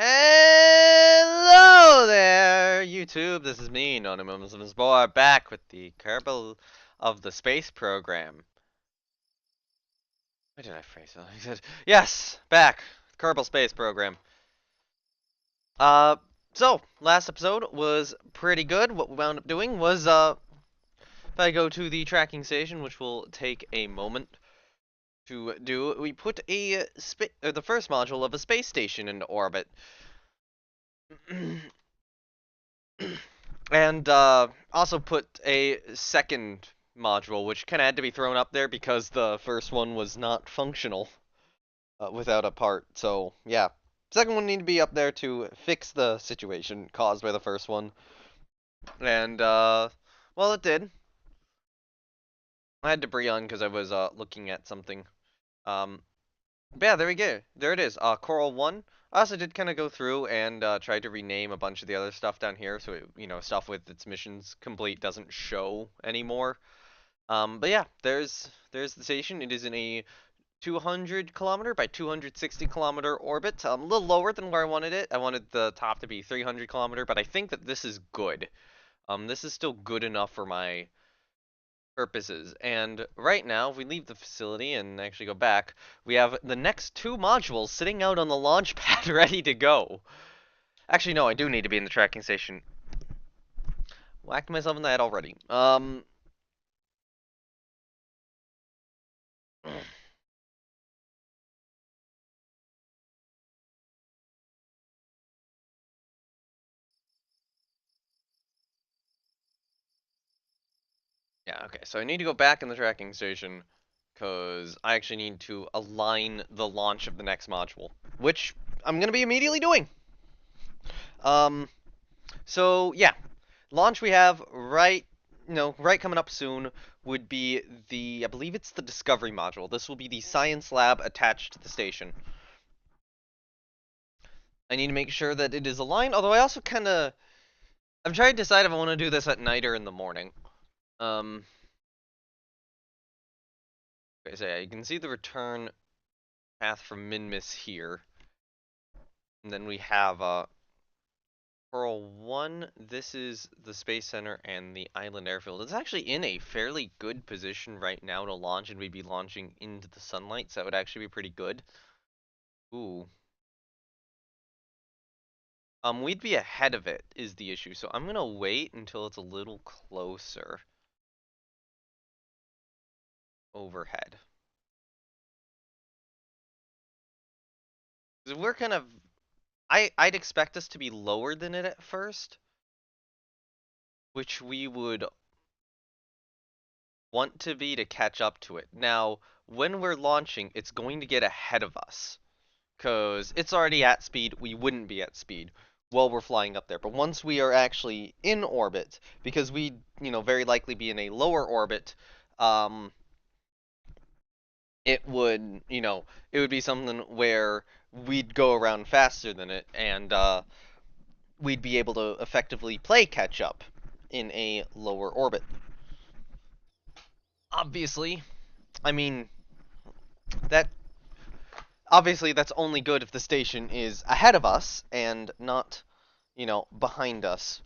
Hello there, YouTube. This is me, Anonymous Boy, back with the Kerbal of the Space Program. Why did I phrase it? He said, yes, back, Kerbal Space Program. Uh, so last episode was pretty good. What we wound up doing was, if I go to the tracking station, which will take a moment to do, we put the first module of a space station into orbit. And also put a second module, which kind of had to be thrown up there because the first one was not functional without a part. So yeah, second one needed to be up there to fix the situation caused by the first one. And well, it did. I had debris on because I was looking at something. Um, but yeah, there we go. There it is. Coral 1. I also did kind of go through and try to rename a bunch of the other stuff down here, so stuff with its missions complete doesn't show anymore. But yeah, there's the station. It is in a 200 kilometer by 260 kilometer orbit. A little lower than where I wanted it. I wanted the top to be 300 kilometer, but I think that this is good. This is still good enough for my purposes. And right now, if we leave the facility and actually go back, we have the next two modules sitting out on the launch pad ready to go. Actually, no, I do need to be in the tracking station. Whacked myself in the head already. Yeah, okay, so I need to go back in the tracking station because I actually need to align the launch of the next module, which I'm going to be immediately doing. Um, so yeah, launch we have right coming up soon would be I believe it's the Discovery module. This will be the science lab attached to the station. I need to make sure that it is aligned, although I also I'm trying to decide if I want to do this at night or in the morning. Um, okay, so yeah, you can see the return path from Minmus here. And then we have Pearl 1, this is the Space Center and the Island Airfield. It's actually in a fairly good position right now to launch, and we'd be launching into the sunlight, so that would actually be pretty good. Ooh. We'd be ahead of it, is the issue, so I'm gonna wait until it's a little closer overhead. We're kind of... I'd expect us to be lower than it at first, which we would want to be to catch up to it. Now, when we're launching, it's going to get ahead of us. Because it's already at speed, we wouldn't be at speed while we're flying up there. But once we are actually in orbit, because we'd, very likely be in a lower orbit, it would, it would be something where we'd go around faster than it, and we'd be able to effectively play catch up in a lower orbit. Obviously, I mean, that obviously that's only good if the station is ahead of us and not, behind us.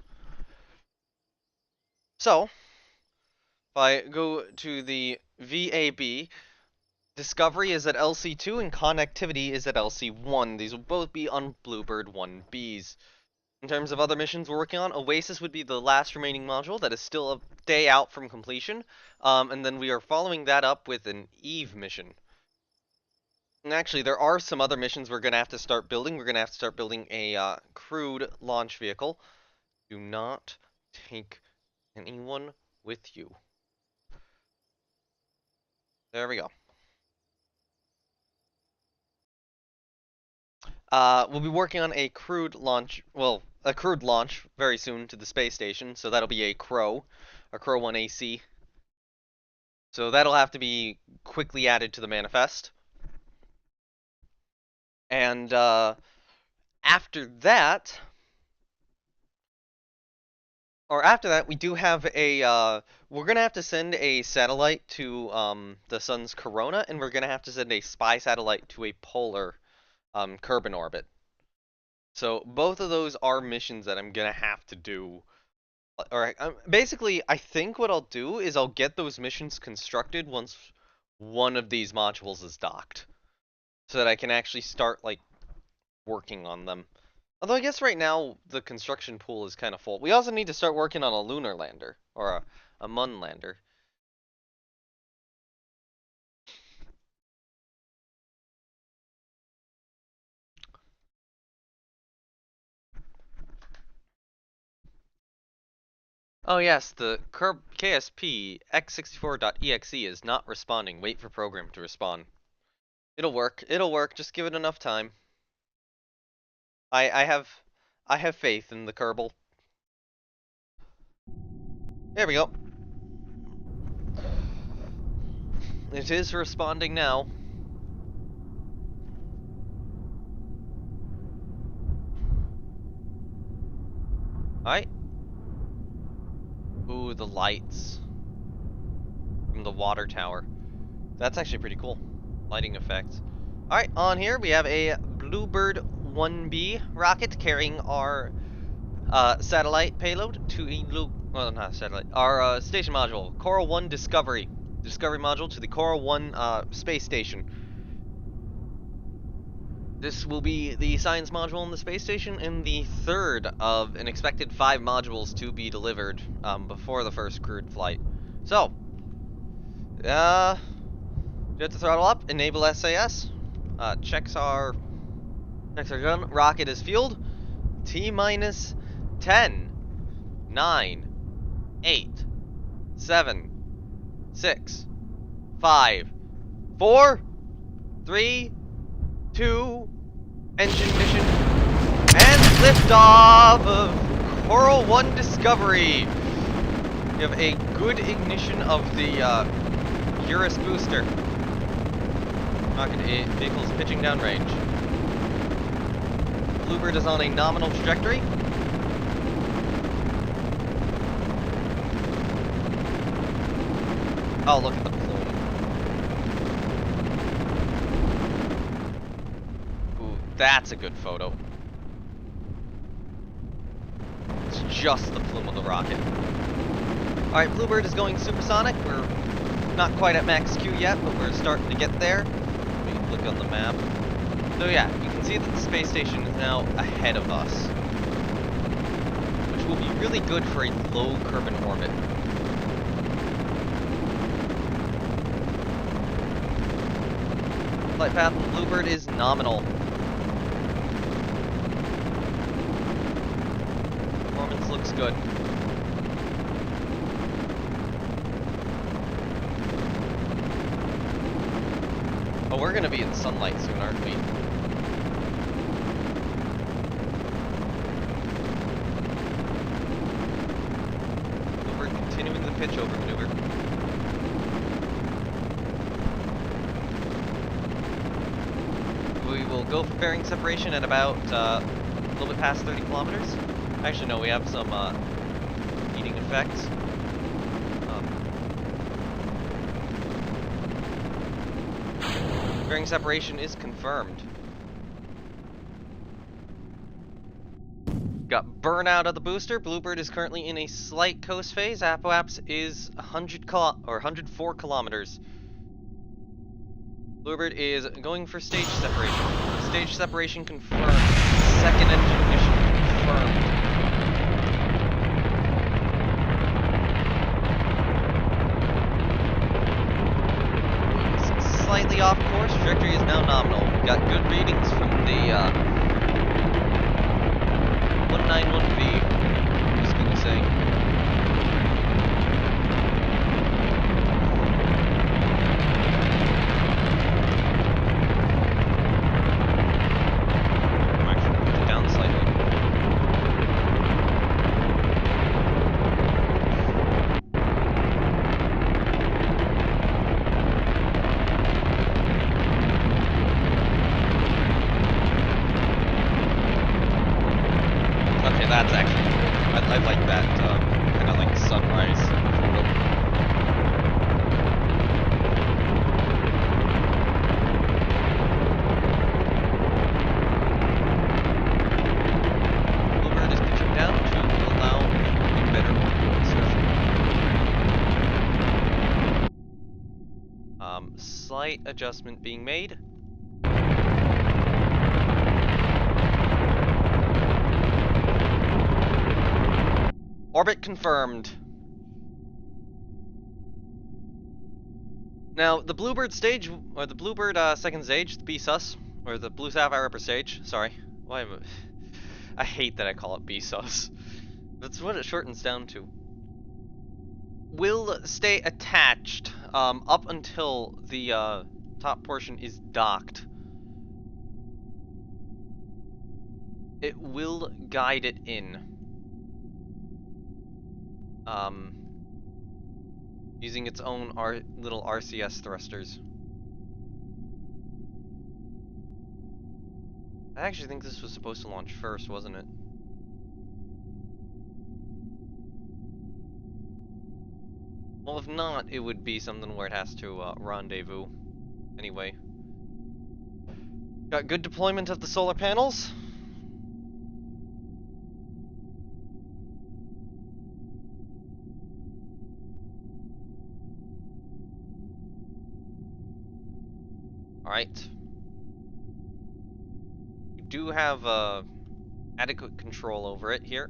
So, if I go to the VAB, Discovery is at LC2 and Connectivity is at LC1. These will both be on Bluebird 1Bs. In terms of other missions we're working on, Oasis would be the last remaining module that is still a day out from completion. And then we are following that up with an Eve mission. And actually, there are some other missions we're going to have to start building. We're going to have to start building a crewed launch vehicle. Do not take anyone with you. There we go. We'll be working on a crewed launch, a crewed launch very soon to the space station, so that'll be a Crow 1 AC. So that'll have to be quickly added to the manifest. And after that, we do have we're gonna have to send a satellite to the sun's corona, and we're gonna have to send a spy satellite to a polar Kerbin orbit. So both of those are missions that I'm gonna have to do. Alright, basically, I think what I'll do is I'll get those missions constructed once one of these modules is docked. So that I can actually start, like, working on them. Although I guess right now the construction pool is kind of full. We also need to start working on a lunar lander. Or a Mun lander. Oh yes, the KSP X64.exe is not responding. Wait for program to respond. It'll work. It'll work. Just give it enough time. I have faith in the Kerbal. There we go. It is responding now. Alright. Ooh, the lights from the water tower. That's actually pretty cool. Lighting effects. Alright, on here we have a Bluebird 1B rocket carrying our satellite payload to well, not satellite, our station module, Coral 1 Discovery. Discovery module to the Coral 1 space station. This will be the science module on the space station and the third of an expected 5 modules to be delivered before the first crewed flight. So, jet to throttle up, enable SAS, checks our gun, rocket is fueled, T-minus 10, 9, 8, 7, 6, 5, 4, 3, 2, engine mission, and liftoff of Coral 1 Discovery. We have a good ignition of the Eurus booster. Rocket vehicle's pitching downrange. Bluebird is on a nominal trajectory. Oh, look at the plume. Ooh, that's a good photo. It's just the plume of the rocket. Alright, Bluebird is going supersonic. We're not quite at max Q yet, but we're starting to get there. Let me look on the map. So yeah, you can see that the space station is now ahead of us, which will be really good for a low Kerbin orbit. Flight path on Bluebird is nominal. Performance looks good. Oh, we're gonna be in sunlight soon, aren't we? Bluebird continuing the pitch over maneuver. We will go for bearing separation at about a little bit past 30 kilometers. Actually, no, we have some heating effects. Bearing separation is confirmed. Got burnout of the booster. Bluebird is currently in a slight coast phase. Apoaps is 104 kilometers. Bluebird is going for stage separation. Stage separation confirmed. Second engine ignition confirmed. Slightly off course. Trajectory is now nominal. We've got good readings from the 191V. I'm just gonna say. That's actually cool. I like that kind of like sunrise photo. Slight adjustment being made. Orbit confirmed. Now, the Bluebird stage, or the Bluebird second stage, the B-Sus, or the Blue Sapphire upper stage, sorry. Why am I hate that I call it B-Sus. That's what it shortens down to. Will stay attached up until the top portion is docked. It will guide it in. Using its own little RCS thrusters. I actually think this was supposed to launch first, wasn't it? Well, if not, it would be something where it has to rendezvous. Anyway. Got good deployment of the solar panels. Alright. We do have adequate control over it here.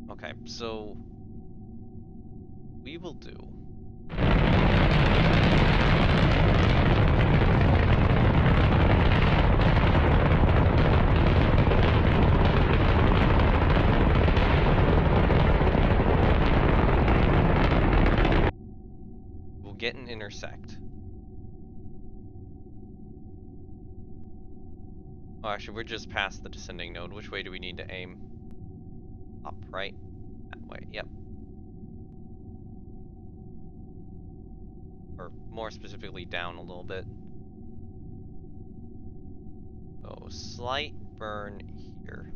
Okay, so we will do. We'll get an intersect. Oh, actually, we're just past the descending node. Which way do we need to aim? Up, right? That way, yep. Or more specifically, down a little bit. So, slight burn here.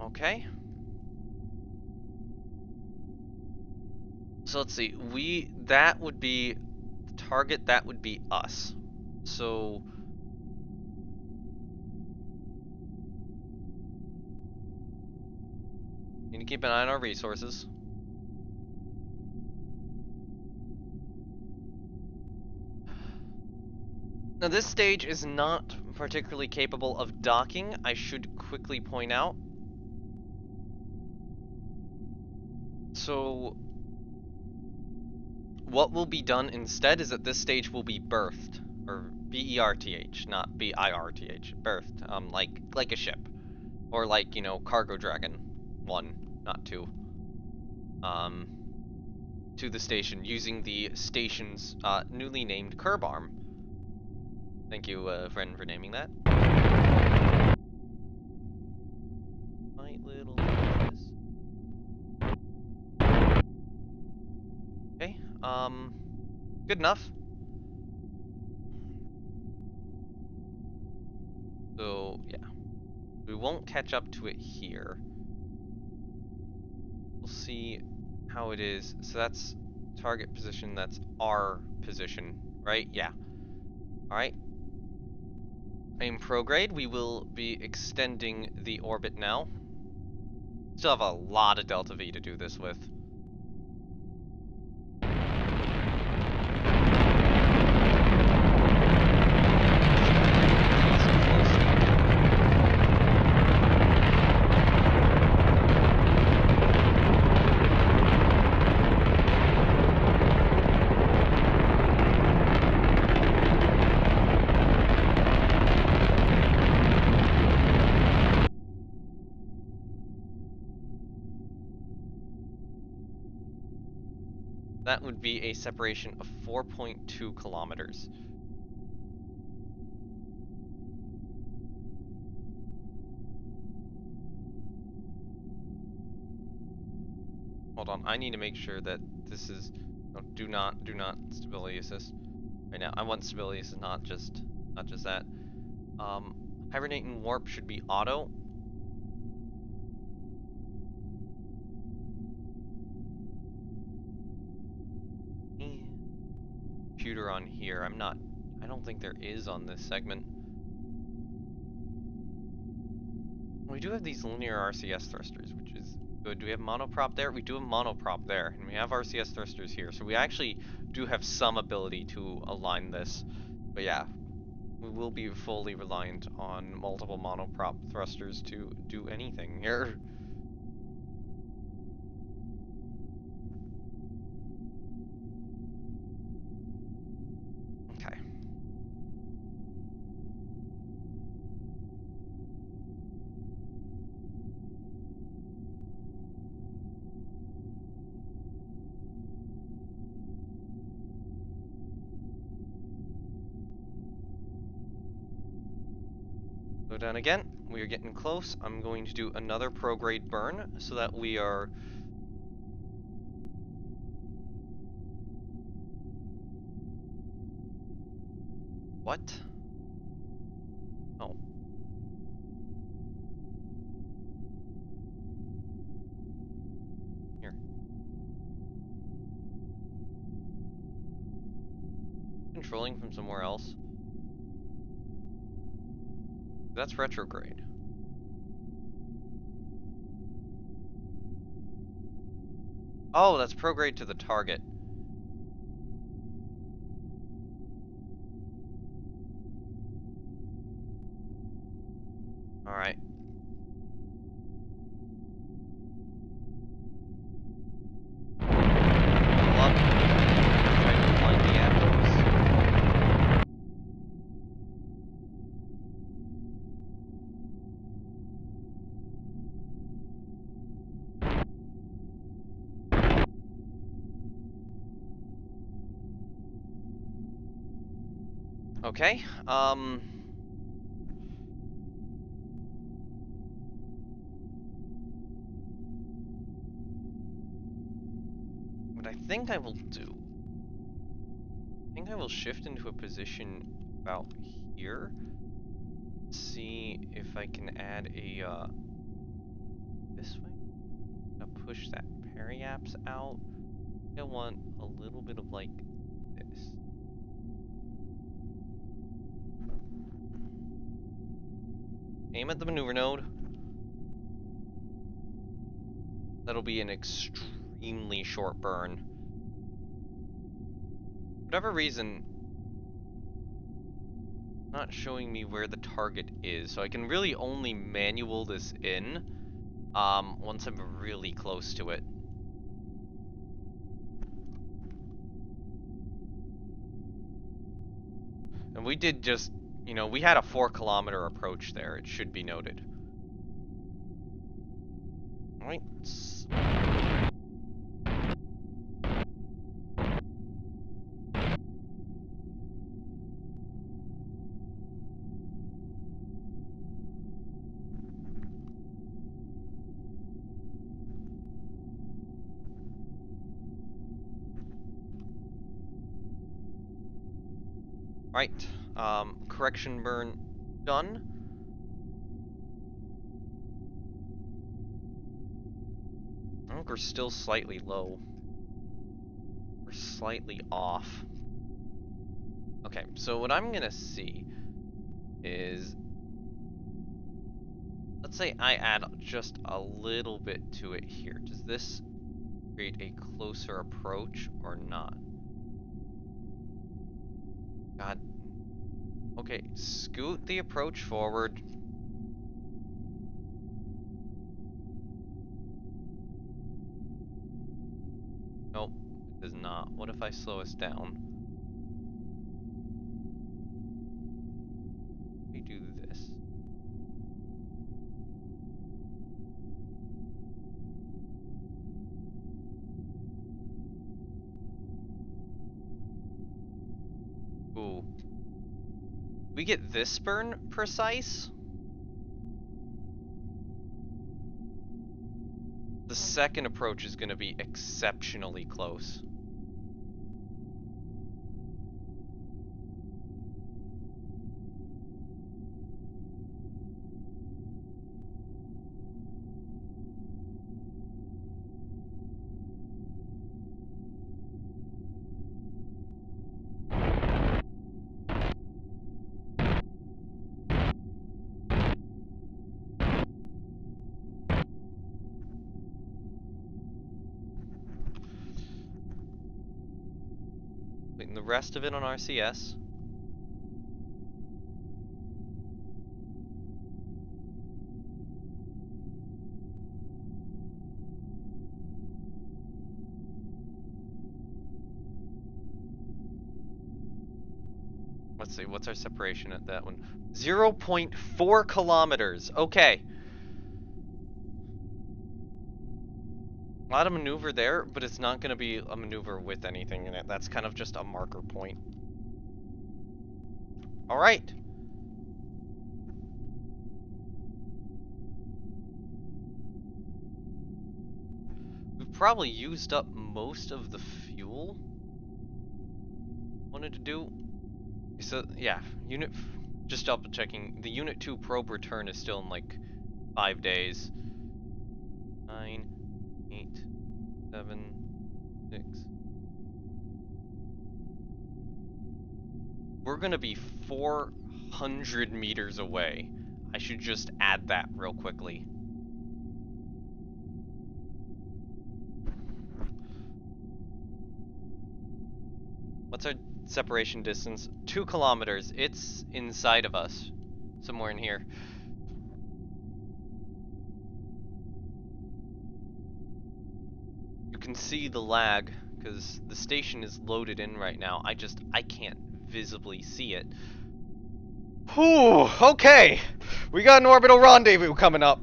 Okay. So let's see. That would be the target. That would be us. So need to keep an eye on our resources. Now this stage is not particularly capable of docking, I should quickly point out. So what will be done instead is that this stage will be berthed, or B-E-R-T-H, not B-I-R-T-H, berthed, like a ship, or like, you know, Cargo Dragon 1, not 2, to the station using the station's newly named curb arm. Thank you, friend, for naming that. My little bitches. Okay, good enough. So, yeah. We won't catch up to it here. We'll see how it is. So that's target position, that's our position, right? Yeah. Alright. Aim prograde, we will be extending the orbit now. Still have a lot of delta V to do this with. That would be a separation of 4.2 kilometers. Hold on, I need to make sure that this is... No, do not stability assist. Right now, I want stability assist, not just that. Hibernate and warp should be auto. Computer on here. I don't think there is on this segment. We do have these linear RCS thrusters, which is good. Do we have monoprop there? We do have monoprop there, and we have RCS thrusters here. So we actually do have some ability to align this. But yeah, we will be fully reliant on multiple monoprop thrusters to do anything here. Okay. Go down again. We are getting close. I'm going to do another prograde burn so that we are... What? Oh. Here. Controlling from somewhere else. That's retrograde. Oh, that's prograde to the target. Alright. Okay, what I think I will do, I think I will shift into a position about here, see if I can add a, this way, I'm gonna push that periapse out. I want a little bit of like this. Aim at the maneuver node. That'll be an extremely short burn. For whatever reason, not showing me where the target is, so I can really only manual this in once I'm really close to it. And we did just, you know, we had a 4-kilometer approach there, it should be noted. Right. Right, correction burn done. I think we're still slightly low. We're slightly off. Okay, so what I'm gonna see is, let's say I add just a little bit to it here. Does this create a closer approach or not? God. Okay, scoot the approach forward. Nope, it does not. What if I slow us down? We do this. Ooh. We get this burn precise? The second approach is going to be exceptionally close. and the rest of it on RCS. Let's see, what's our separation at that one? 0.4 kilometers. Okay. A lot of maneuver there, but it's not going to be a maneuver with anything in it. That's kind of just a marker point. Alright. We've probably used up most of the fuel wanted to do. So, yeah, just double checking. The Unit 2 probe return is still in like 5 days. 9, 8, 7, 6. We're gonna be 400 meters away. I should just add that real quickly. What's our separation distance? 2 kilometers. It's inside of us. Somewhere in here. You can see the lag, because the station is loaded in right now. I can't visibly see it. Whew, okay! We got an orbital rendezvous coming up.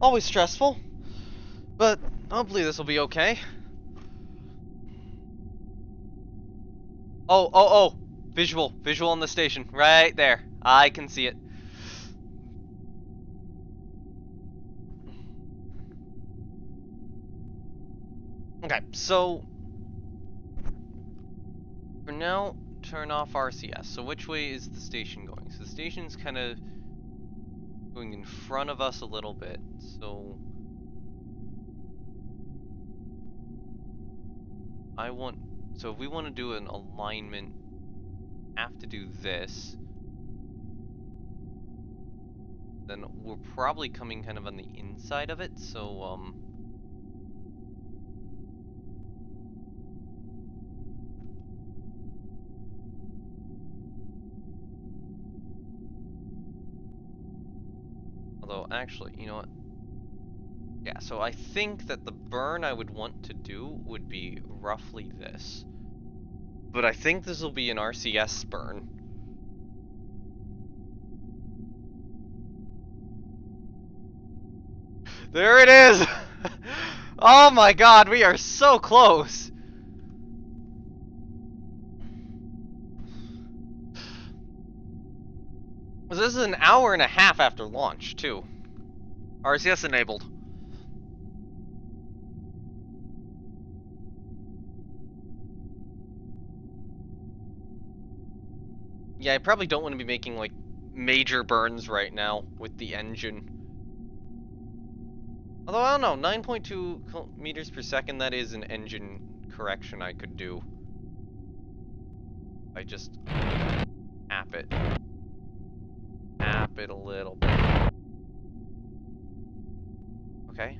Always stressful, but hopefully this will be okay. Oh, visual on the station, right there. I can see it. Okay, so for now, turn off RCS. So which way is the station going? So the station's kind of going in front of us a little bit, so if we want to do an alignment, have to do this. Then we're probably coming kind of on the inside of it, so although actually, you know what? Yeah, so I think that the burn I would want to do would be roughly this. But I think this will be an RCS burn. There it is! Oh my god, we are so close! This is an hour and a half after launch, too. RCS enabled. Yeah, I probably don't want to be making, like, major burns right now with the engine. Although, I don't know, 9.2 meters per second, that is an engine correction I could do. I just app it. App it a little bit. Okay,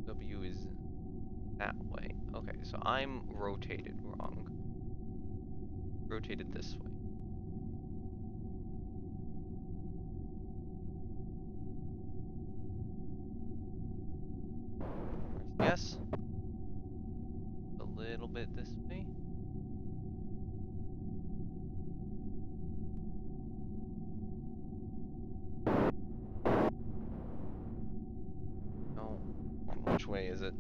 W is that way. Okay, so I'm rotated wrong. Rotated this way. Yes. A little bit this way. No. Which way is it?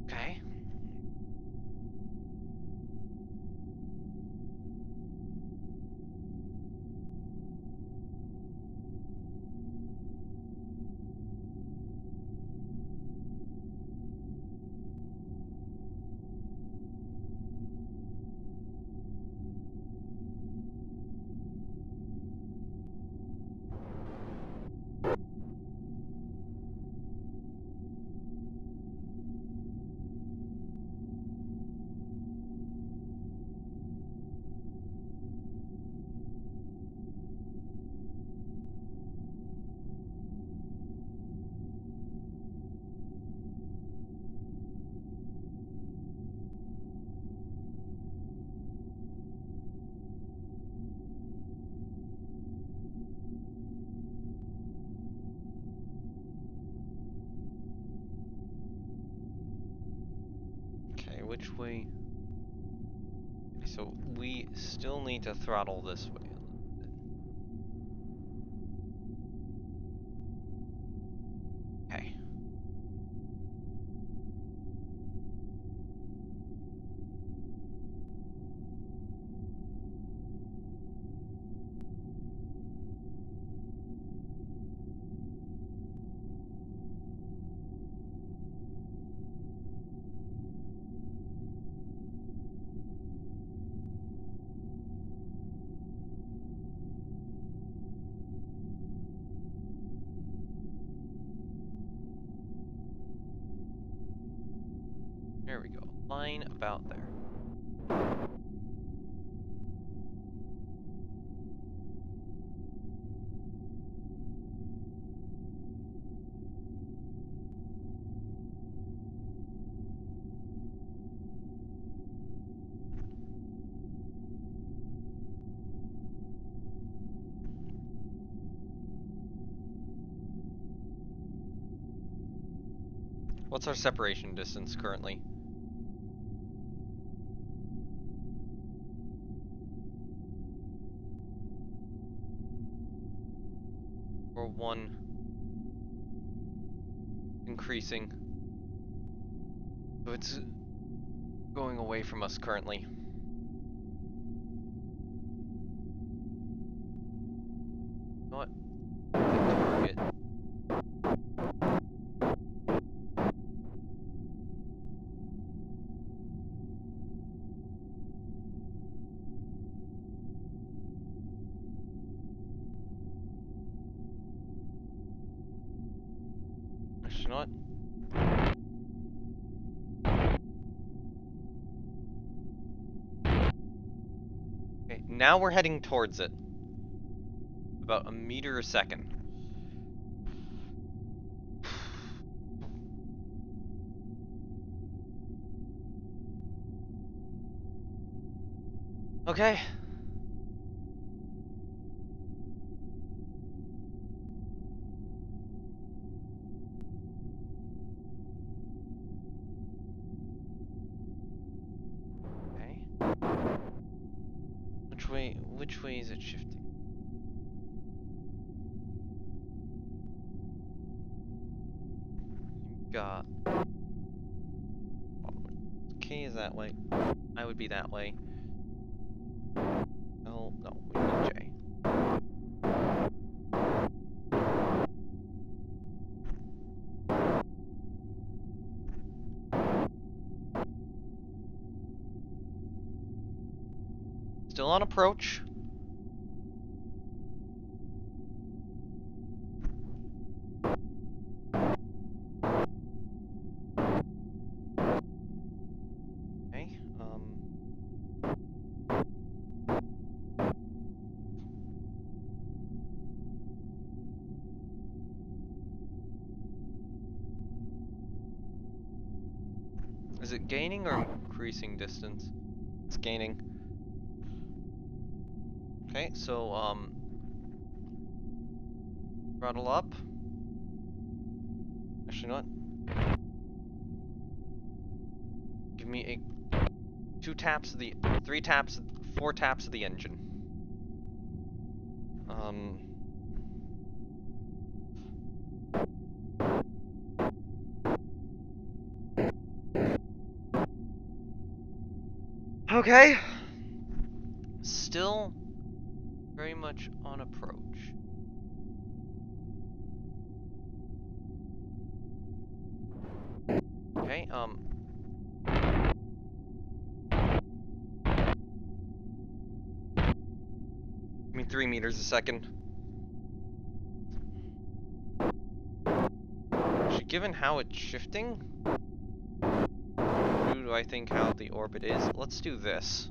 Okay. which way? Okay, so we still need to throttle this way a little bit. Okay. There we go. Line about there. What's our separation distance currently? Or one increasing. So it's going away from us currently. You know what? Target. Actually, you know what? Okay, now we're heading towards it. About a meter a second. Okay. Okay. Which way is it shifting? Got. K is that way. I would be that way. L, no, we need J. Still on approach. Okay, is it gaining or increasing distance? It's gaining. Okay, so, throttle up. Actually, not. Give me a 2 taps of the, 3 taps, 4 taps of the engine. Okay. Still very much on approach. Okay, give me 3 meters a second. Actually, given how it's shifting, do I think how the orbit is? Let's do this.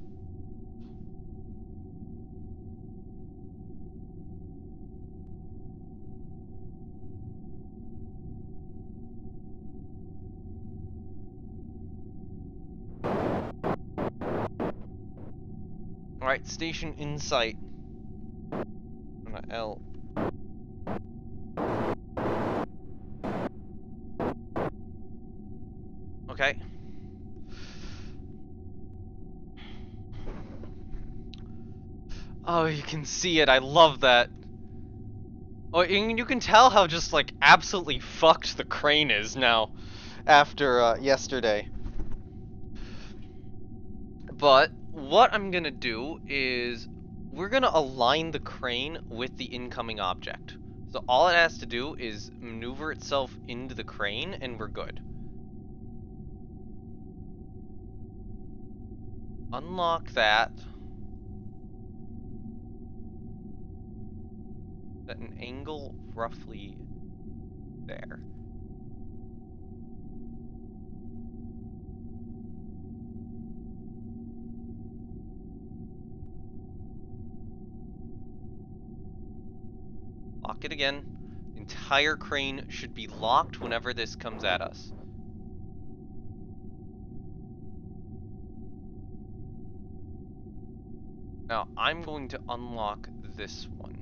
Alright, station in sight. I'm gonna L. Okay. Oh, you can see it. I love that. Oh, and you can tell how just like absolutely fucked the crane is now after yesterday. But what I'm gonna do is we're gonna align the crane with the incoming object. So all it has to do is maneuver itself into the crane and we're good. Unlock that. At an angle roughly there. Lock it again. The entire crane should be locked whenever this comes at us. Now, I'm going to unlock this one.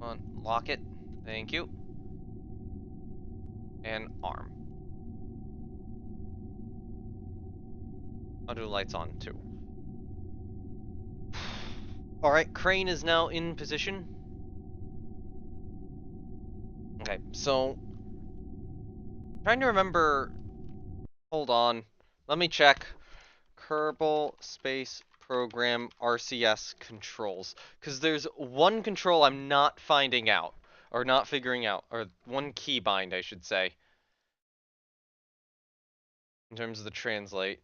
Unlock it. Thank you. And arm. I'll do lights on too. Alright, crane is now in position. Okay, so trying to remember. Hold on. Let me check. Kerbal Space Program RCS controls. Because there's one control I'm not finding out. Or not figuring out. Or one keybind, I should say. In terms of the translate.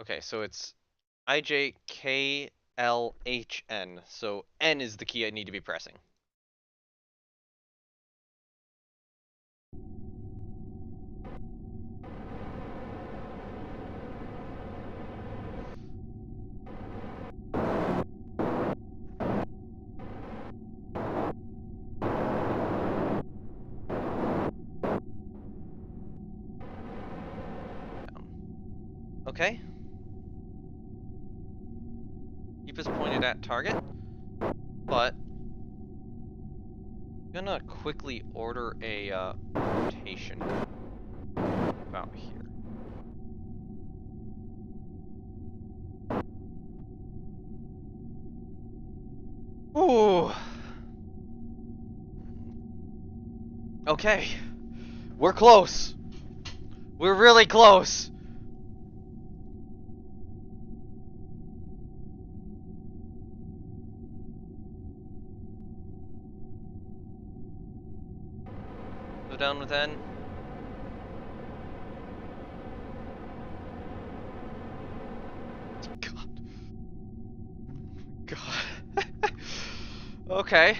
Okay, so it's IJKLHN. So N is the key I need to be pressing. Okay. Keep us pointed at target. But I'm gonna quickly order a rotation about here. Ooh. Okay. We're close. We're really close. Go down with N. God. God. Okay.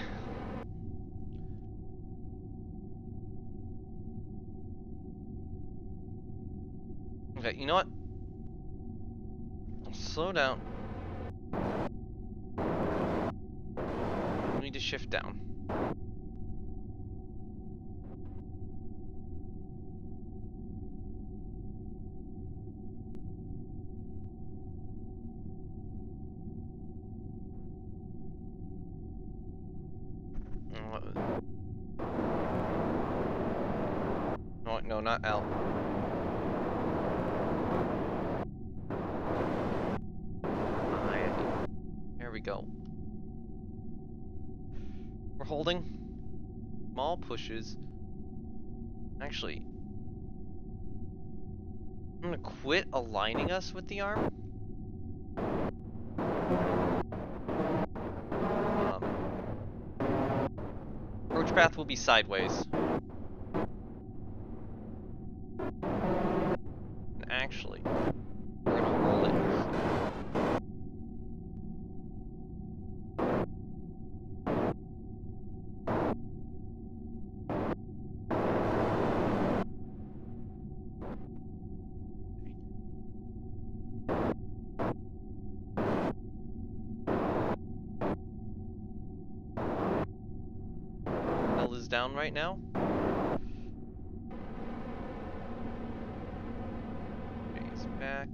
Okay, you know what? Slow down. We need to shift down. No, not L. There we go. We're holding. Small pushes. Actually, I'm gonna quit aligning us with the arm. Approach path will be sideways. And actually, we're gonna roll it. L is down right now. Phase back.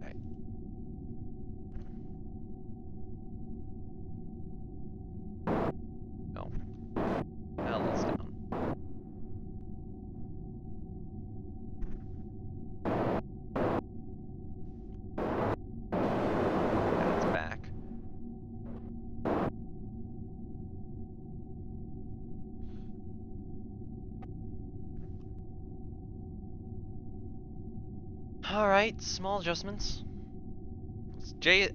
Okay. Alright, small adjustments.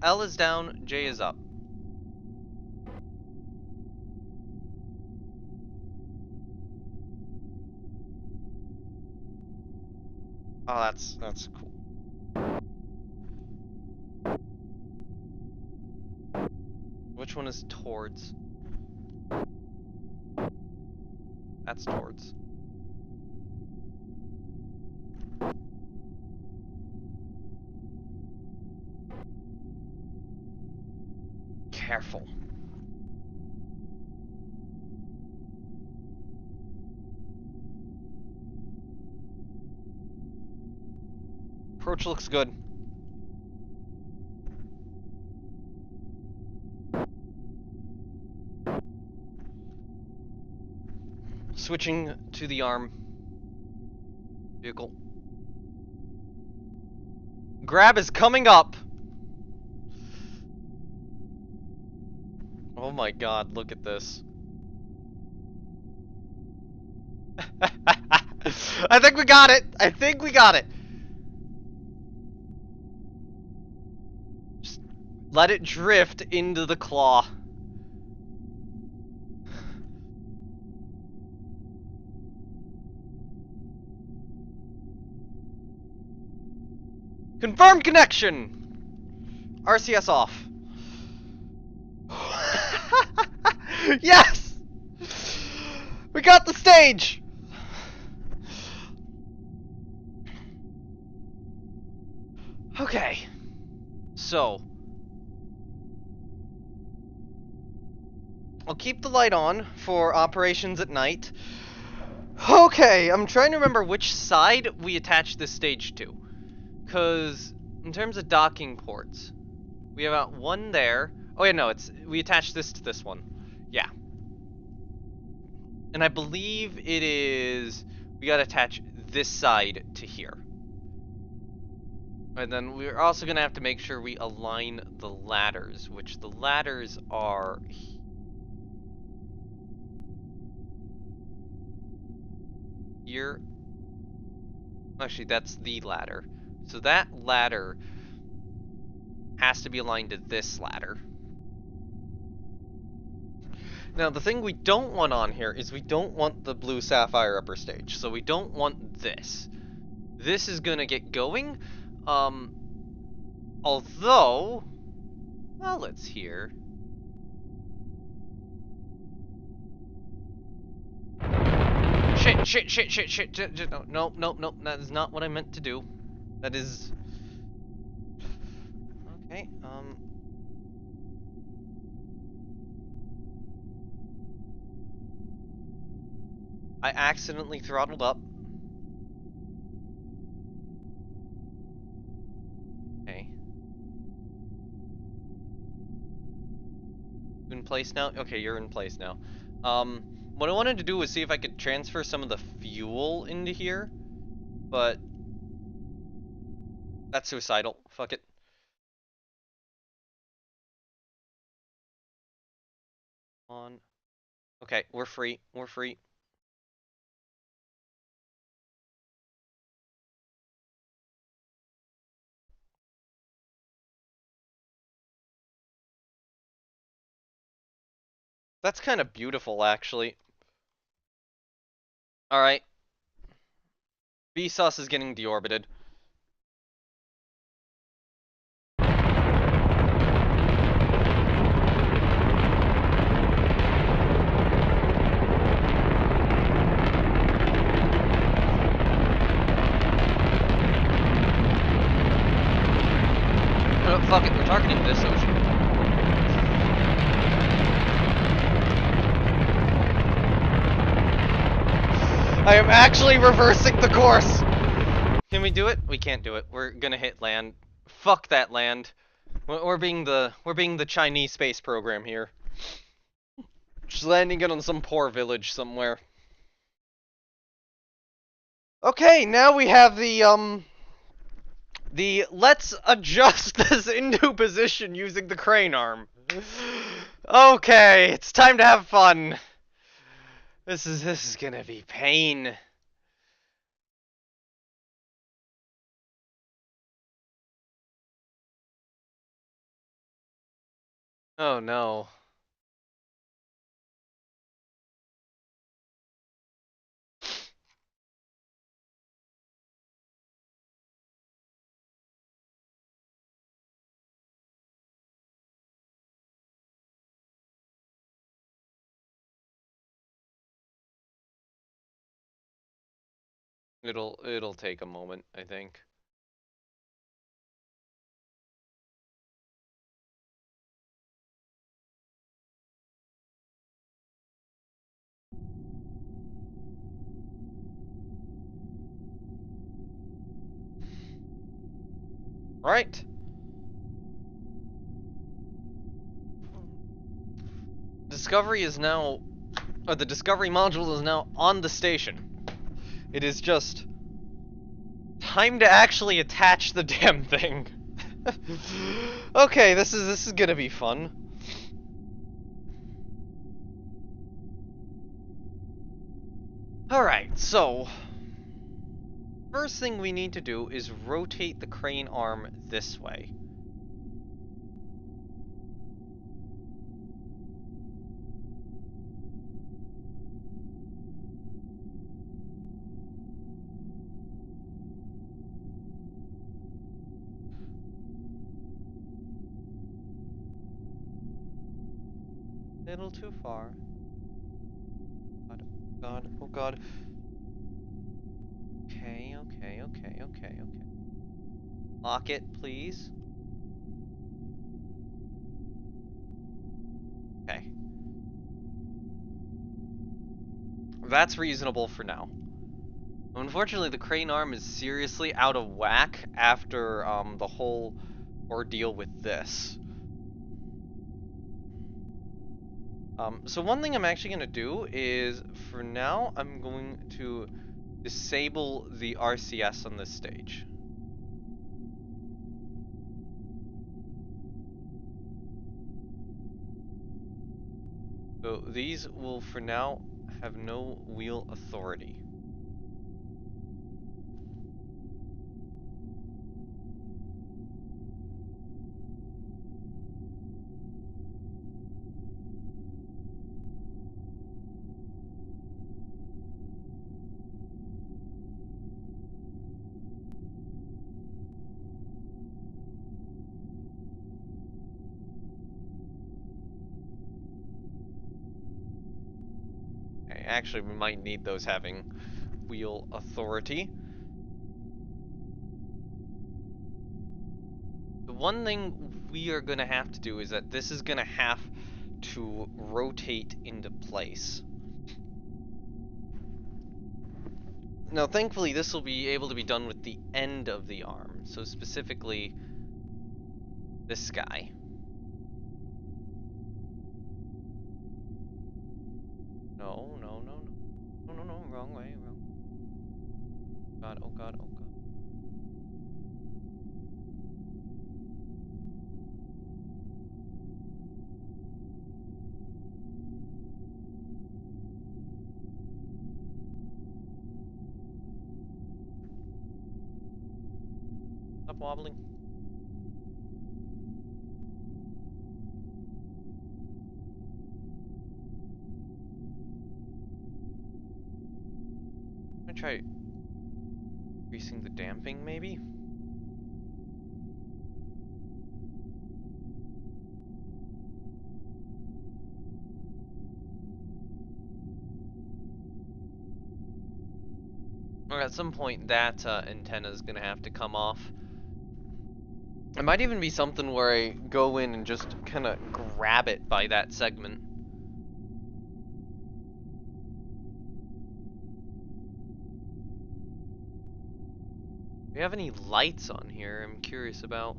L is down, J is up. Oh, that's cool. Which one is towards? That's towards. Careful. Approach looks good. Switching to the arm. Vehicle. Grab is coming up. Oh my god, look at this. I think we got it! I think we got it! Just let it drift into the claw. Confirmed connection! RCS off. Yes! We got the stage! Okay. So. I'll keep the light on for operations at night. Okay, I'm trying to remember which side we attached this stage to. Because, in terms of docking ports, we have one there. Oh yeah, no, we attached this to this one. Yeah. And I believe it is, we gotta attach this side to here. And then we're also gonna have to make sure we align the ladders, which the ladders are here. Actually, that's the ladder. So that ladder has to be aligned to this ladder. Now, the thing we don't want on here is we don't want the blue sapphire upper stage. So we don't want this. This is gonna get going. Although, well, let's hear. Shit. No, that is not what I meant to do. That is... Okay, I accidentally throttled up. Okay. In place now? Okay, you're in place now. What I wanted to do was see if I could transfer some of the fuel into here, but that's suicidal. Fuck it. On. Okay, we're free. We're free. That's kind of beautiful, actually. Alright. Vsauce is getting deorbited. Oh, fuck it, we're targeting this ocean. I am actually reversing the course! Can we do it? We can't do it. We're gonna hit land. Fuck that land. We're being the Chinese space program here. Just landing it on some poor village somewhere. Okay, now we have the let's adjust this into position using the crane arm. Okay, it's time to have fun. This is gonna be pain. Oh no. It'll take a moment, I think. Right. Discovery is now the Discovery module is now on the station. It is just time to actually attach the damn thing. Okay, this is gonna be fun. Alright, so first thing we need to do is rotate the crane arm this way. Little too far. God, God, oh God. Okay, okay, okay, okay, okay. Lock it, please. Okay. That's reasonable for now. Unfortunately, the crane arm is seriously out of whack after the whole ordeal with this. So one thing I'm actually going to do is, for now, I'm going to disable the RCS on this stage. So these will, for now, have no wheel authority. Okay, actually, we might need those having wheel authority. The one thing we are going to have to do is that this is going to have to rotate into place. Now, thankfully, this will be able to be done with the end of the arm, so specifically this guy. No, no, no, no. No, no, no, wrong way, wrong. God, oh God, oh God. Stop wobbling. I'm gonna try increasing the damping, maybe? Or at some point, that antenna is gonna have to come off. It might even be something where I go in and just kind of grab it by that segment. Do you have any lights on here? I'm curious about.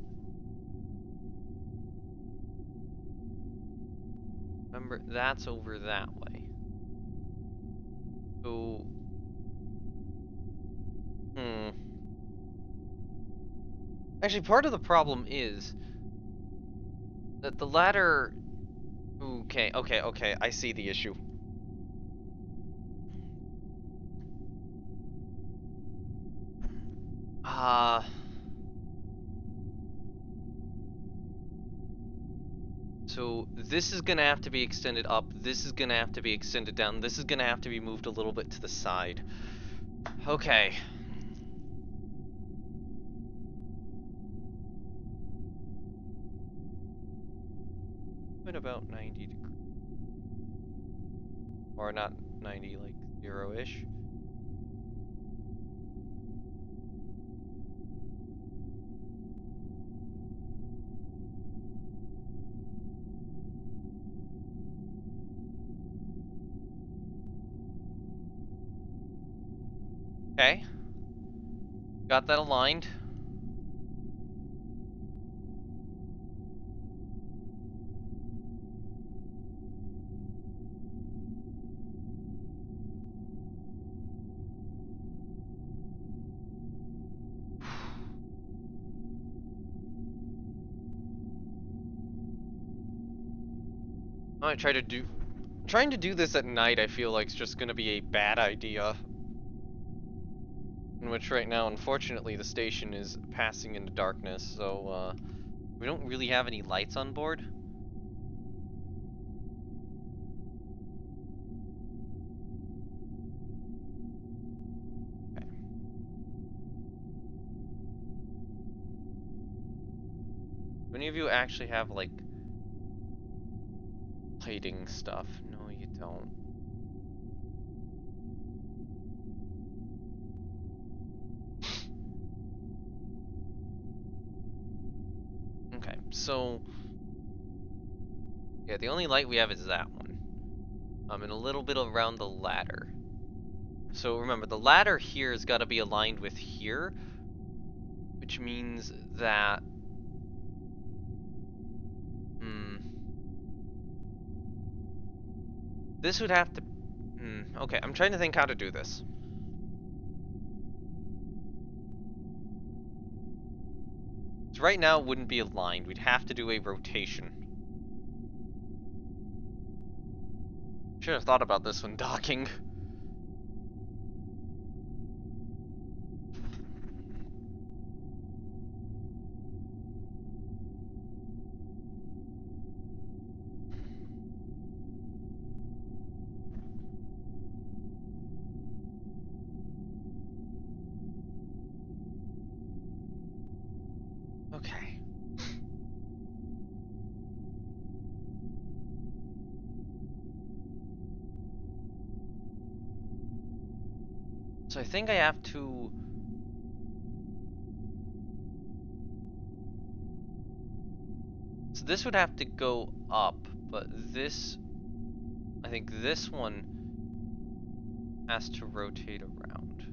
Remember, that's over that way. So, Actually, part of the problem is that the ladder. Okay, okay, okay. I see the issue. Uh So this is gonna have to be extended up, this is gonna have to be extended down, this is gonna have to be moved a little bit to the side. Okay. At about 90 degrees. Or not 90, like 0-ish. Okay. Got that aligned. I might trying to do this at night, I feel like, is just gonna be a bad idea. In which right now, unfortunately, the station is passing into darkness, so, we don't really have any lights on board. Okay. Do any of you actually have, like, lighting stuff? No, you don't. Okay, so... yeah, the only light we have is that one. And a little bit around the ladder. So remember, the ladder here has got to be aligned with here, which means that... this would have to... okay, I'm trying to think how to do this. So right now it wouldn't be aligned, we'd have to do a rotation. Should have thought about this when docking. Okay. So I think I have to... so this would have to go up, but this... I think this one has to rotate around.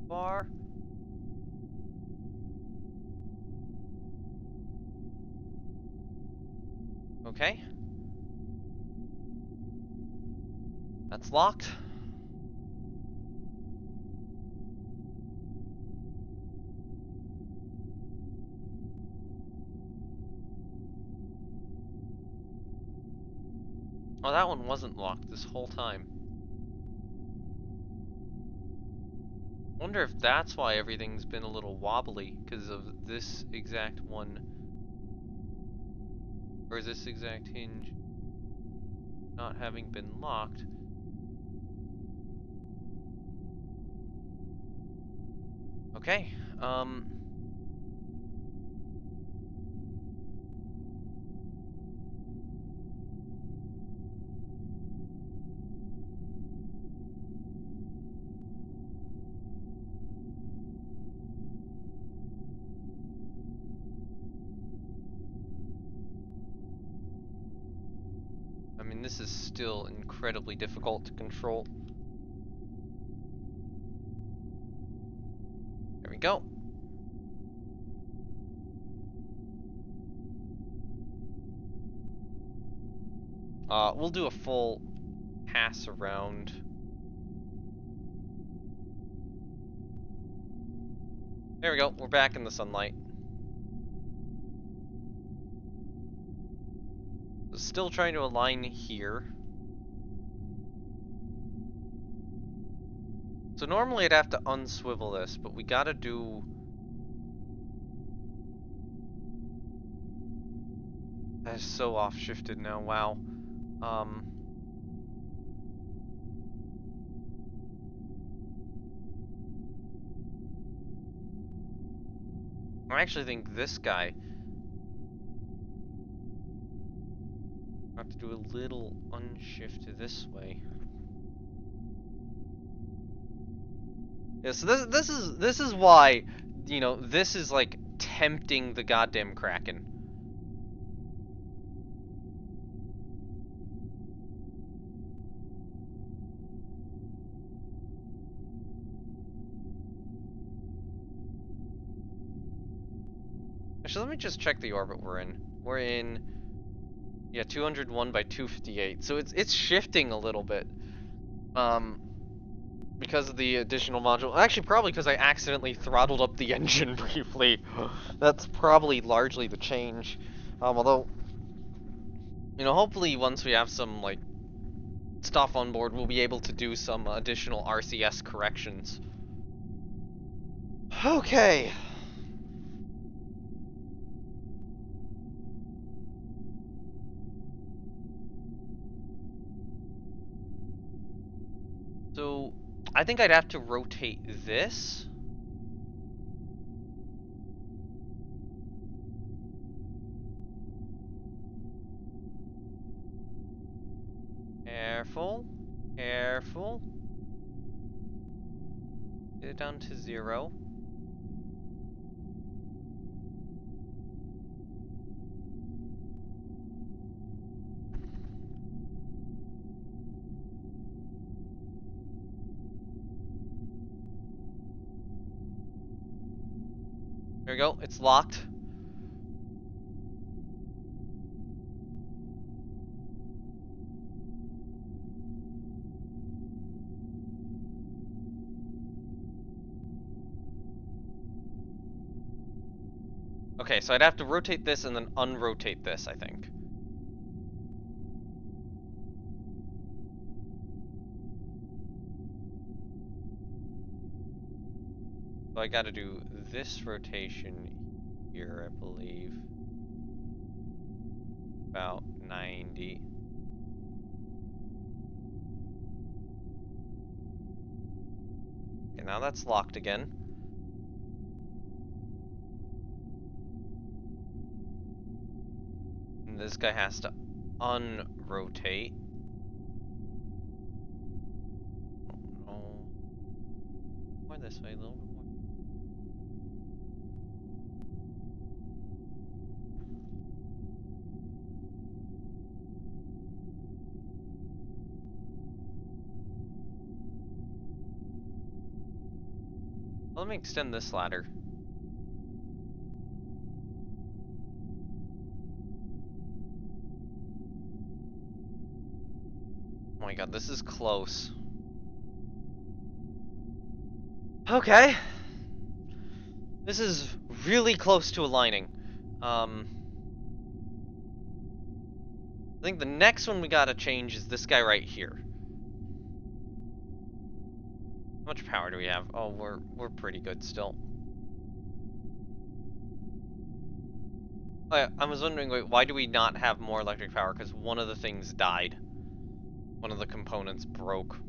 Bar. Okay. That's locked. Oh, that one wasn't locked this whole time. Wonder if that's why everything's been a little wobbly, because of this exact one. Or this exact hinge not having been locked. Okay, I mean, this is still incredibly difficult to control. There we go. We'll do a full pass around. There we go, we're back in the sunlight. Still trying to align here. So normally I'd have to unswivel this, but we gotta do... That is so off-shifted now, wow. I actually think this guy... I have to do a little unshift this way. Yeah, so this is why, you know, this is like tempting the goddamn Kraken. Actually, let me just check the orbit we're in. We're in, yeah, 201 by 258. So it's shifting a little bit. Because of the additional module. Actually, probably because I accidentally throttled up the engine briefly. That's probably largely the change. Although, you know, hopefully once we have some, like, stuff on board, we'll be able to do some additional RCS corrections. Okay. So, I think I'd have to rotate this. Careful. Careful. Get it down to 0. There we go. It's locked. Okay, so I'd have to rotate this and then unrotate this, I think. So I gotta do this rotation here, I believe. About 90. Okay, now that's locked again. And this guy has to unrotate. Oh no. More this way, a little bit more. Let me extend this ladder. Oh my god, this is close. Okay. This is really close to aligning. I think the next one we gotta change is this guy right here. How much power do we have? Oh, we're pretty good still. I was wondering, wait, why do we not have more electric power? Because one of the things died. One of the components broke.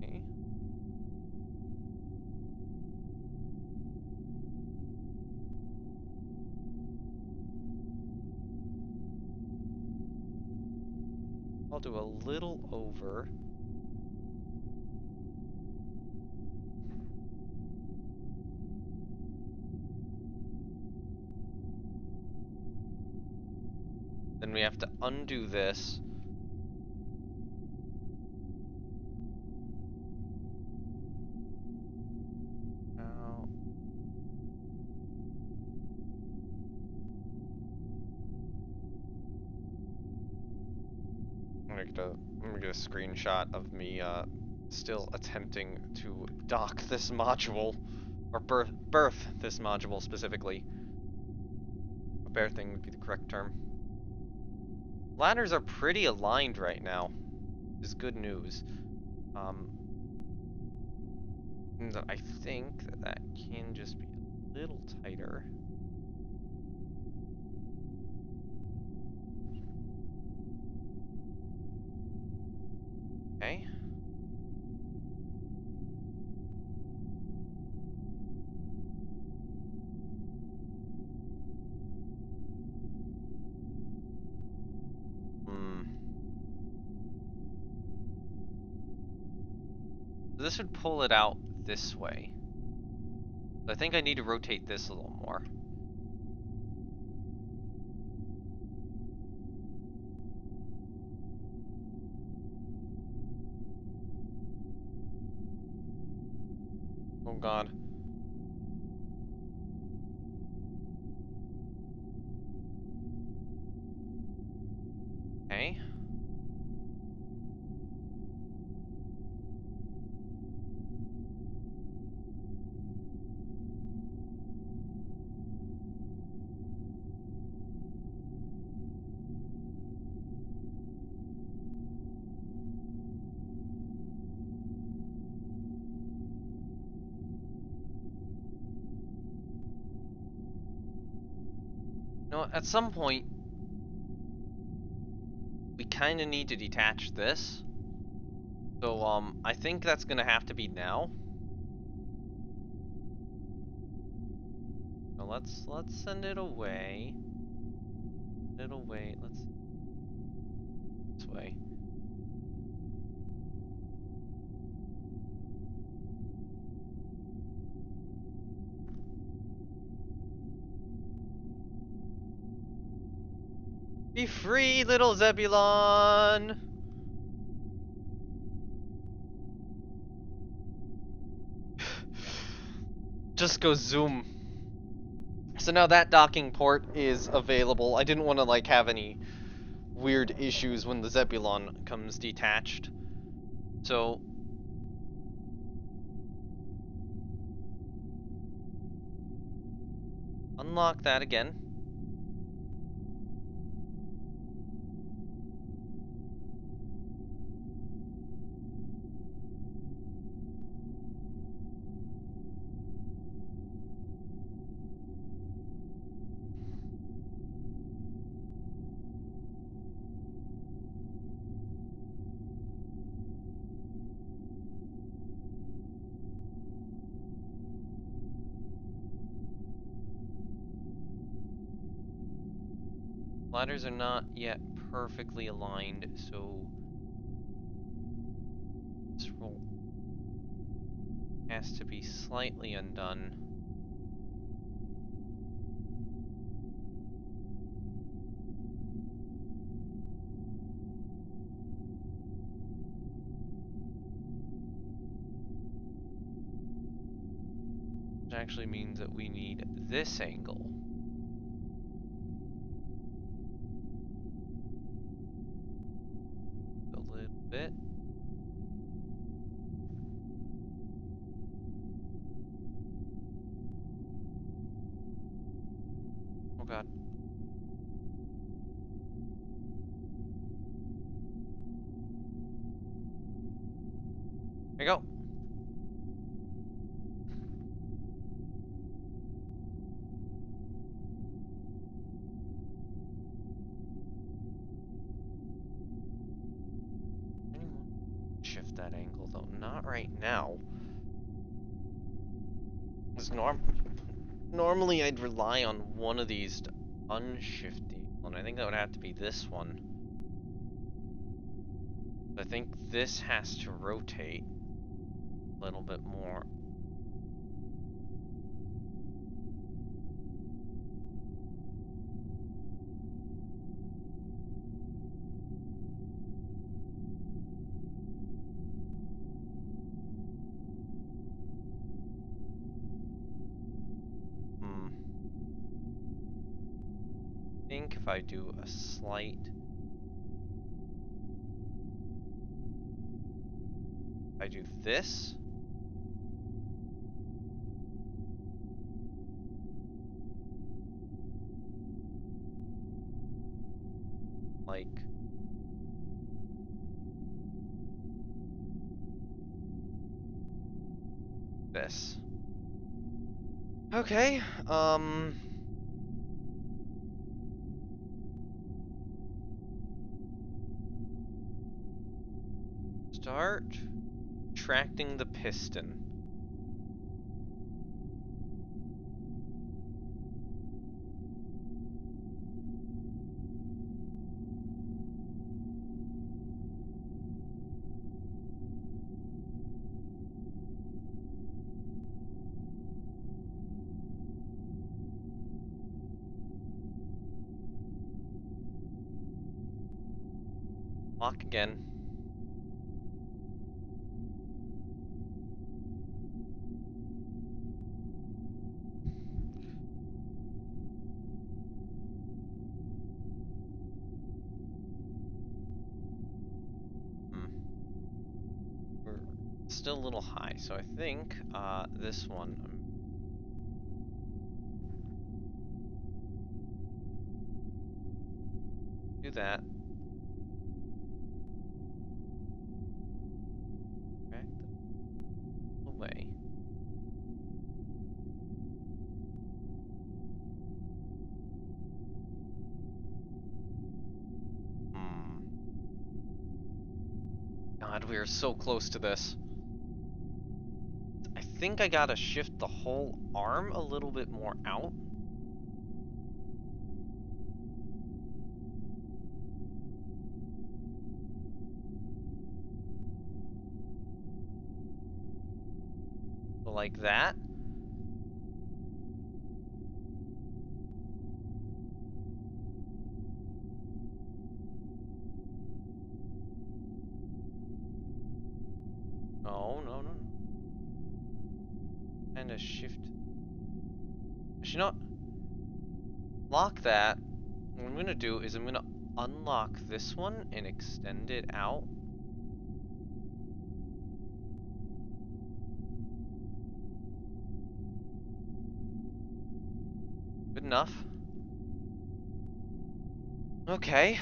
Okay. I'll do a little over. Then we have to undo this. Now, I'm gonna get a screenshot of me still attempting to dock this module, or berth this module specifically. A bare thing would be the correct term. Ladders are pretty aligned right now, which is good news. And I think that can just be a little tighter. Okay. So this would pull it out this way. I think I need to rotate this a little more. Oh god. Okay. You know, at some point, we kind of need to detach this. So, I think that's gonna have to be now. So let's send it away. Let's this way. Be free, little Zebulon! Just go zoom. So now that docking port is available. I didn't want to like have any weird issues when the Zebulon comes detached. So unlock that again. Ladders are not yet perfectly aligned, so this roll has to be slightly undone. Which actually means that we need this angle. A little bit. Oh god. There you go. Shift that angle though, not right now. Because normally I'd rely on one of these to unshift the angle, and I think that would have to be this one. I think this has to rotate a little bit more. I think if I do a slight... If I do this... like this. Okay, start tracting the piston. Lock again. We're still a little high, so I think this one. Do that. Track the away. God, we are so close to this. I think I gotta shift the whole arm a little bit more out. Like that. No, no, no, no. And a shift. Actually, not. Lock that. What I'm gonna do is I'm gonna unlock this one and extend it out. Good enough. Okay.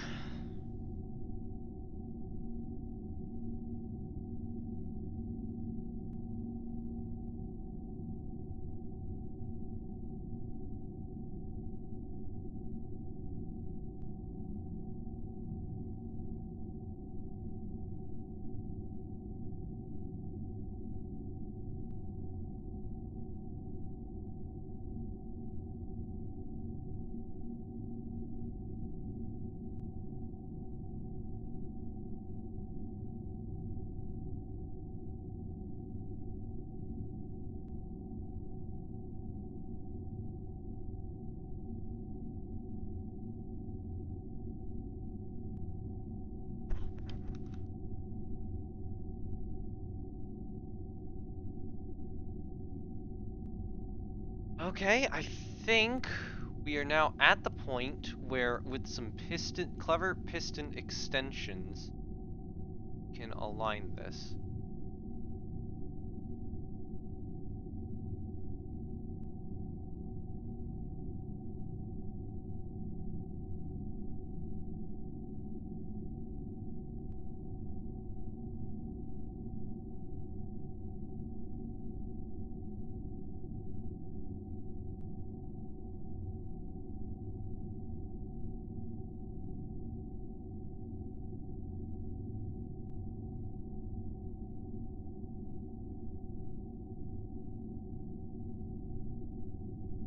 Okay, I think we are now at the point where, with some clever piston extensions, we can align this.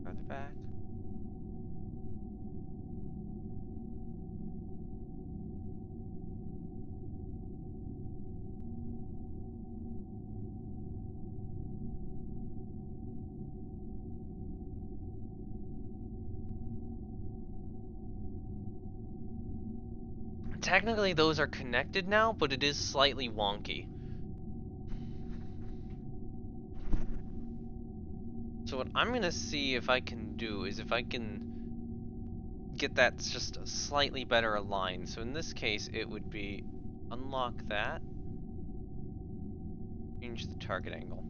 Farther back. Technically, those are connected now, but it is slightly wonky. So what I'm gonna see if I can do is if I can get that just slightly better aligned. So in this case, it would be unlock that, change the target angle.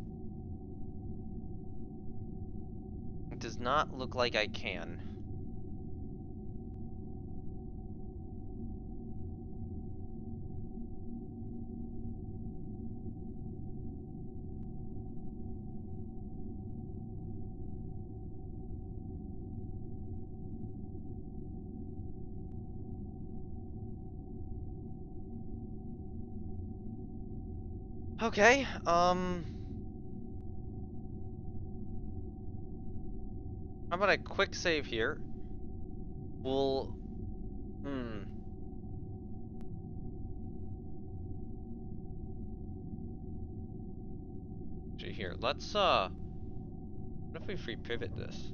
It does not look like I can. Okay, how about a quick save here? We'll, Actually, here, let's, what if we free pivot this?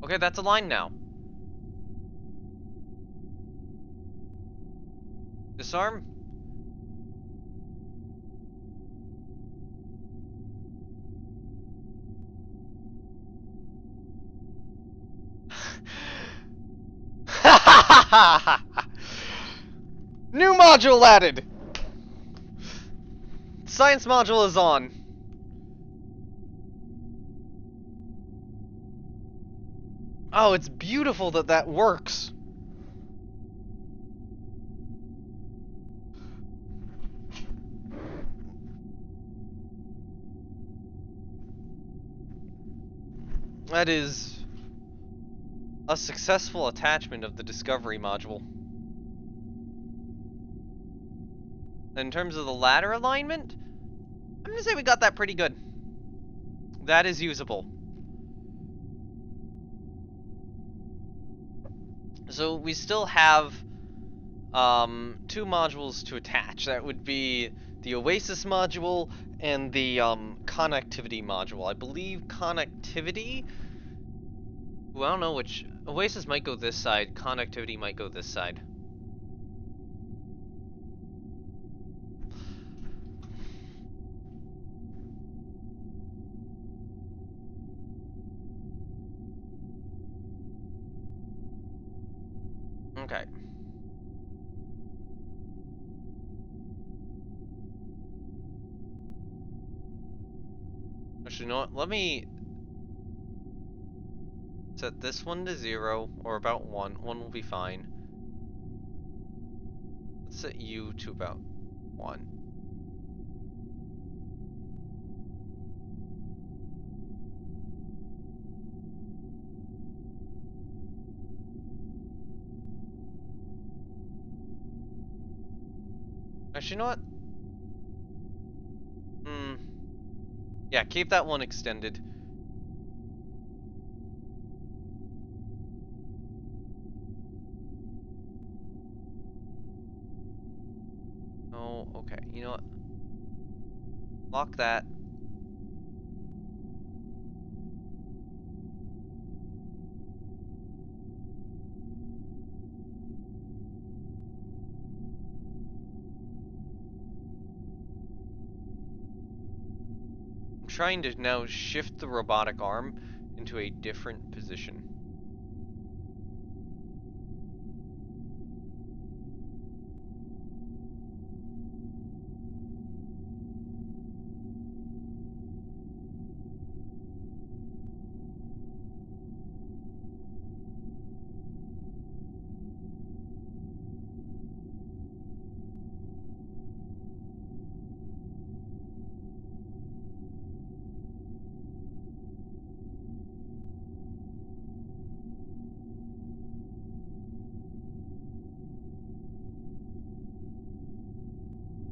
Okay, that's aligned now. Disarm. New module added! Science module is on. Oh, it's beautiful that that works. That is a successful attachment of the Discovery module. In terms of the ladder alignment, I'm gonna say we got that pretty good. That is usable. So we still have two modules to attach. That would be the Oasis module and the connectivity module. I believe connectivity. Well, I don't know which. Oasis might go this side. Connectivity might go this side. Okay. Actually, you know what? Let me set this one to 0, or about 1. 1 will be fine. Let's set you to about 1. Actually, you know what? Yeah, keep that one extended. Oh, okay. You know what? Lock that. I'm trying to now shift the robotic arm into a different position.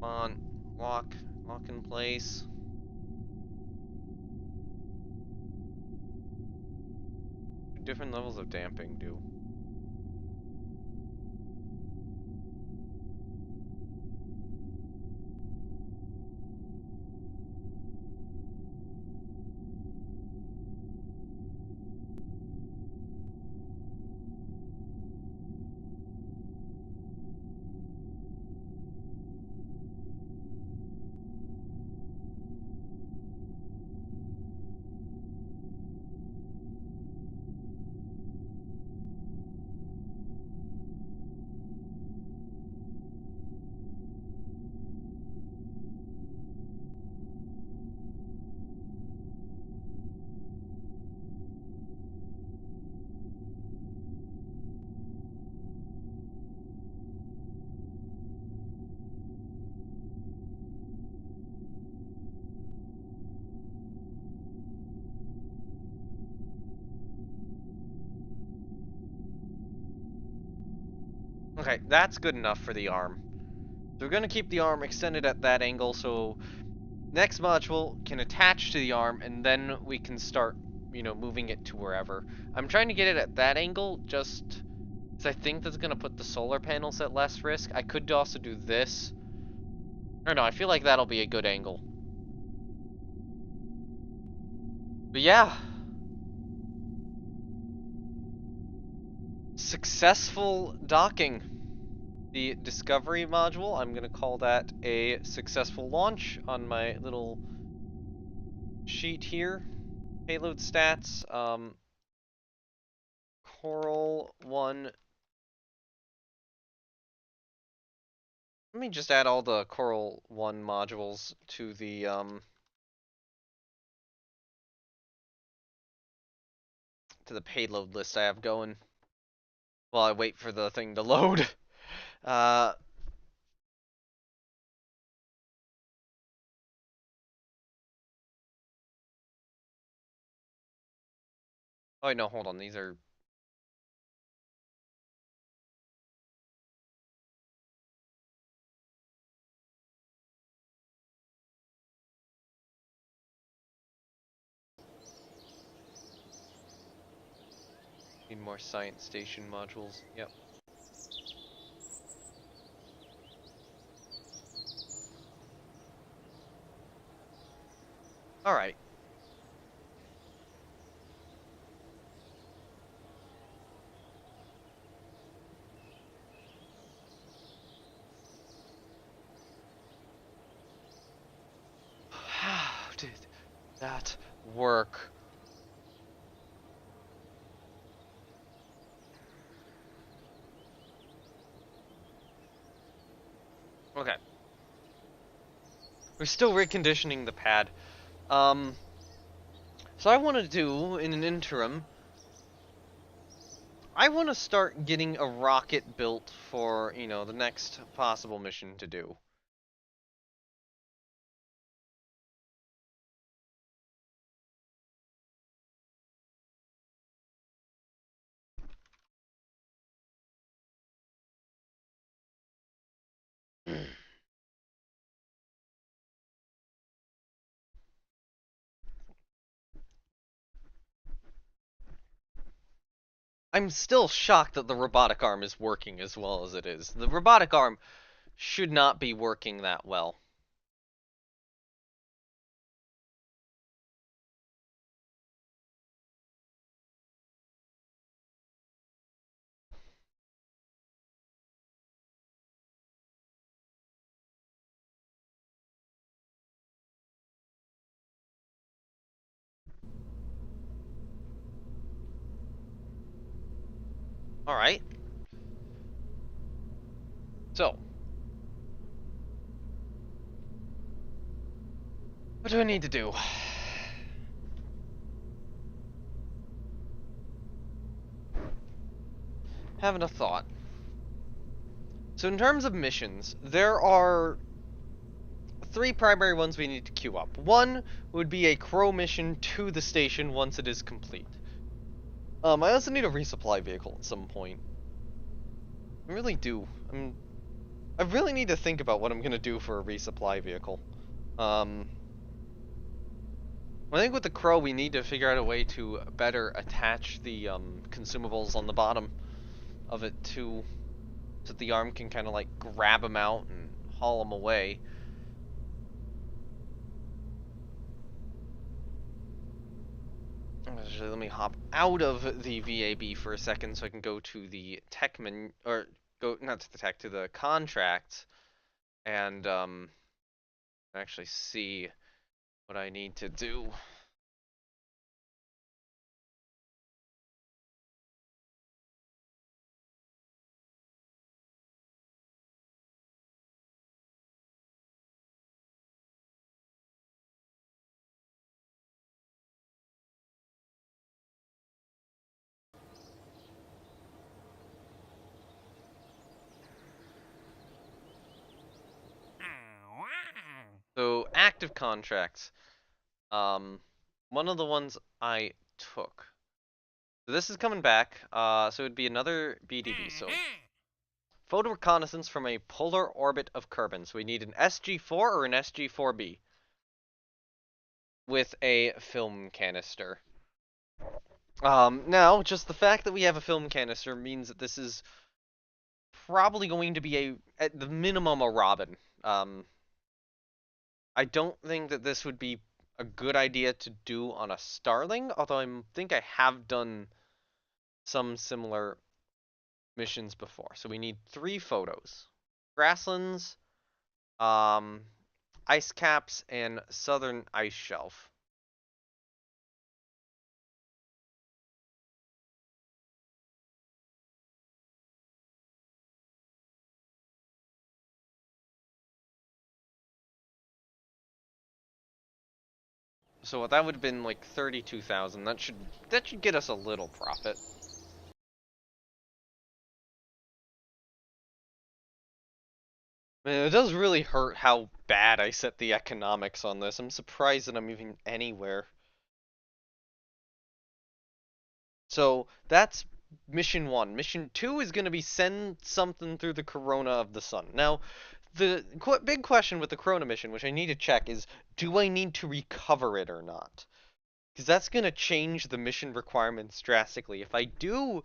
Come on, lock in place. Different levels of damping do. Okay, that's good enough for the arm. So we're gonna keep the arm extended at that angle, so next module can attach to the arm, and then we can start, moving it to wherever. I'm trying to get it at that angle, just because I think that's gonna put the solar panels at less risk. I could also do this. Or no, I feel like that'll be a good angle. But yeah. Successful docking. The Discovery module, I'm gonna call that a successful launch on my little sheet here. Payload stats, Coral 1. Let me just add all the Coral 1 modules to the payload list I have going while I wait for the thing to load. Uh, oh, no, hold on, these are... Need more science station modules, yep. Alright. How did that work? Okay. We're still reconditioning the pad. So I want to do, in an interim, I want to start getting a rocket built for, the next possible mission to do. I'm still shocked that the robotic arm is working as well as it is. The robotic arm should not be working that well. Alright. So. What do I need to do? Having a thought. So in terms of missions, there are 3 primary ones we need to queue up. One would be a crow mission to the station once it is complete. I also need a resupply vehicle at some point. I really do. I really need to think about what I'm gonna do for a resupply vehicle. I think with the crow, we need to figure out a way to better attach the consumables on the bottom of it too, so that the arm can kind of like grab them out and haul them away. Actually, let me hop out of the VAB for a second so I can go to the tech menu, or go, not to the tech, to the contract, and actually see what I need to do. So, active contracts. One of the ones I took. So this is coming back. So it'd be another BDB. So Photo reconnaissance from a polar orbit of Kerbin. So we need an SG4 or an SG4B with a film canister. Now, just the fact that we have a film canister means that this is probably going to be at the minimum, a Robin. I don't think that this would be a good idea to do on a Starling, although I think I have done some similar missions before. So we need 3 photos. Grasslands, um, ice caps, and southern ice shelf. So that would have been like 32,000. That should get us a little profit. Man, it does really hurt how bad I set the economics on this. I'm surprised that I'm even anywhere. So that's mission 1. Mission 2 is going to be send something through the corona of the sun. Now, the big question with the corona mission, which I need to check, is do I need to recover it or not? Because that's going to change the mission requirements drastically. If I do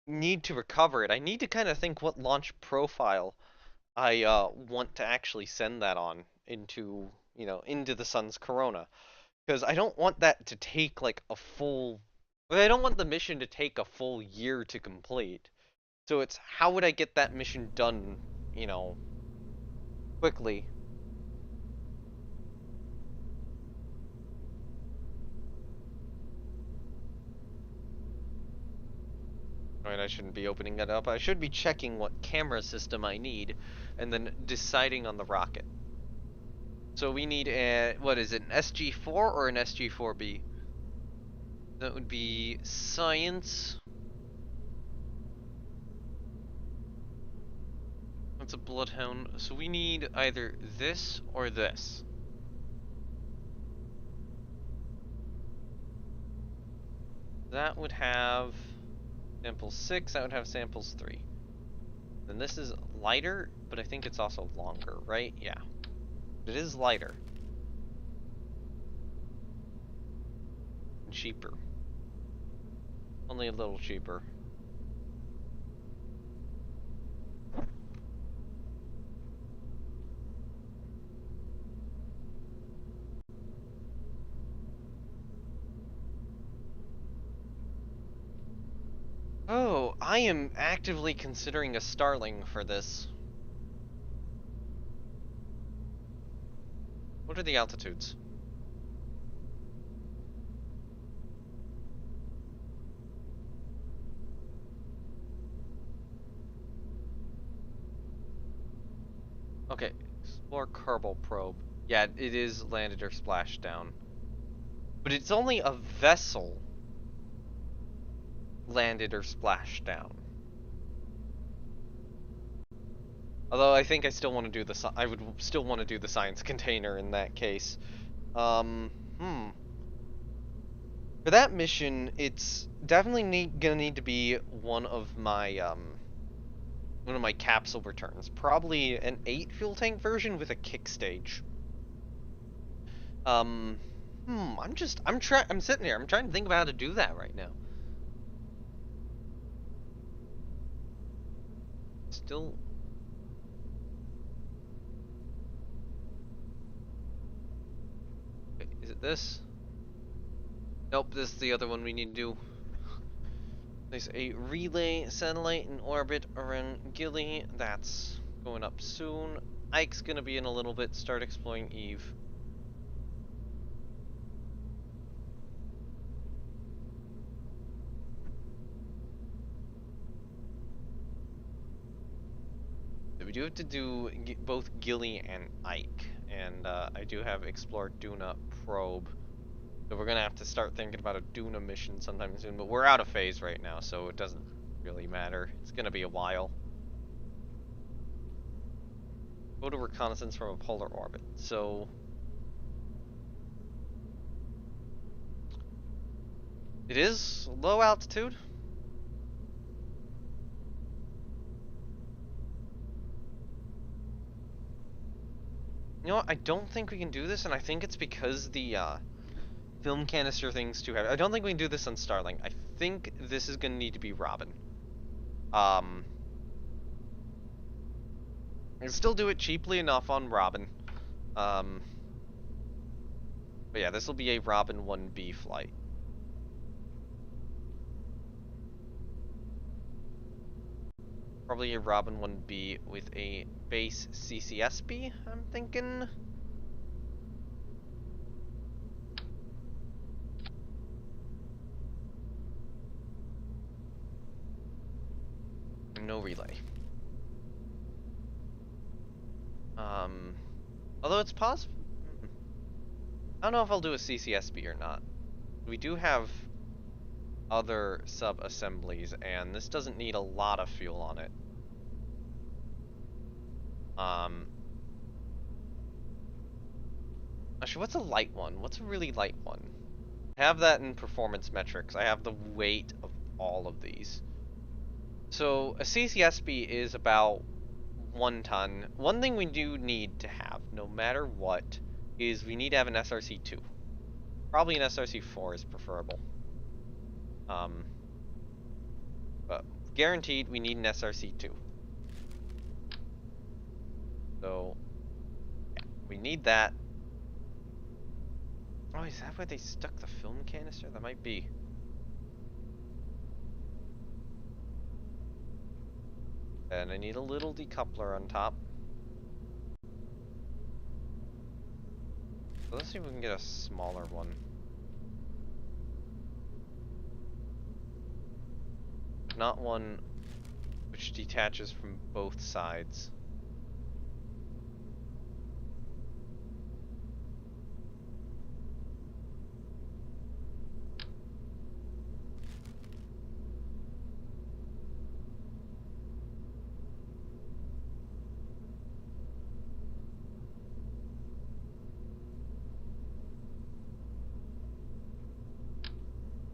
need to recover it, I need to kind of think what launch profile I want to actually send that on into the sun's corona. Because I don't want that to take like a full. I don't want the mission to take a full year to complete. So it's how would I get that mission done, quickly. Alright, I shouldn't be opening that up. I should be checking what camera system I need, and then deciding on the rocket. So we need what is it, an SG4 or an SG4B? That would be science. That's a bloodhound. So we need either this or this. That would have samples 6, that would have samples 3. Then this is lighter, but I think it's also longer, right? Yeah. It is lighter. And cheaper. Only a little cheaper. Oh, I am actively considering a Starling for this. What are the altitudes? Okay, explore Kerbal probe. Yeah, it is landed or splashed down. But it's only a vessel landed or splashed down. Although I think I still want to do I would still want to do the science container in that case. Hmm. For that mission, it's definitely gonna need to be one of my capsule returns. Probably an 8 fuel tank version with a kick stage. Um, I'm sitting here. I'm trying to think about how to do that right now. Still. Okay, is it this? Nope, this is the other one we need to do. There's a relay satellite in orbit around Gilly. That's going up soon. Ike's gonna be in a little bit, start exploring Eve. So we do have to do both Gilly and Ike. And I do have Explore Duna probe. So we're gonna have to start thinking about a Duna mission sometime soon, but we're out of phase right now, so it doesn't really matter. It's gonna be a while. Photo reconnaissance from a polar orbit. So it is low altitude. You know what? I don't think we can do this, and I think it's because the film canister thing's too heavy. I don't think we can do this on Starling. I think this is gonna need to be Robin. I can still do it cheaply enough on Robin. Um, but yeah, this will be a Robin 1B flight. Probably a Robin 1B with a base CCSB, I'm thinking. No relay. Although it's possible. I don't know if I'll do a CCSB or not. We do have other sub-assemblies, and this doesn't need a lot of fuel on it. Actually, what's a light one? What's a really light one? I have that in performance metrics. I have the weight of all of these. So a CCSB is about 1 ton. One thing we do need to have, no matter what, is we need to have an SRC-2. Probably an SRC-4 is preferable. But guaranteed we need an SRC-2. So, yeah, we need that. Oh, is that where they stuck the film canister? That might be. And I need a little decoupler on top. So let's see if we can get a smaller one. Not one which detaches from both sides.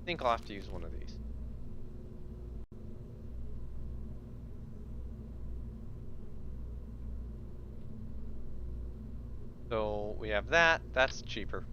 I think I'll have to use one of these. So we have that. That's cheaper.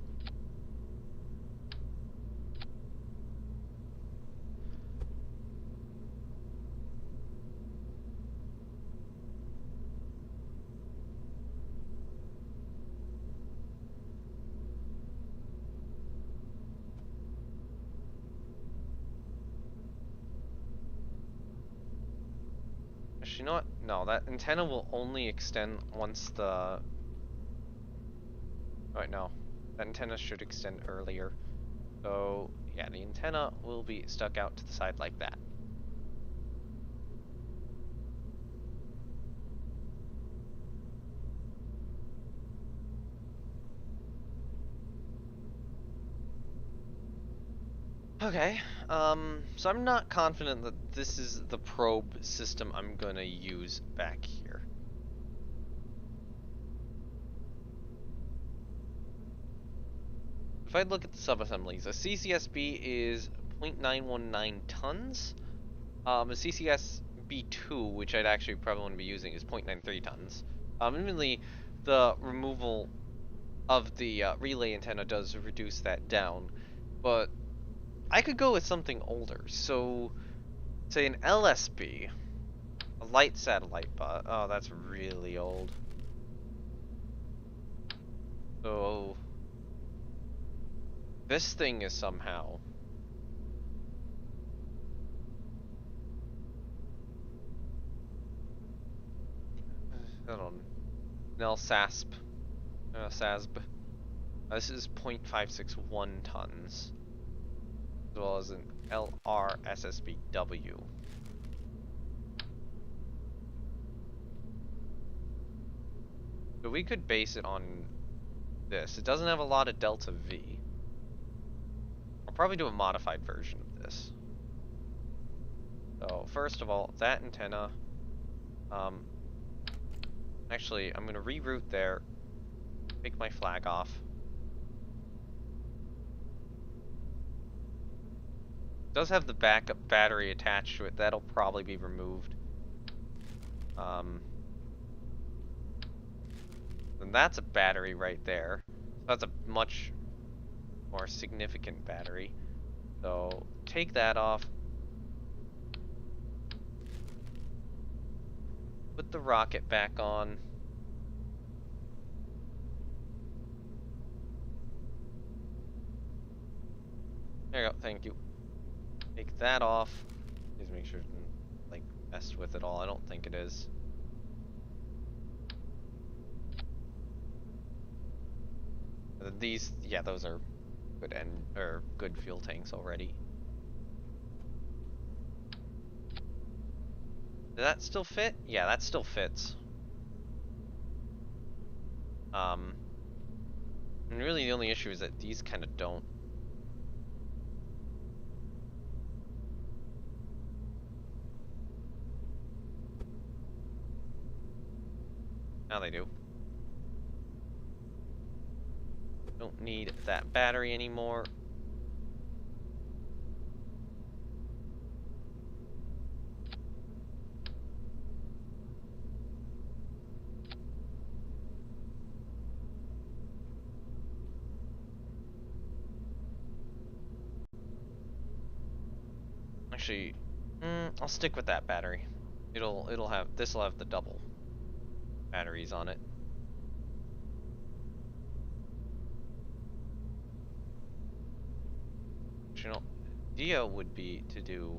Actually, you know what? No, that antenna will only extend once the... Right, no. That antenna should extend earlier. So, yeah, the antenna will be stuck out to the side like that. Okay, so I'm not confident that this is the probe system I'm gonna use back here. If I look at the sub-assemblies, a CCSB is 0.919 tons. A CCSB2, which I'd actually probably want to be using, is 0.93 tons. Admittedly, the removal of the relay antenna does reduce that down, but I could go with something older. So, say an LSB, a light satellite bus. Oh, that's really old. So, this thing is somehow... Hold on. NELSASP. SASB. This is 0.561 tons. As well as an LRSSBW. So we could base it on this. It doesn't have a lot of delta V. I'll probably do a modified version of this. So first of all, that antenna. Actually, I'm gonna reroute there. Take my flag off. It does have the backup battery attached to it. That'll probably be removed. And that's a battery right there. So that's a much more significant battery. So take that off. Put the rocket back on. There you go, thank you. Take that off. Please make sure it didn't, like, mess with it all. I don't think it is. These, yeah, those are good good fuel tanks already. Does that still fit? Yeah, that still fits. And really the only issue is that these kind of don't. Now they do. Don't need that battery anymore. Actually, I'll stick with that battery. This'll have the double batteries on it. You know, idea would be to do.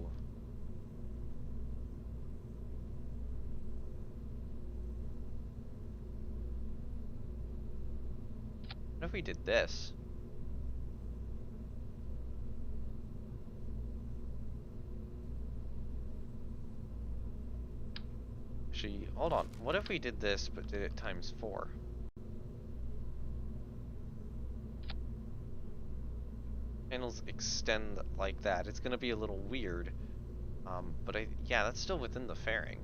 What if we did this? Actually, hold on. What if we did this but did it times 4? Panels extend like that. It's gonna be a little weird. But yeah, that's still within the fairing.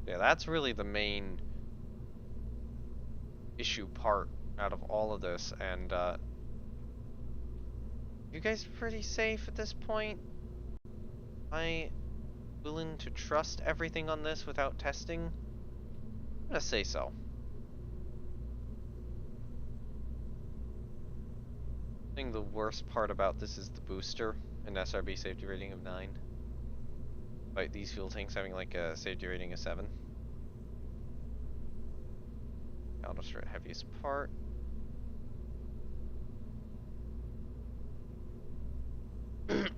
Yeah, that's really the main issue part out of all of this, and you guys pretty safe at this point? Am I willing to trust everything on this without testing? I'm gonna say so. I think the worst part about this is the booster, an SRB safety rating of 9. Despite these fuel tanks having like a safety rating of 7. I'll just start heaviest part.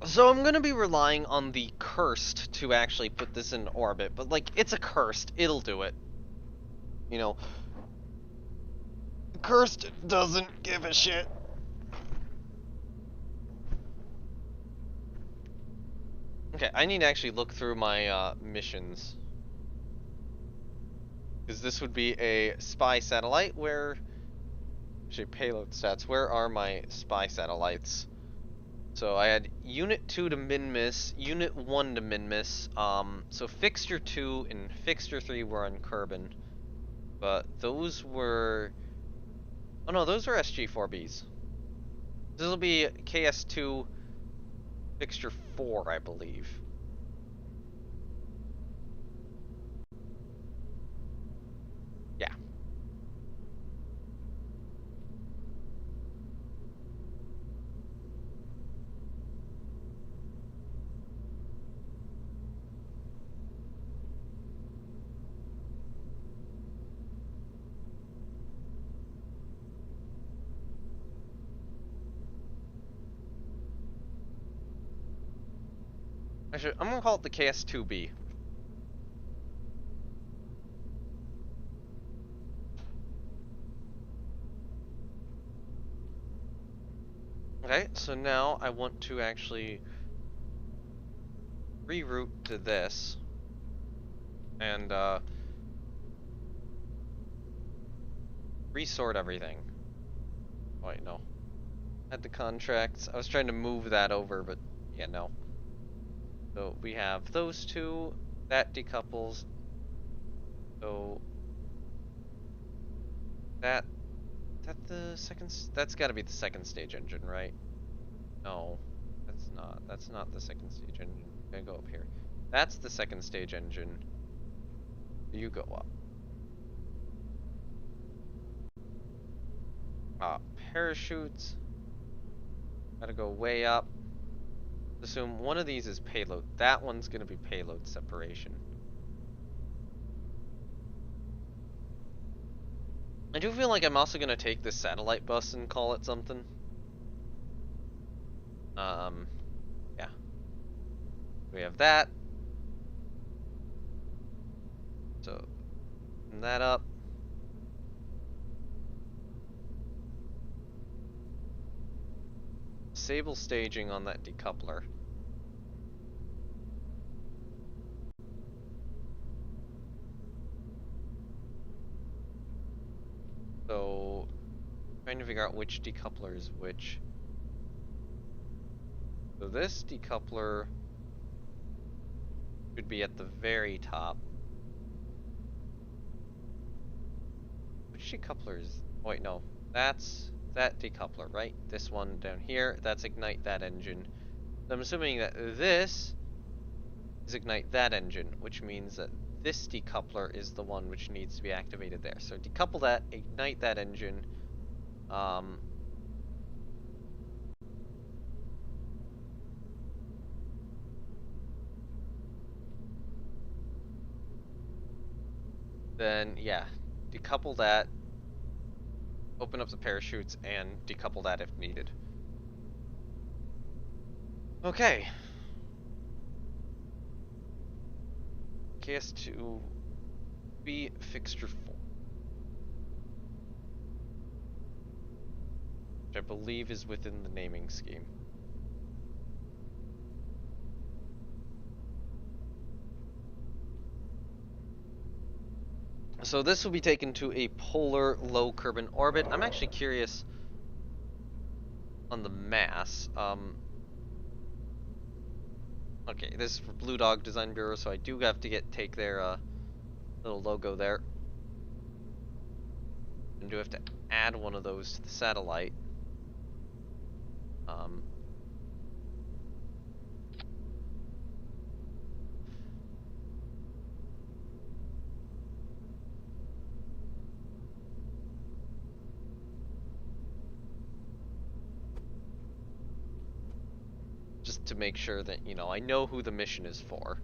So I'm gonna be relying on the cursed to actually put this in orbit, but like, it's a cursed, it'll do it. You know, cursed doesn't give a shit. Okay, I need to actually look through my missions. Because this would be a spy satellite where... Actually, payload stats. Where are my spy satellites? So I had Unit 2 to min-miss, Unit 1 to min-miss. So Fixture 2 and Fixture 3 were on Kerbin. But those were... Oh no, those are SG-4Bs. This will be KS2 Fixture 4, I believe. Yeah. Actually, I'm gonna call it the KS2B. Okay, so now I want to actually reroute to this and resort everything. Wait, no. Add the contracts. I was trying to move that over, but yeah, no. So we have those two. That decouples. So That the second? That's got to be the second stage engine, right? No, that's not. That's not the second stage engine. Gotta go up here. That's the second stage engine. You go up. Parachutes. Gotta go way up. Assume one of these is payload. That one's gonna be payload separation. I do feel like I'm also gonna take this satellite bus and call it something. Yeah. We have that. So, open that up. Disable staging on that decoupler. So, trying to figure out which decoupler is which. So this decoupler should be at the very top. Which decoupler is... Oh, wait, no. That's that decoupler, right? This one down here, that's ignite that engine. So I'm assuming that this is ignite that engine, which means that this decoupler is the one which needs to be activated there. So decouple that, ignite that engine. Then, yeah, decouple that, open up the parachutes, and decouple that if needed. Okay. KS2B fixture 4. Which I believe is within the naming scheme. So this will be taken to a polar low Kerbin orbit. I'm actually curious on the mass. Okay, this is for Blue Dog Design Bureau, so I do have to take their little logo there. And do have to add one of those to the satellite. Just to make sure that, you know, I know who the mission is for.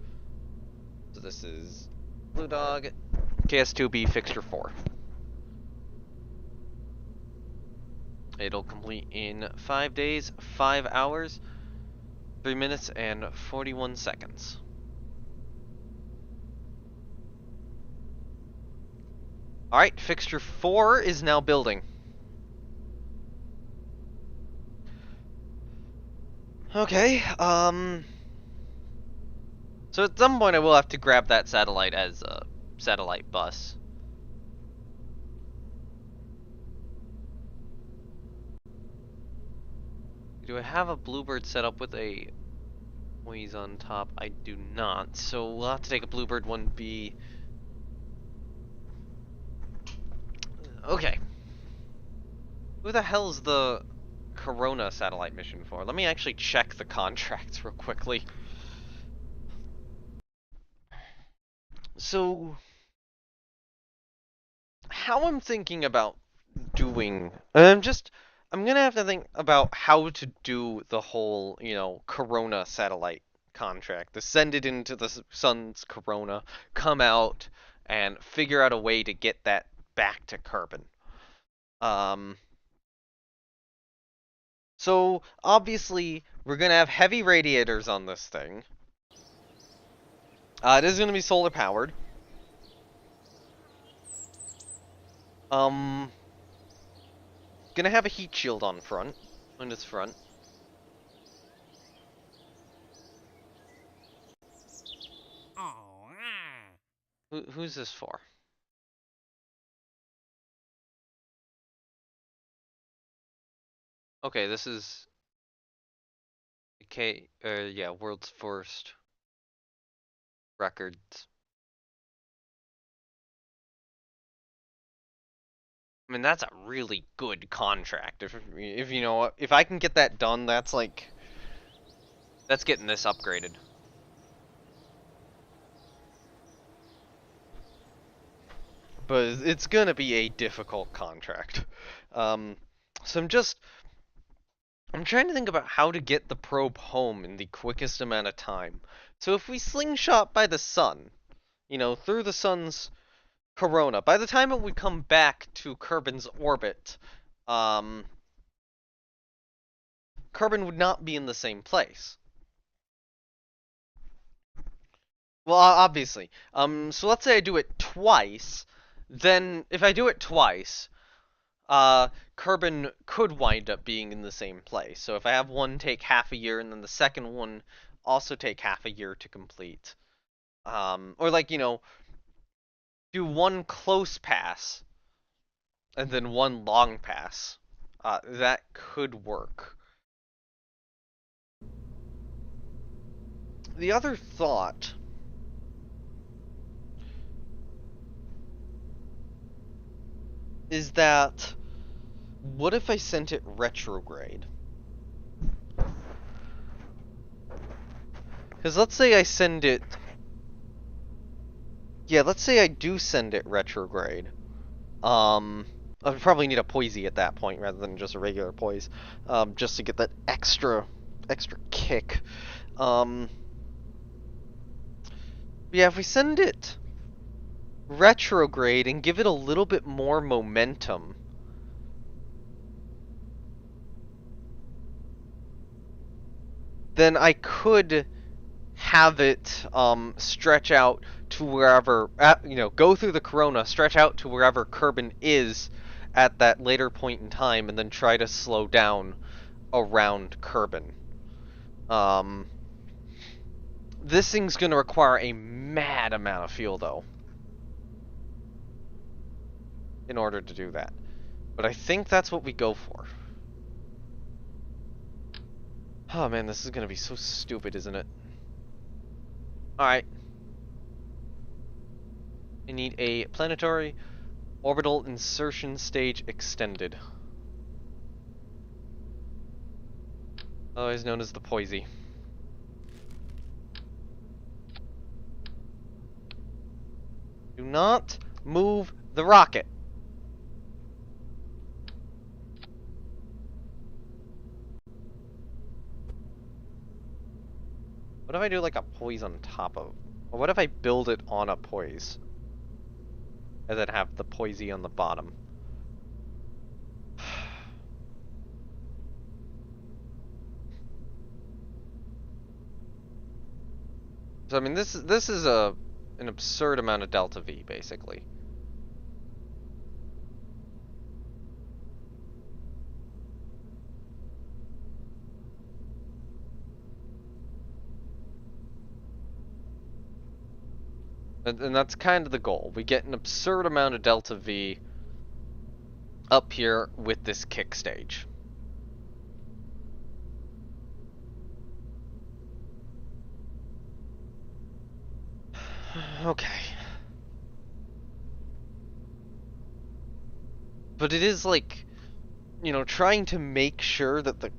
So this is Blue Dog, KS2B Fixture 4. It'll complete in 5 days, 5 hours, 3 minutes, and 41 seconds. Alright, Fixture 4 is now building. Okay, so at some point I will have to grab that satellite as a satellite bus. Do I have a Bluebird set up with a Waze on top? I do not, so we'll have to take a Bluebird 1B. Okay. Who the hell is the Corona satellite mission for? Let me actually check the contracts real quickly. So, how I'm thinking about doing, I'm gonna have to think about how to do the whole, you know, Corona satellite contract. To send it into the sun's corona, come out, and figure out a way to get that back to Kerbin. So obviously we're gonna have heavy radiators on this thing. It is gonna be solar powered. Gonna have a heat shield on its front. Who's this for? Okay, this is yeah, world's first records. I mean, that's a really good contract. If you know, if I can get that done, that's like, that's getting this upgraded. But it's gonna be a difficult contract. Um, so I'm trying to think about how to get the probe home in the quickest amount of time. So if we slingshot by the sun, you know, through the sun's corona, by the time it would come back to Kerbin's orbit, um, Kerbin would not be in the same place. Well, obviously. So let's say I do it twice. Then, if I do it twice, Kerbin could wind up being in the same place. So if I have one take half a year, and then the second one also take half a year to complete. Or like, you know, do one close pass, and then one long pass. That could work. The other thought is that, what if I sent it retrograde? Because let's say I send it... Yeah, let's say I do send it retrograde. I'd probably need a Poisey at that point rather than just a regular Poise. Just to get that extra kick. Yeah, if we send it retrograde and give it a little bit more momentum, then I could have it stretch out to wherever, you know, go through the corona, stretch out to wherever Kerbin is at that later point in time, and then try to slow down around Kerbin. This thing's gonna require a mad amount of fuel, though, in order to do that. But I think that's what we go for. Oh man, this is gonna be so stupid, isn't it? Alright. I need a planetary orbital insertion stage extended. Otherwise known as the Poisey. Do not move the rocket. What if I do like a poise on top of... Or what if I build it on a poise? And then have the poisey on the bottom? So I mean, this is an absurd amount of delta V, basically. And that's kind of the goal. We get an absurd amount of delta V up here with this kick stage. Okay. But it is like, you know, trying to make sure that the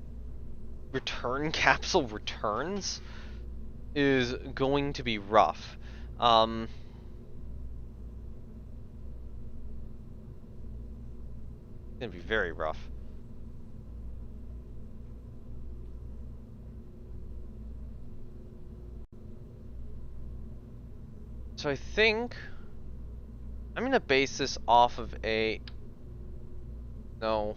return capsule returns is going to be rough. It's gonna be very rough. So I think I'm gonna base this off of a... No.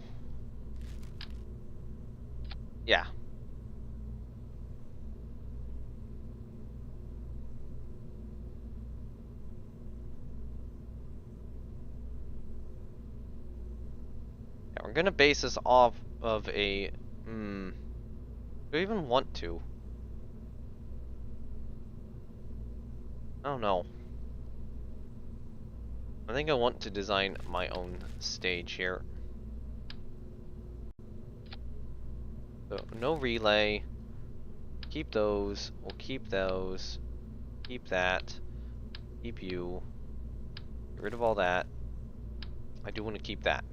Yeah. Yeah, we're gonna base this off of a... do I even want to? I don't know. I think I want to design my own stage here. So, no relay. Keep those. We'll keep those. Keep that. Keep you. Get rid of all that. I do want to keep that.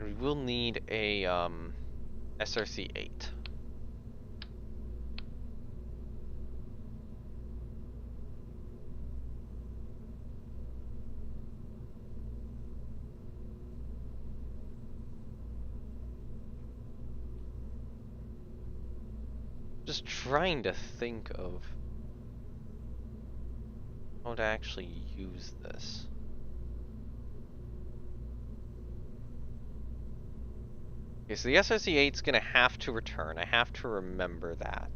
We will need a SRC-8. Just trying to think of how to actually use this. Okay, so the SRC-8 is gonna have to return. I have to remember that.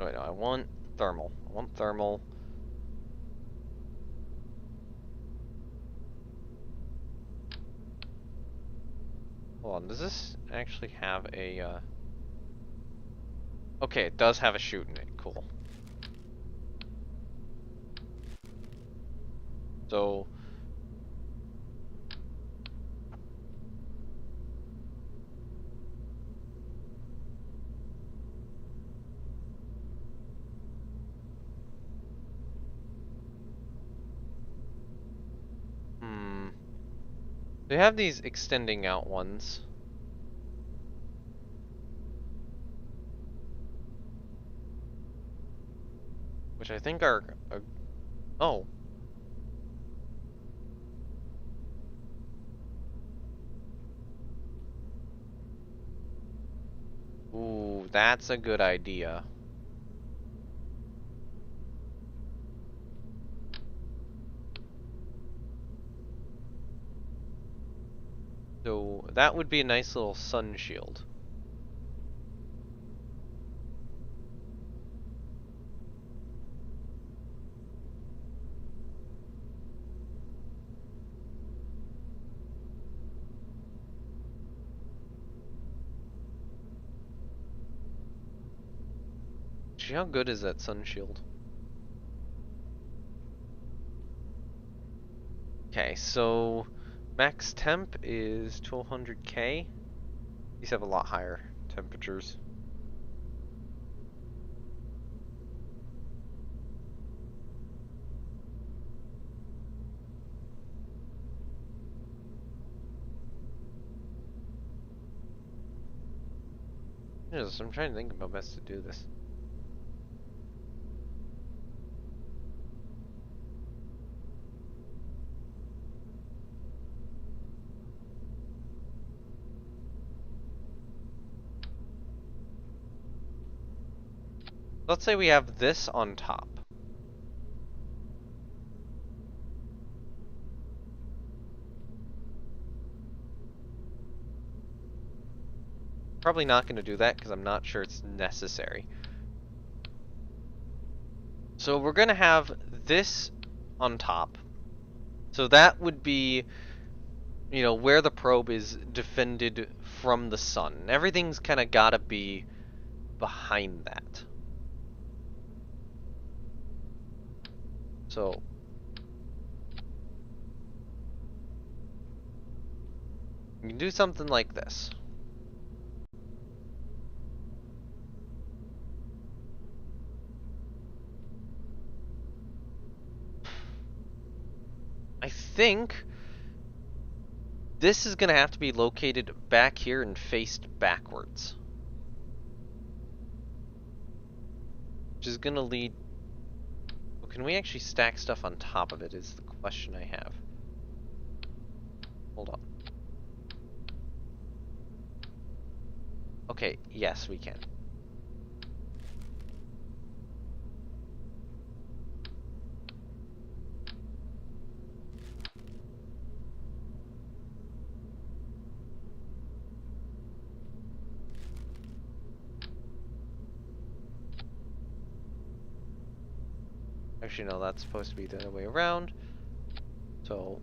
Wait, no, I want thermal. I want thermal. Hold on, does this actually have a, Okay, it does have a chute in it. Cool. So... They have these extending out ones. Which I think are... Oh. Ooh, that's a good idea. So that would be a nice little sun shield. Actually, how good is that sun shield? Okay, so max temp is 1200K. These have a lot higher temperatures. Yes, I'm trying to think about best to do this. Let's say we have this on top. Probably not going to do that because I'm not sure it's necessary. So we're going to have this on top. So that would be, you know, where the probe is defended from the sun. Everything's kind of got to be behind that. So you can do something like this. I think this is going to have to be located back here and faced backwards. Which is going to lead... Well, can we actually stack stuff on top of it is the question I have. Hold on. Okay, yes, we can. Actually, no, that's supposed to be the other way around. So...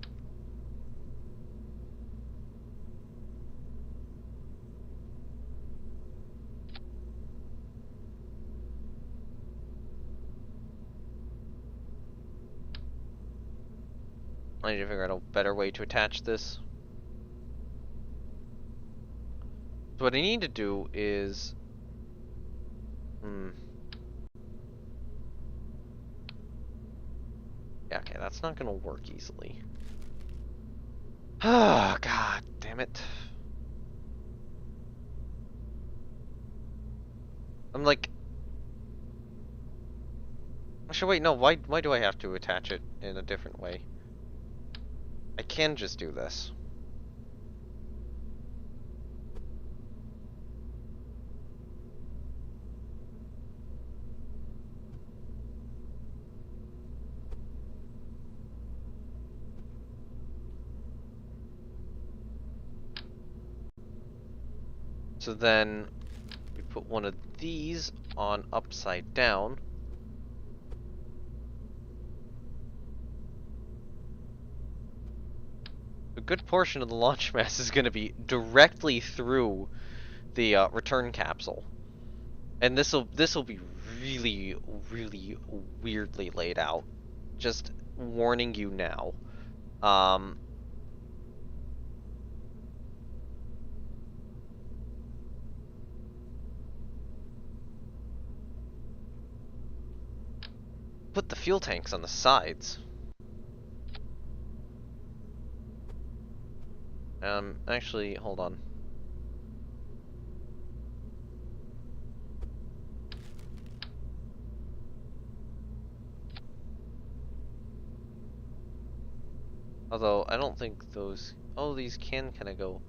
I need to figure out a better way to attach this. So what I need to do is... Yeah, okay, that's not gonna work easily. Ah, god damn it. I'm like... Actually, wait, no, why do I have to attach it in a different way? I can just do this. So then we put one of these on upside down. A good portion of the launch mass is going to be directly through the return capsule, and this will be really, really weirdly laid out. Just warning you now. Um, put the fuel tanks on the sides. Actually, hold on. Although, I don't think those... Oh, these can kind of go...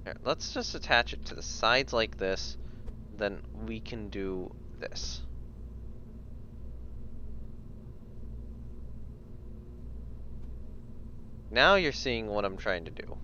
Here, let's just attach it to the sides like this. Then we can do this. Now you're seeing what I'm trying to do.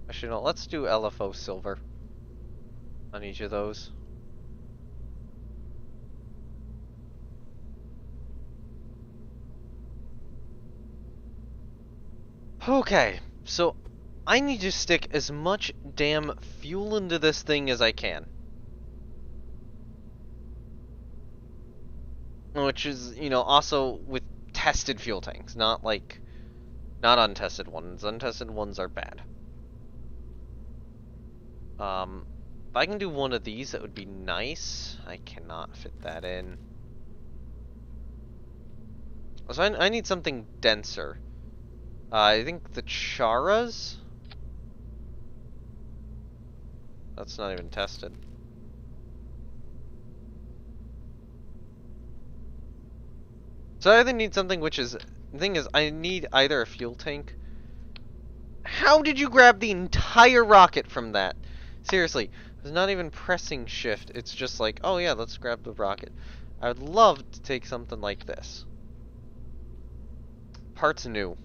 Actually, no, let's do LFO silver on each of those. Okay, so I need to stick as much damn fuel into this thing as I can. Which is, you know, also with tested fuel tanks, not untested ones. Untested ones are bad. If I can do one of these, that would be nice. I cannot fit that in. So I need something denser. I think the Charas? That's not even tested. So I either need something which is... The thing is, I need either a fuel tank. How did you grab the entire rocket from that? Seriously, it's not even pressing shift. It's just like, oh yeah, let's grab the rocket. I would love to take something like this. Parts new.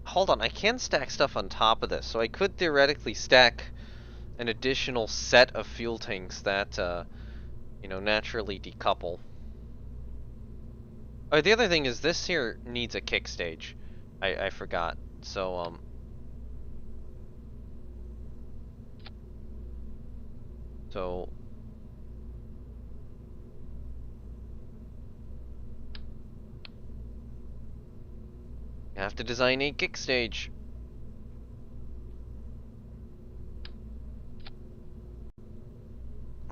Hold on, I can stack stuff on top of this, so I could theoretically stack an additional set of fuel tanks that, you know, naturally decouple. Oh, the other thing is this here needs a kick stage. I forgot. So, So... You have to design a kick stage.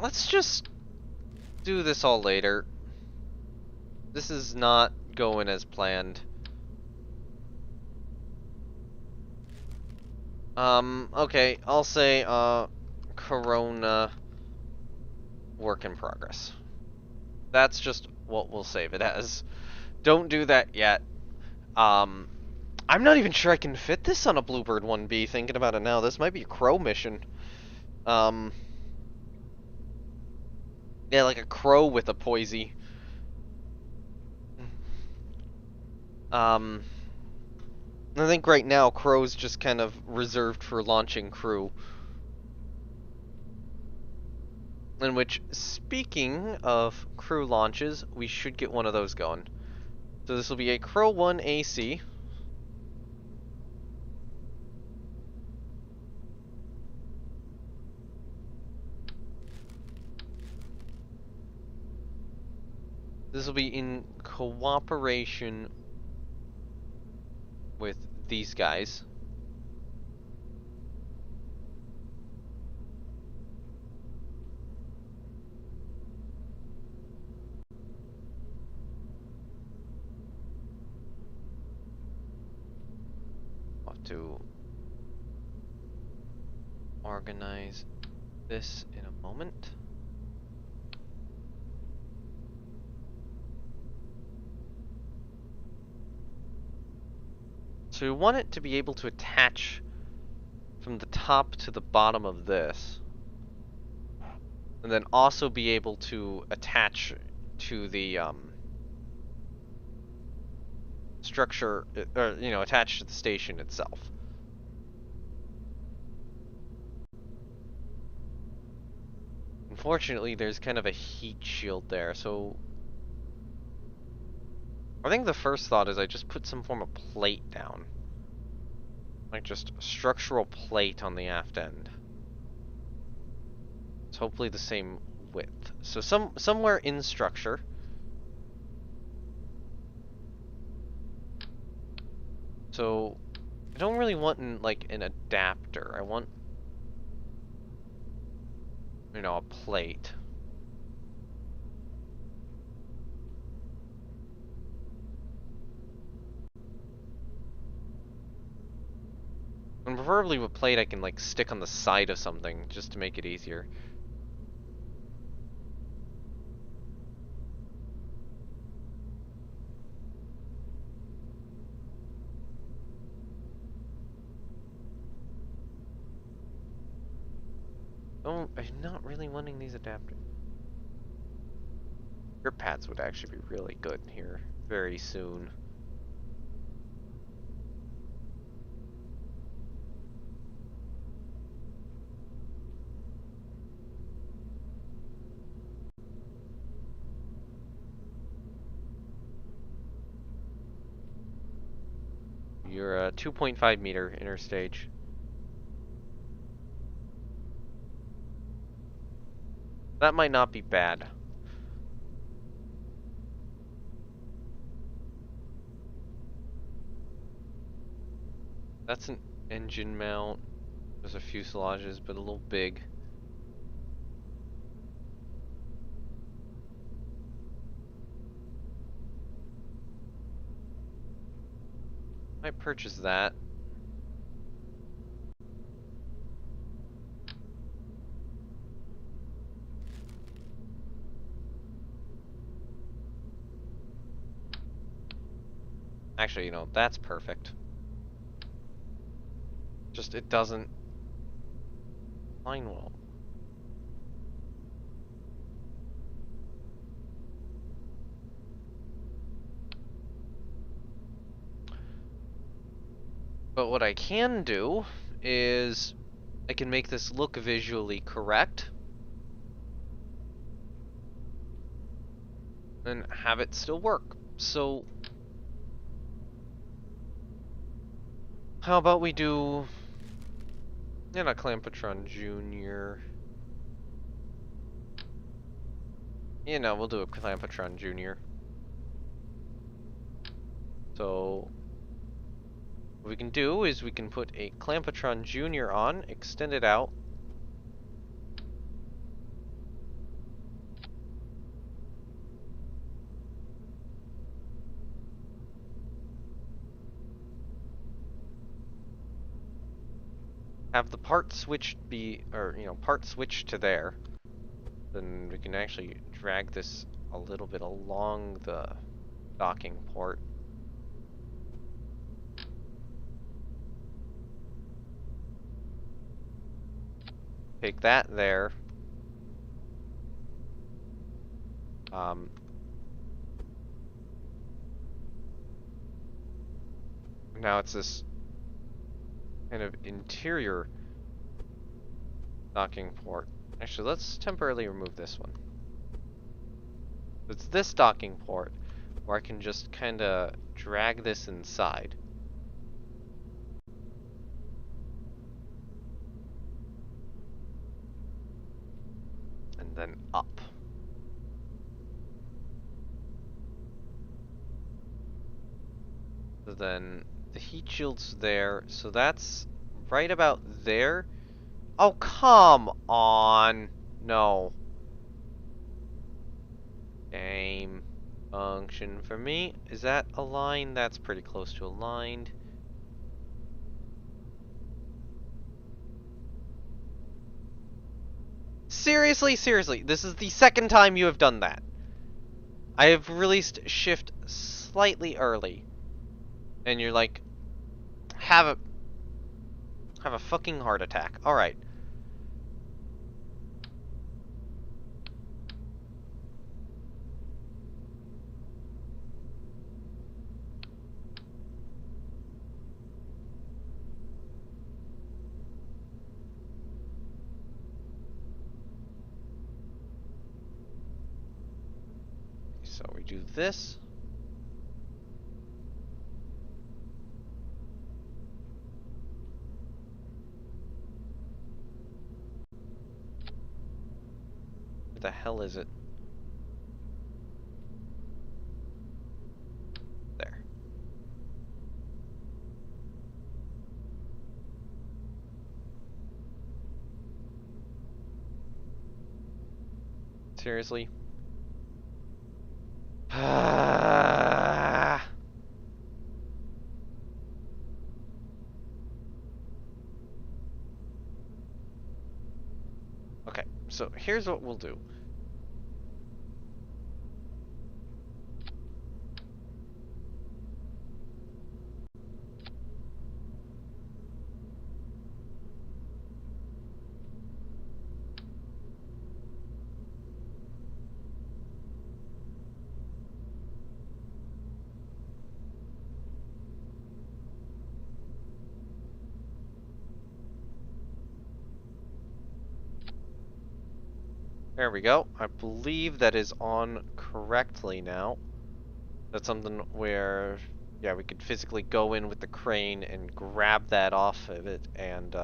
Let's just do this all later. This is not going as planned. Okay, I'll say, Corona work in progress. That's just what we'll save it as. Don't do that yet. I'm not even sure I can fit this on a Bluebird 1B, thinking about it now. This might be a Crow mission. Um, yeah, like a Crow with a Poisey. Um, I think right now Crow's just kind of reserved for launching crew. In which, speaking of crew launches, we should get one of those going. So this will be a Crow 1 AC. This will be in cooperation with these guys. I'll have to organize this in a moment. So we want it to be able to attach from the top to the bottom of this. And then also be able to attach to the structure, or, you know, attach to the station itself. Unfortunately, there's kind of a heat shield there, so I think the first thought is I just put some form of plate down. Like just a structural plate on the aft end. It's hopefully the same width. So somewhere in structure. So I don't really want like an adapter. I want, you know, a plate. And preferably with plate I can like stick on the side of something just to make it easier. Oh, I'm not really wanting these adapters. Grip pads would actually be really good here very soon. You're a 2.5 meter inner stage. That might not be bad. That's an engine mount. There's a fuselages, but a little big. Might purchase that. Actually, you know, that's perfect. Just, it doesn't line well. But what I can do is I can make this look visually correct and have it still work. So how about we do, yeah, not Clampatron Junior. You know, we'll do a Clampatron Junior. So what we can do is we can put a Clampatron Junior on, extend it out. Have the part switched be, or, you know, part switched to there. Then we can actually drag this a little bit along the docking port. Take that there. Now it's this kind of interior docking port. Actually, let's temporarily remove this one. It's this docking port where I can just kind of drag this inside. And then up. So then the heat shield's there, so that's right about there. Oh, come on. No. Game function for me. Is that aligned? That's pretty close to aligned. Seriously, seriously, this is the second time you have done that. I have released shift slightly early. And you're like, have a fucking heart attack. Alright. So we do this. Where the hell is it? There. Seriously? Okay, so here's what we'll do. There we go. I believe that is on correctly now. That's something where, yeah, we could physically go in with the crane and grab that off of it and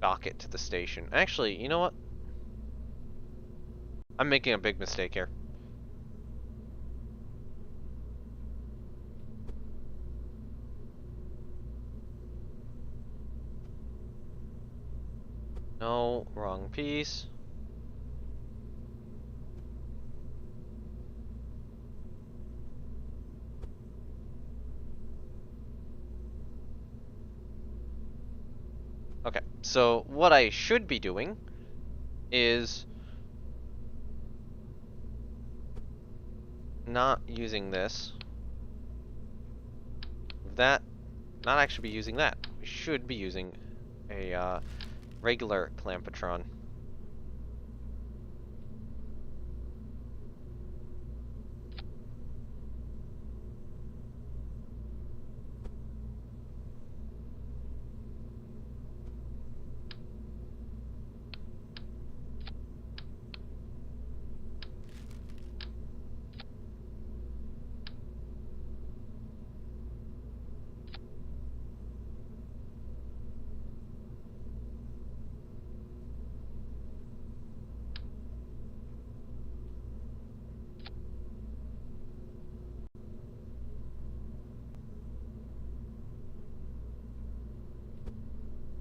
dock it to the station. Actually, you know what? I'm making a big mistake here. No, wrong piece. Okay, so what I should be doing is not using this. That, not actually be using that. We should be using a regular clampetron.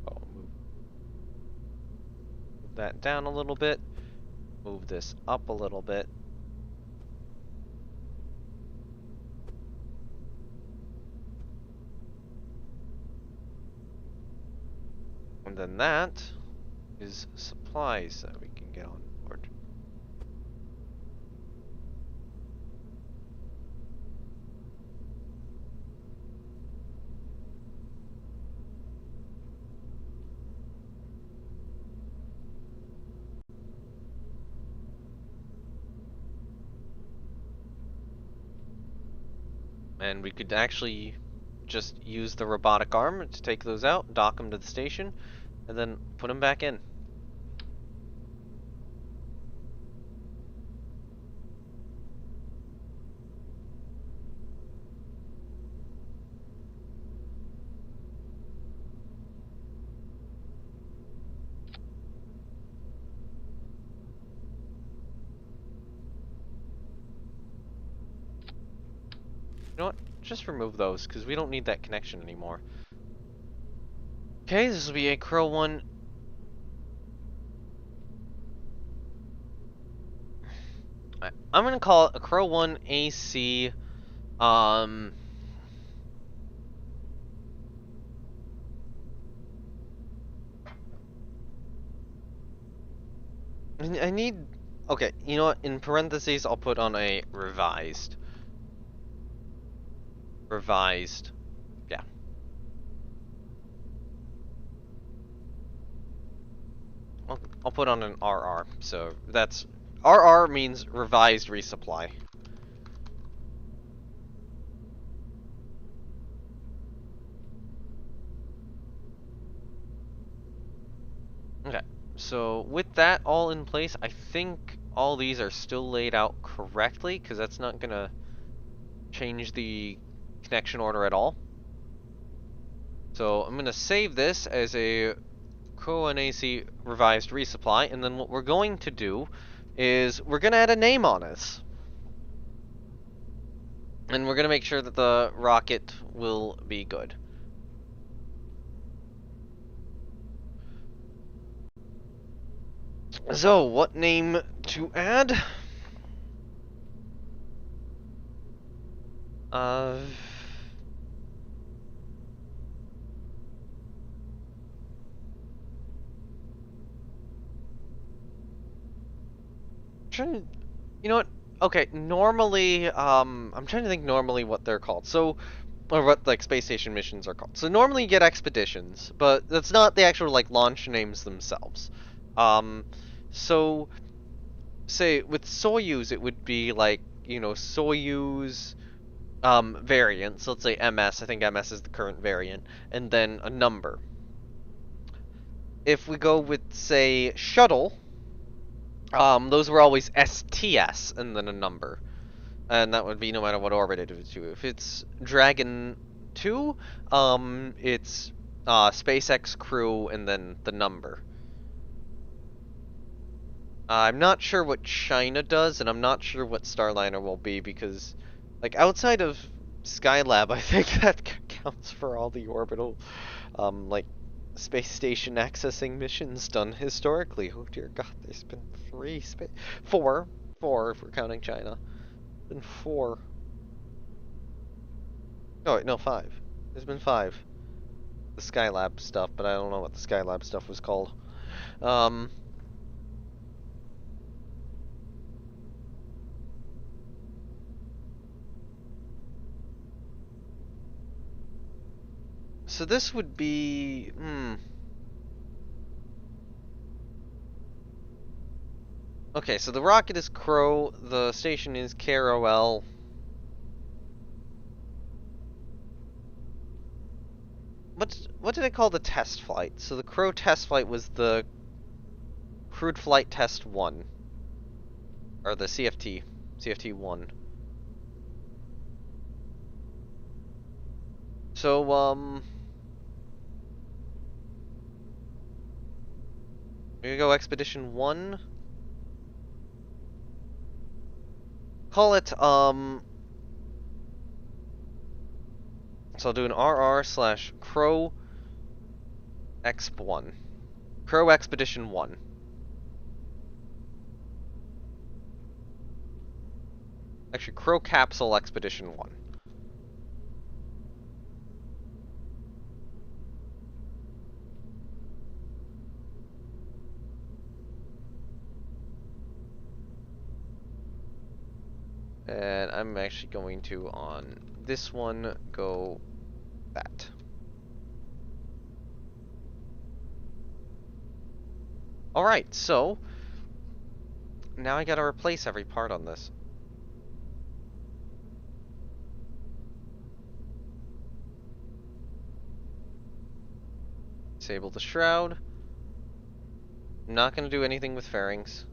Oh, move that down a little bit. Move this up a little bit. And then that is supplies that we can get on board. And we could actually just use the robotic arm to take those out, dock them to the station, and then put them back in. You know what? Just remove those, because we don't need that connection anymore. Okay, this will be a Crow 1. I'm gonna call it a Crow 1 AC, um... I need... Okay, you know what? In parentheses, I'll put on a revised. Revised. Yeah. I'll put on an RR. So that's... RR means revised resupply. Okay. So with that all in place, I think all these are still laid out correctly, because that's not gonna change the connection order at all. So I'm gonna save this as a Crow and AC revised resupply, and then what we're going to do is we're gonna add a name on this. And we're gonna make sure that the rocket will be good. So, what name to add? Uh... You know what? Okay, normally, I'm trying to think normally what they're called. So, or what, like, space station missions are called. So normally you get expeditions, but that's not the actual, like, launch names themselves. Um, so, say, with Soyuz, it would be, like, you know, Soyuz, variant. So let's say MS, I think MS is the current variant, and then a number. If we go with, say, Shuttle, those were always STS, and then a number. And that would be no matter what orbit it is to. If it's Dragon 2, it's SpaceX crew and then the number. I'm not sure what China does, and I'm not sure what Starliner will be, because, like, outside of Skylab, I think that counts for all the orbital, like, space station accessing missions done historically. Oh dear God, there's been four if we're counting China. Been 4. Oh wait, no, 5. There's been 5. The Skylab stuff, but I don't know what the Skylab stuff was called. So this would be, Okay, so the rocket is Crow, the station is KROL. What did I call the test flight? So the Crow test flight was the Crewed Flight Test 1. Or the CFT 1. So, we're gonna go Expedition 1. Call it, so I'll do an RR/Crow Exp1. Crow Expedition 1. Actually, Crow Capsule Expedition 1. And I'm actually going to, on this one, go that. Alright, so now I gotta replace every part on this. Disable the shroud. I'm not going to do anything with fairings.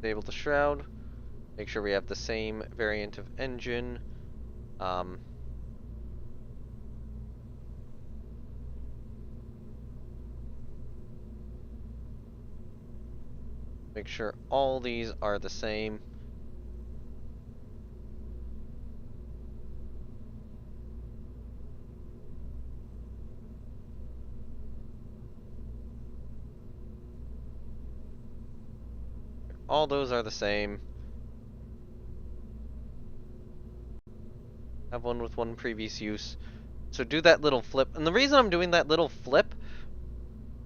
Disable the shroud. Make sure we have the same variant of engine. Make sure all these are the same. All those are the same. Have one with one previous use. So do that little flip. And the reason I'm doing that little flip,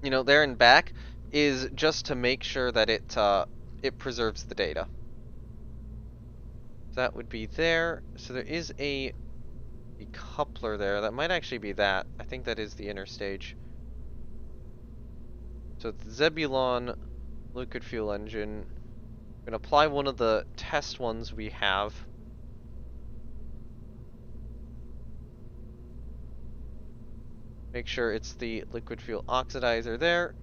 you know, there and back, is just to make sure that it preserves the data. That would be there. So there is a coupler there. That might actually be that. I think that is the inner stage. So the Zebulon liquid fuel engine. I'm going to apply one of the test ones we have. Make sure it's the liquid fuel oxidizer there.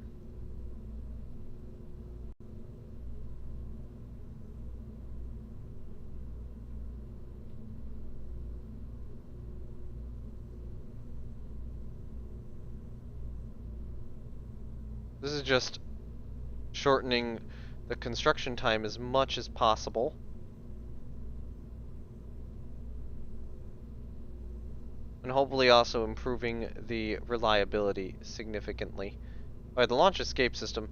This is just shortening the construction time as much as possible. And hopefully also improving the reliability significantly. Alright, the launch escape system.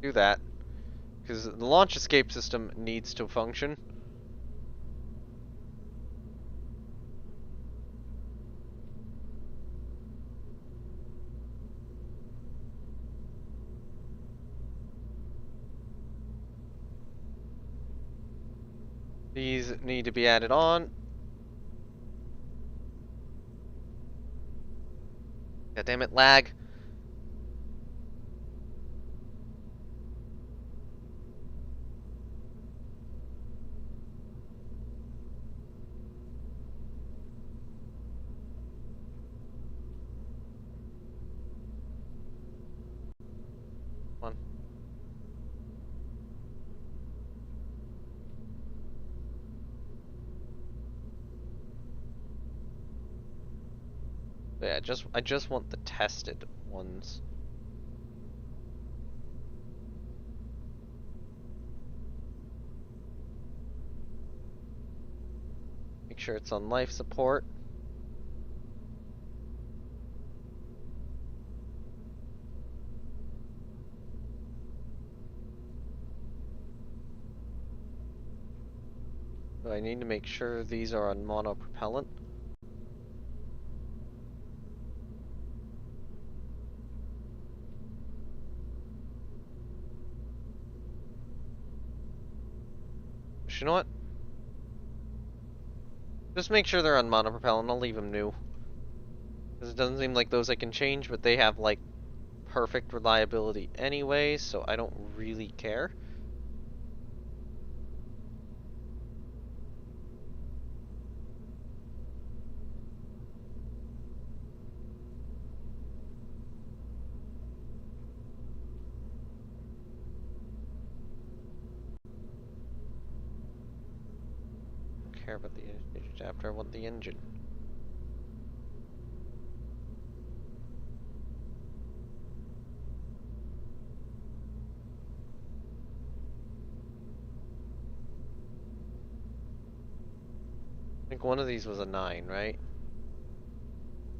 Do that. Because the launch escape system needs to function. These need to be added on. God damn it, lag. Come on. Yeah, I just want the tested ones. Make sure it's on life support. So I need to make sure these are on monopropellant. You know what? Just make sure they're on monopropellant. I'll leave them new. Because it doesn't seem like those I can change, but they have like perfect reliability anyway, so I don't really care. I don't care about the adapter, I want the engine. I think one of these was a 9, right?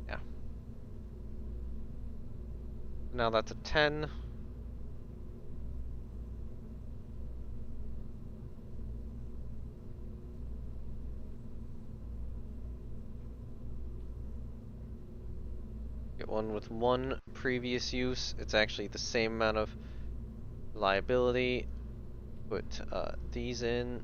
Yeah. Now that's a 10. Get one with one previous use. It's actually the same amount of reliability. Put these in.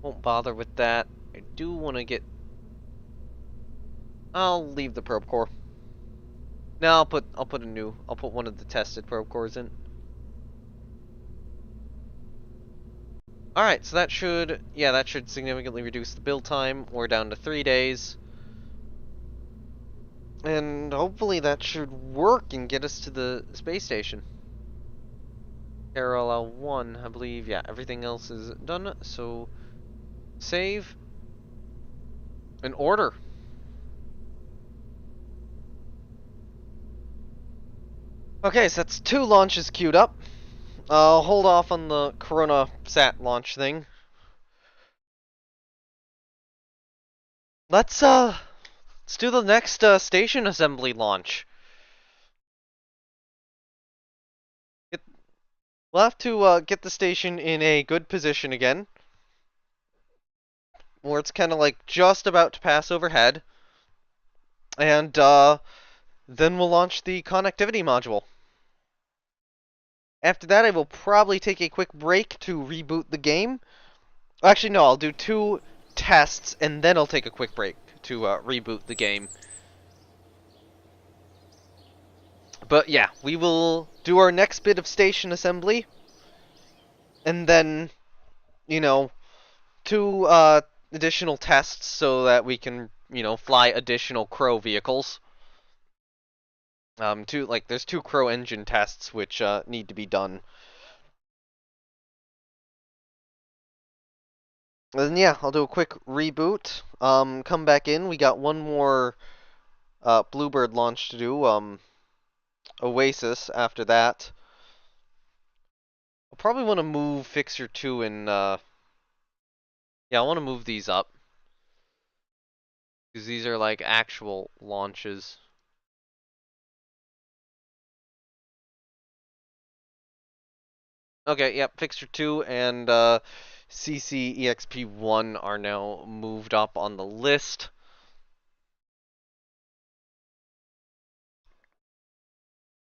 Won't bother with that. I do want to get... I'll leave the probe core. No, I'll put one of the tested probe cores in. Alright, so that should significantly reduce the build time. We're down to 3 days. And hopefully that should work and get us to the space station. Parallel 1, I believe. Yeah, everything else is done. So, save and order. Okay, so that's 2 launches queued up. I'll hold off on the Corona Sat launch thing. Let's do the next station assembly launch. We'll have to get the station in a good position again, where it's kind of like just about to pass overhead, and then we'll launch the connectivity module. After that, I will probably take a quick break to reboot the game. Actually, no, I'll do 2 tests, and then I'll take a quick break to reboot the game. But yeah, we will do our next bit of station assembly, and then, you know, 2 additional tests so that we can, fly additional Crow vehicles. There's 2 Crow engine tests which need to be done. And yeah, I'll do a quick reboot. Come back in. We got one more Bluebird launch to do. Oasis after that. I'll probably want to move Fixer 2 and yeah, I want to move these up because these are like actual launches. Okay, yep, Fixer 2 and CCEXP1 are now moved up on the list.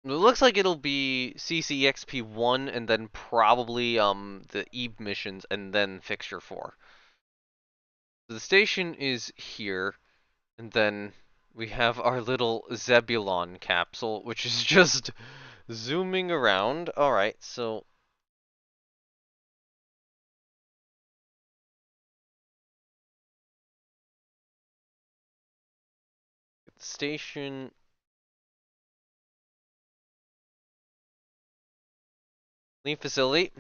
It looks like it'll be CCEXP1 and then probably the Eve missions and then Fixture 4. So the station is here, and then we have our little Zebulon capsule, which is just zooming around. Alright, so the station, leave facility.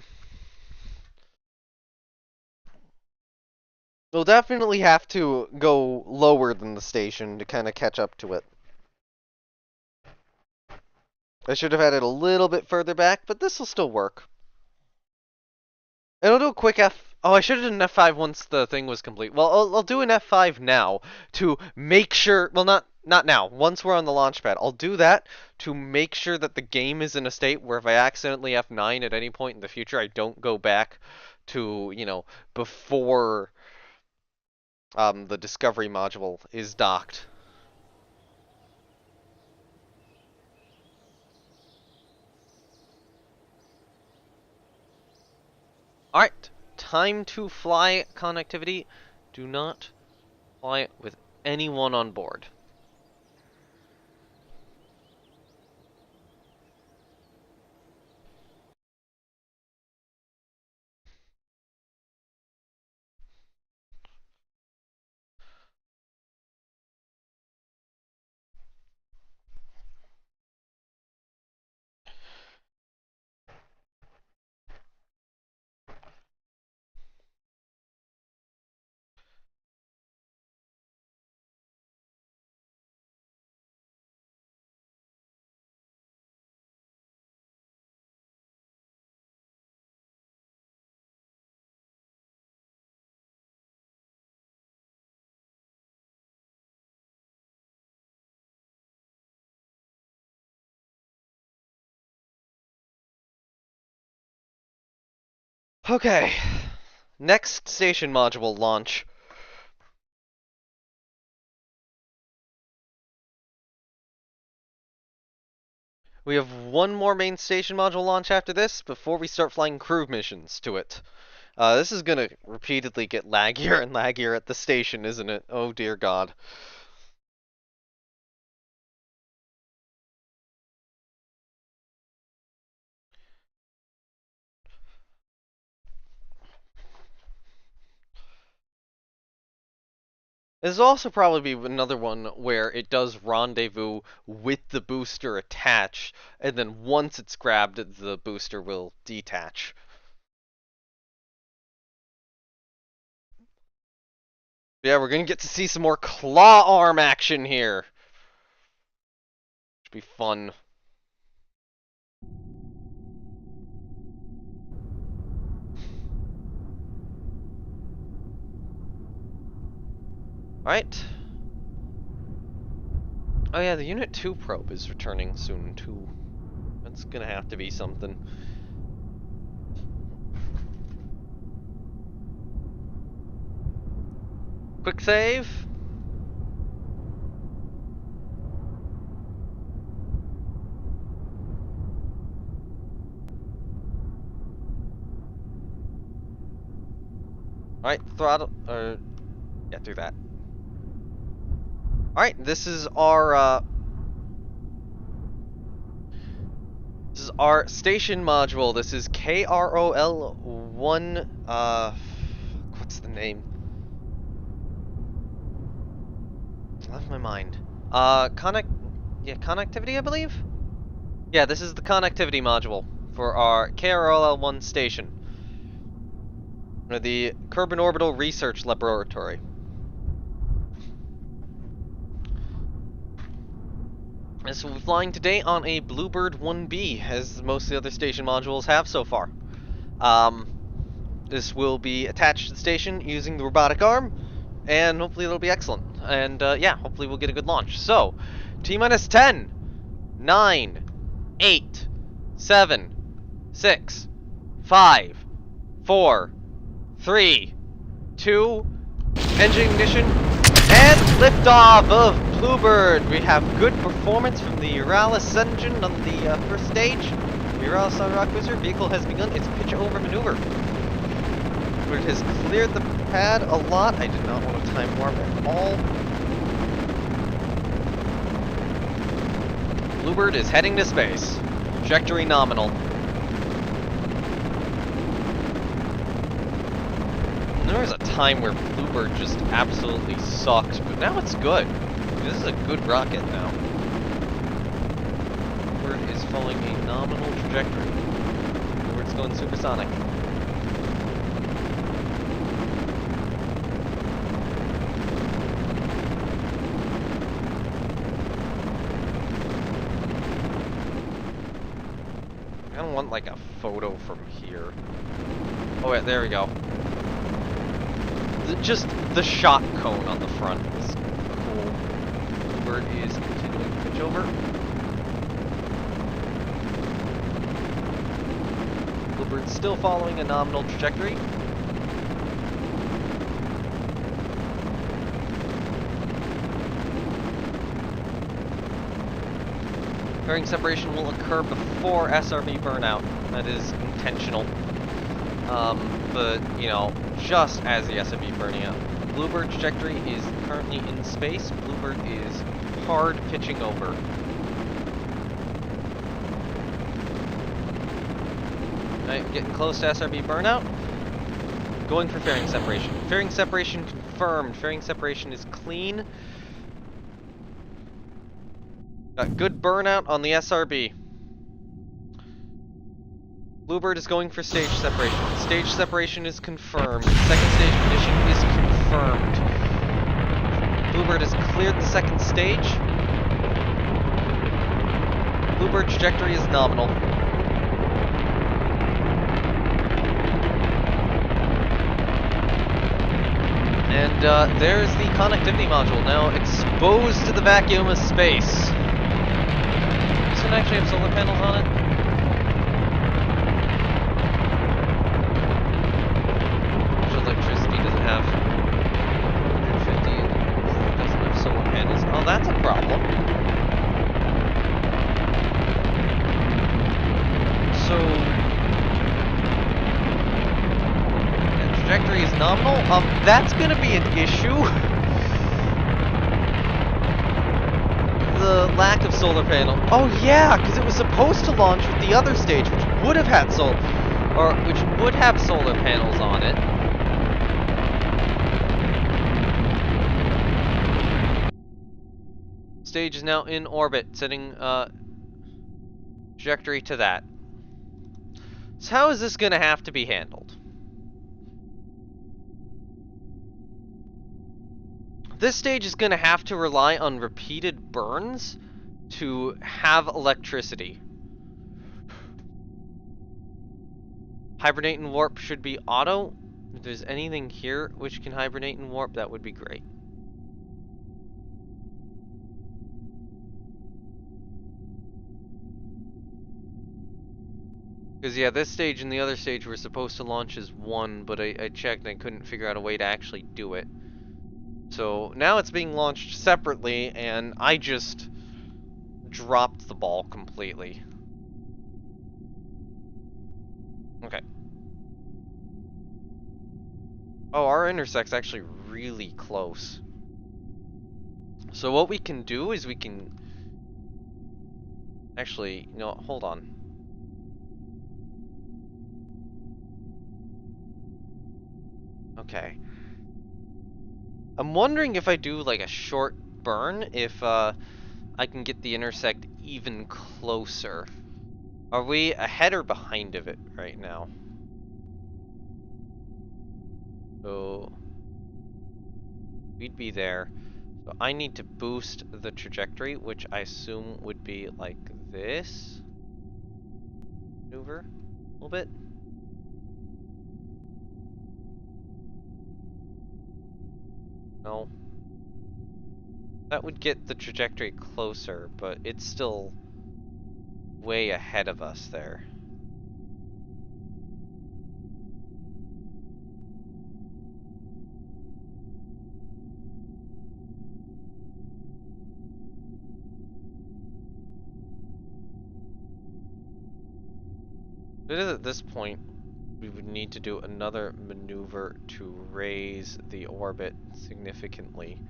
We'll definitely have to go lower than the station to kind of catch up to it. I should have had it a little bit further back, but this will still work. And I'll do a quick F. Oh, I should have done an F5 once the thing was complete. Well, I'll do an F5 now to make sure. Well, not now. Once we're on the launch pad, I'll do that to make sure that the game is in a state where if I accidentally F9 at any point in the future, I don't go back to before the discovery module is docked. Alright, time to fly connectivity. Do not fly it with anyone on board. Okay, next station module launch. We have one more main station module launch after this before we start flying crew missions to it. This is gonna repeatedly get laggier and laggier at the station, isn't it? Oh dear God. This will also probably be another one where it does rendezvous with the booster attached, and then once it's grabbed, the booster will detach. Yeah, we're gonna get to see some more claw arm action here. Should be fun. Alright. Oh yeah, the Unit 2 probe is returning soon too. That's gonna have to be something. Quick save. Alright, throttle, yeah, do that. Alright, this is our station module. This is KROL1, what's the name? Left my mind. Connectivity, I believe? Yeah, this is the connectivity module for our KROL1 station. The Kerbin Orbital Research Laboratory. This will be flying today on a Bluebird 1B, as most of the other station modules have so far. This will be attached to the station using the robotic arm, and hopefully it'll be excellent. And yeah, hopefully we'll get a good launch. So, T-minus 10, 9, 8, 7, 6, 5, 4, 3, 2, engine ignition, and liftoff of Bluebird. We have good performance from the Uralis engine on the first stage. The Uralis Rock Cruiser vehicle has begun its pitch over maneuver. It has cleared the pad a lot. I did not want to time warp at all. Bluebird is heading to space. Trajectory nominal. There was a time where Bluebird just absolutely sucked, but now it's good. This is a good rocket now. Bluebird is following a nominal trajectory. Bluebird's going supersonic. I don't want like a photo from here. Oh wait, there we go. Just the shot cone on the front is cool. Bluebird is continuing to pitch over. Bluebird's still following a nominal trajectory. Fairing separation will occur before SRB burnout. That is intentional. But, you know, just as the SRB burning out. Bluebird trajectory is currently in space. Bluebird is hard pitching over. Alright, getting close to SRB burnout. Going for fairing separation. Fairing separation confirmed. Fairing separation is clean. Got good burnout on the SRB. Bluebird is going for stage separation. Stage separation is confirmed. Second stage ignition is confirmed. Bluebird has cleared the second stage. Bluebird trajectory is nominal. And there's the connectivity module now exposed to the vacuum of space. This one actually have solar panels on it. Electricity doesn't have 150 and doesn't have solar panels. Oh, that's a problem. So phenomenal. That's gonna be an issue. The lack of solar panel. Oh yeah, because it was supposed to launch with the other stage, which would have had which would have solar panels on it. Stage is now in orbit, setting trajectory to that. So how is this gonna have to be handled? This stage is gonna have to rely on repeated burns to have electricity. Hibernate and warp should be auto. If there's anything here which can hibernate and warp, that would be great. Because yeah, this stage and the other stage were supposed to launch as one, but I checked and I couldn't figure out a way to actually do it. So now it's being launched separately, and I just dropped the ball completely. Okay. Oh, our intersect's actually really close. So what we can do is we can... Actually, no, hold on. Okay. I'm wondering if I do like a short burn, if I can get the intersect even closer. Are we ahead or behind of it right now? So we'd be there. So I need to boost the trajectory, which I assume would be like this. Maneuver a little bit. No. That would get the trajectory closer, but it's still way ahead of us there. It is at this point we would need to do another maneuver to raise the orbit significantly.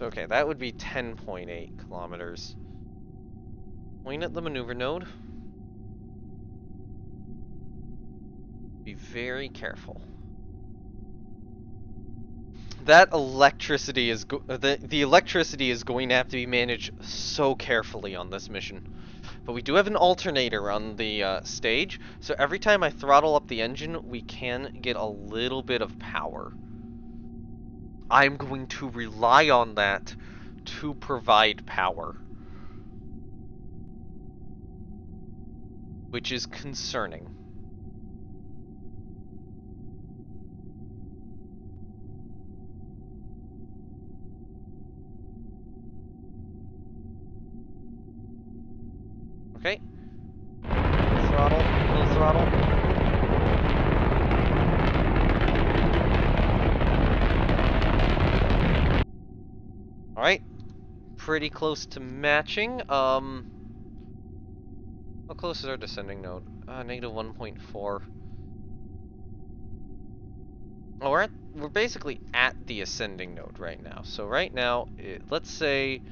Okay, that would be 10.8 kilometers. Point at the maneuver node. Be very careful. That electricity is the electricity is going to have to be managed so carefully on this mission. But we do have an alternator on the stage, so every time I throttle up the engine, we can get a little bit of power. I'm going to rely on that to provide power, which is concerning. Okay. Throttle, little throttle. Alright. Pretty close to matching. How close is our descending node? Negative 1.4. Oh, we're basically at the ascending node right now. So right now, let's say...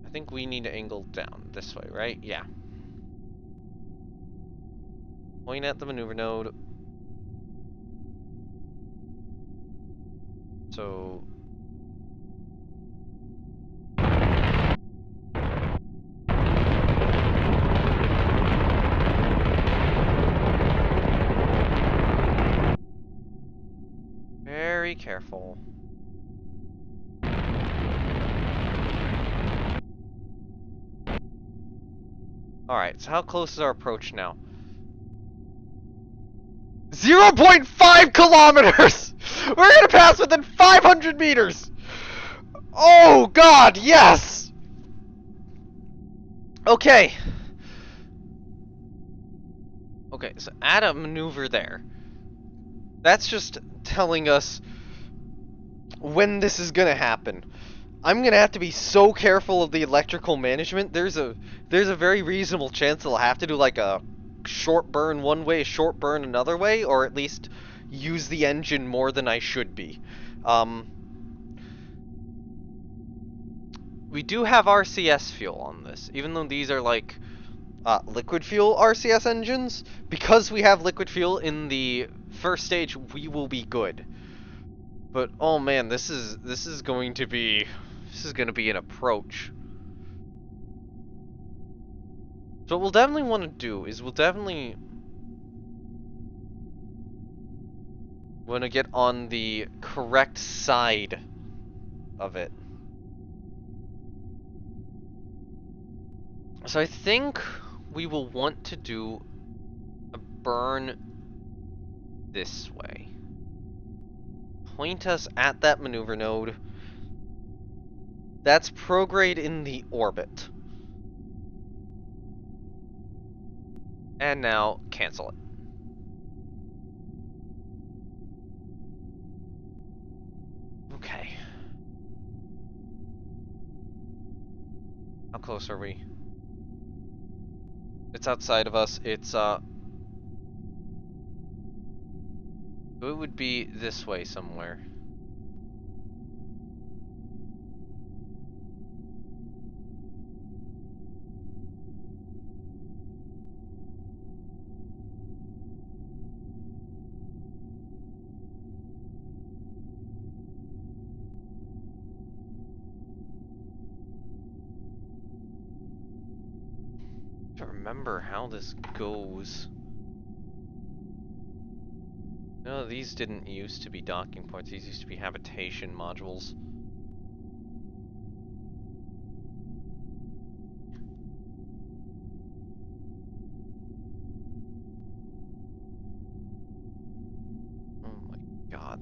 I think we need to angle down this way, right? Yeah. Point at the maneuver node. So... Very careful. Alright, so how close is our approach now? 0.5 kilometers! We're gonna pass within 500 meters! Oh god, yes! Okay. Okay, so add a maneuver there. That's just telling us when this is gonna happen. I'm gonna have to be so careful of the electrical management. There's a very reasonable chance I'll have to do like a short burn one way, short burn another way, or at least use the engine more than I should be. We do have RCS fuel on this, even though these are like liquid fuel RCS engines. Because we have liquid fuel in the first stage, we will be good. But oh man, this is going to be an approach. So what we'll definitely want to do is we'll definitely want to get on the correct side of it. So I think we will want to do a burn this way. Point us at that maneuver node. That's prograde in the orbit. And now cancel it. Okay. How close are we? It's outside of us. It's it would be this way somewhere. I don't remember how this goes. No, these didn't used to be docking points. These used to be habitation modules. Oh my god,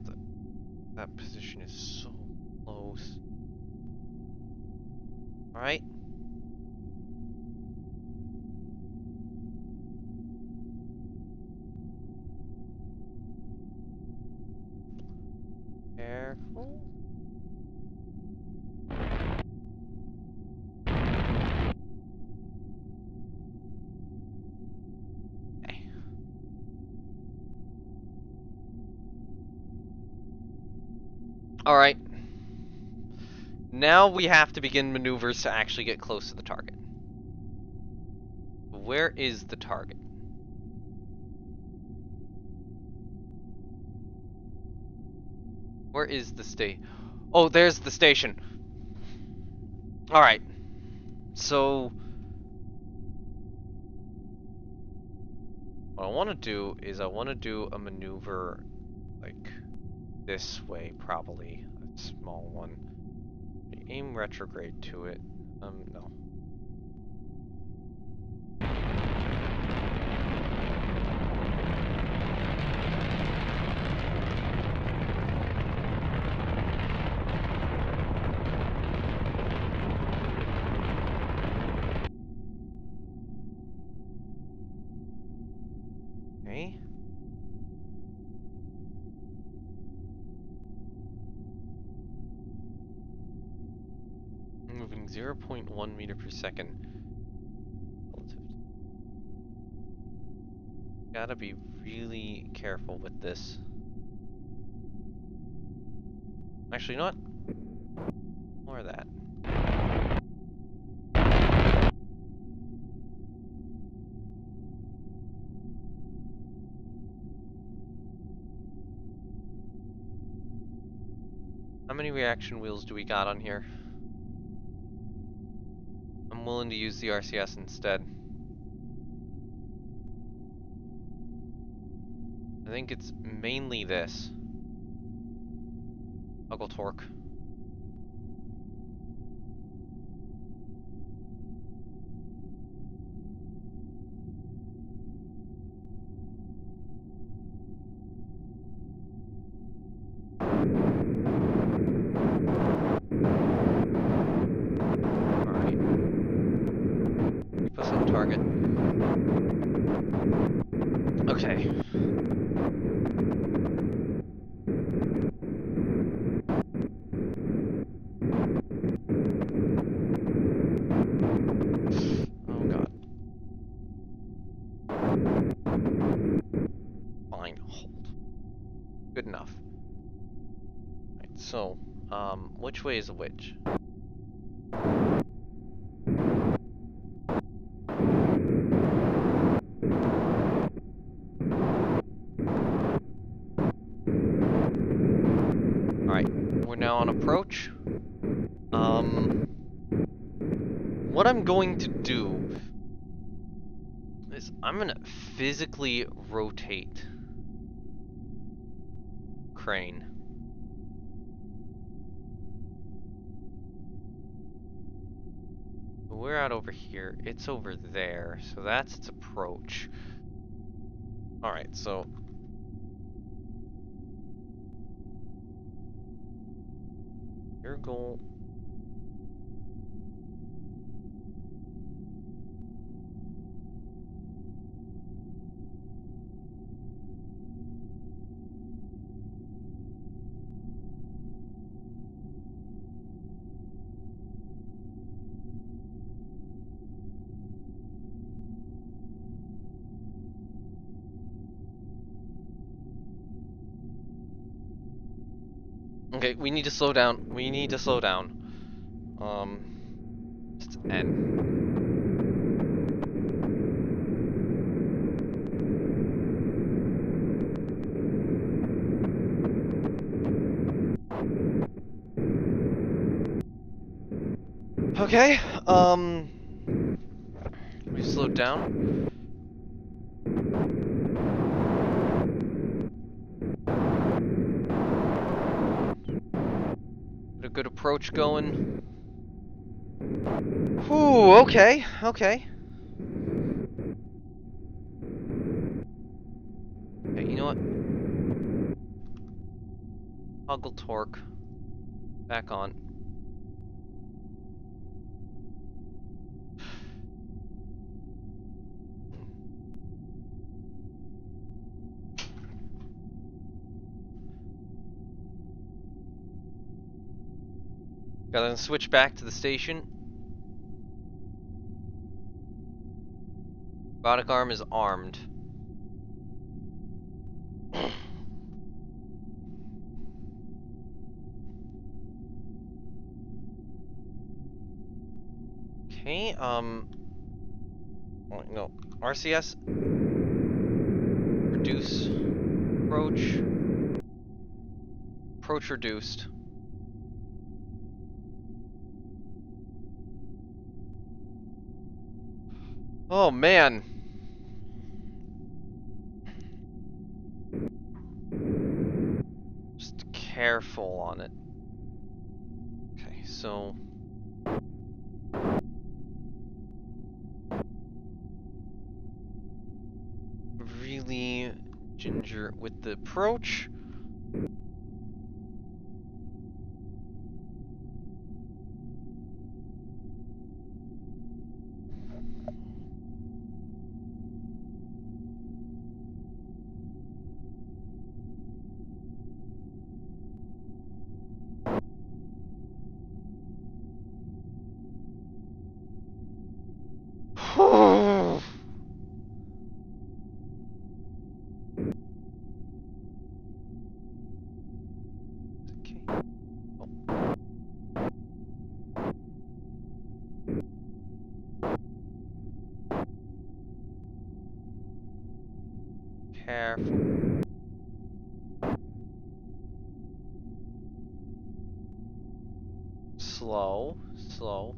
that position is so close. Alright. Careful. Okay. Alright. Now we have to begin maneuvers to actually get close to the target. Where is the target? Where is the station? Oh, there's the station. Alright. So what I want to do is I want to do a maneuver like this way, probably. A small one. Aim retrograde to it. No. Okay. Moving 0.1 meter per second. Gotta be really careful with this. Actually, you know what? More of that. How many reaction wheels do we got on here? I'm willing to use the RCS instead. I think it's mainly this. Toggle torque. Alright. Keep us on target. Okay. so, which way is which? Alright, we're now on approach. What I'm going to do is I'm gonna physically rotate crane. We're out over here, it's over there, so that's its approach. Alright, so your goal. Okay, we need to slow down. We need to slow down. Just N. Okay, we slowed down. Got a good approach going. Whew, okay, okay. Okay, you know what? Toggle torque. Back on. Gotta switch back to the station. Robotic arm is armed. Okay, no. RCS. Reduce. Approach. Approach reduced. Oh man. Just careful on it. Okay, so really ginger with the approach. Careful. Slow, slow.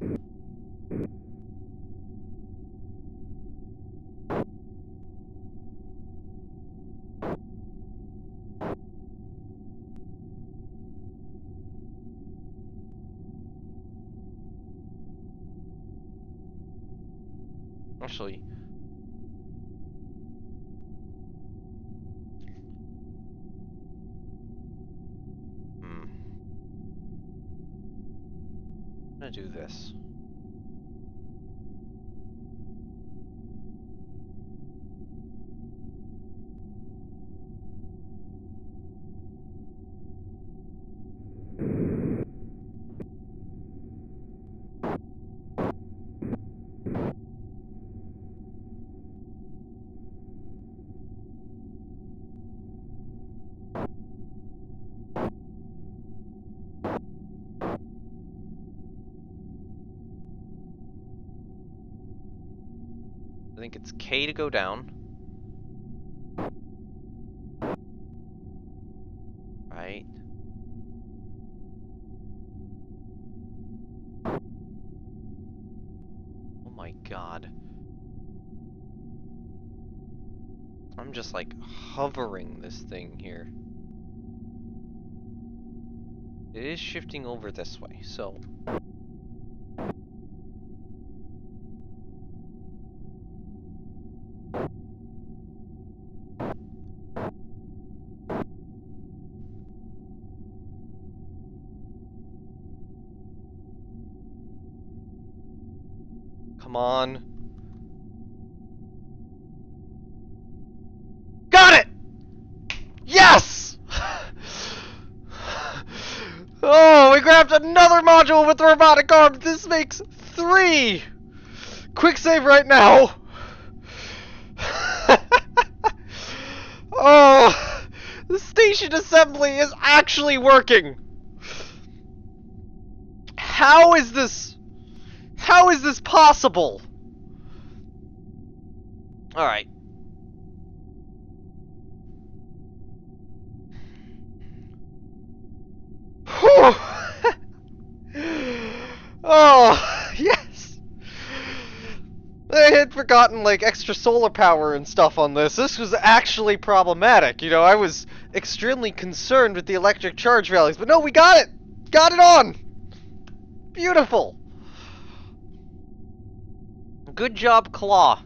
Actually, I'm gonna do this. think it's K to go down. Right. Oh my god. I'm just like hovering this thing here. It is shifting over this way, so. Come on. Got it! Yes! Oh, we grabbed another module with the robotic arm. This makes 3. Quick save right now. Oh, the station assembly is actually working. How is this possible? All right. Whew. Oh, yes. I had forgotten, like, extra solar power and stuff on this. This was actually problematic. You know, I was extremely concerned with the electric charge values, but no, we got it! Got it on! Beautiful! Good job, Claw.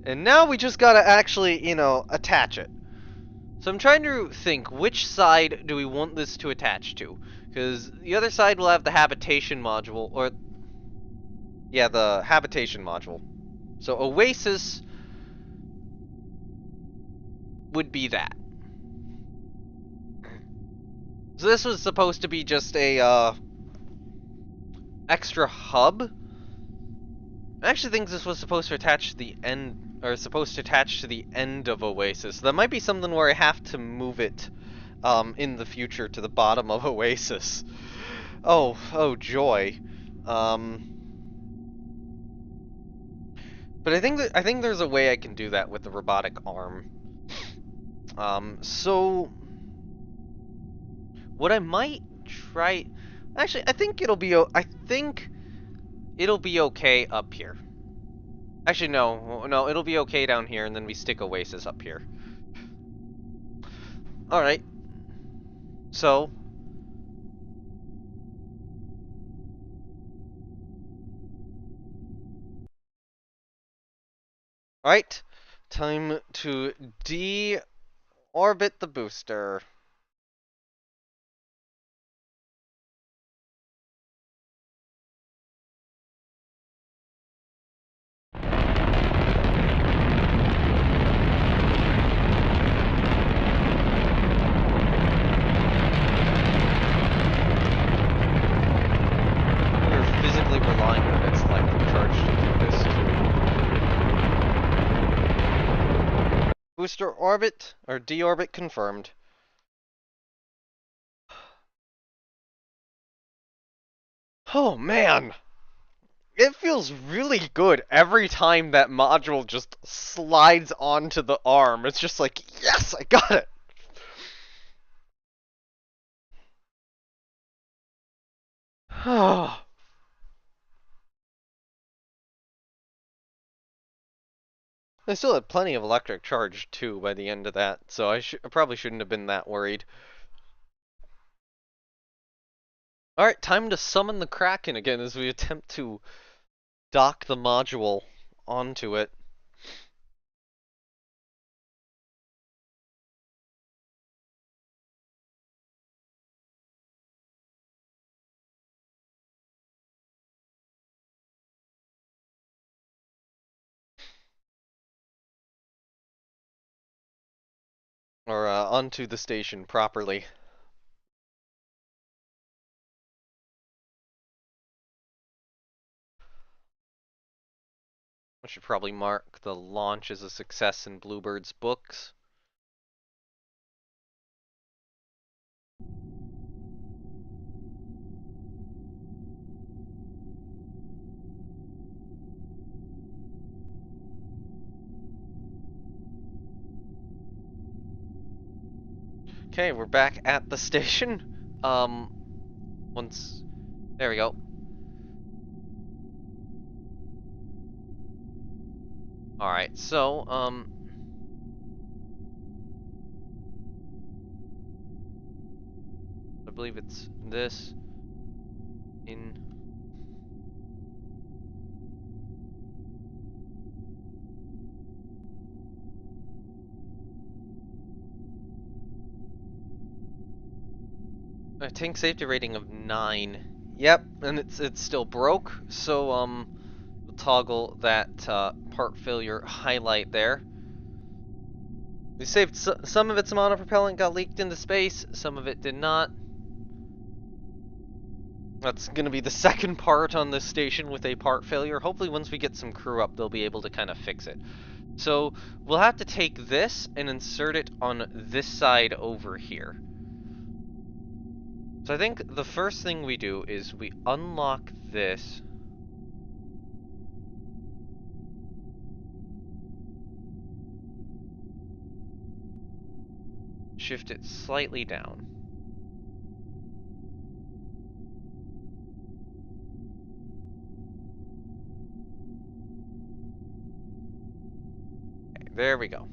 And now we just gotta actually, you know, attach it. So I'm trying to think, which side do we want this to attach to? Because the other side will have the habitation module, or... yeah, the habitation module. So Oasis would be that. So this was supposed to be just a, extra hub. I actually think this was supposed to attach to the end, or supposed to attach to the end of Oasis. That might be something where I have to move it, in the future to the bottom of Oasis. Oh joy. But I think there's a way I can do that with the robotic arm. So what I might try, actually, I think it'll be okay up here. Actually, no, it'll be okay down here, and then we stick Oasis up here. All right. So. All right. Time to de-orbit the booster. We're physically relying on its electric charge to do this too. Booster orbit, or deorbit confirmed. Oh man! It feels really good every time that module just slides onto the arm. It's just like, yes, I got it! I still had plenty of electric charge too by the end of that, so I probably shouldn't have been that worried. Alright, time to summon the Kraken again as we attempt to dock the module onto it. Or, onto the station properly. I should probably mark the launch as a success in Bluebird's books. Okay, we're back at the station. Once... There we go. Alright, so, I believe it's this in... A tank safety rating of 9. Yep, and it's still broke, so, we'll toggle that, part failure highlight there. We saved some of its monopropellant got leaked into space, some of it did not. That's gonna be the second part on this station with a part failure. Hopefully once we get some crew up, they'll be able to kind of fix it. So, we'll have to take this and insert it on this side over here. So I think the first thing we do is we unlock this. Shift it slightly down. Okay, there we go.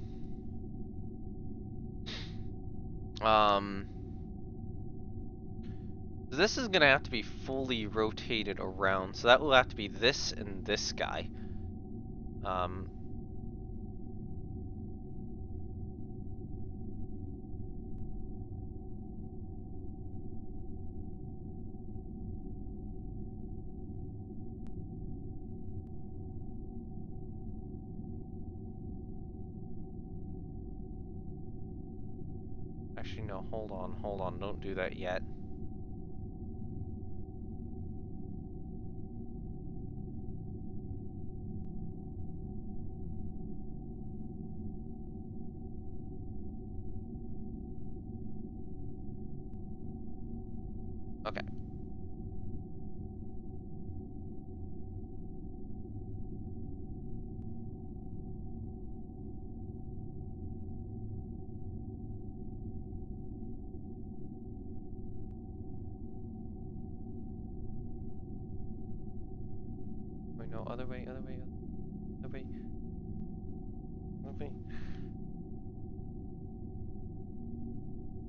This is gonna have to be fully rotated around, so that will have to be this and this guy. Actually, no, hold on, don't do that yet. Okay. Wait, no, other way, other way, other way. Other way.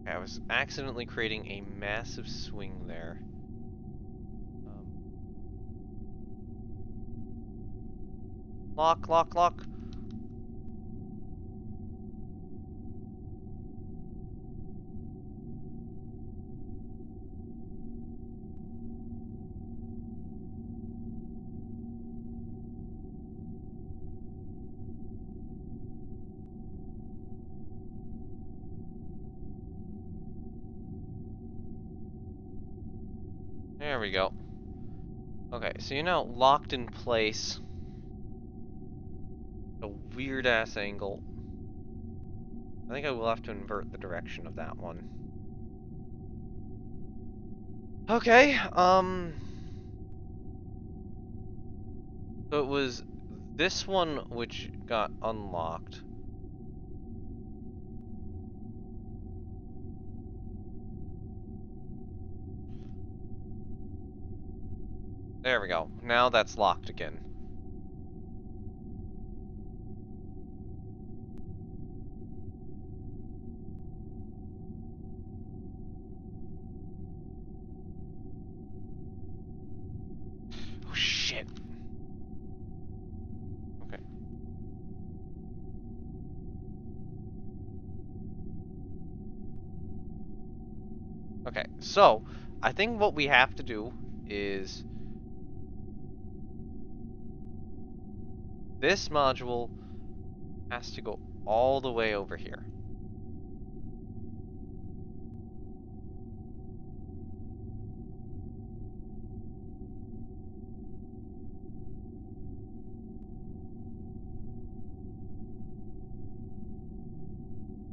Okay, I was accidentally creating a massive swing there. Lock, lock, lock. There we go. Okay, so you're now locked in place. A weird ass angle. I think I will have to invert the direction of that one. Okay, so it was this one which got unlocked. There we go. Now that's locked again. Oh shit. Okay. Okay, so I think what we have to do is this module has to go all the way over here.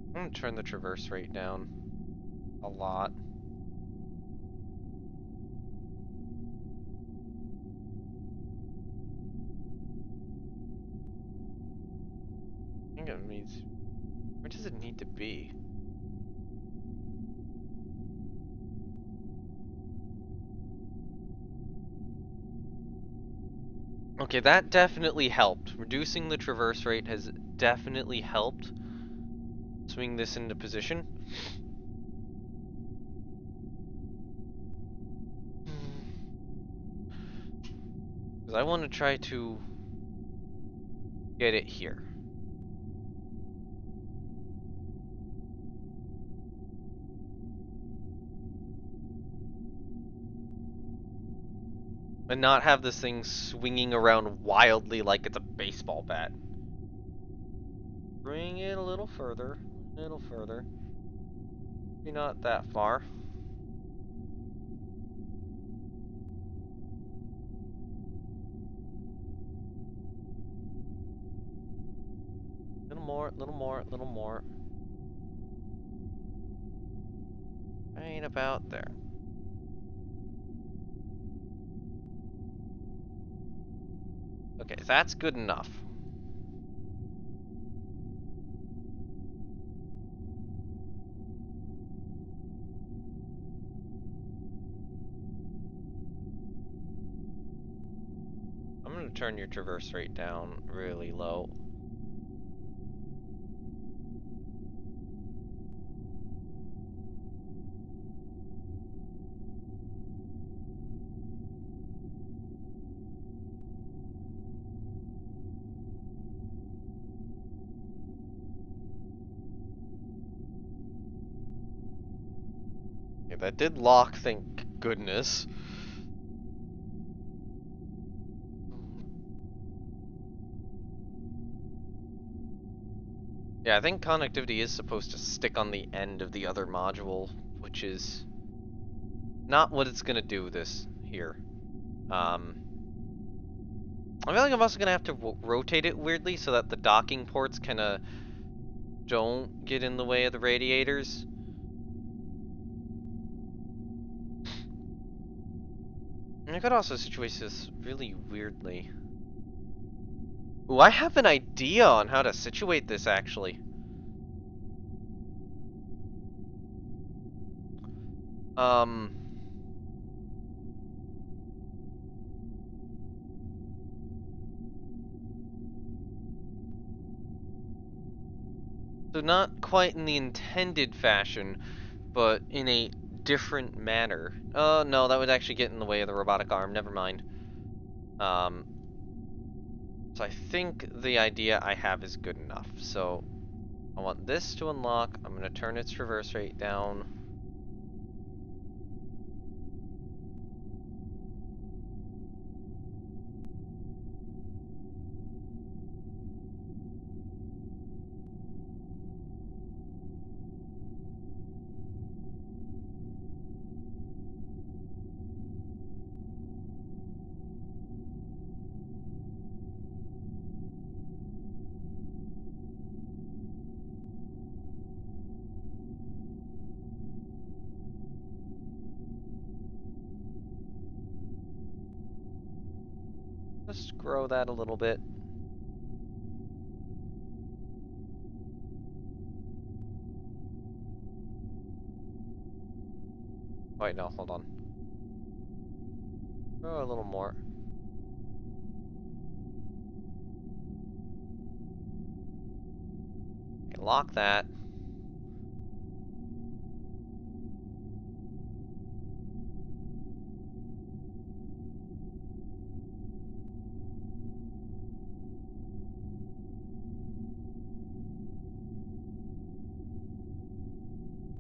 I'm gonna turn the traverse rate down a lot. I think it needs... Where does it need to be? Okay, that definitely helped. Reducing the traverse rate has definitely helped swing this into position. Because I want to try to get it here. And not have this thing swinging around wildly like it's a baseball bat. Bring it a little further. A little further. Maybe not that far. Little more, little more, little more. Right about there. Okay, that's good enough. I'm going to turn your traverse rate down really low. Okay, that did lock, thank goodness. Yeah, I think connectivity is supposed to stick on the end of the other module, which is not what it's gonna do this here. I feel like I'm also gonna have to rotate it weirdly so that the docking ports kinda don't get in the way of the radiators. And I could also situate this really weirdly. Ooh, I have an idea on how to situate this actually. So not quite in the intended fashion, but in a different manner. Oh, no, that would actually get in the way of the robotic arm. Never mind. So I think the idea I have is good enough. So I want this to unlock. I'm going to turn its traverse rate down. Just grow that a little bit. Wait, no, hold on. Grow a little more. Okay, lock that.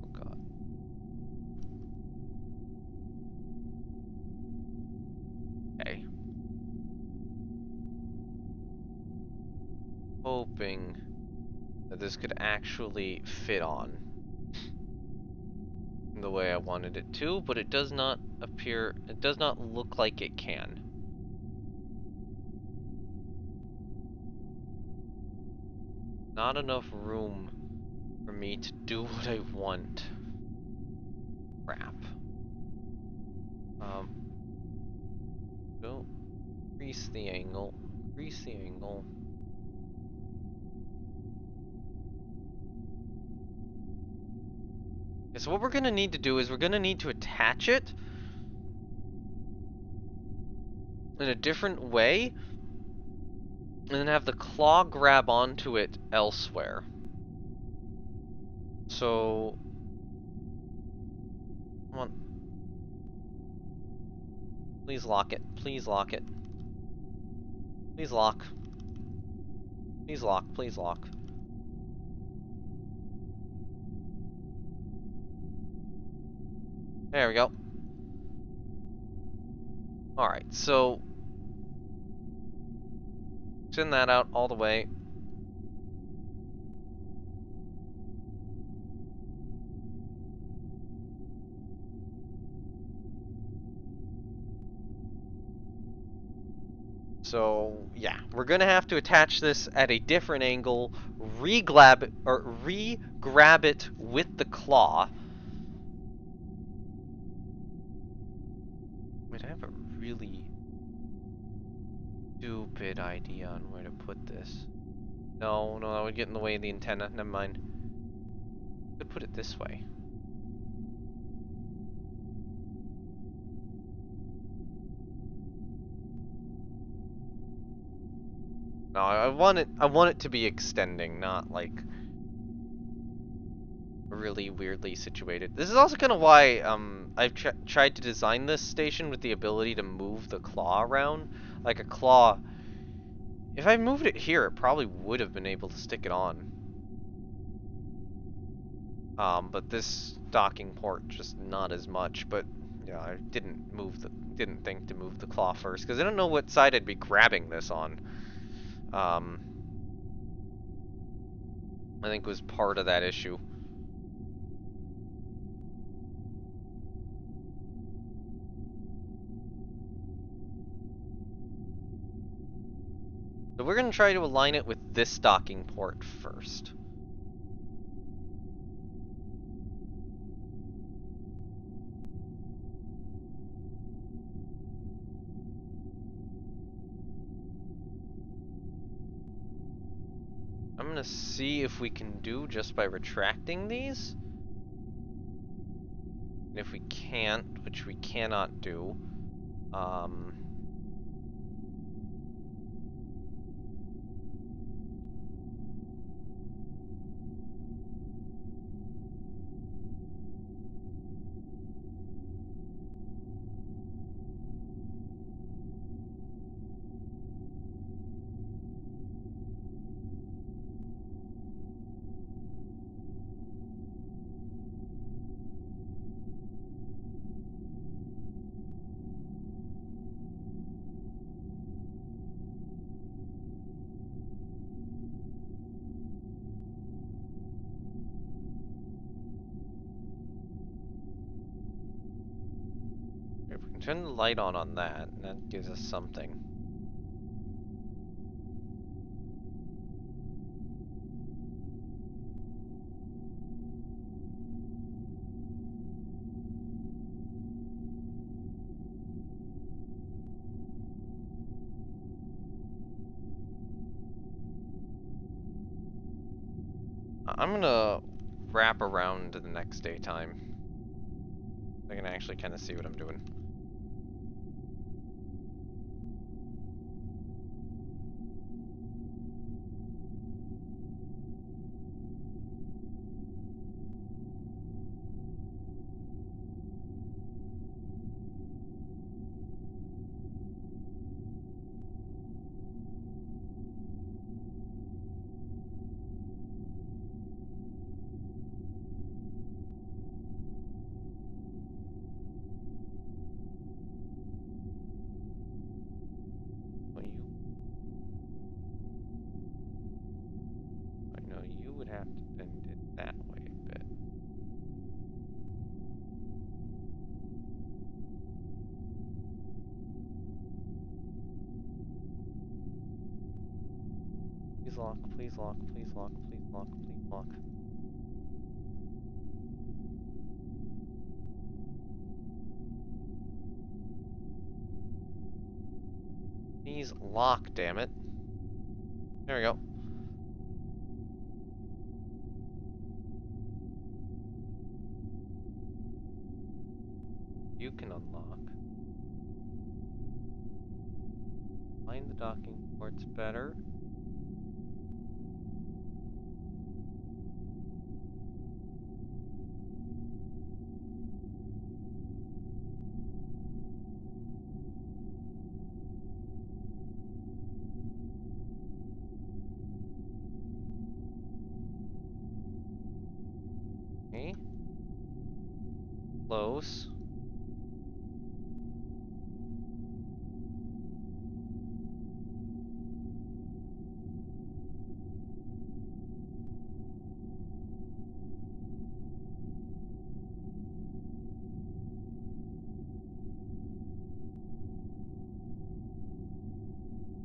Oh god. Okay. Hoping that this could actually fit on the way I wanted it to, but it does not appear, it does not look like it can. Not enough room for me to do what I want. Crap. Go increase the angle, increase the angle. Okay, so what we're gonna need to do is we're gonna need to attach it in a different way and then have the claw grab onto it elsewhere. So, come on. Please lock it. Please lock it. Please lock. Please lock. Please lock. There we go. Alright, so send that out all the way. So, yeah, we're gonna have to attach this at a different angle, re-grab it with the claw. Wait, I have a really stupid idea on where to put this. No, that would get in the way of the antenna. Never mind. Could put it this way. No, I want it to be extending, not like really weirdly situated. This is also kind of why I've tried to design this station with the ability to move the claw around. Like a claw, if I moved it here, it probably would have been able to stick it on. But this docking port just not as much. But yeah, I didn't think to move the claw first because I don't know what side I'd be grabbing this on. I think was part of that issue. So we're going to try to align it with this docking port first. I'm going to see if we can do just by retracting these. And if we can't, which we cannot do, if we can turn the light on that, and that gives us something. I'm gonna wrap around to the next daytime. I can actually kind of see what I'm doing. You would have to bend it that way a bit. Please lock, please lock, please lock, please lock, please lock. Please lock, damn it. There we go. You can unlock. Find the docking ports better. Close.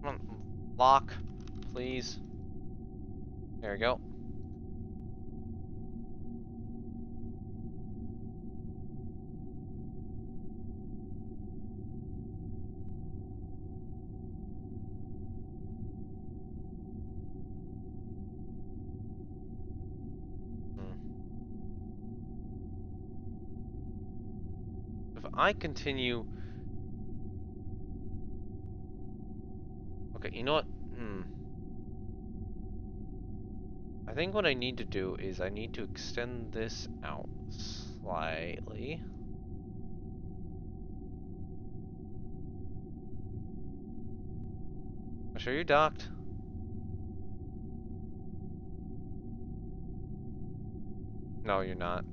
Come on, lock, please. There we go. If I continue... Okay, you know what? I think what I need to do is I need to extend this out slightly. I'm sure you're docked. No, you're not.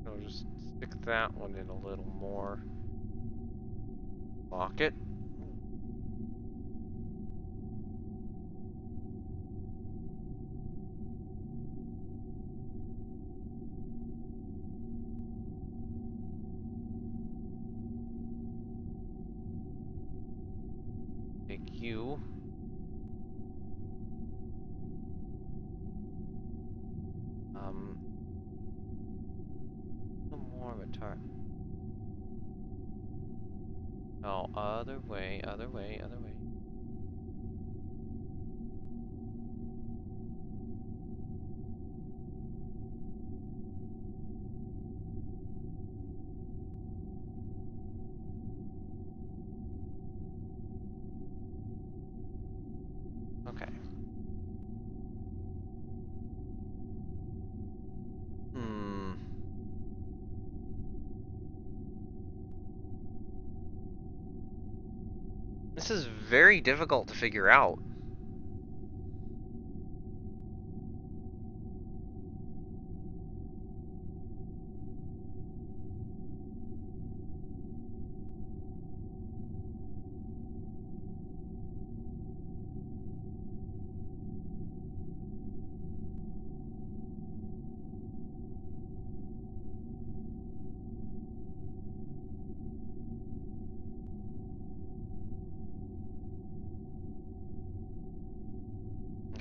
So just stick that one in a little more. Lock it. Take you. No more of a tart. Oh, other way, other way, other way. Okay. This is very difficult to figure out.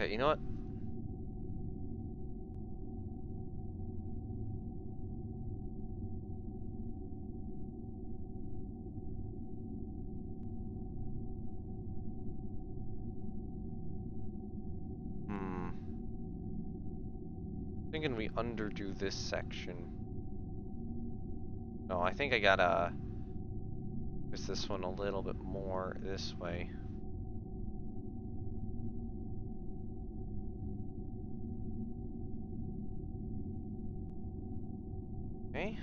Okay, you know what? Thinking we underdo this section. No, I think I gotta push this one a little bit more this way. Okay.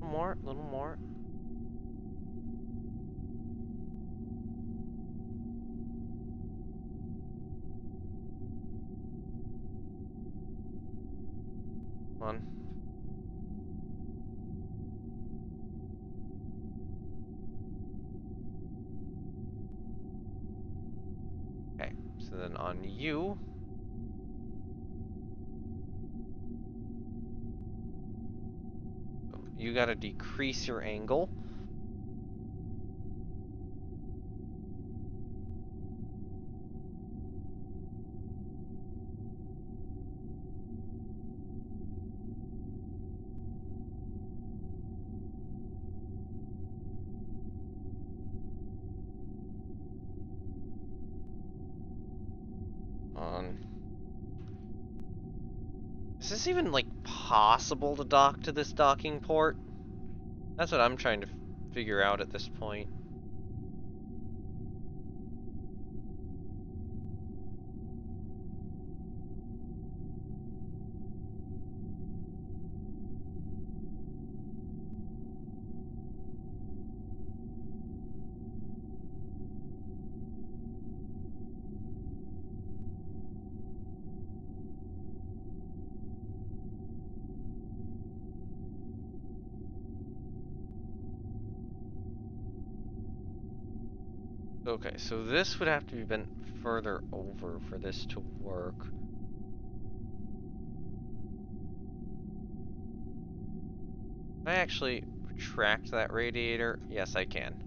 A little more. Come on. Okay, so then on you, you gotta decrease your angle. Is this even, like, possible to dock to this docking port? That's what I'm trying to figure out at this point. Okay, so this would have to be bent further over for this to work. Can I actually retract that radiator? Yes, I can.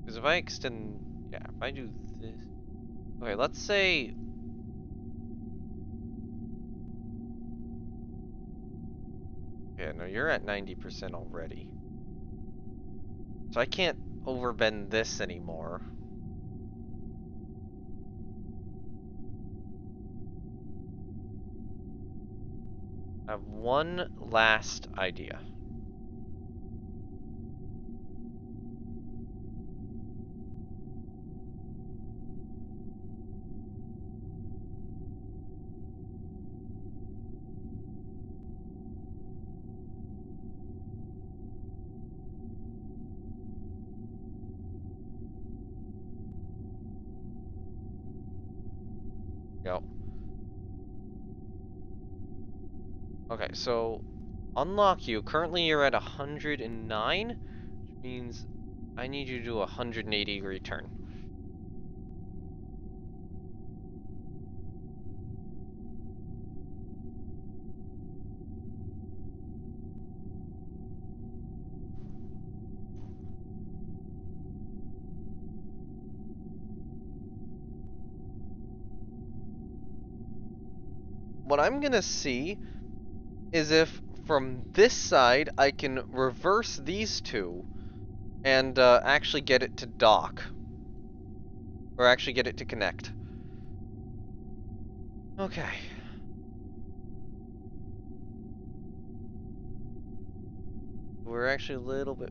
Because if I extend, yeah, if I do this, okay, let's say, yeah, no, you're at 90% already. So I can't overbend this anymore. I have one last idea. Go. Okay, so unlock you. Currently you're at 109, which means I need you to do a 180-degree turn. What I'm gonna see is if from this side I can reverse these two and actually get it to dock. Or actually get it to connect. Okay. We're actually a little bit...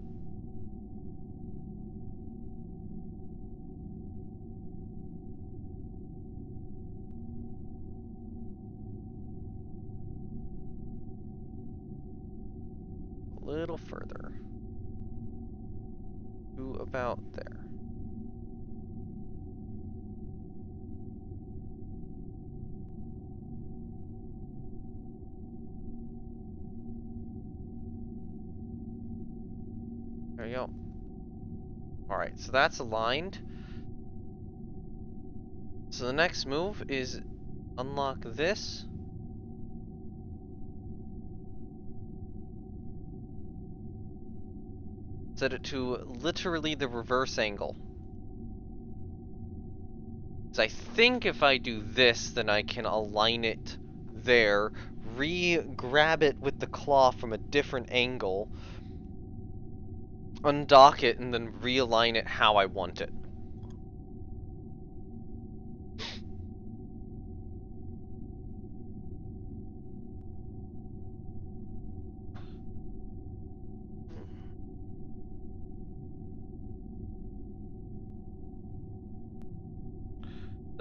a little further. To about there. There you go. Alright, so that's aligned. So the next move is unlock this. Set it to literally the reverse angle. So I think if I do this, then I can align it there, grab it with the claw from a different angle, undock it, and then realign it how I want it.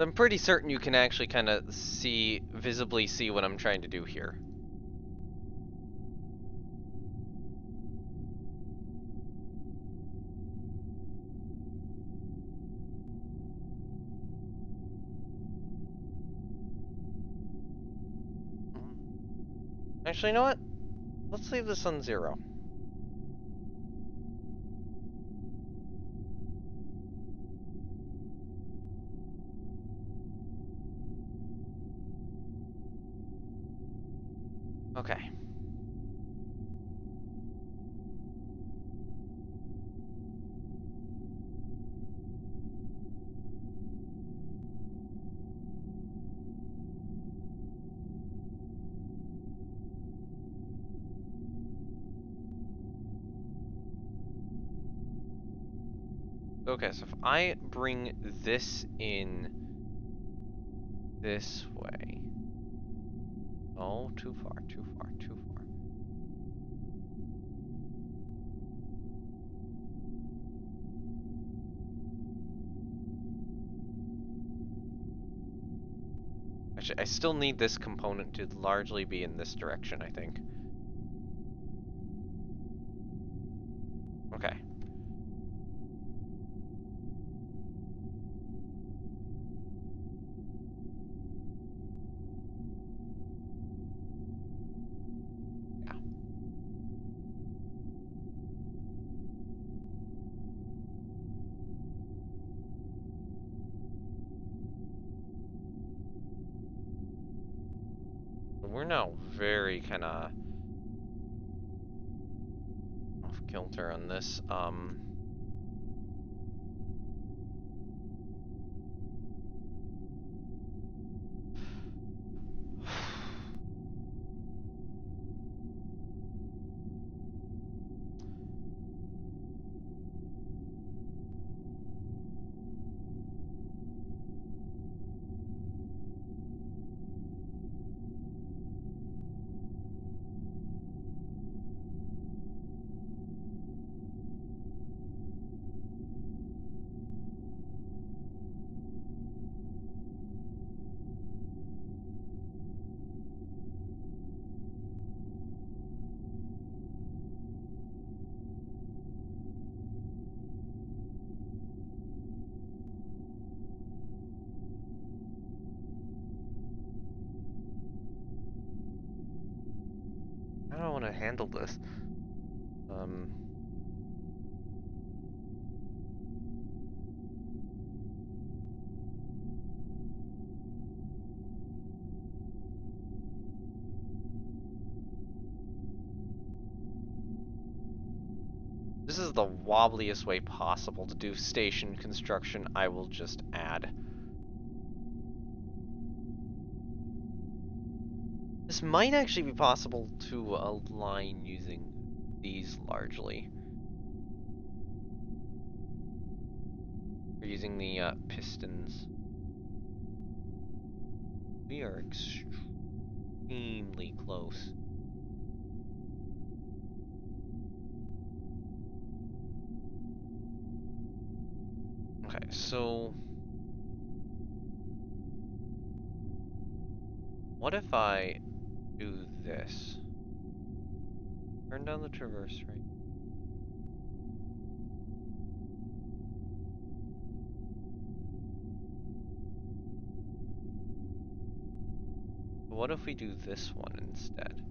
I'm pretty certain you can actually kind of visibly see what I'm trying to do here. Actually, you know what? Let's leave this on 0. Okay. Okay, so if I bring this in this way. Oh, too far, too far, too far. Actually, I still need this component to largely be in this direction, I think. Okay. Yeah. We're now very kind of off kilter on this. I don't want to handle this. This is the wobbliest way possible to do station construction. I will just add. This might actually be possible to align using these largely. We're using the pistons. We are extremely close. Okay, so what if I do this? Turn down the traverse rate. What if we do this one instead?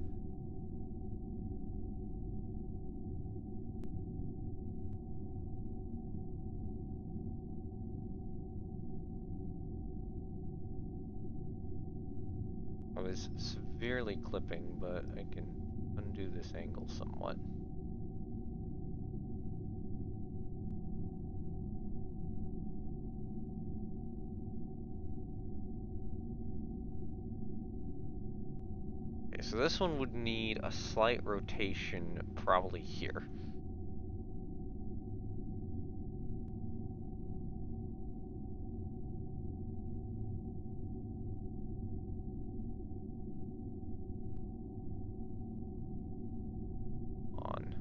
I was severely clipping, but I can undo this angle somewhat. Okay, so this one would need a slight rotation probably here. On.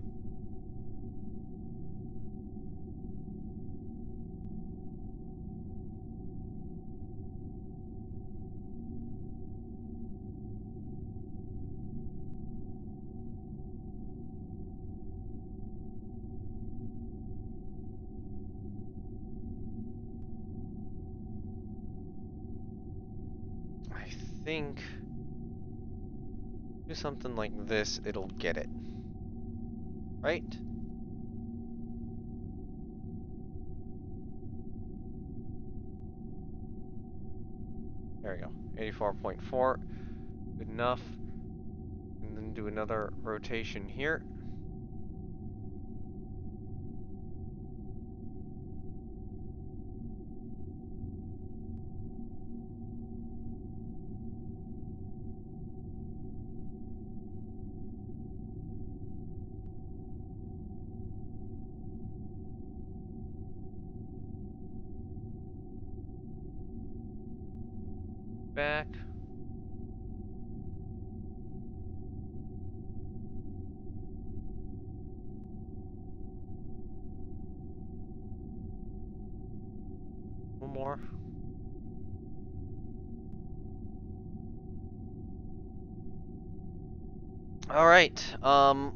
I think do something like this, it'll get it. Right? There we go. 84.4. Good enough. And then do another rotation here. back. One more. Alright,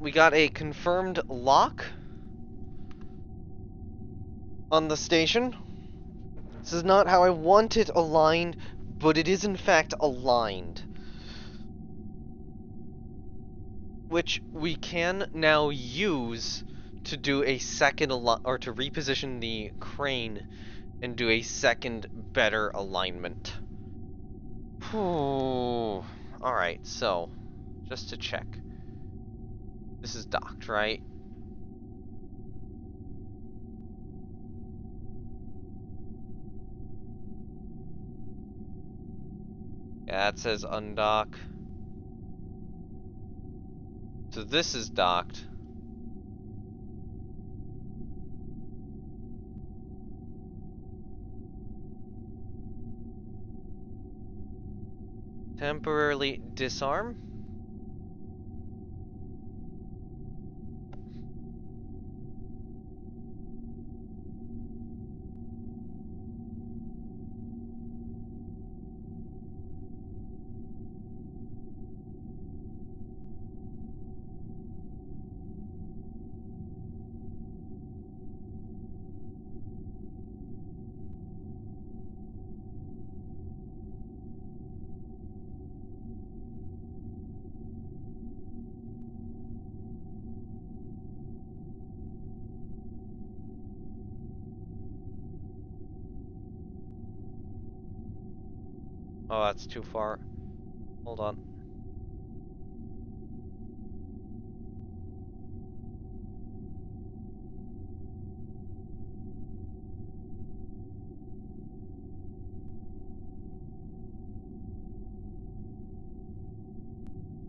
we got a confirmed lock on the station. This is not how I want it aligned, but it is in fact aligned. Which we can now use to do a second or to reposition the crane and do a second better alignment. Alright, so just to check. This is docked, right? Yeah, it says undock. So this is docked. Temporarily disarm. Oh, that's too far. Hold on.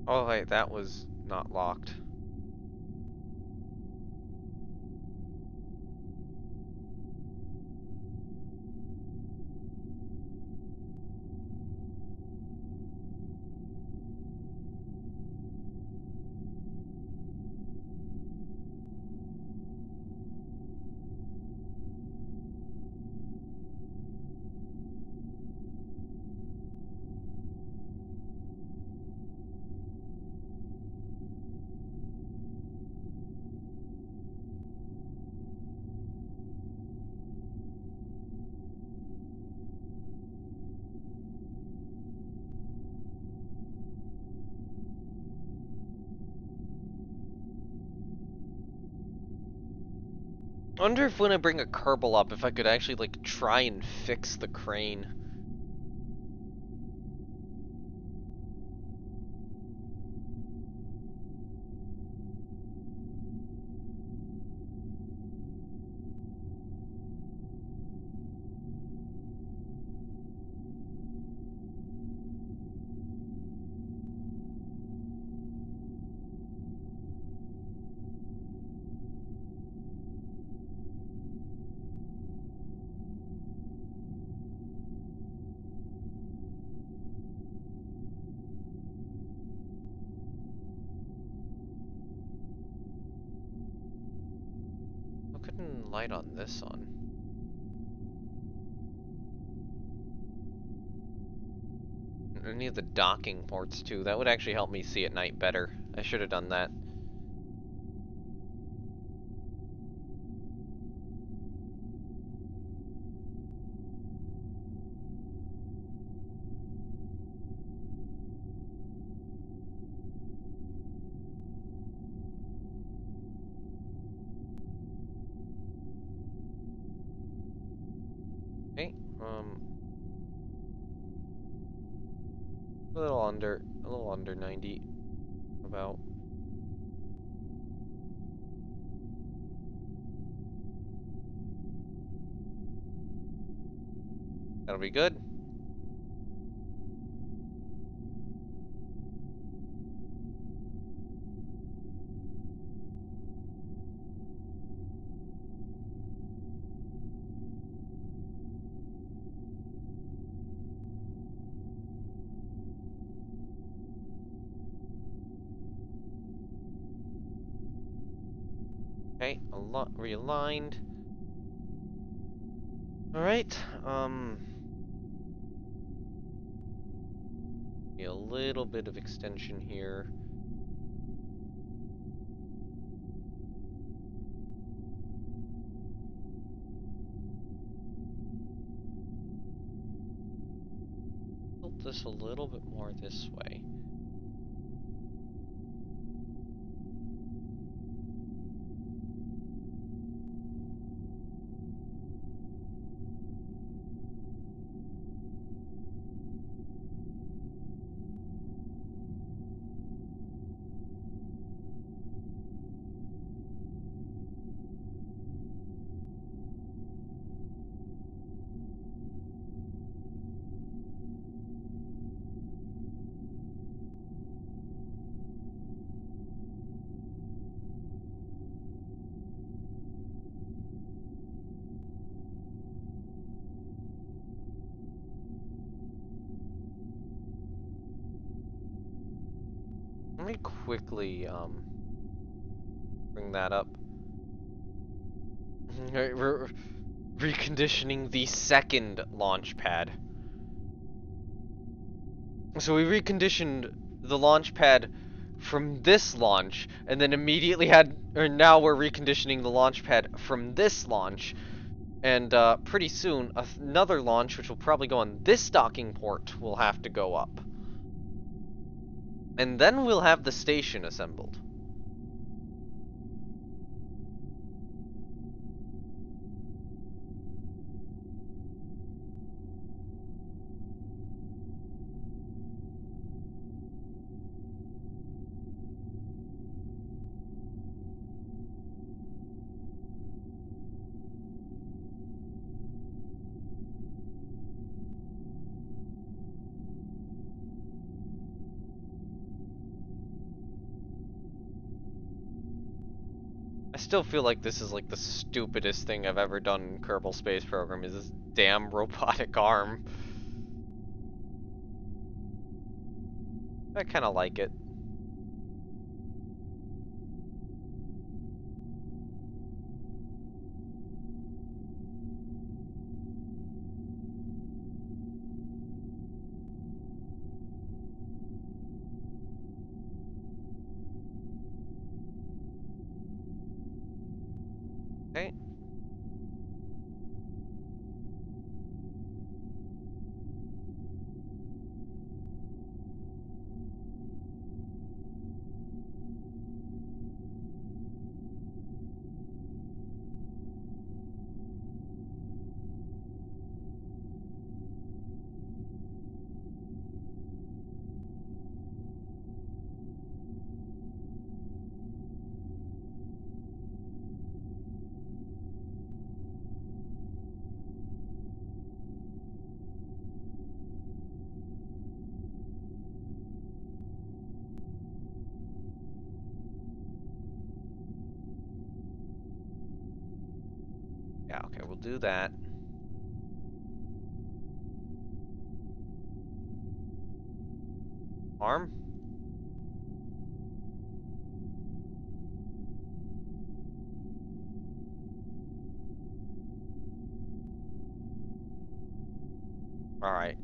Oh, wait, that was not locked. I wonder if when I bring a Kerbal up, if I could actually, like, try and fix the crane. How couldn't light on this on? I need the docking ports too. That would actually help me see at night better. I should have done that. Okay, a little under 90, about. That'll be good. Okay, realigned. Alright, a little bit of extension here. Tilt this a little bit more this way. Let me quickly, bring that up. We're reconditioning the second launch pad. So we reconditioned the launch pad from this launch, and then immediately now we're reconditioning the launch pad from this launch, and pretty soon another launch, which will probably go on this docking port, will have to go up. And then we'll have the station assembled. I still feel like this is like the stupidest thing I've ever done in Kerbal Space Program, is this damn robotic arm. I kinda like it. Okay. Yeah, okay, we'll do that. Arm? Alright.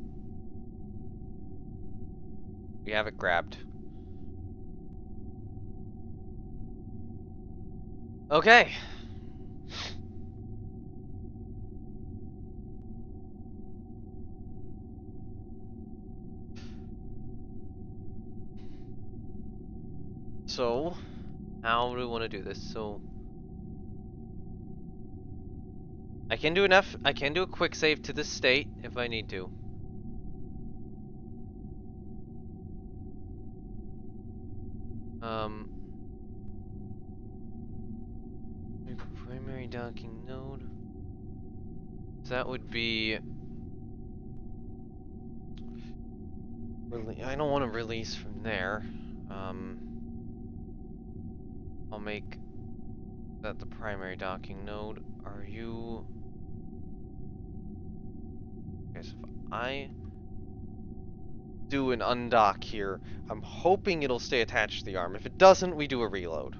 We have it grabbed. Okay. So, how do we want to do this? So, I can do a quick save to this state if I need to. Primary docking node. So that would be. I don't want to release from there. I'll make that the primary docking node. Are you? Okay, so if I do an undock here, I'm hoping it'll stay attached to the arm. If it doesn't, we do a reload.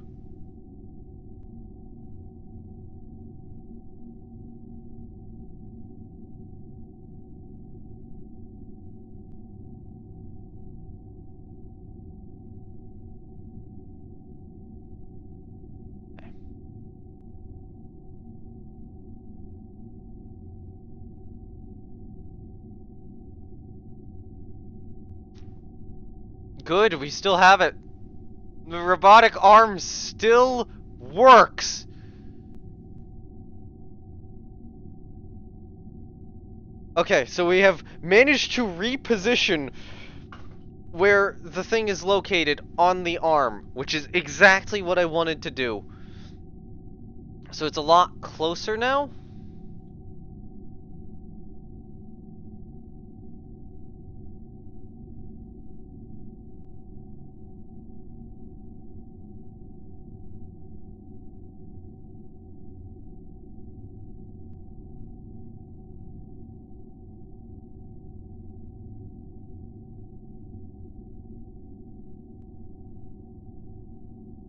Good, we still have it. The robotic arm still works. Okay, so we have managed to reposition where the thing is located on the arm, which is exactly what I wanted to do. So it's a lot closer now.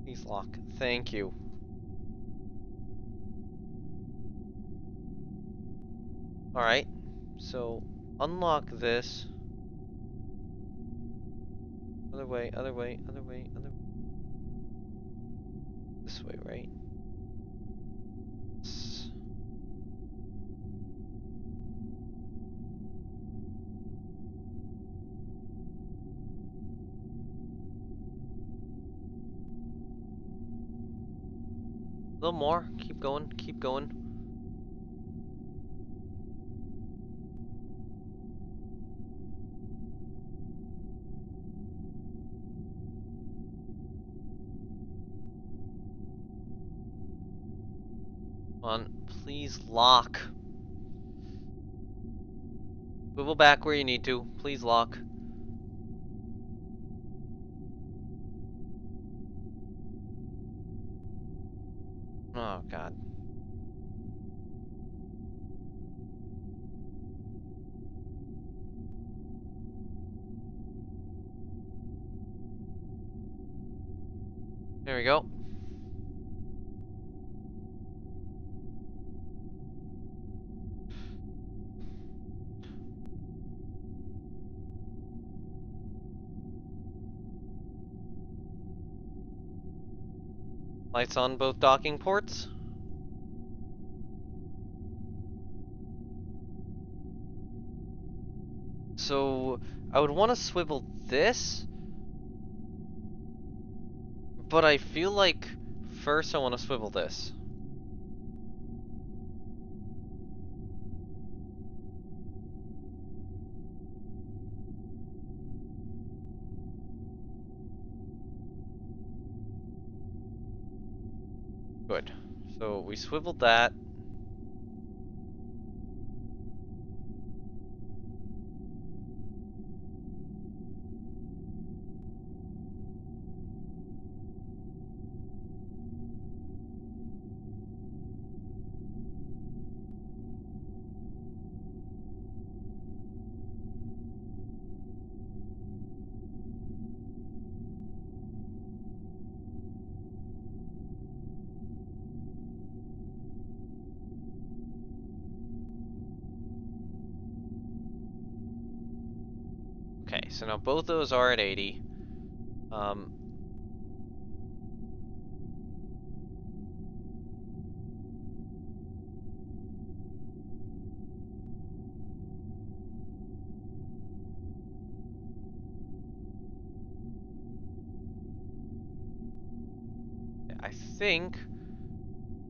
Please lock. Thank you. Alright, so unlock this. Other way, other way, other way, other way. This way, right? A little more. Keep going, keep going. Come on, please lock. Swivel back where you need to. Please lock. Oh, God. There we go. Lights on both docking ports. So, I would want to swivel this, but I feel like first I want to swivel this. Good. So we swiveled that. Okay, so now both those are at 80.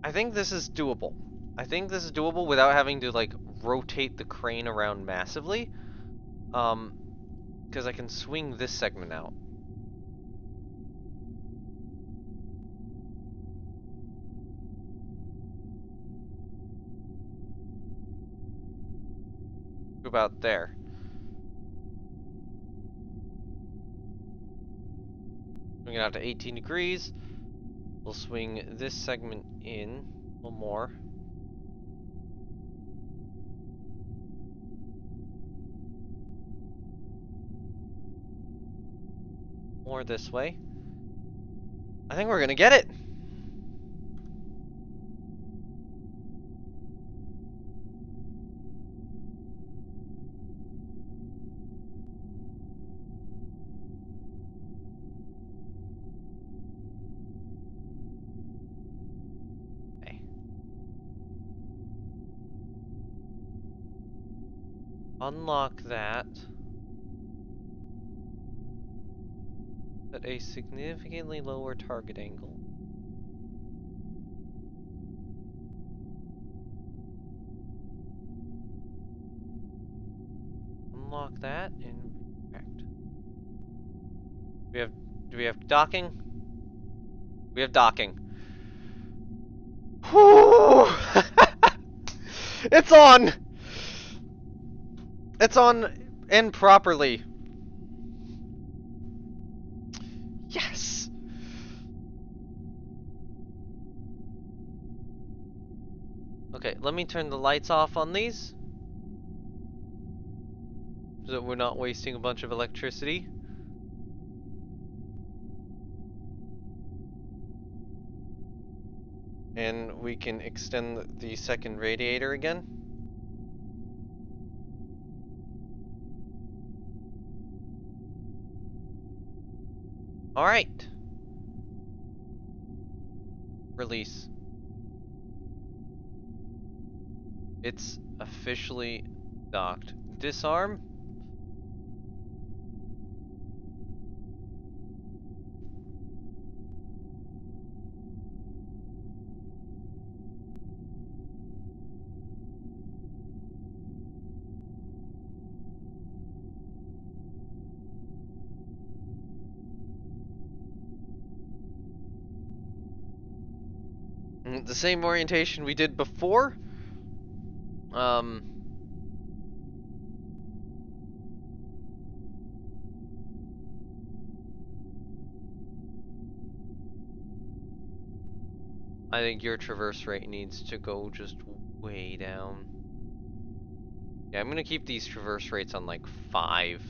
I think this is doable. I think this is doable without having to like rotate the crane around massively. Because I can swing this segment out. About there. Swing it out to 18 degrees. We'll swing this segment in a little more. More this way. I think we're gonna get it. Okay. Unlock that. at a significantly lower target angle. Unlock that and retract. Do we have docking? We have docking. Whew! It's on! It's on and properly. Yes! Okay, let me turn the lights off on these, so that we're not wasting a bunch of electricity. And we can extend the second radiator again. Alright. Release. It's officially docked. Disarm. The same orientation we did before. Um, I think your traverse rate needs to go just way down. Yeah, I'm gonna keep these traverse rates on like 5.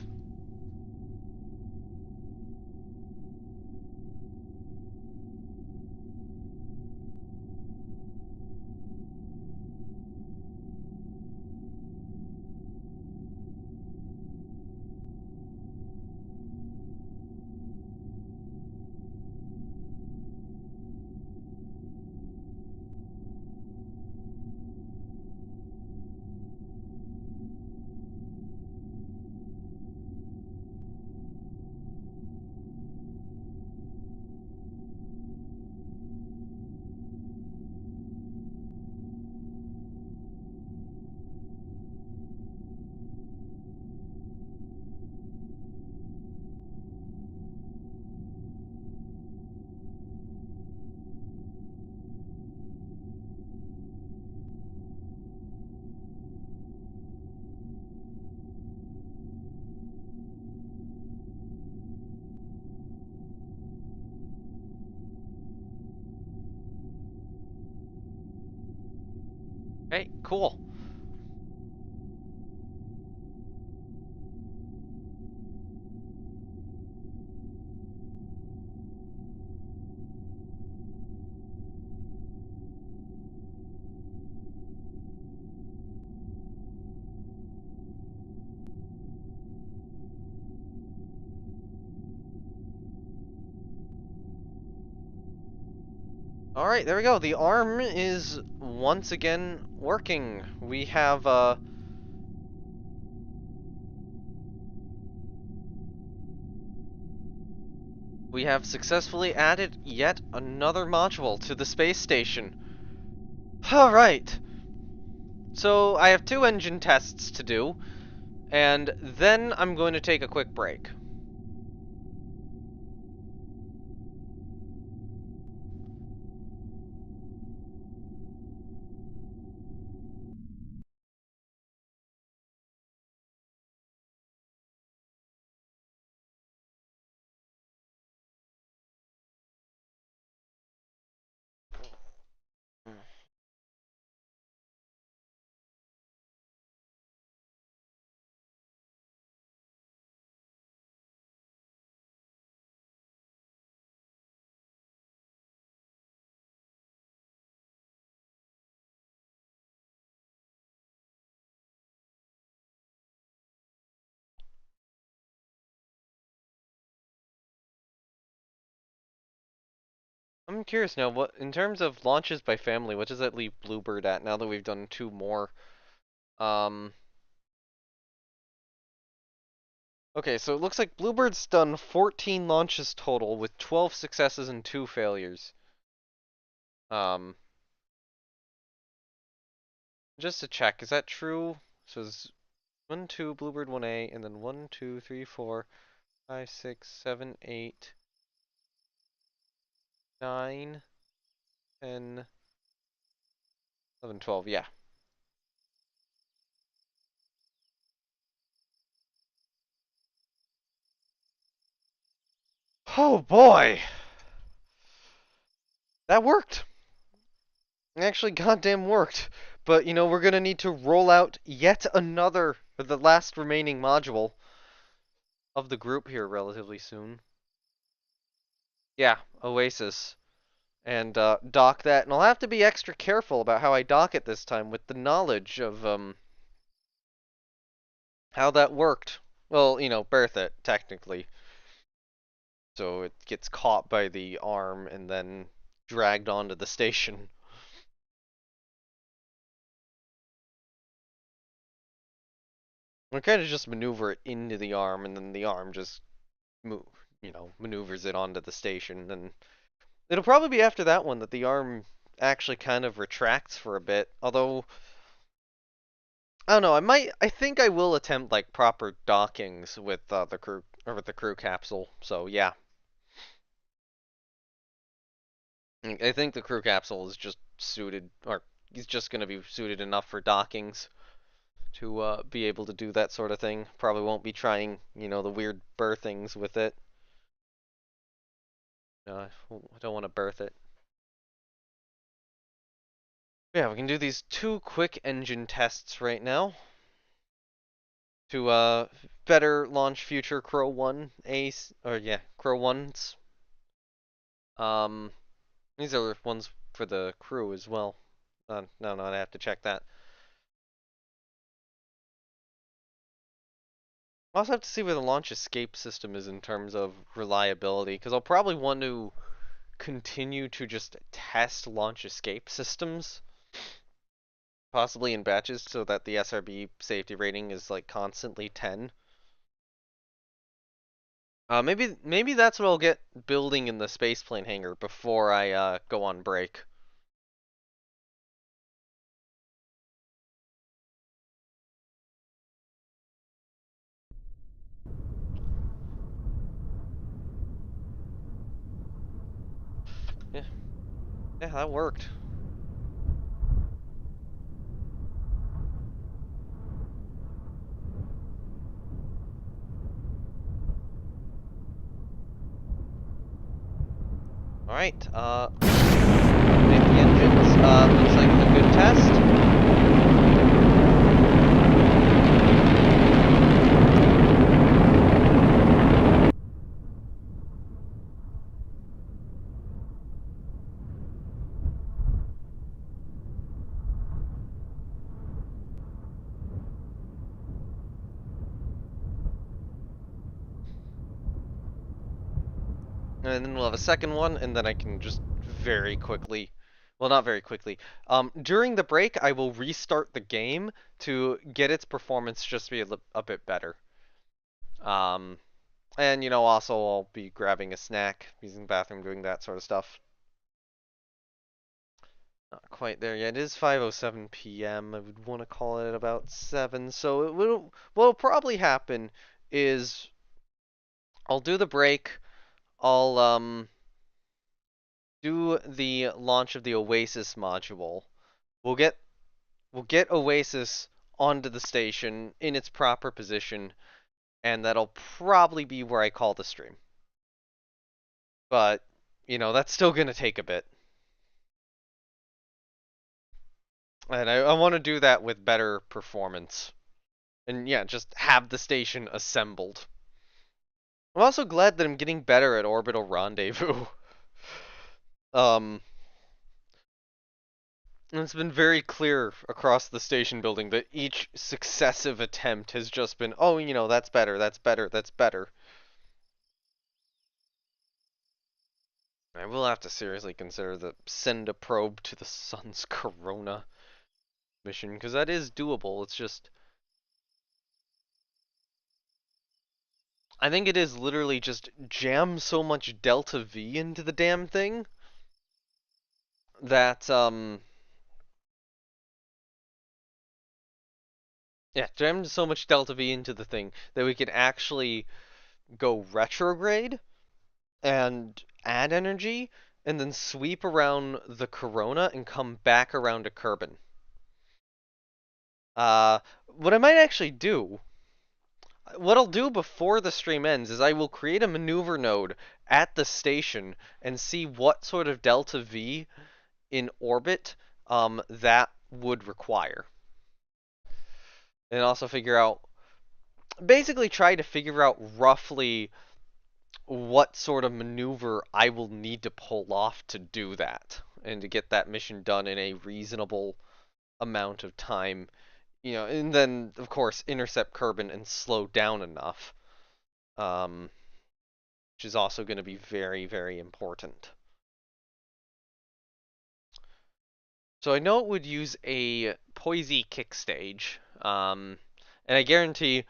Okay, cool. Alright, there we go. The arm is once again working. We have successfully added yet another module to the space station. Alright. So I have 2 engine tests to do, and then I'm going to take a quick break. I'm curious now, what in terms of launches by family, what does that leave Bluebird at now that we've done 2 more? Um, Okay, so it looks like Bluebird's done 14 launches total with 12 successes and 2 failures. Um, just to check, is that true? So it's 1, 2, Bluebird 1A, and then 1, 2, 3, 4, 5, 6, 7, 8, 9, 10, 11, 12, yeah. Oh boy! That worked! It actually goddamn worked. But, we're gonna need to roll out yet another, or the last remaining module of the group here relatively soon. Yeah, Oasis. And dock that, and I'll have to be extra careful about how I dock it this time with the knowledge of how that worked. Well, birth it, technically. So it gets caught by the arm and then dragged onto the station. We kind of just maneuver it into the arm, and then the arm just move, maneuvers it onto the station. And it'll probably be after that one that the arm actually kind of retracts for a bit. Although I don't know, I think I will attempt like proper dockings with the crew or with the crew capsule. So yeah, I think the crew capsule is just suited, or he's just going to be suited enough for dockings to be able to do that sort of thing. Probably won't be trying, the weird birthings with it. I don't want to birth it. Yeah, we can do these 2 quick engine tests right now to better launch future Crow 1 Ace, or yeah, Crow 1s. Um, these are ones for the crew as well. No, I have to check that. I also have to see where the launch escape system is in terms of reliability, because I'll probably want to continue to just test launch escape systems, possibly in batches, so that the SRB safety rating is like constantly 10. Maybe that's what I'll get building in the spaceplane hangar before I go on break. Yeah, yeah, that worked. All right, make the engines. Looks like a good test. And then we'll have a second one, and then I can just very quickly, well, not very quickly. During the break, I will restart the game to get its performance just to be a bit better. Um, and also I'll be grabbing a snack, using the bathroom, doing that sort of stuff. Not quite there yet. It is 5:07 p.m. I would want to call it about 7. So what'll probably happen is I'll do the break. I'll do the launch of the Oasis module. We'll get we'll get Oasis onto the station in its proper position, and that'll probably be where I call the stream. But, that's still gonna take a bit. And I want to do that with better performance. And yeah, just have the station assembled. I'm also glad that I'm getting better at orbital rendezvous. Um, and it's been very clear across the station building that each successive attempt has just been, oh, that's better, that's better, that's better. I will have to seriously consider the send a probe to the sun's corona mission, because that is doable. It's just I think it is literally just jam so much delta V into the damn thing that yeah, jam so much delta V into the thing that we can actually go retrograde and add energy and then sweep around the corona and come back around to Kerbin. What I might actually do, what I'll do before the stream ends is I will create a maneuver node at the station and see what sort of delta V in orbit that would require. And also figure out, basically try to figure out roughly what sort of maneuver I will need to pull off to do that and to get that mission done in a reasonable amount of time. And then of course intercept Kerbin and slow down enough, um, which is also going to be very, very important. So I know it would use a Poisey kick stage, and I guarantee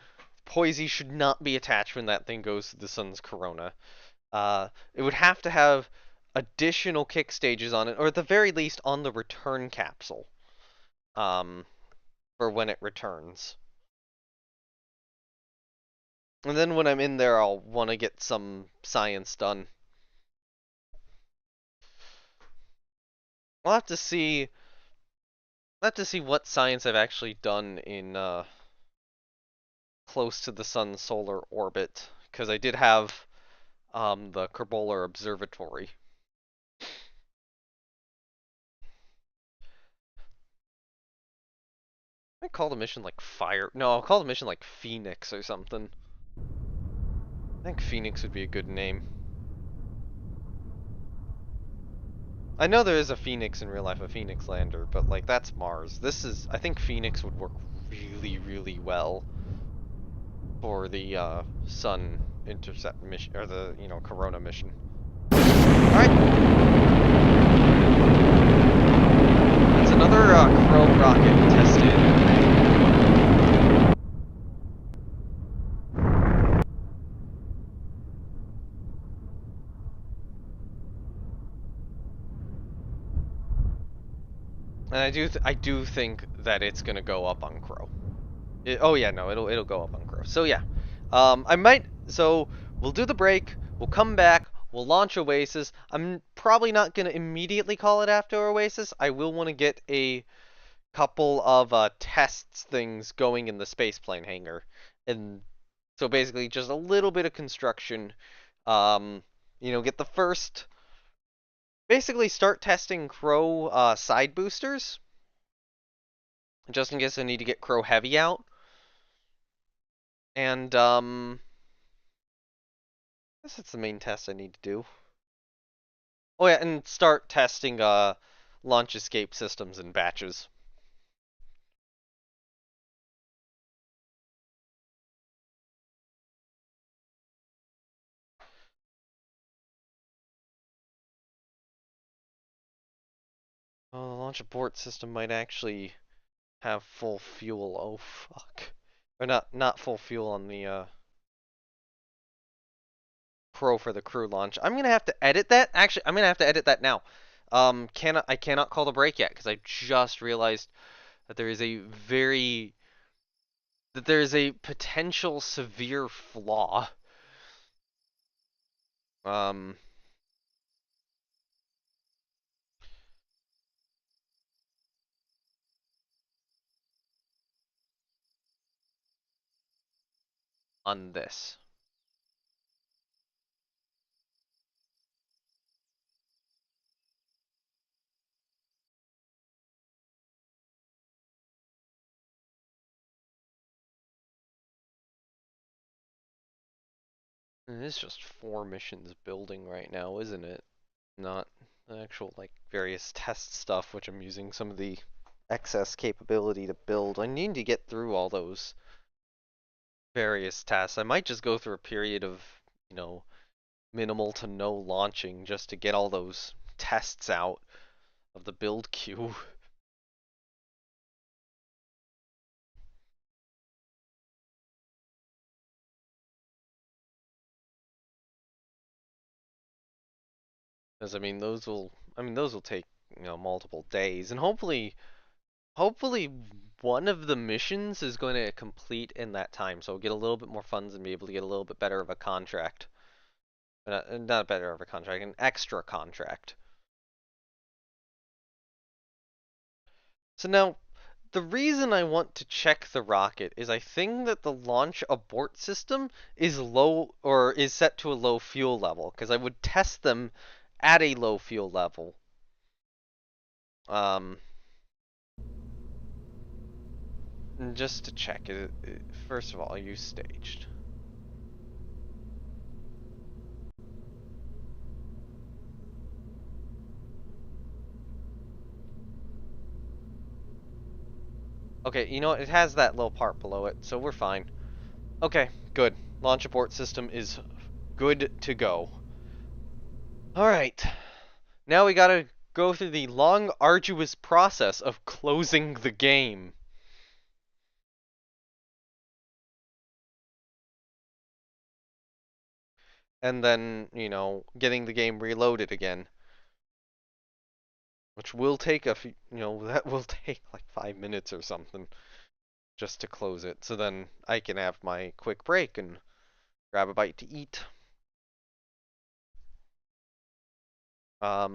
Poisey should not be attached when that thing goes to the sun's corona. It would have to have additional kick stages on it, or at the very least on the return capsule, um, for when it returns. And then when I'm in there, I'll want to get some science done. I'll have to see. I'll have to see what science I've actually done in close to the sun's solar orbit, because I did have the Kerbolar Observatory. I call the mission like Fire. No, I'll call the mission like Phoenix or something. I think Phoenix would be a good name. I know there is a Phoenix in real life, a Phoenix lander, but like that's Mars. I think Phoenix would work really, really well for the Sun intercept mission, or the, Corona mission. Alright. That's another Crow rocket tested. And I do think that it's gonna go up on Crow. Oh yeah, no, it'll go up on Crow. So yeah, so we'll do the break. We'll come back. We'll launch Oasis. I'm probably not gonna immediately call it after Oasis. I will want to get a couple of tests things going in the spaceplane hangar, and so basically just a little bit of construction. Get the first. Basically, start testing Crow side boosters, just in case I need to get Crow Heavy out. And, I guess that's the main test I need to do. Oh yeah, and start testing, launch escape systems in batches. Oh, the launch abort system might actually have full fuel. Oh, fuck. Or not full fuel on the, Pro for the crew launch. I'm gonna have to edit that. Actually, I'm gonna have to edit that now. I cannot call the break yet because I just realized that there is a potential severe flaw. Um, on this. It is just 4 missions building right now, isn't it? Not the actual, like, various test stuff, which I'm using some of the excess capability to build. I need to get through all those various tasks. I might just go through a period of, minimal to no launching just to get all those tests out of the build queue. Because those will take, multiple days, and hopefully one of the missions is going to complete in that time, so we'll get a little bit more funds and be able to get a little bit better of a contract. Not better of a contract, an extra contract. So now, the reason I want to check the rocket is I think that the launch abort system is low or is set to a low fuel level, because I would test them at a low fuel level. Um, just to check it, first of all, use staged. Okay, you know what? It has that little part below it, so we're fine. Okay, good. Launch abort system is good to go. Alright. Now we gotta go through the long, arduous process of closing the game. And then, getting the game reloaded again. Which will take that will take like 5 minutes or something just to close it. So then I can have my quick break and grab a bite to eat. Grab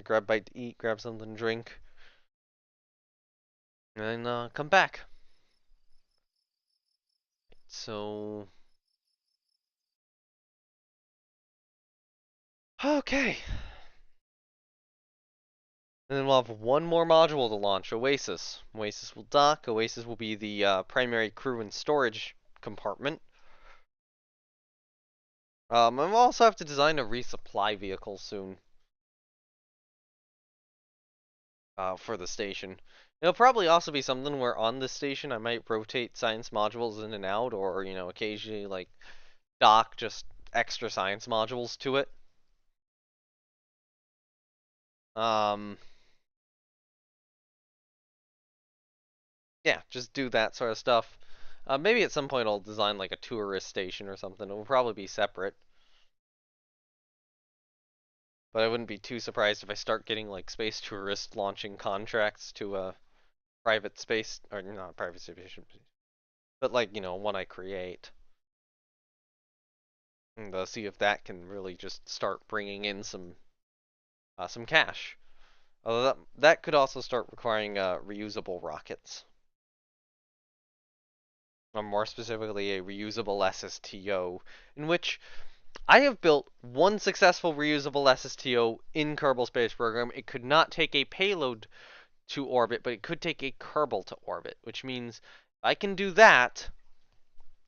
a bite to eat, grab something to drink, and come back. So, okay. And then we'll have one more module to launch, Oasis. Oasis will dock. Oasis will be the primary crew and storage compartment. I'll also have to design a resupply vehicle soon. For the station. It'll probably also be something where on the station I might rotate science modules in and out, or, occasionally, like, dock just extra science modules to it. Yeah, just do that sort of stuff. Maybe at some point I'll design, like, a tourist station or something. It will probably be separate. But I wouldn't be too surprised if I start getting, like, space tourist launching contracts to a private space, or not private station, but, like, one I create. And see if that can really just start bringing in some cash. Although that could also start requiring reusable rockets, or more specifically, a reusable SSTO, in which I have built one successful reusable SSTO in Kerbal Space Program. It could not take a payload to orbit, but it could take a Kerbal to orbit, which means I can do that.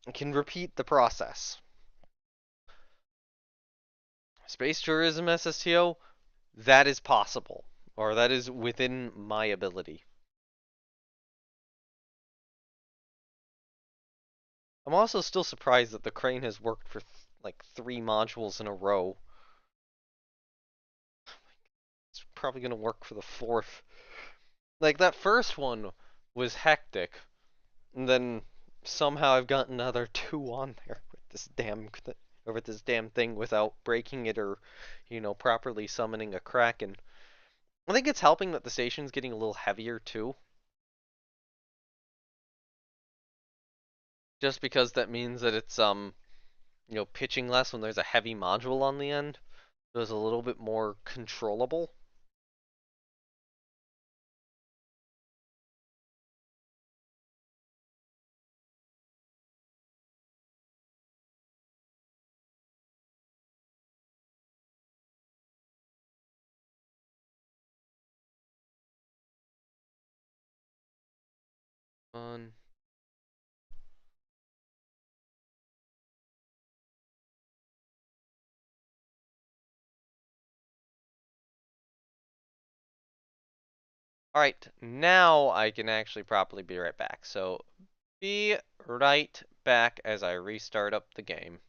I can repeat the process. Space tourism SSTO, that is possible, or that is within my ability. I'm also still surprised that the crane has worked for like 3 modules in a row. It's probably gonna work for the 4th. Like that first one was hectic, and then somehow I've got another 2 on there with this damn thing without breaking it or, properly summoning a Kraken. I think it's helping that the station's getting a little heavier too. Just because that means that it's pitching less when there's a heavy module on the end. So it's a little bit more controllable. Fun. Alright, now I can actually properly be right back. So, be right back as I restart up the game.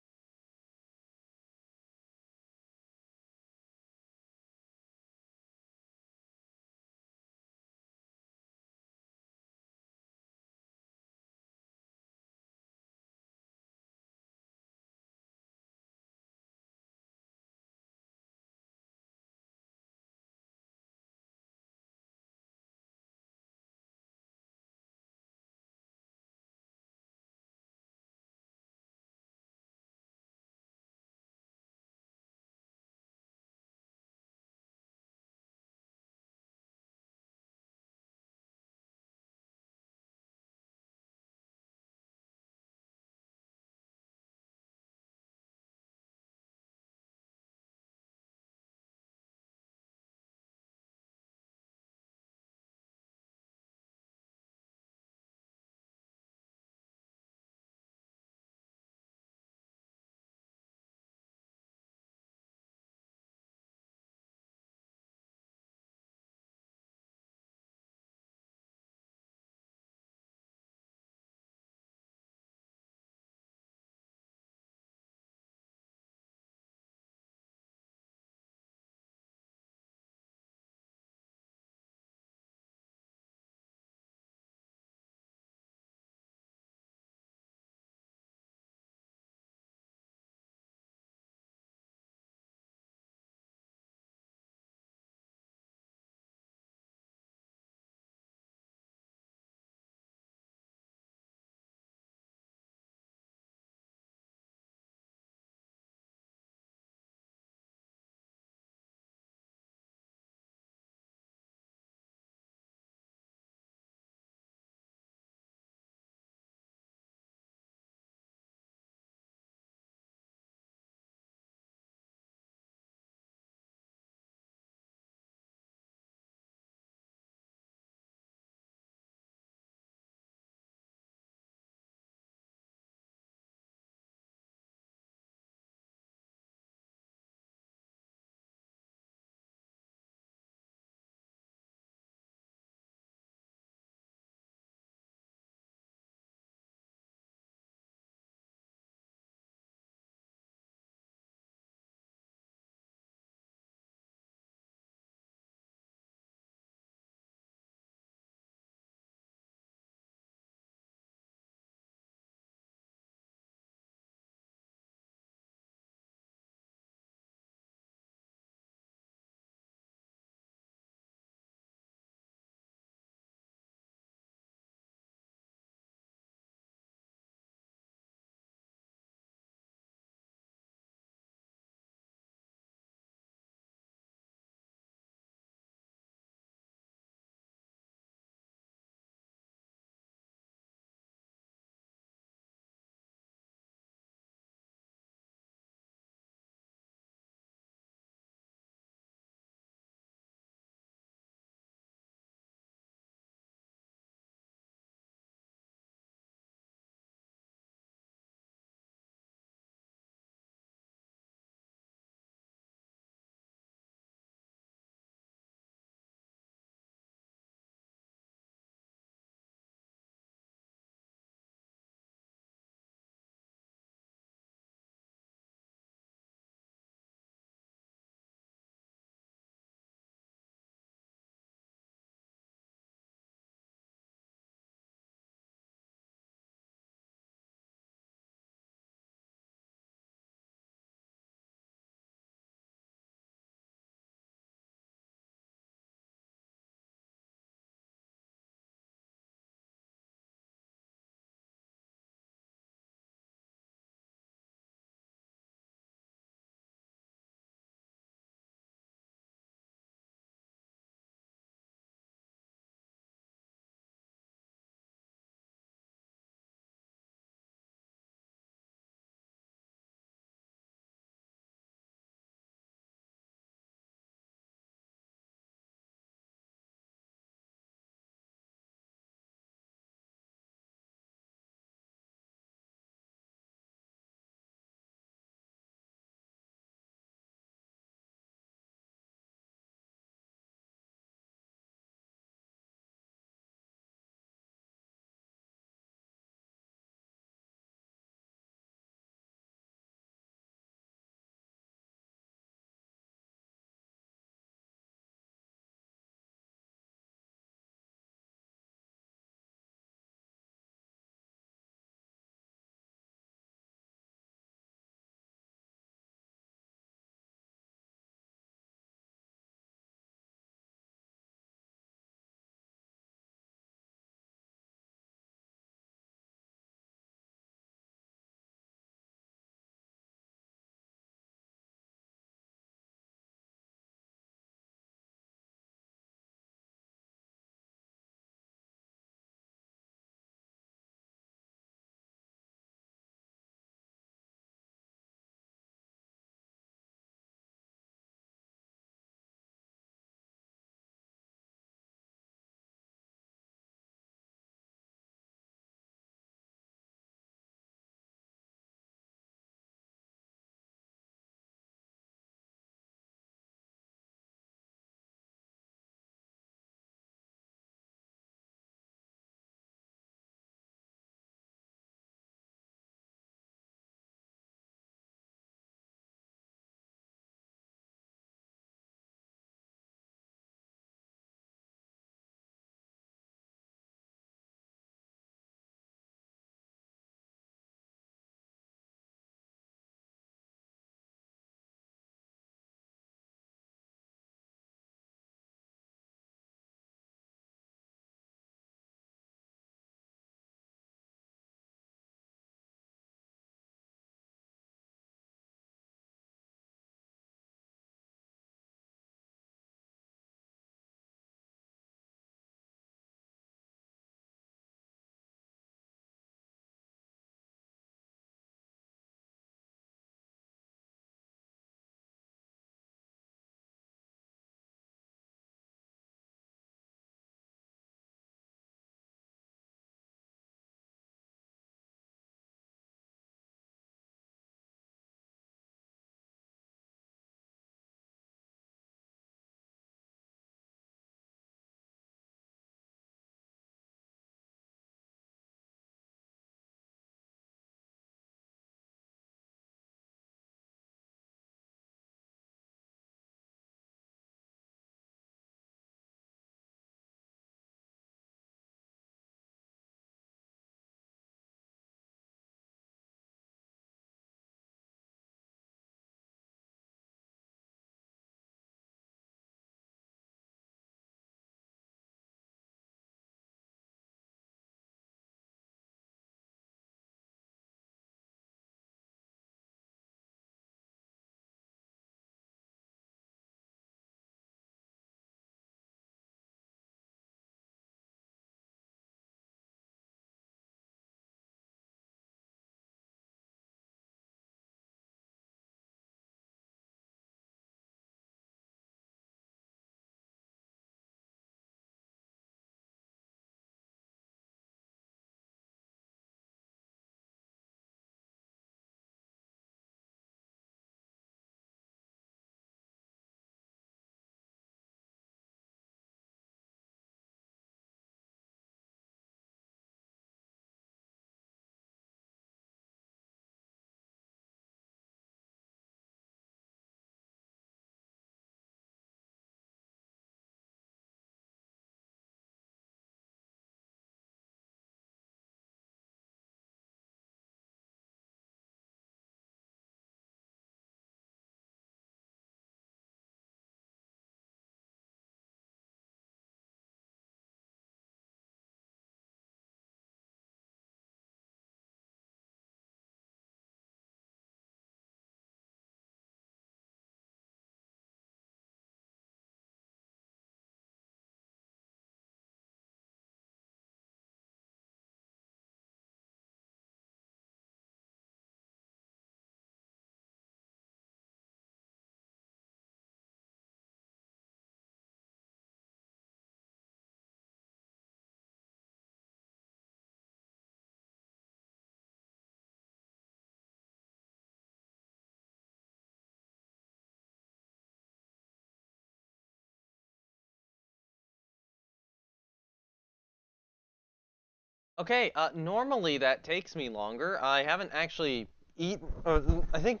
Okay, normally that takes me longer. I haven't actually eaten, or I think,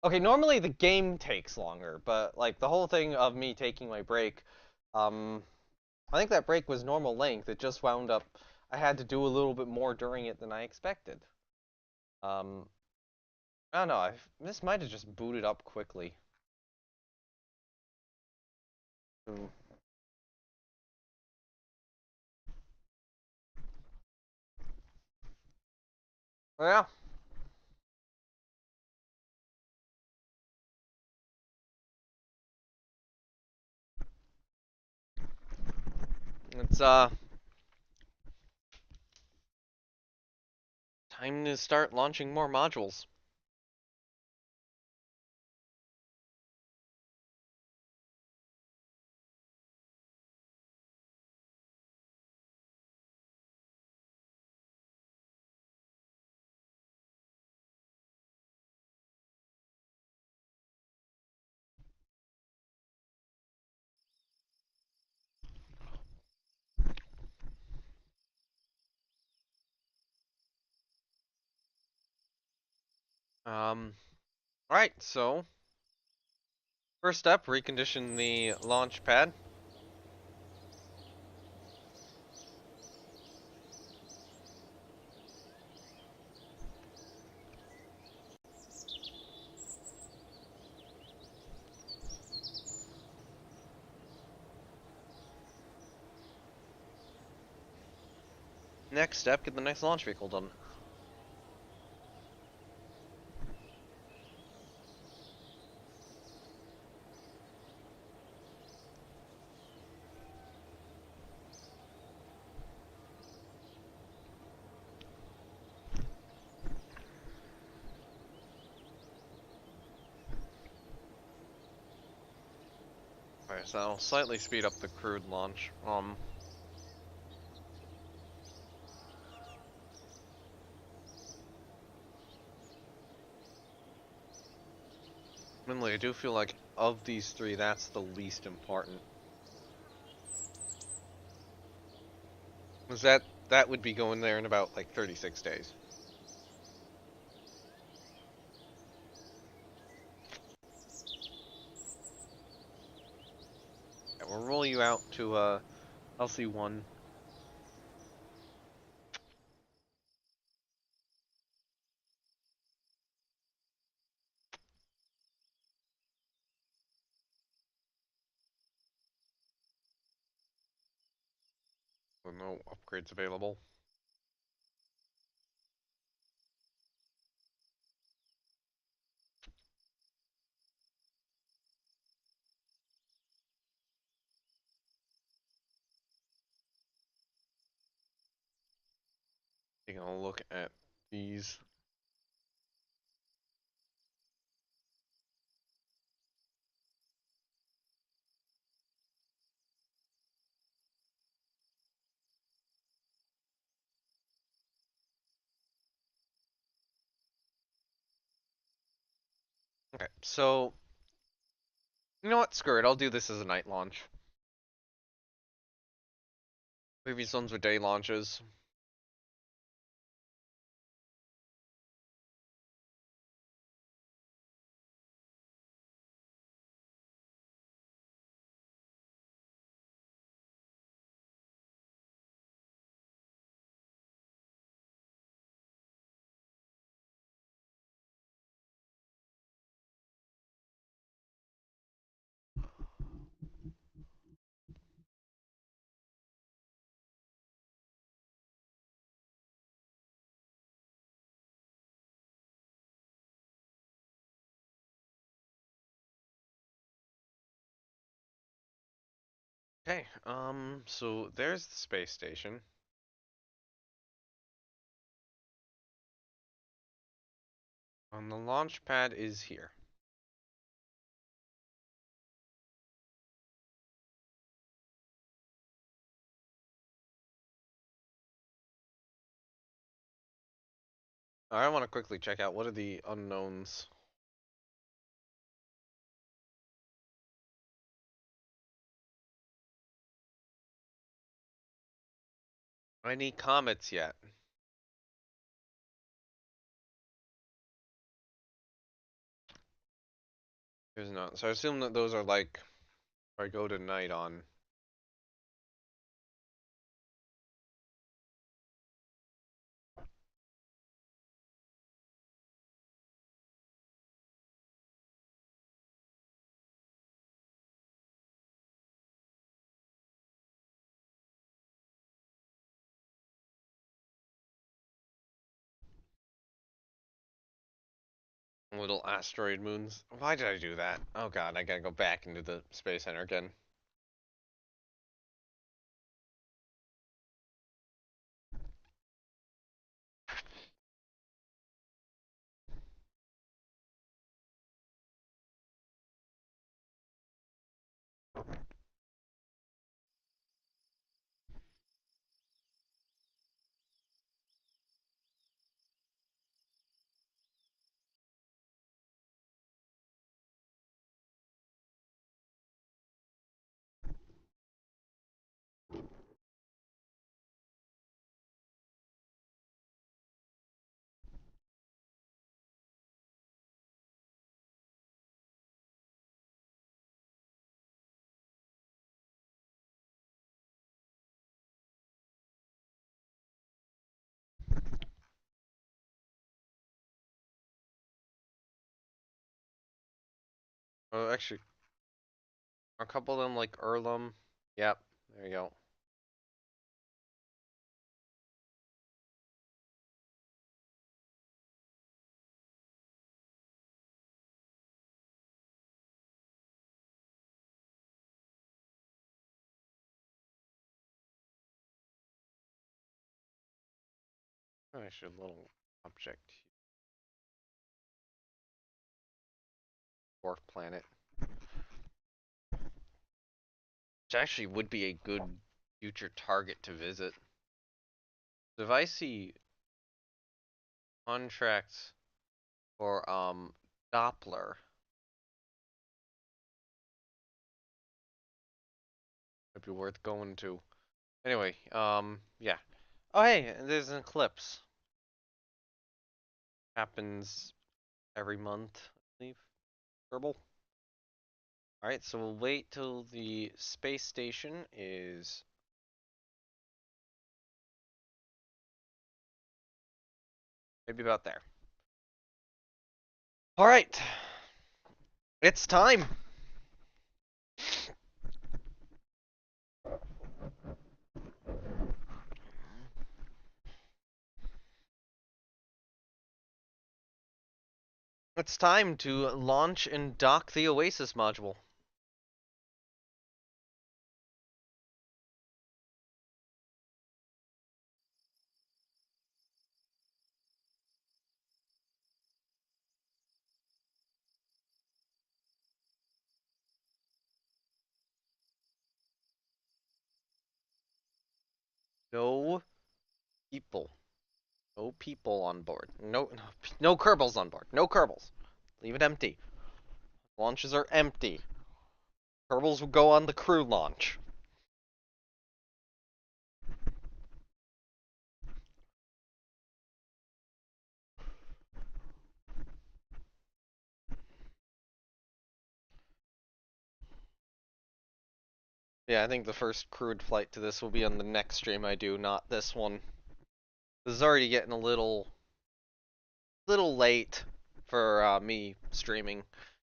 okay, normally the game takes longer, but like the whole thing of me taking my break, um, I think that break was normal length. It just wound up, I had to do a little bit more during it than I expected. Um, I don't know, this might have just booted up quickly. Hmm. Yeah, it's time to start launching more modules. Alright, so first step, recondition the launch pad. Next step, get the next launch vehicle done. Alright, so that'll slightly speed up the crewed launch. Mainly, I do feel like of these three, that's the least important. Because that would be going there in about like 36 days. Yeah, we'll roll you out to LC1. With no upgrades available. Taking a look at these. Okay, so you know what? Screw it. I'll do this as a night launch. Previous ones were day launches. Okay, so there's the space station. The launch pad is here. I want to quickly check out what are the unknowns. Any comets yet? There's not. So I assume that those are like where I go tonight on. Little asteroid moons. Why did I do that? Oh god, I gotta go back into the Space Center again. Oh, actually, a couple of them like Erlum. Yep, there you go. Oh, I should little object dwarf planet, which actually would be a good future target to visit. If I see contracts for Doppler, it'd be worth going to. Anyway, yeah. Oh hey, there's an eclipse. Happens every month, I believe. Purple. Alright, so we'll wait till the space station is maybe about there. Alright, it's time. It's time to launch and dock the Oasis module. No people. No people on board. No Kerbals on board. No Kerbals. Leave it empty. Launches are empty. Kerbals will go on the crew launch. Yeah, I think the first crewed flight to this will be on the next stream I do, not this one. This is already getting a little late for me streaming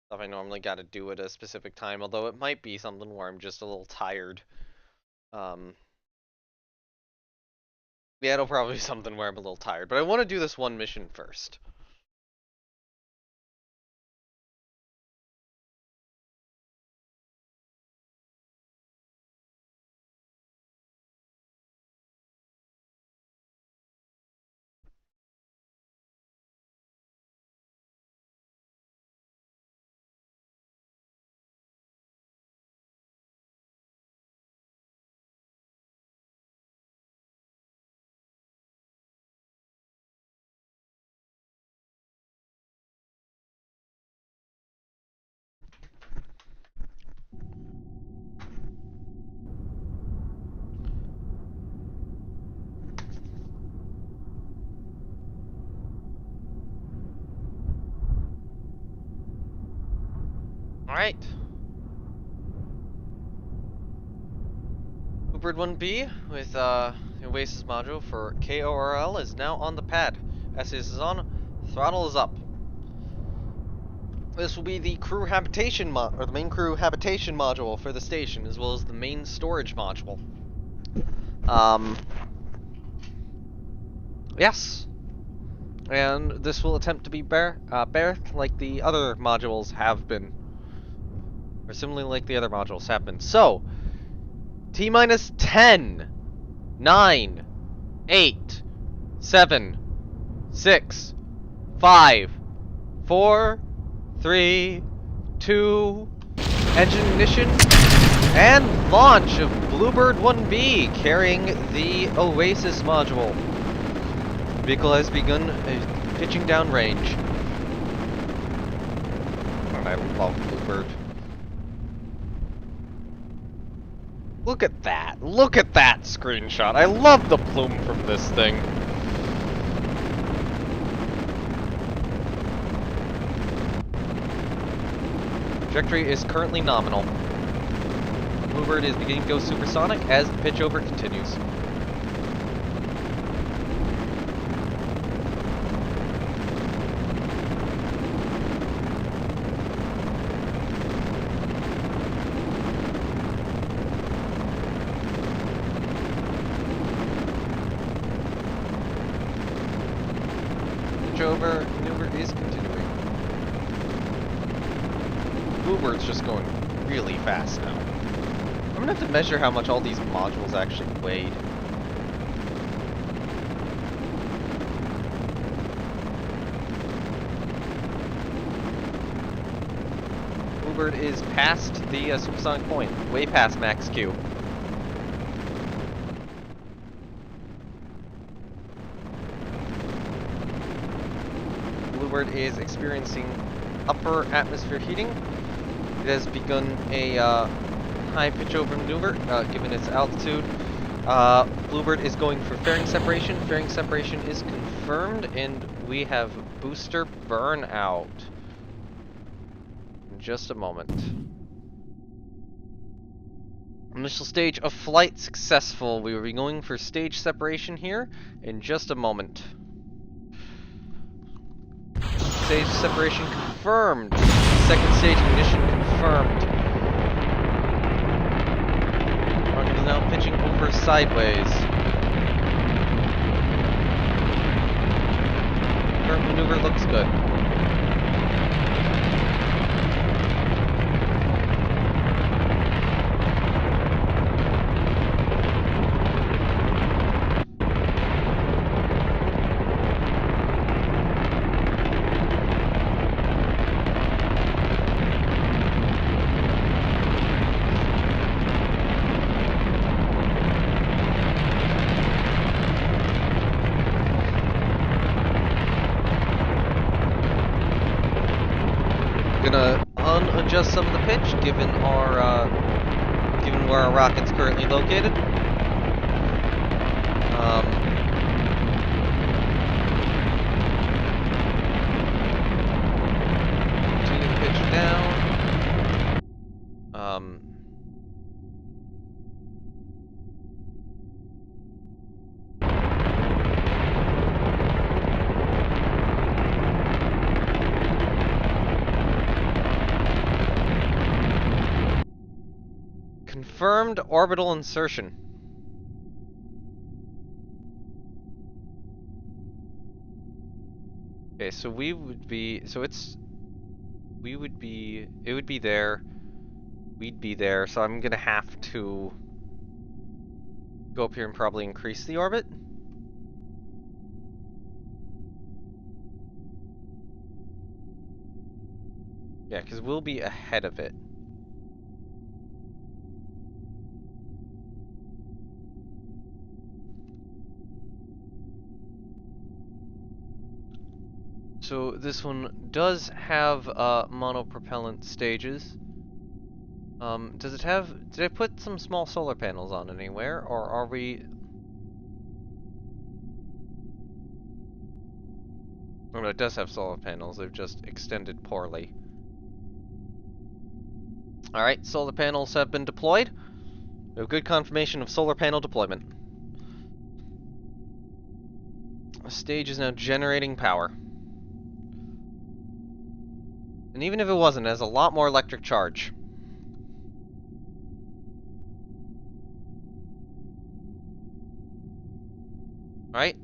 stuff I normally got to do at a specific time. Although it might be something where I'm just a little tired. Um, yeah, it'll probably be something where I'm a little tired. But I want to do this one mission first. Alright. Bluebird 1B with the Oasis module for KORL is now on the pad. SES is on, throttle is up. This will be the crew habitation the main crew habitation module for the station, as well as the main storage module. Yes. And this will attempt to be berthed like the other modules have been. Or similarly like the other modules have been. So, T-minus 10, 9, 8, 7, 6, 5, 4, 3, 2, engine ignition, and launch of Bluebird 1B carrying the Oasis module. Vehicle has begun pitching down range. And I love Bluebird. Look at that! Look at that screenshot! I love the plume from this thing. Trajectory is currently nominal. Bluebird is beginning to go supersonic as the pitch over continues. Over, maneuver is continuing. Bluebird's just going really fast now. I'm gonna have to measure how much all these modules actually weighed. Bluebird is past the supersonic point, way past max Q. Bluebird is experiencing upper atmosphere heating. It has begun a high pitch over maneuver, given its altitude. Bluebird is going for fairing separation. Fairing separation is confirmed, and we have booster burnout. In just a moment. Initial stage of flight successful. We will be going for stage separation here in just a moment. Stage separation confirmed. Second stage ignition confirmed. Rocket is now pitching over sideways. Current maneuver looks good. Gonna unadjust some of the pitch, given where our rocket's currently located. Continue the pitch down. Confirmed orbital insertion. Okay, so it would be there, we'd be there, so I'm gonna have to go up here and probably increase the orbit. Yeah, because we'll be ahead of it. So this one does have monopropellant stages. Does it have? Did I put some small solar panels on anywhere, or are we? Oh no, it does have solar panels. They've just extended poorly. Alright, solar panels have been deployed. We have good confirmation of solar panel deployment. The stage is now generating power. And even if it wasn't, it has a lot more electric charge. Alright.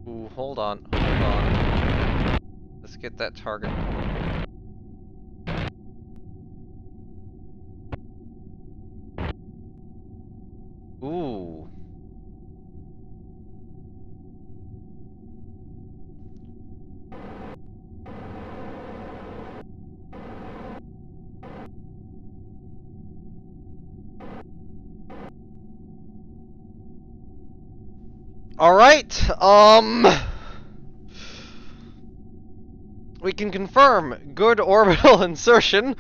Ooh, hold on. Let's get that target. Ooh. Alright, we can confirm good orbital insertion.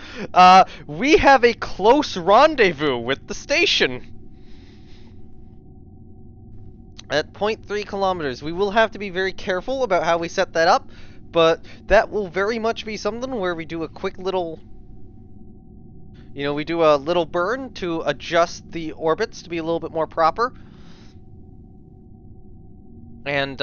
We have a close rendezvous with the station. At 0.3 kilometers. We will have to be very careful about how we set that up, but that will very much be something where we do a quick little... we do a little burn to adjust the orbits to be a little bit more proper. And,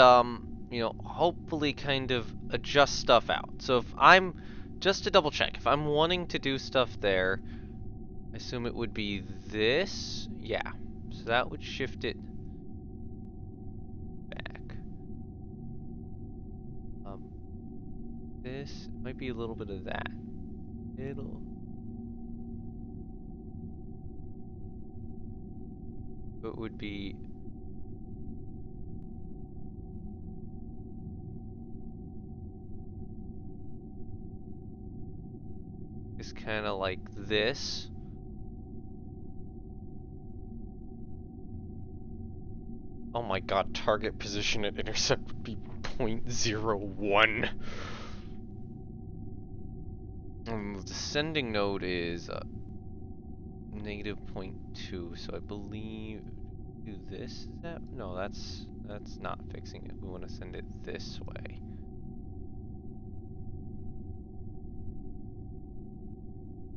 hopefully kind of adjust stuff out. So if I'm, just to double check, if I'm wanting to do stuff there, I assume it would be this? Yeah. So that would shift it back. This might be a little bit of that. It would be... It's kind of like this. Oh my god, target position at intercept would be 0.01. The descending node is negative 0.2, so I believe do this. Is that no? That's not fixing it. We want to send it this way.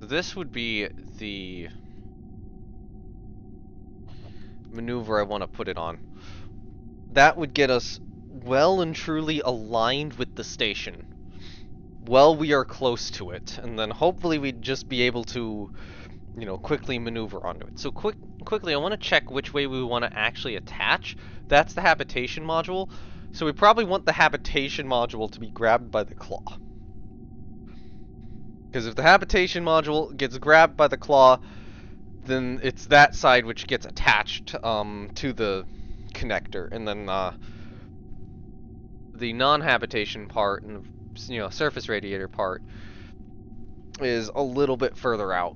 So this would be the maneuver I want to put it on. That would get us well and truly aligned with the station. Well, we are close to it, and then hopefully we'd just be able to, quickly maneuver onto it. So quickly, I want to check which way we want to actually attach. That's the habitation module. So we probably want the habitation module to be grabbed by the claw. Because if the habitation module gets grabbed by the claw, then it's that side which gets attached to the connector, and then the non-habitation part and the surface radiator part is a little bit further out.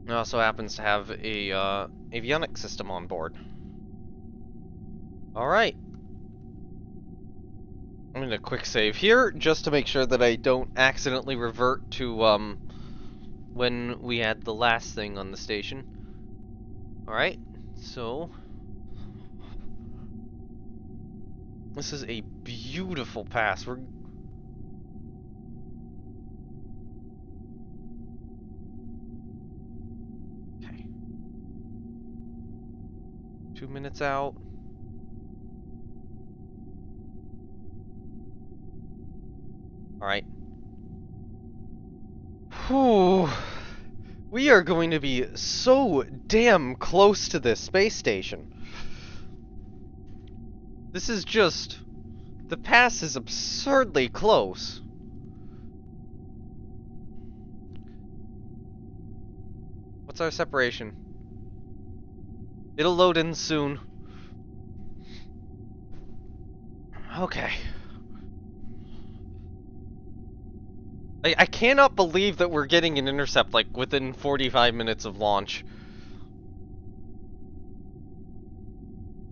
It also happens to have a avionics system on board. Alright. I'm gonna quick save here, just to make sure that I don't accidentally revert to when we had the last thing on the station. Alright, so... This is a beautiful pass. We're... Okay. 2 minutes out. Alright. Whew. We are going to be so damn close to this space station. This is just... The pass is absurdly close. What's our separation? It'll load in soon. Okay. I cannot believe that we're getting an intercept, like, within 45 minutes of launch.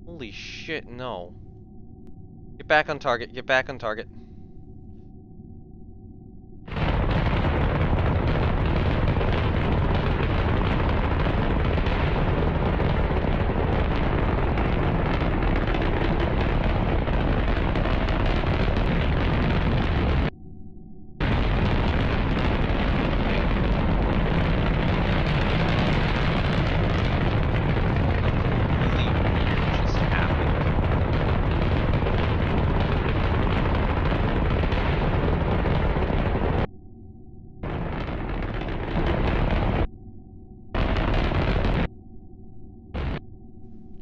Holy shit, no. Get back on target, get back on target.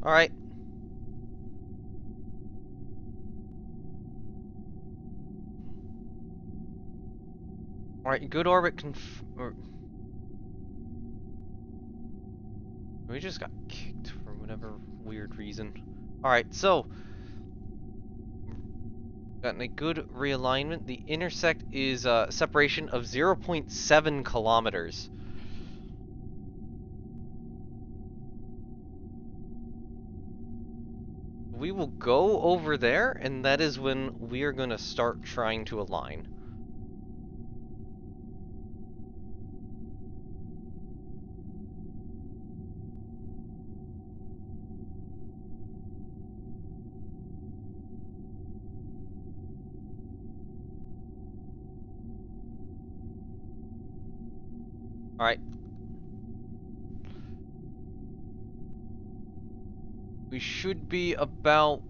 Alright. Alright, good orbit we just got kicked for whatever weird reason. Alright, so gotten a good realignment. The intersect is a separation of 0.7 kilometers. We will go over there, and that is when we are going to start trying to align. Alright. We should be about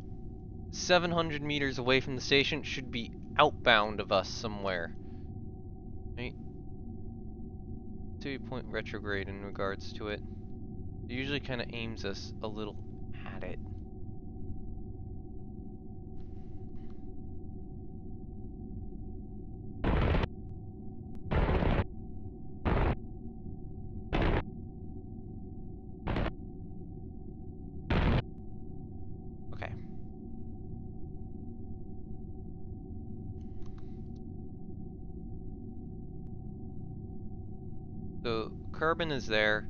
700 meters away from the station. It should be outbound of us somewhere. Right? 2-point retrograde in regards to it. It usually kind of aims us a little at it. Okay. So, Kerbin is there.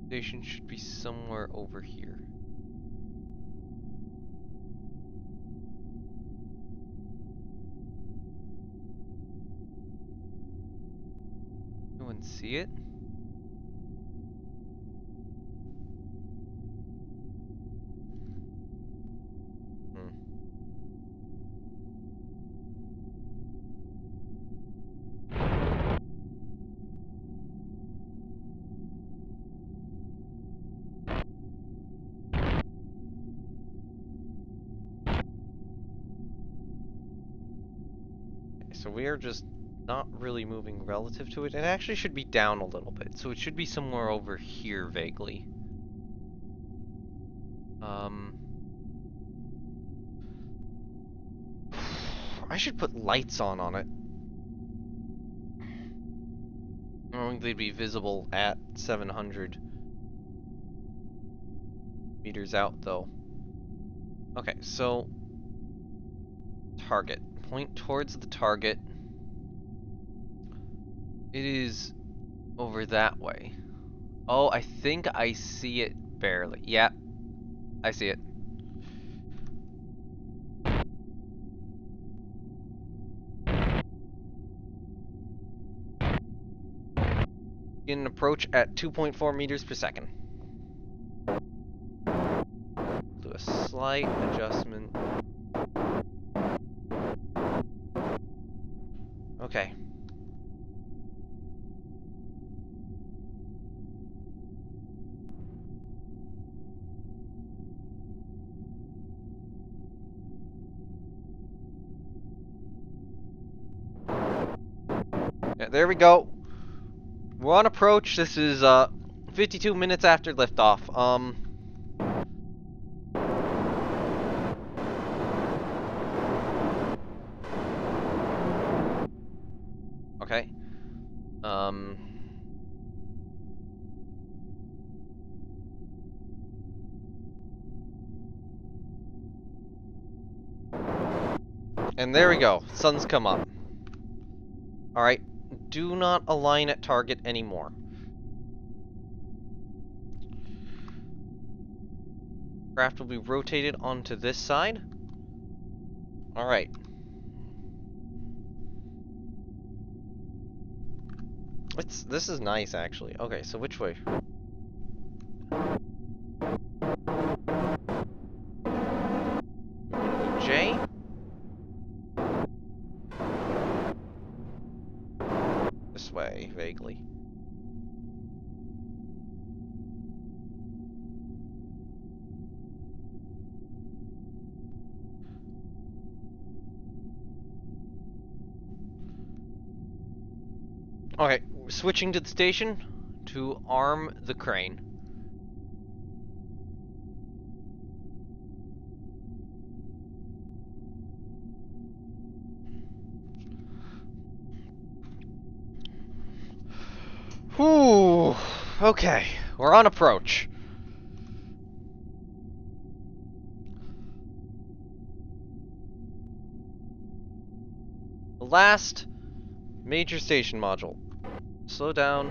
Station should be somewhere over here. Anyone see it? So we are just not really moving relative to it. It actually should be down a little bit, so it should be somewhere over here vaguely. I should put lights on it. I don't think they'd be visible at 700 meters out, though. Okay, so target. Point towards the target. It is over that way. Oh, I think I see it barely. Yeah, I see it. Get an approach at 2.4 meters per second. Do a slight adjustment. Okay. Yeah, there we go. We're on approach. This is 52 minutes after liftoff. Okay. And there we go. Sun's come up. Alright, do not align at target anymore. Craft will be rotated onto this side. Alright. This is nice, actually. Okay, so which way? J? This way, vaguely. Okay, switching to the station to arm the crane. Whew. Okay, we're on approach. The last major station module. Slow down.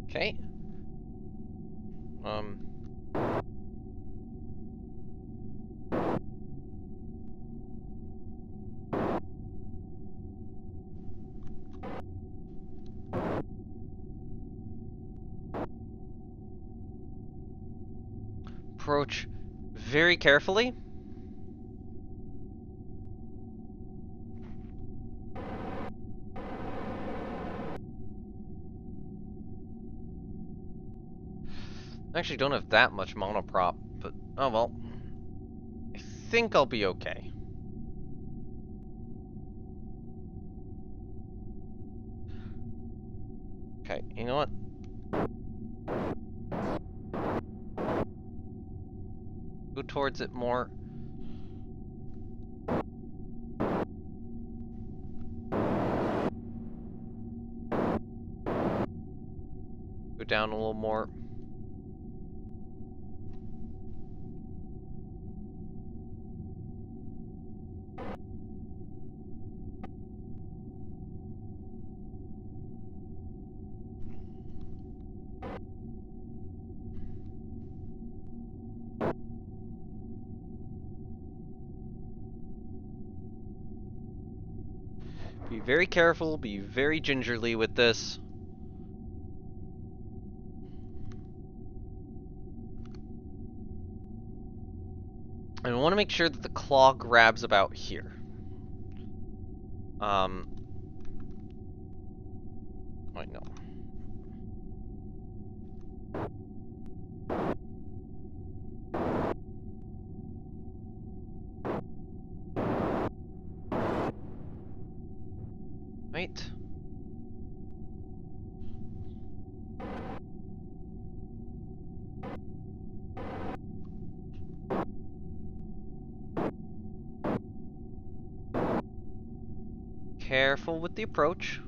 Okay. Approach very carefully. I actually don't have that much monoprop, but oh well. I think I'll be okay. Okay, you know what? Go towards it more. Go down a little more. Be very careful, be very gingerly with this. And we want to make sure that the claw grabs about here. Wait, no. Wait. Careful with the approach.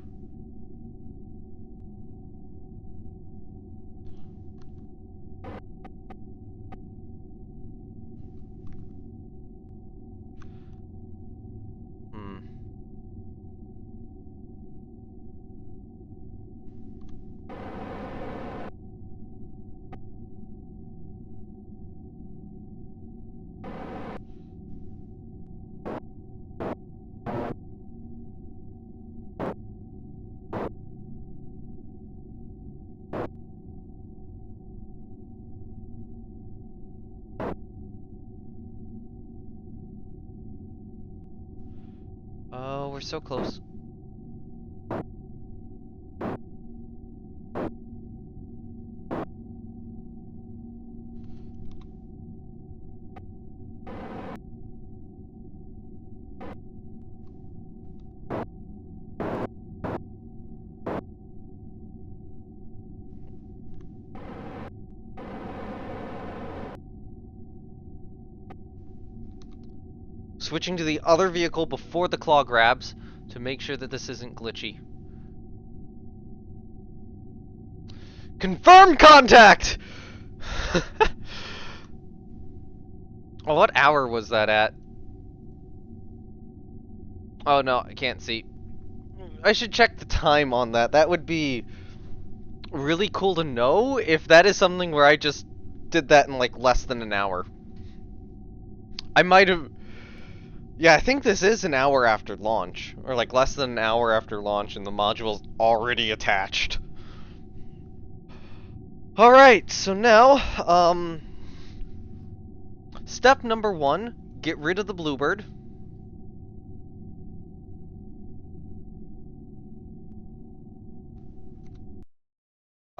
Oh, we're so close. Switching to the other vehicle before the claw grabs to make sure that this isn't glitchy. Confirm contact! Oh, what hour was that at? Oh no, I can't see. I should check the time on that. That would be really cool to know if that is something where I just did that in like less than an hour. I might have... Yeah, I think this is an hour after launch. Or like less than an hour after launch and the module's already attached. Alright, so now, step number 1, get rid of the bluebird.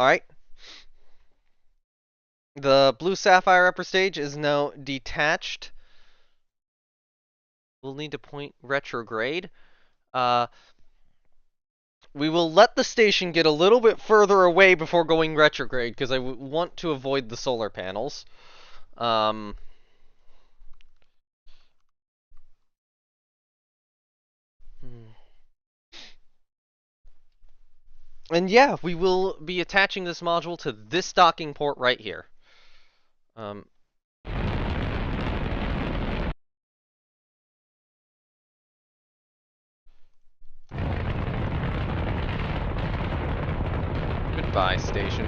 Alright. The blue sapphire upper stage is now detached. We'll need to point retrograde. We will let the station get a little bit further away before going retrograde, because I want to avoid the solar panels. And yeah, we will be attaching this module to this docking port right here. Goodbye, station.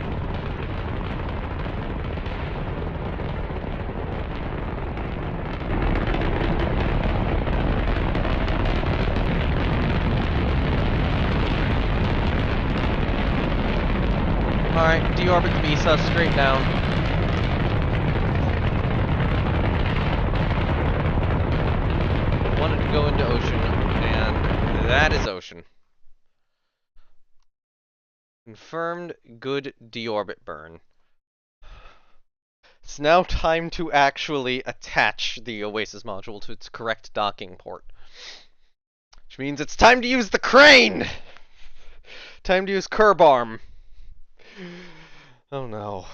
Alright, deorbit the Mesa, straight down. Wanted to go into ocean, and that is ocean. Confirmed good deorbit burn. It's now time to actually attach the Oasis module to its correct docking port. Which means it's time to use the crane! Time to use curb arm. Oh no.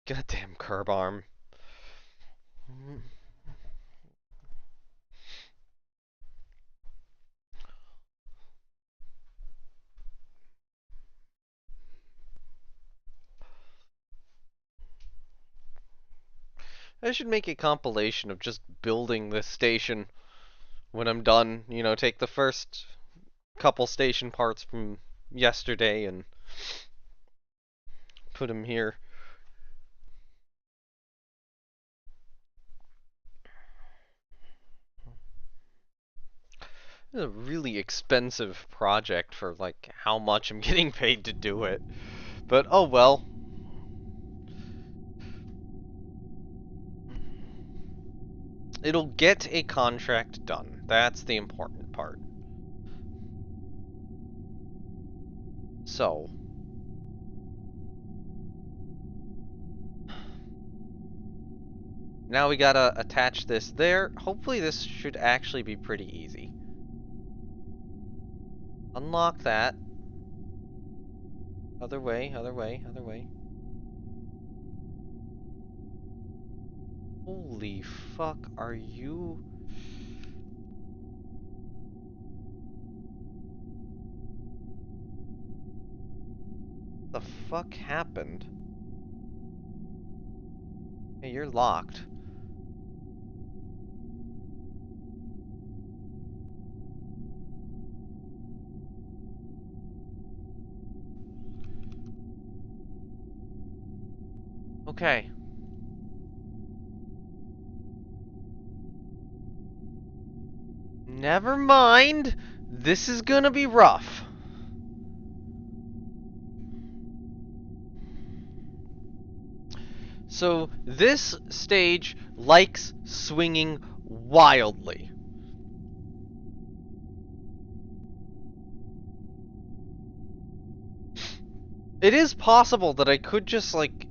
Goddamn curb arm. I should make a compilation of just building this station when I'm done. You know, take the first couple station parts from yesterday and put them here. It's a really expensive project for like how much I'm getting paid to do it. But oh well. It'll get a contract done. That's the important part. So. Now we gotta attach this there. Hopefully this should actually be pretty easy. Unlock that. Other way, other way, other way. Holy fuck, are you... The fuck happened? Hey, you're locked. Okay. Never mind. This is gonna be rough. So, this stage likes swinging wildly. It is possible that I could just, like,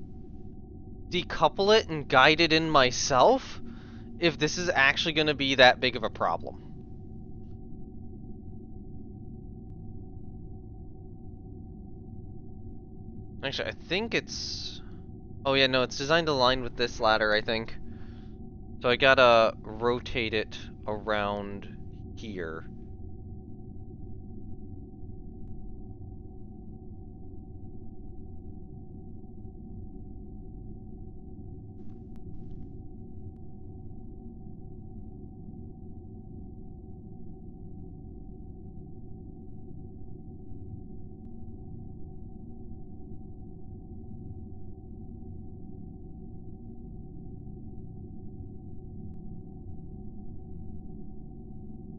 decouple it and guide it in myself if this is actually going to be that big of a problem. Actually, I think it's... Oh yeah, no, it's designed to align with this ladder, I think. So I gotta rotate it around here.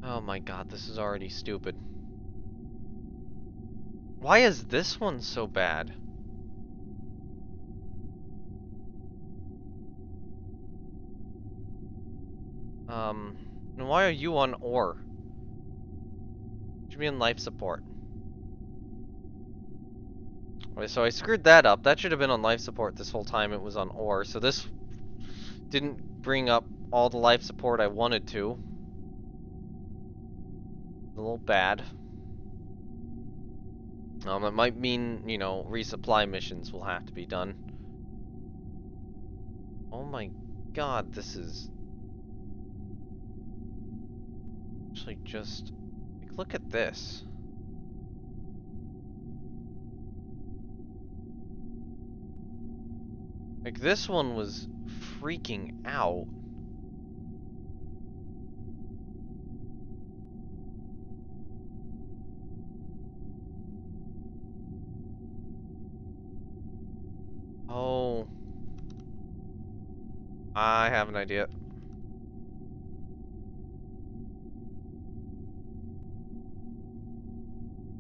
Oh my god, this is already stupid. Why is this one so bad? And why are you on ore? You should be in life support. Okay, so I screwed that up. That should have been on life support this whole time it was on ore. So this didn't bring up all the life support I wanted to. A little bad. It might mean, you know, resupply missions will have to be done. Oh my god, this is actually just... Like, look at this. Like, this one was freaking out. Oh. I have an idea.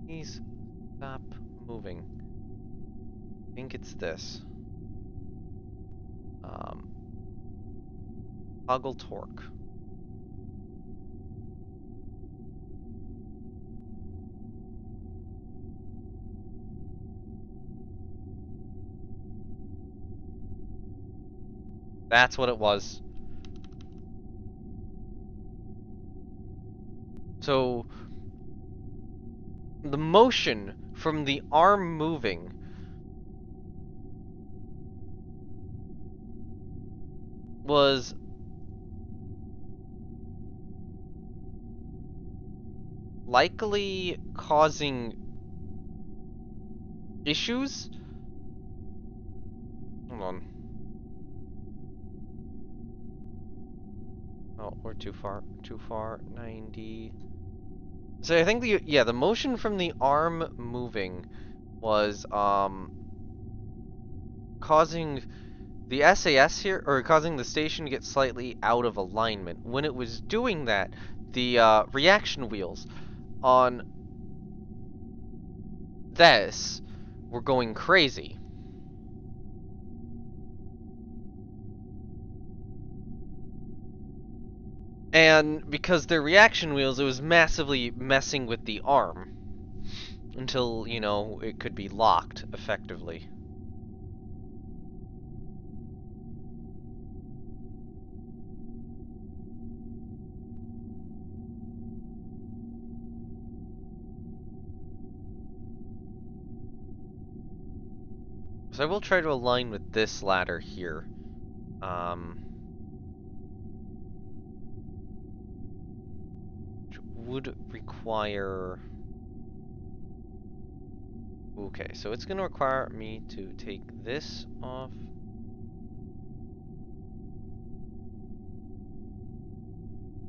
Please stop moving. I think it's this. Toggle torque. That's what it was. So, the motion from the arm moving was likely causing issues? Hold on. Oh, we're too far. Too far. 90. So I think the motion from the arm moving was causing the SAS here, or causing the station to get slightly out of alignment. When it was doing that, the reaction wheels on this were going crazy. And because they're reaction wheels, it was massively messing with the arm. Until, you know, it could be locked effectively. So I will try to align with this ladder here. Which would require... Okay, so it's going to require me to take this off.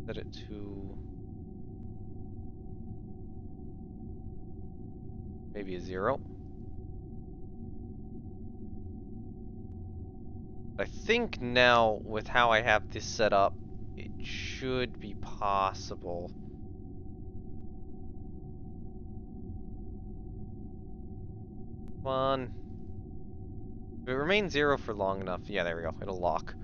Set it to... maybe a 0. I think now, with how I have this set up, it should be possible. Come on. If it remains 0 for long enough, yeah, there we go, it'll lock.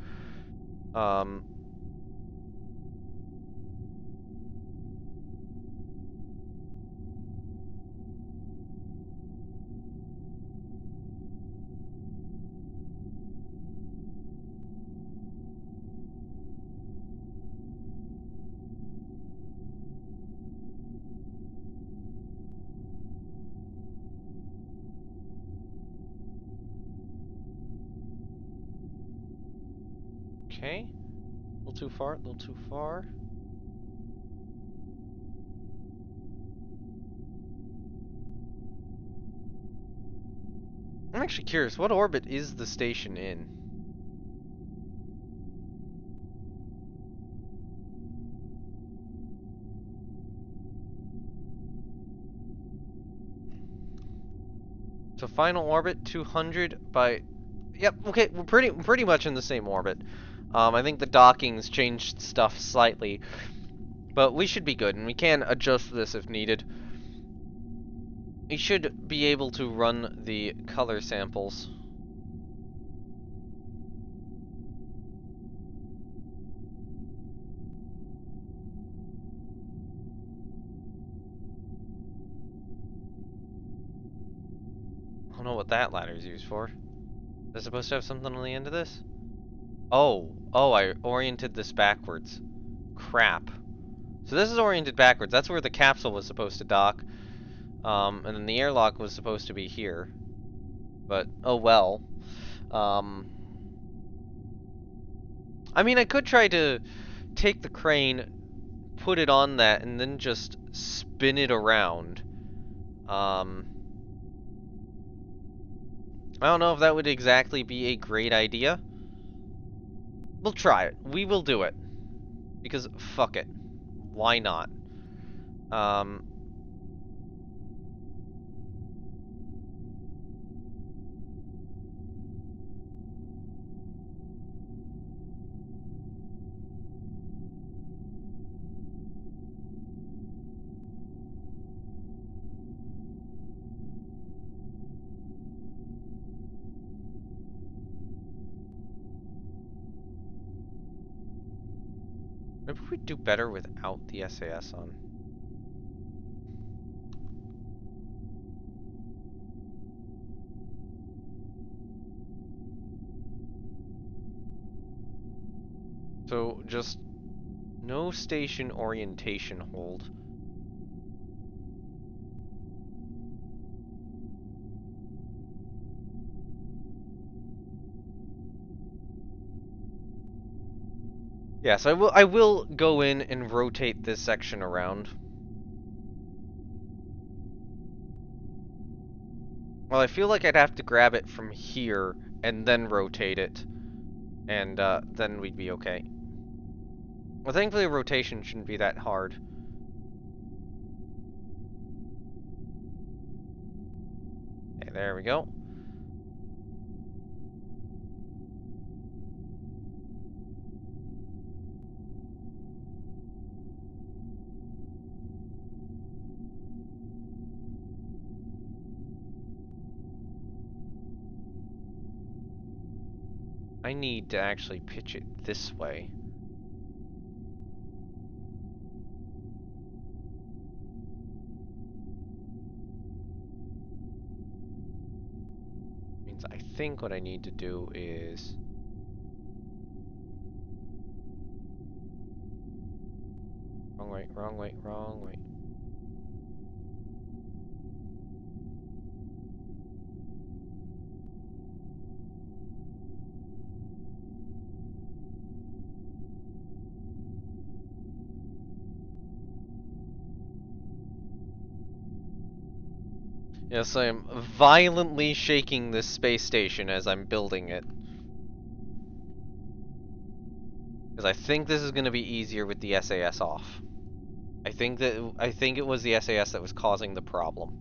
Okay. A little too far, a little too far. I'm actually curious, what orbit is the station in? So final orbit 200 by... Yep, okay, we're pretty much in the same orbit. I think the docking's changed stuff slightly, but we should be good, and we can adjust this if needed. We should be able to run the color samples. I don't know what that ladder's used for. Is it supposed to have something on the end of this? Oh, I oriented this backwards. Crap. So this is oriented backwards. That's where the capsule was supposed to dock. And then the airlock was supposed to be here. But, oh well. I mean, I could try to take the crane, put it on that, and then just spin it around. I don't know if that would exactly be a great idea. We'll try it. We will do it. Because, fuck it. Why not? Maybe we'd do better without the SAS on. So, just no station orientation hold. Yeah, so I will go in and rotate this section around. Well, I feel like I'd have to grab it from here and then rotate it, and then we'd be okay. Well, thankfully rotation shouldn't be that hard. Okay, there we go. I need to actually pitch it this way. Means I think what I need to do is... Wrong way, wrong way, wrong way. Yes, I am violently shaking this space station as I'm building it. Because I think this is going to be easier with the SAS off. I think it was the SAS that was causing the problem.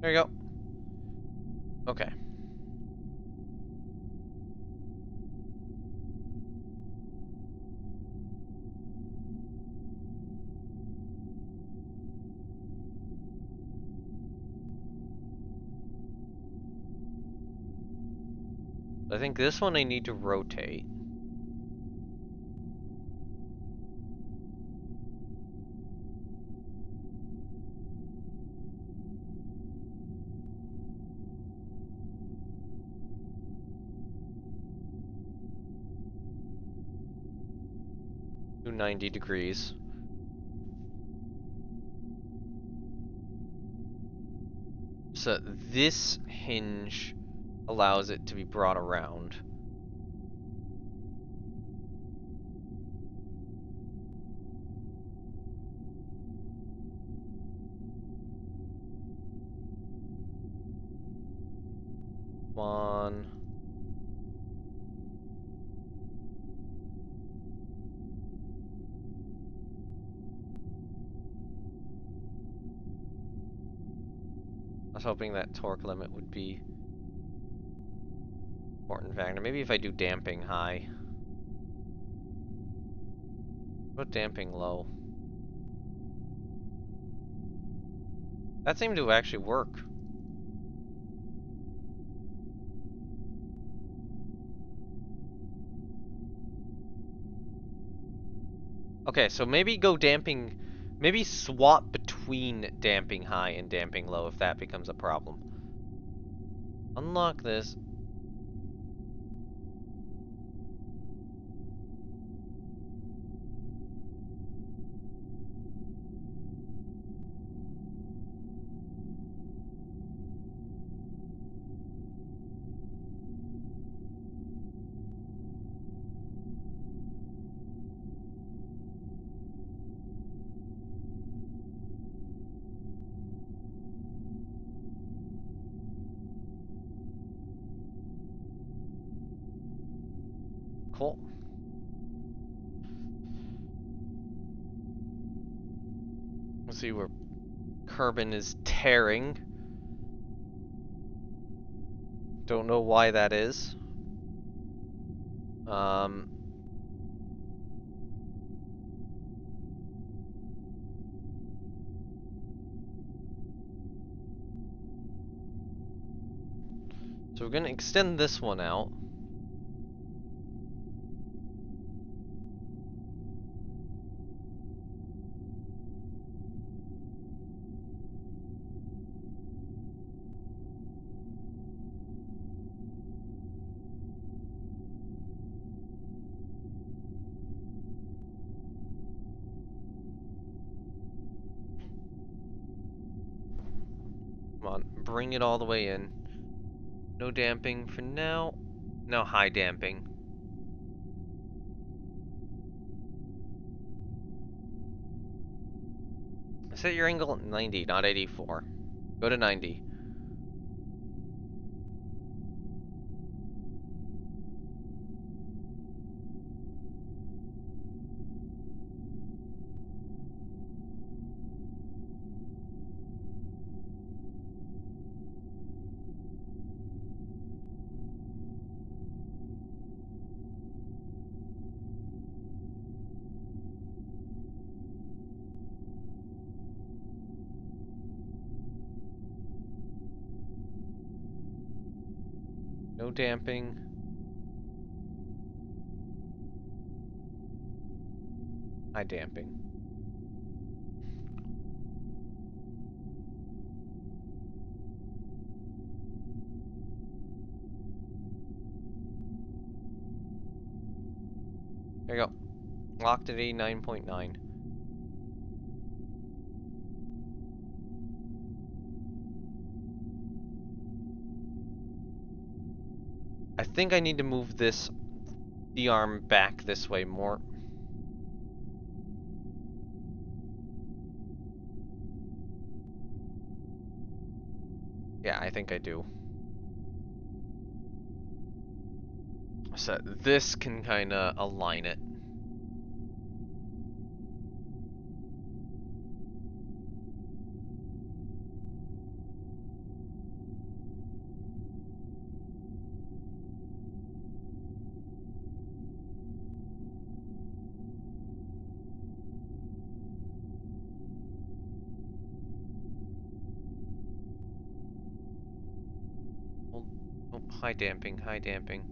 There you go. Okay. I think this one I need to rotate. to 90 degrees. So this hinge allows it to be brought around. Come on. I was hoping that torque limit would be important factor. Maybe if I do damping high. Put damping low. That seemed to actually work. Okay, so maybe go damping, maybe swap between damping high and damping low if that becomes a problem. Unlock this. Cool. Let's see where Kerbin is tearing. Don't know why that is. So we're gonna extend this one out. Come on, bring it all the way in. No damping for now. No high damping. Set your angle at 90, not 84. Go to 90. No damping. High damping. There you go. Locked at 89.9. I think I need to move the arm back this way more. Yeah, I think I do. So this can kind of align it. Oh, high damping, high damping.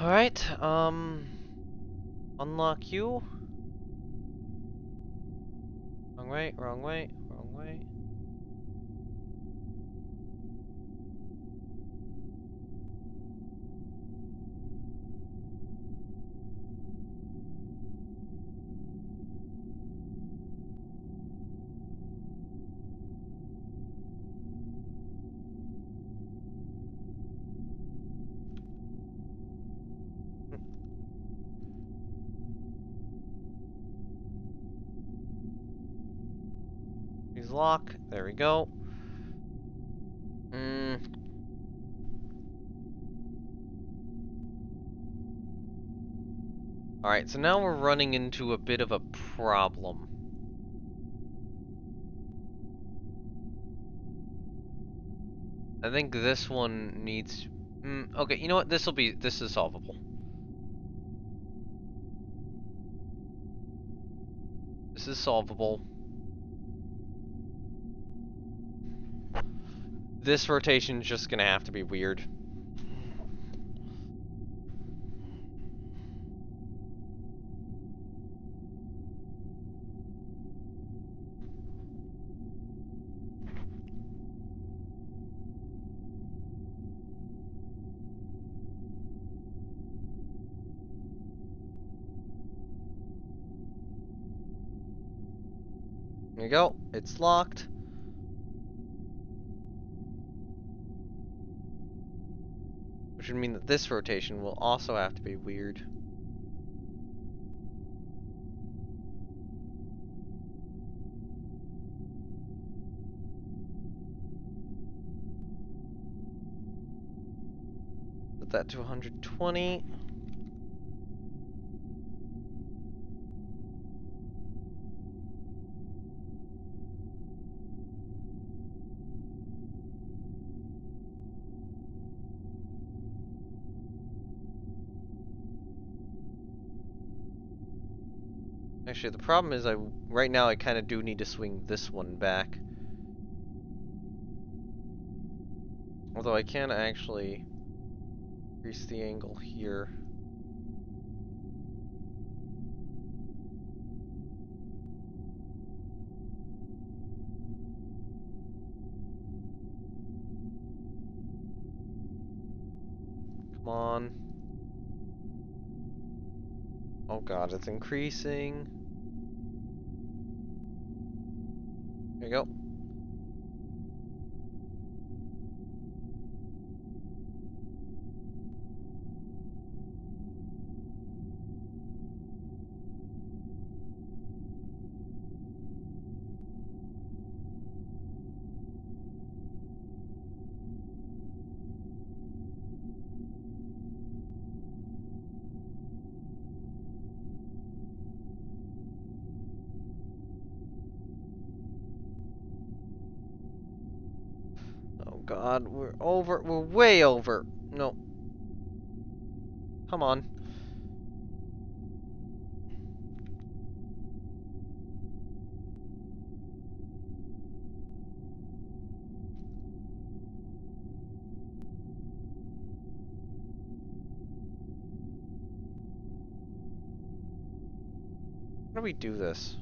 Alright, unlock you. Wrong way, wrong way, wrong way. Please lock. There we go. Alright, so now we're running into a bit of a problem. I think this one needs... okay, you know what? This is solvable. This is solvable. This rotation's just gonna have to be weird. There you go. It's locked. Which would mean that this rotation will also have to be weird. Set that to 120. Actually, the problem is right now I kind of do need to swing this one back. Although I can actually increase the angle here. Come on. Oh god, it's increasing. There you go. Oh god, we're way over. No. Come on. How do we do this?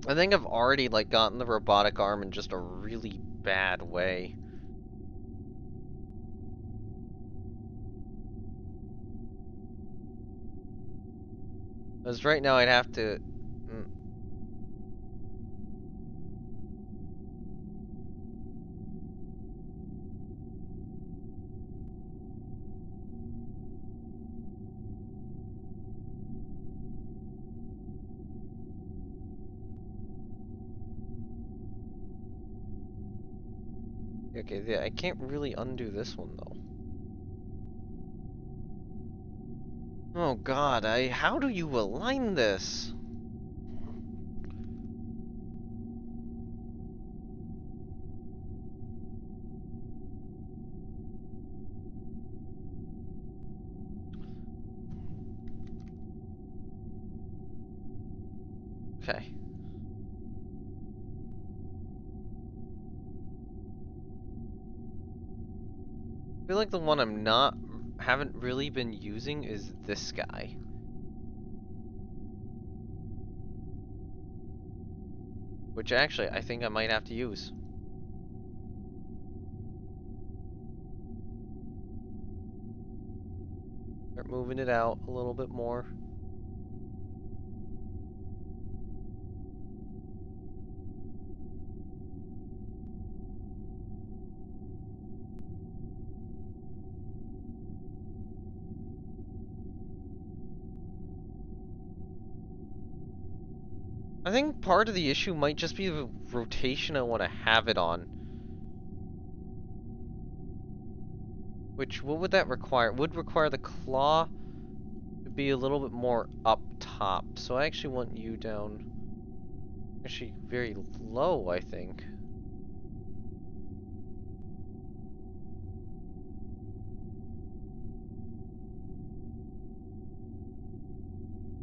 I think I've already like gotten the robotic arm in just a really bad way. Because right now I'd have to... Okay, yeah, I can't really undo this one though. Oh god, how do you align this? Okay. I feel like the one haven't really been using is this guy. Which actually, I think I might have to use. Start moving it out a little bit more. I think part of the issue might just be the rotation I want to have it on. Which, what would that require? It would require the claw to be a little bit more up top. So I actually want you down, actually very low, I think.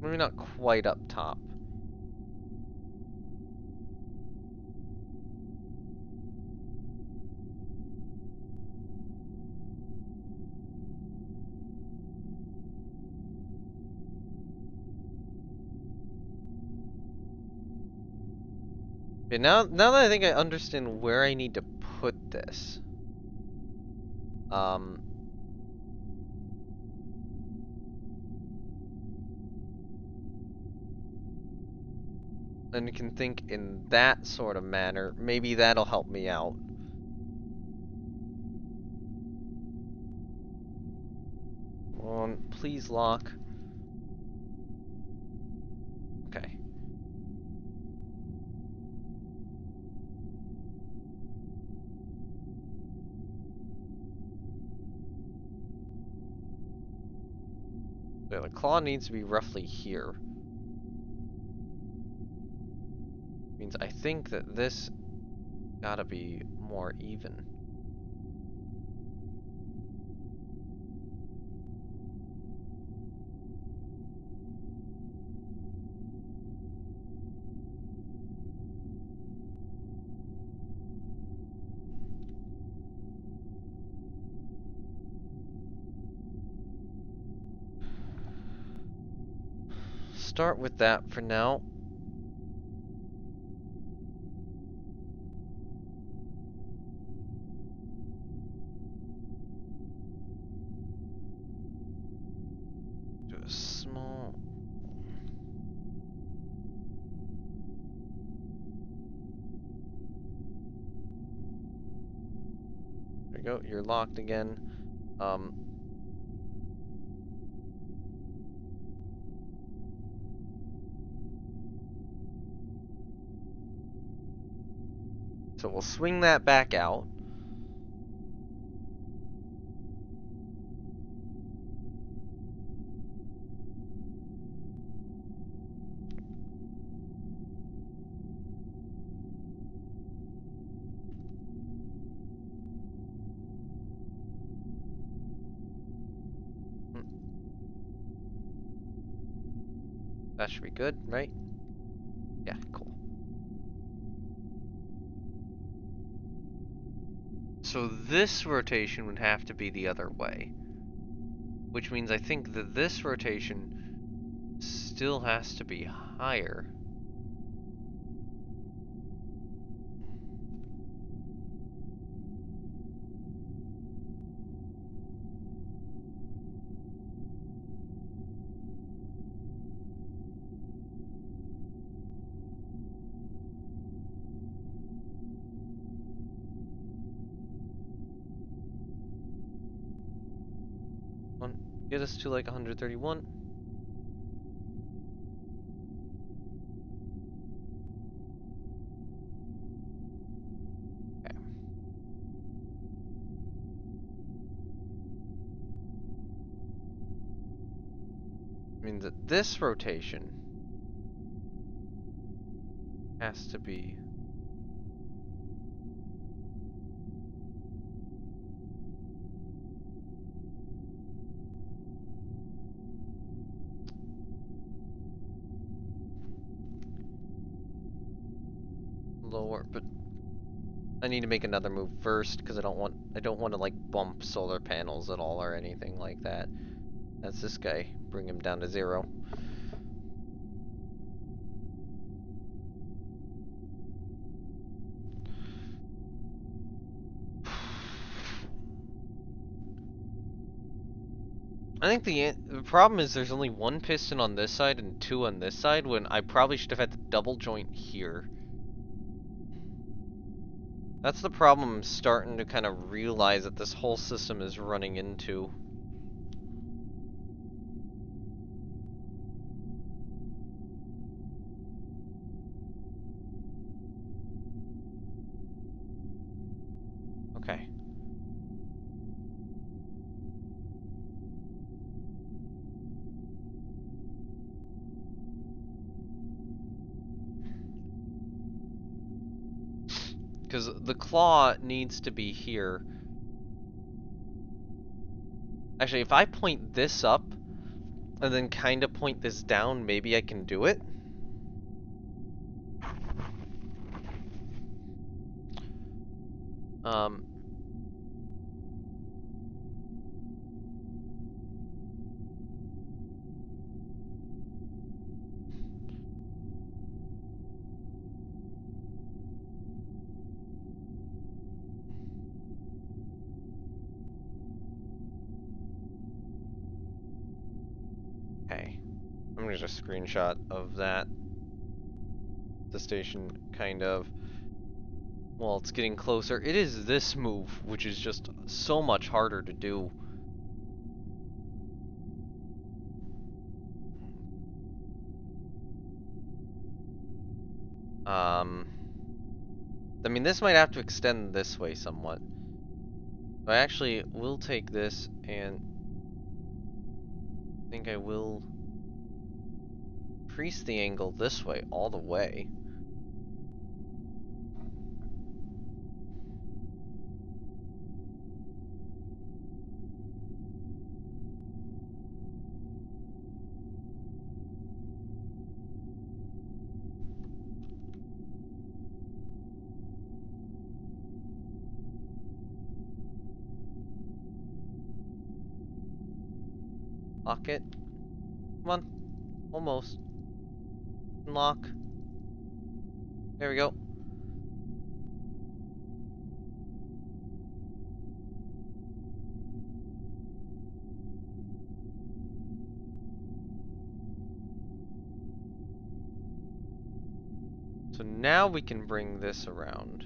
Maybe not quite up top. Okay, now that I think I understand where I need to put this, and you can think in that sort of manner, maybe that'll help me out. Come on, please lock. Okay. So the claw needs to be roughly here. Means I think that this gotta be more even. Start with that for now. Do a small. There you go, you're locked again. So we'll swing that back out. That should be good, right? Yeah, cool. So this rotation would have to be the other way. Which means I think that this rotation still has to be higher. Get us to like 131. Okay. Means that this rotation has to be slower, but I need to make another move first because I don't want to like bump solar panels at all or anything like that. That's this guy. Bring him down to 0. I think the problem is there's only 1 piston on this side and 2 on this side when I probably should have had the double joint here. That's the problem I'm starting to kind of realize that this whole system is running into. Okay. Because the claw needs to be here. Actually, if I point this up, and then kind of point this down, maybe I can do it. Okay. I'm gonna just screenshot of that. The station kind of, well, it's getting closer. It is this move, which is just so much harder to do. I mean, this might have to extend this way somewhat. But I actually will take this and I think I will increase the angle this way all the way. Lock it. Come on. Almost. Unlock. There we go. So now we can bring this around.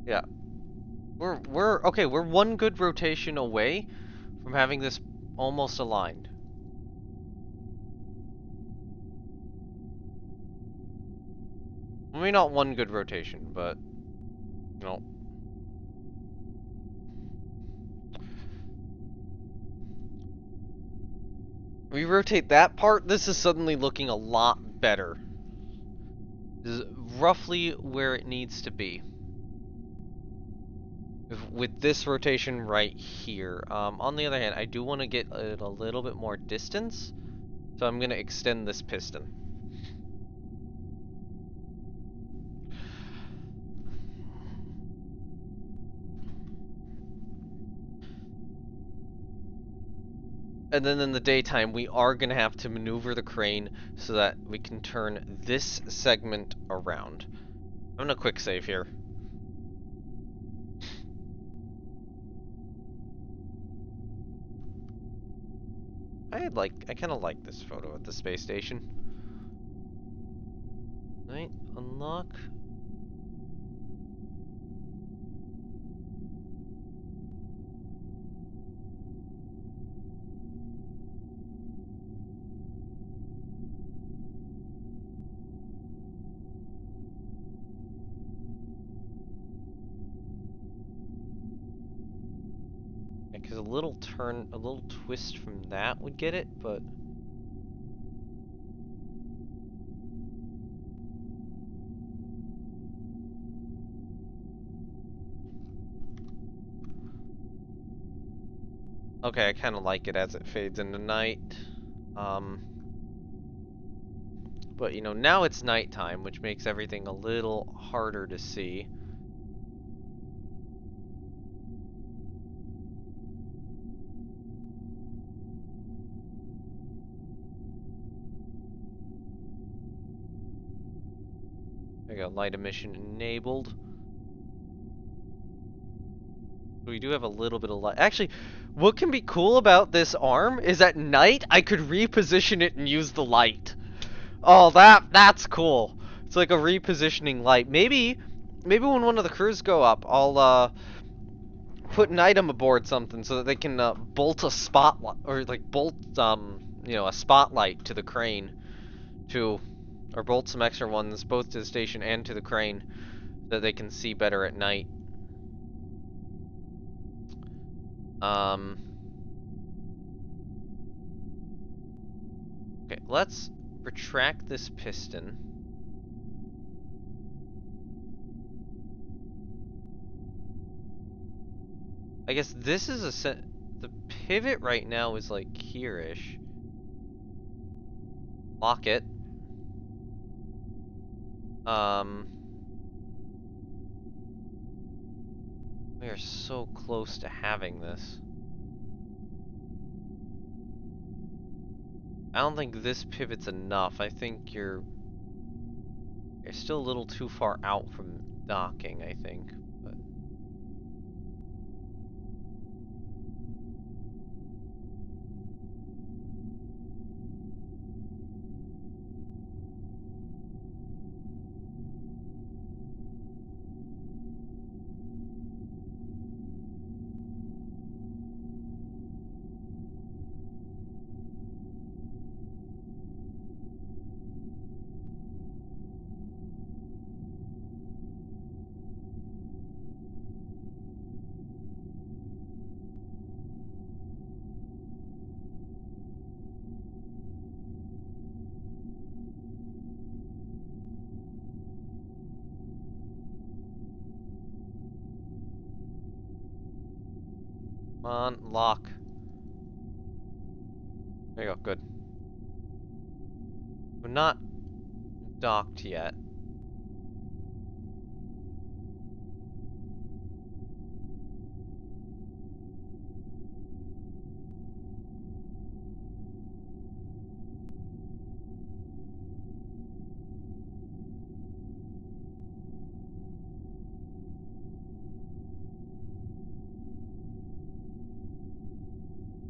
Yeah. We're 1 good rotation away from having this almost aligned. Maybe not 1 good rotation, but you know. We rotate that part, this is suddenly looking a lot better. This is roughly where it needs to be. With this rotation right here. On the other hand, I do want to get it a little bit more distance, so I'm going to extend this piston. And then in the daytime, we are going to have to maneuver the crane so that we can turn this segment around. I'm going to quick save here. I kind of like this photo at the space station. Right, unlock. because a little twist from that would get it, but... Okay, I kind of like it as it fades into night. But, you know, now it's nighttime, which makes everything a little harder to see. There you go, light emission enabled. We do have a little bit of light. Actually, what can be cool about this arm is at night I could reposition it and use the light. Oh, that's cool. It's like a repositioning light. Maybe when one of the crews go up, I'll put an item aboard something so that they can bolt a spotlight or like bolt you know, a spotlight to the crane to, or bolt some extra ones both to the station and to the crane so that they can see better at night. Okay, let's retract this piston. I guess this is the pivot right now is like here-ish. Lock it. We are so close to having this. I don't think this pivot's enough. I think you're still a little too far out from docking, I think. But come on, lock. There you go, good. We're not docked yet.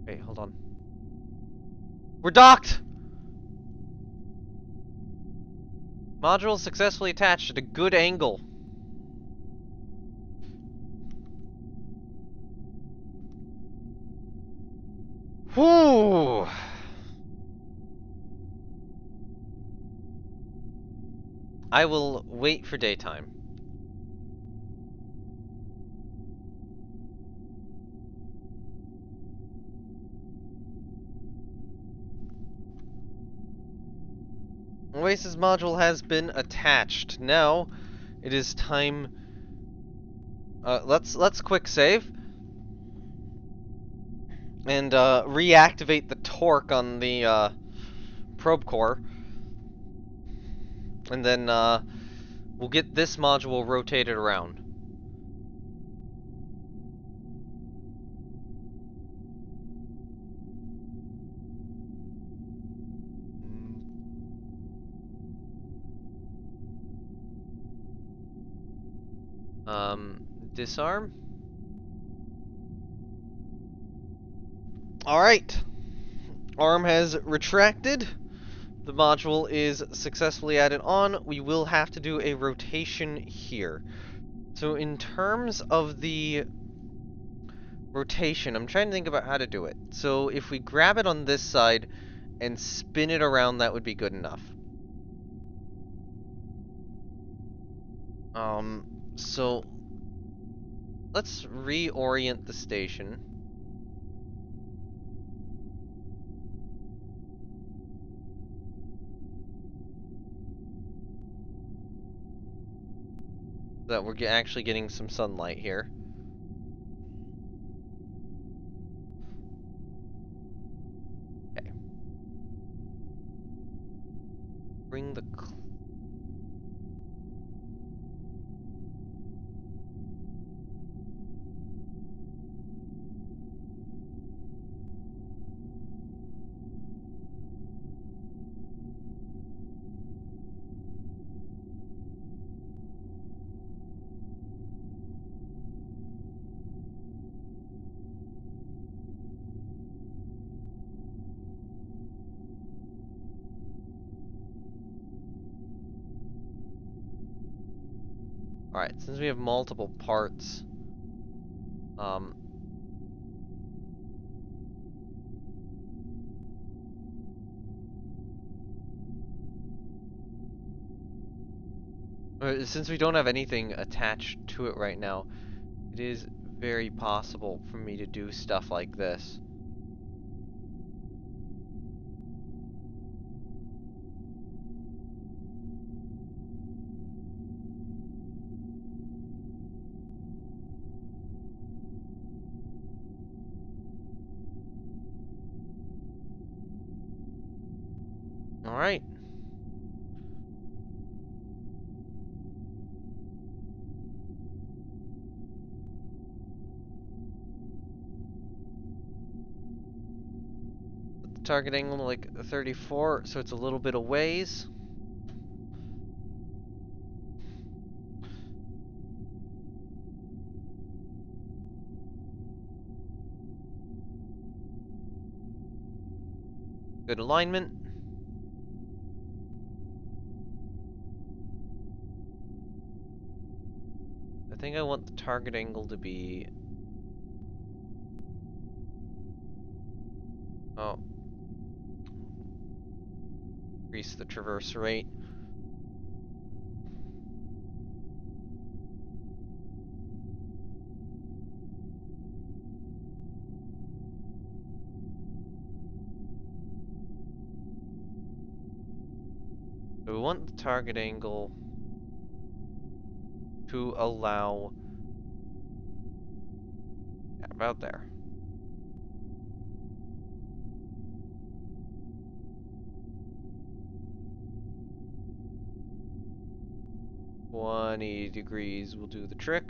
Wait, hold on. We're docked! Module successfully attached at a good angle. Whew! I will wait for daytime. Oasis module has been attached. Now, it is time. Let's quick save and reactivate the torque on the probe core, and then we'll get this module rotated around. Disarm. Alright. Arm has retracted. The module is successfully added on. We will have to do a rotation here. So in terms of the rotation, I'm trying to think about how to do it. So if we grab it on this side and spin it around, that would be good enough. So let's reorient the station. that we're actually getting some sunlight here. Okay. Bring the... Alright, since we have multiple parts, since we don't have anything attached to it right now, it is very possible for me to do stuff like this. Alright. Target angle like 34, so it's a little bit of ways. Good alignment. I think I want the target angle to be... Oh. Increase the traverse rate. So we want the target angle to allow... Yeah, about there. $20 will do the trick.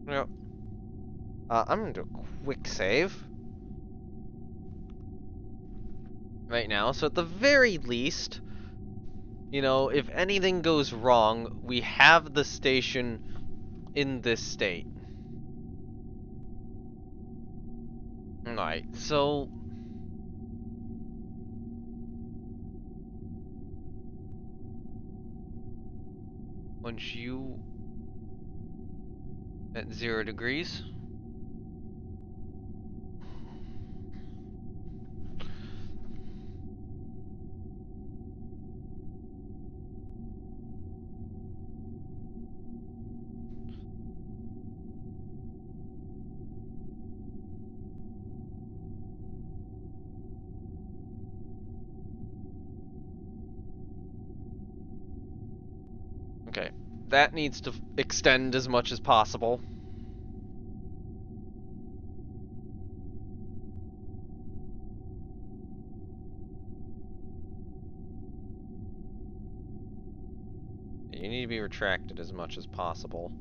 Yep. I'm gonna do a quick save right now, so at the very least, you know, if anything goes wrong, we have the station in this state. Alright, so... Once you... at 0 degrees. Okay, that needs to extend as much as possible. You need to be retracted as much as possible.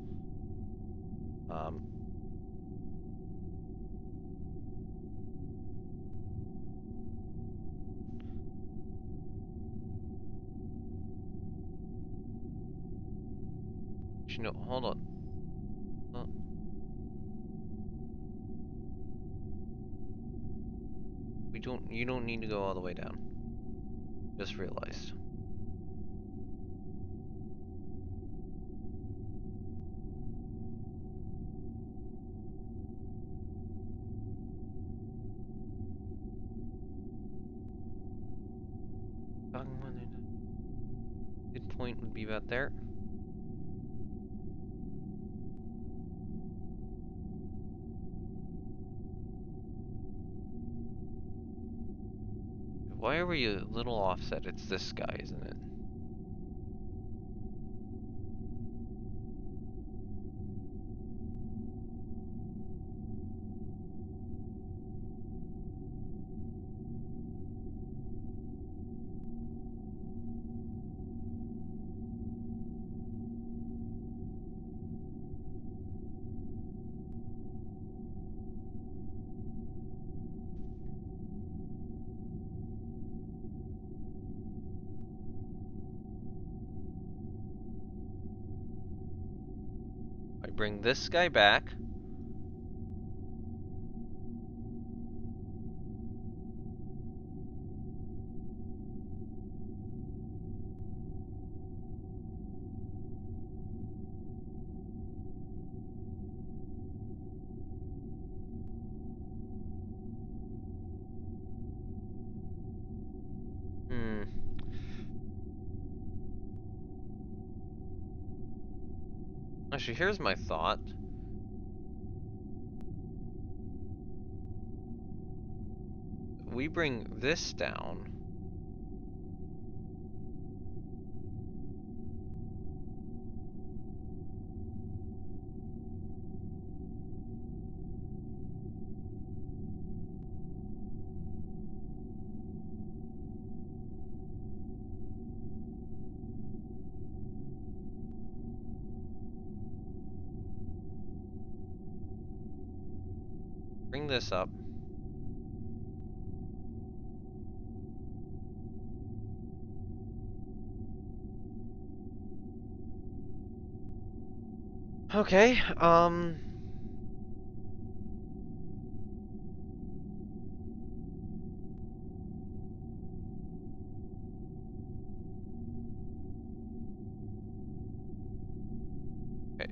No, hold on. You don't need to go all the way down. Just realized. Midpoint would be about there. Why are we a little offset? It's this guy, isn't it? I bring this guy back. Actually, here's my thought. We bring this down. Bring this up. Okay, okay,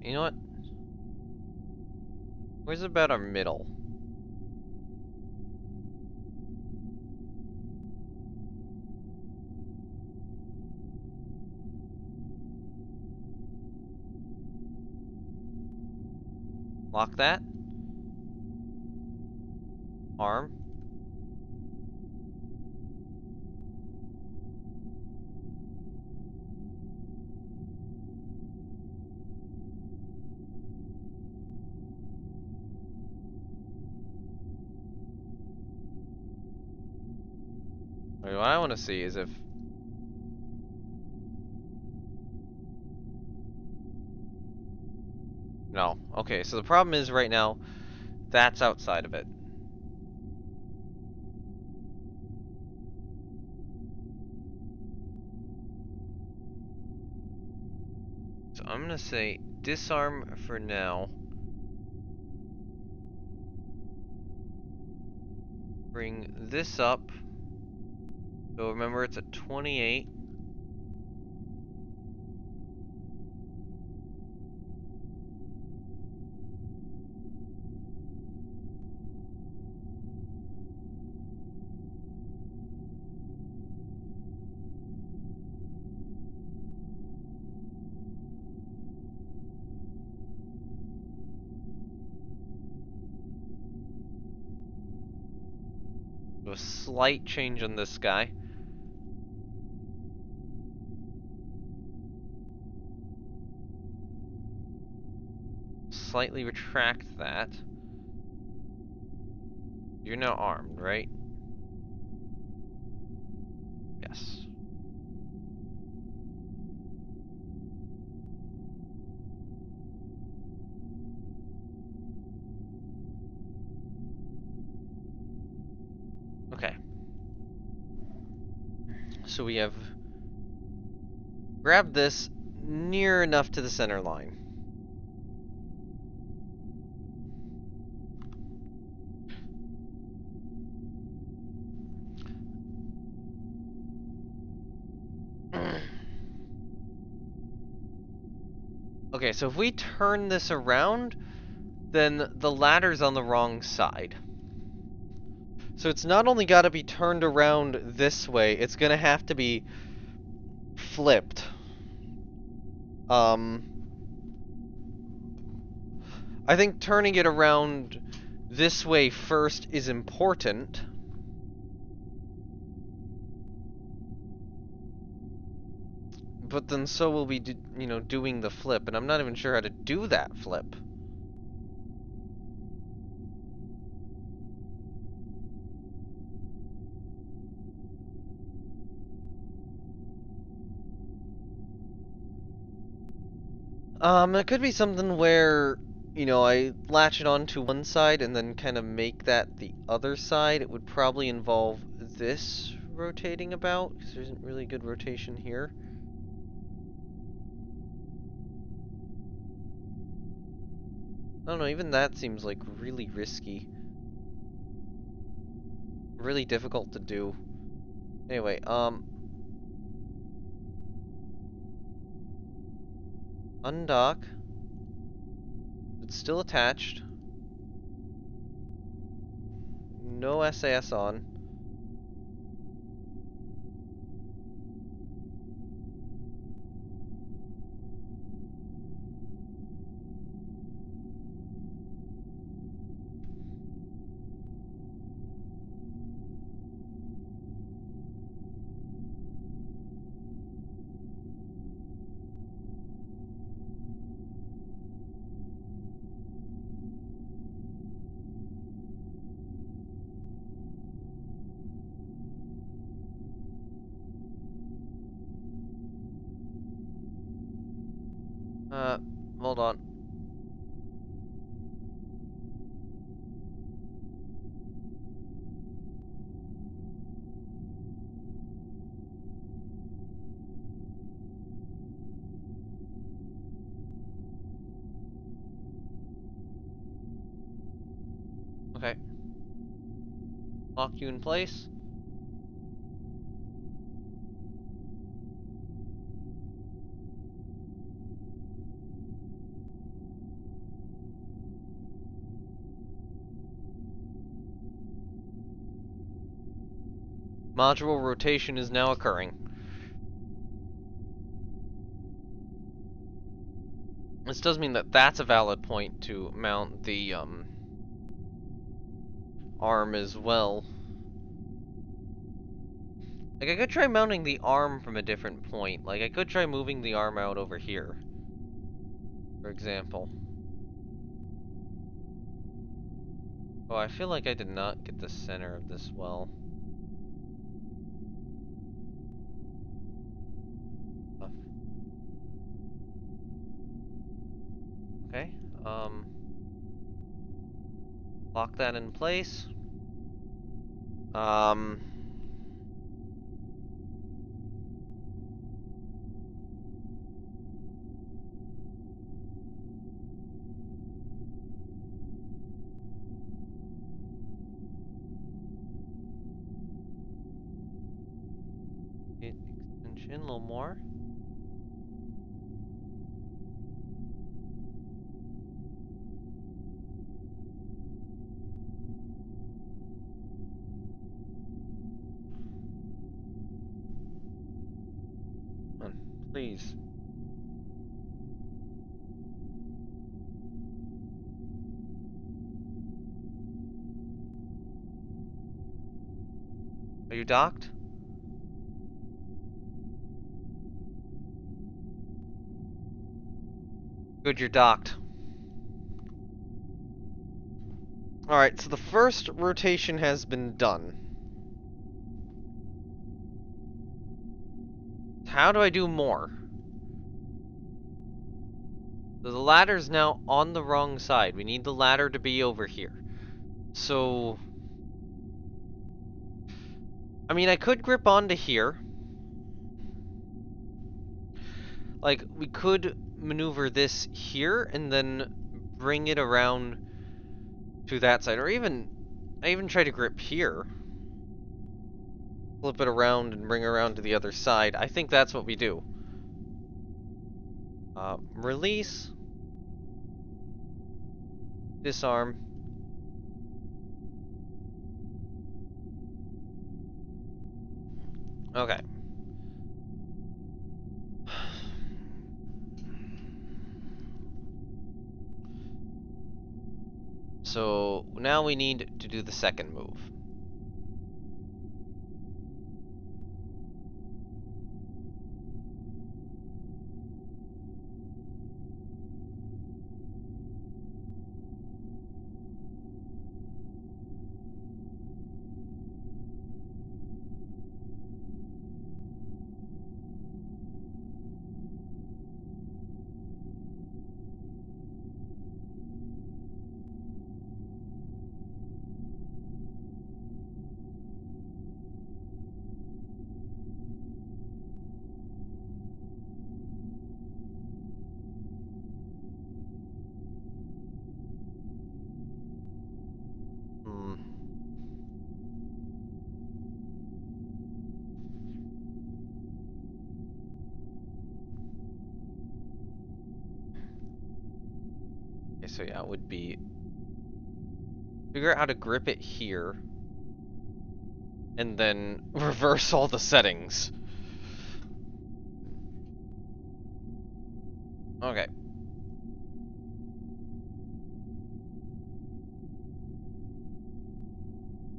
you know what? Where's about our middle? Lock that. Arm. Okay, what I want to see is if... No. Okay, so the problem is right now, that's outside of it. So I'm gonna say disarm for now. Bring this up. So remember it's at 28. A slight change on this guy. Slightly retract that. You're now armed, right? Yes. Okay. So we have grabbed this near enough to the center line. Okay, so if we turn this around, then the ladder's on the wrong side. So it's not only got to be turned around this way, it's going to have to be flipped. I think turning it around this way first is important. but then so will be, doing the flip, and I'm not even sure how to do that flip. It could be something where, I latch it onto one side and then kind of make that the other side. It would probably involve this rotating about, because there isn't really good rotation here. I don't know, even that seems like really risky. Really difficult to do. Anyway, undock. It's still attached. No SAS on. Hold on. Okay. Lock you in place. Module rotation is now occurring. This does mean that that's a valid point to mount the, arm as well. Like, I could try mounting the arm from a different point. Like, I could try moving the arm out over here, for example. Oh, I feel like I did not get the center of this well. Okay, lock that in place. Extension, a little more. Come on, please. Are you docked? Good, you're docked. Alright, so the first rotation has been done. How do I do more? So the ladder's now on the wrong side. We need the ladder to be over here. So, I mean, I could grip onto here. Like, we could maneuver this here and then bring it around to that side. Or even, I even try to grip here. Flip it around and bring it around to the other side. I think that's what we do. Release. Disarm. Okay. So now we need to do the second move. so yeah, it would be figure out how to grip it here, and then reverse all the settings. Okay.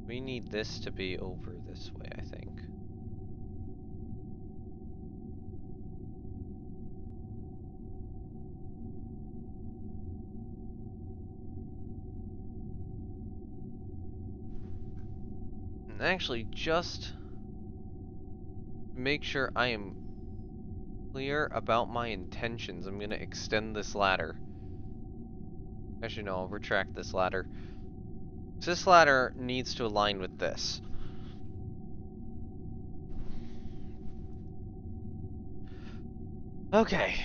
We need this to be over this way, I think. And actually, just make sure I am clear about my intentions. I'm gonna extend this ladder. Actually, no, I'll retract this ladder. So this ladder needs to align with this. Okay.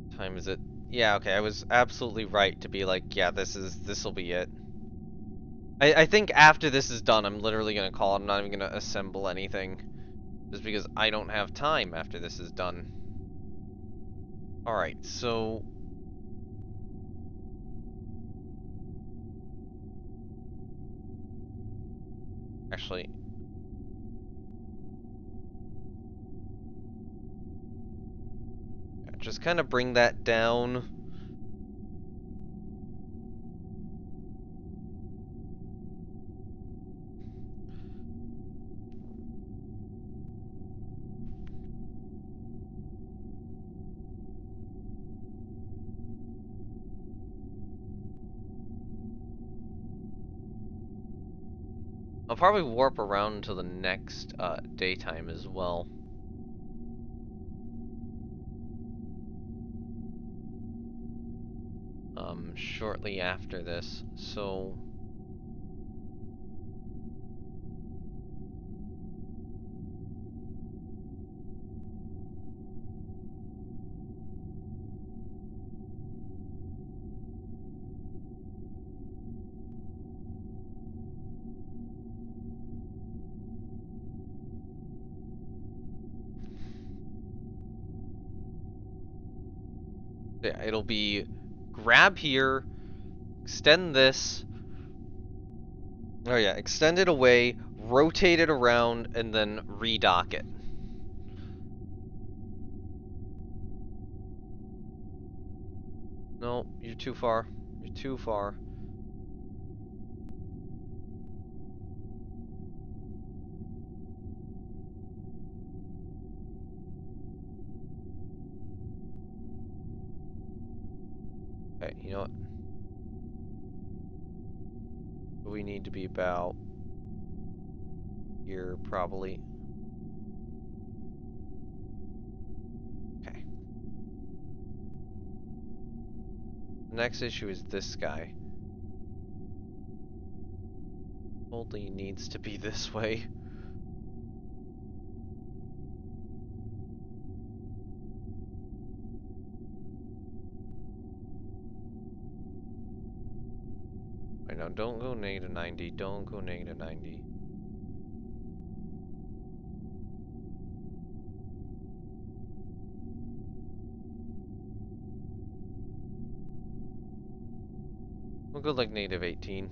What time is it? Yeah, okay, I was absolutely right to be like, yeah, this'll be it. I think after this is done, I'm literally gonna call it. I'm not even gonna assemble anything. Just because I don't have time after this is done. Alright, so... Actually... just kind of bring that down. I'll probably warp around until the next daytime as well. Shortly after this, so... Yeah, it'll be grab here, extend this. Oh yeah, extend it away, rotate it around, and then redock it. No, you're too far. You're too far. Okay, you know what? We need to be about here, probably. Okay. The next issue is this guy. Only needs to be this way. Wait, no, don't go -90. Don't go -90. We'll go like -18.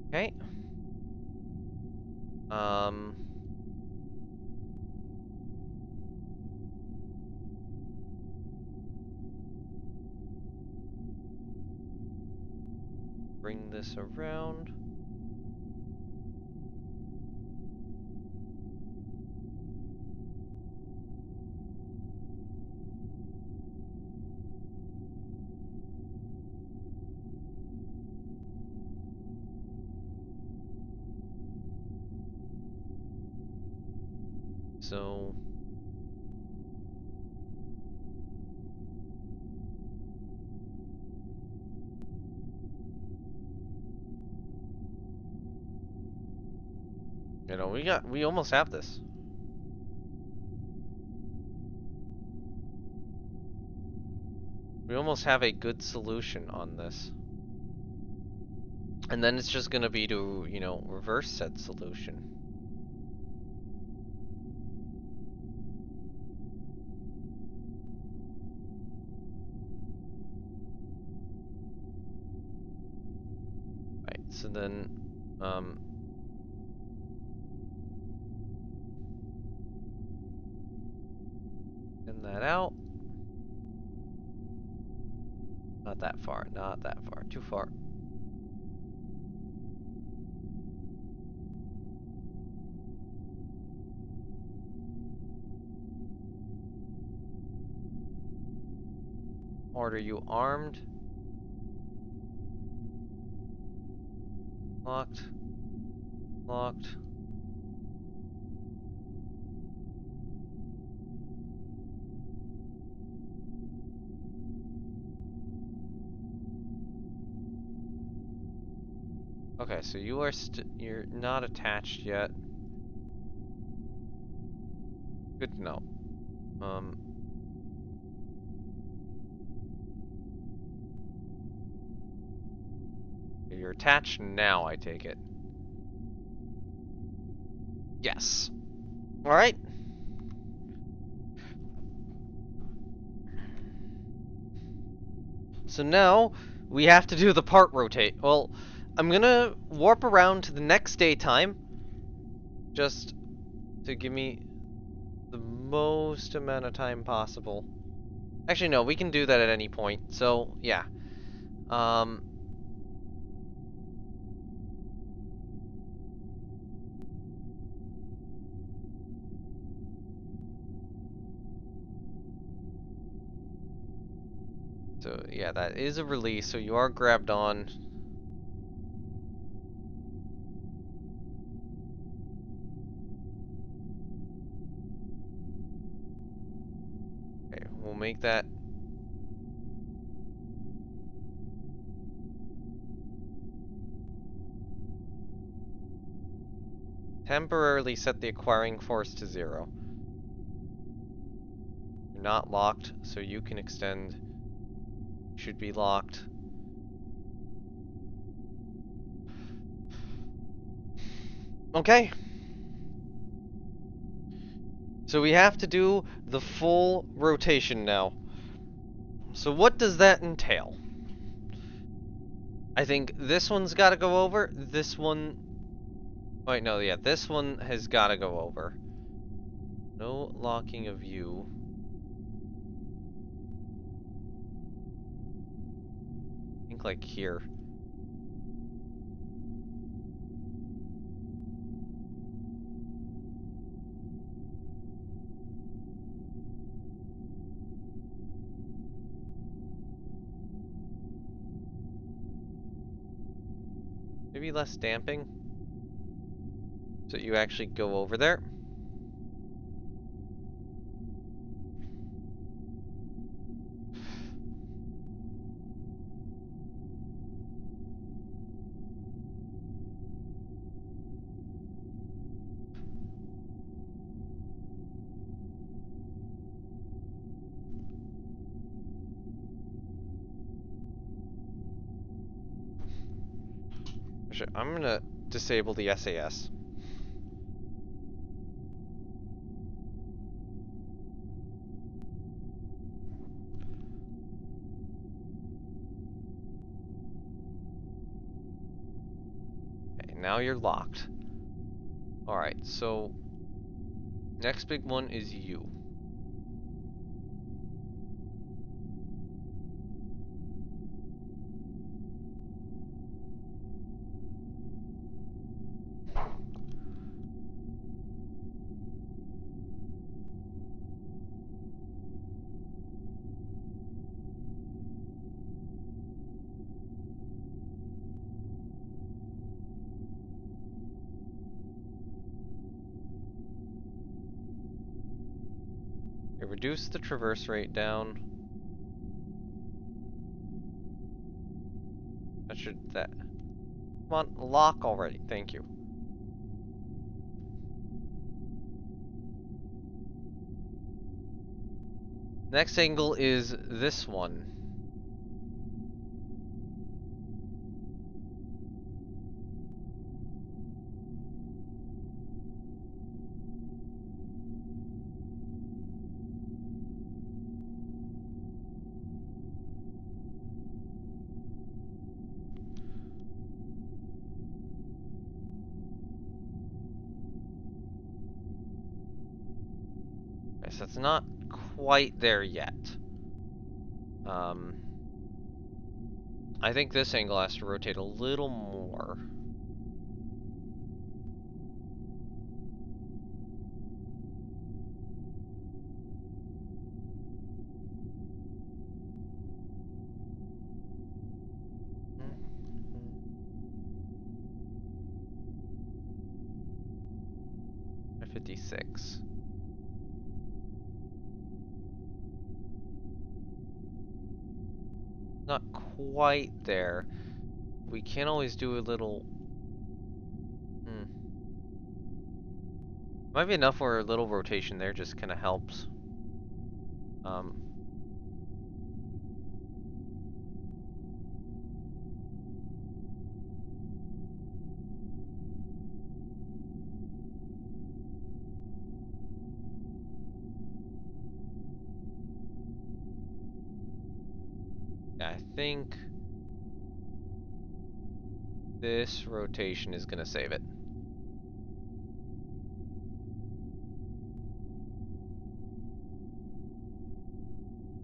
Okay. Bring this around. So... You know, we almost have this. We almost have a good solution on this. And then it's just gonna be to, you know, reverse said solution. Right, so then, send that out. Not that far, not that far, too far. Order you armed. Locked. Locked. Okay, so you are you're not attached yet. Good to know. You're attached now, I take it. Yes. Alright. So now, we have to do the part rotate. Well, I'm gonna warp around to the next daytime. Just to give me the most amount of time possible. Actually, no, we can do that at any point. So, yeah. So, yeah, that is a release, so you are grabbed on. Okay, we'll make that. Temporarily set the acquiring force to 0. You're not locked, so you can extend. Should be locked. Okay. So we have to do the full rotation now. So what does that entail? I think this one's got to go over. This one... Wait, no, yeah, this one has got to go over. No locking of you. I think, like, here. Maybe less damping. So you actually go over there. Actually, I'm gonna disable the SAS. Okay, now you're locked. Alright, so next big one is you. Okay, reduce the traverse rate down. That. Come on, lock already. Thank you. Next angle is this one. Okay, so it's not quite there yet. I think this angle has to rotate a little more. By 56. Not quite there. We can always do a little... Might be enough where a little rotation there just kind of helps. Yeah, I think this rotation is gonna save it.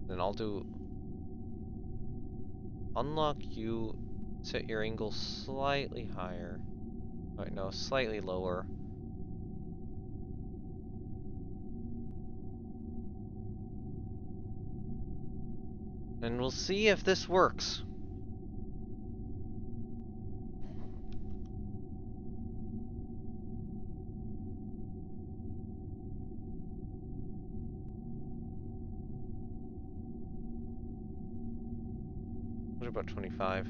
Then I'll do unlock you, set your angle slightly higher. Wait, no, slightly lower. And we'll see if this works. What about 25?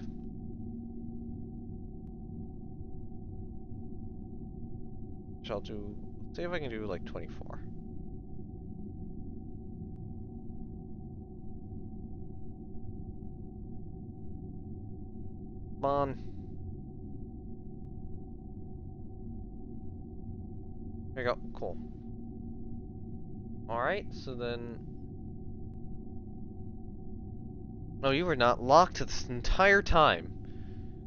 Which I'll do, see if I can do like 24. Come on. There you go, cool. Alright, so then... No, you were not locked this entire time.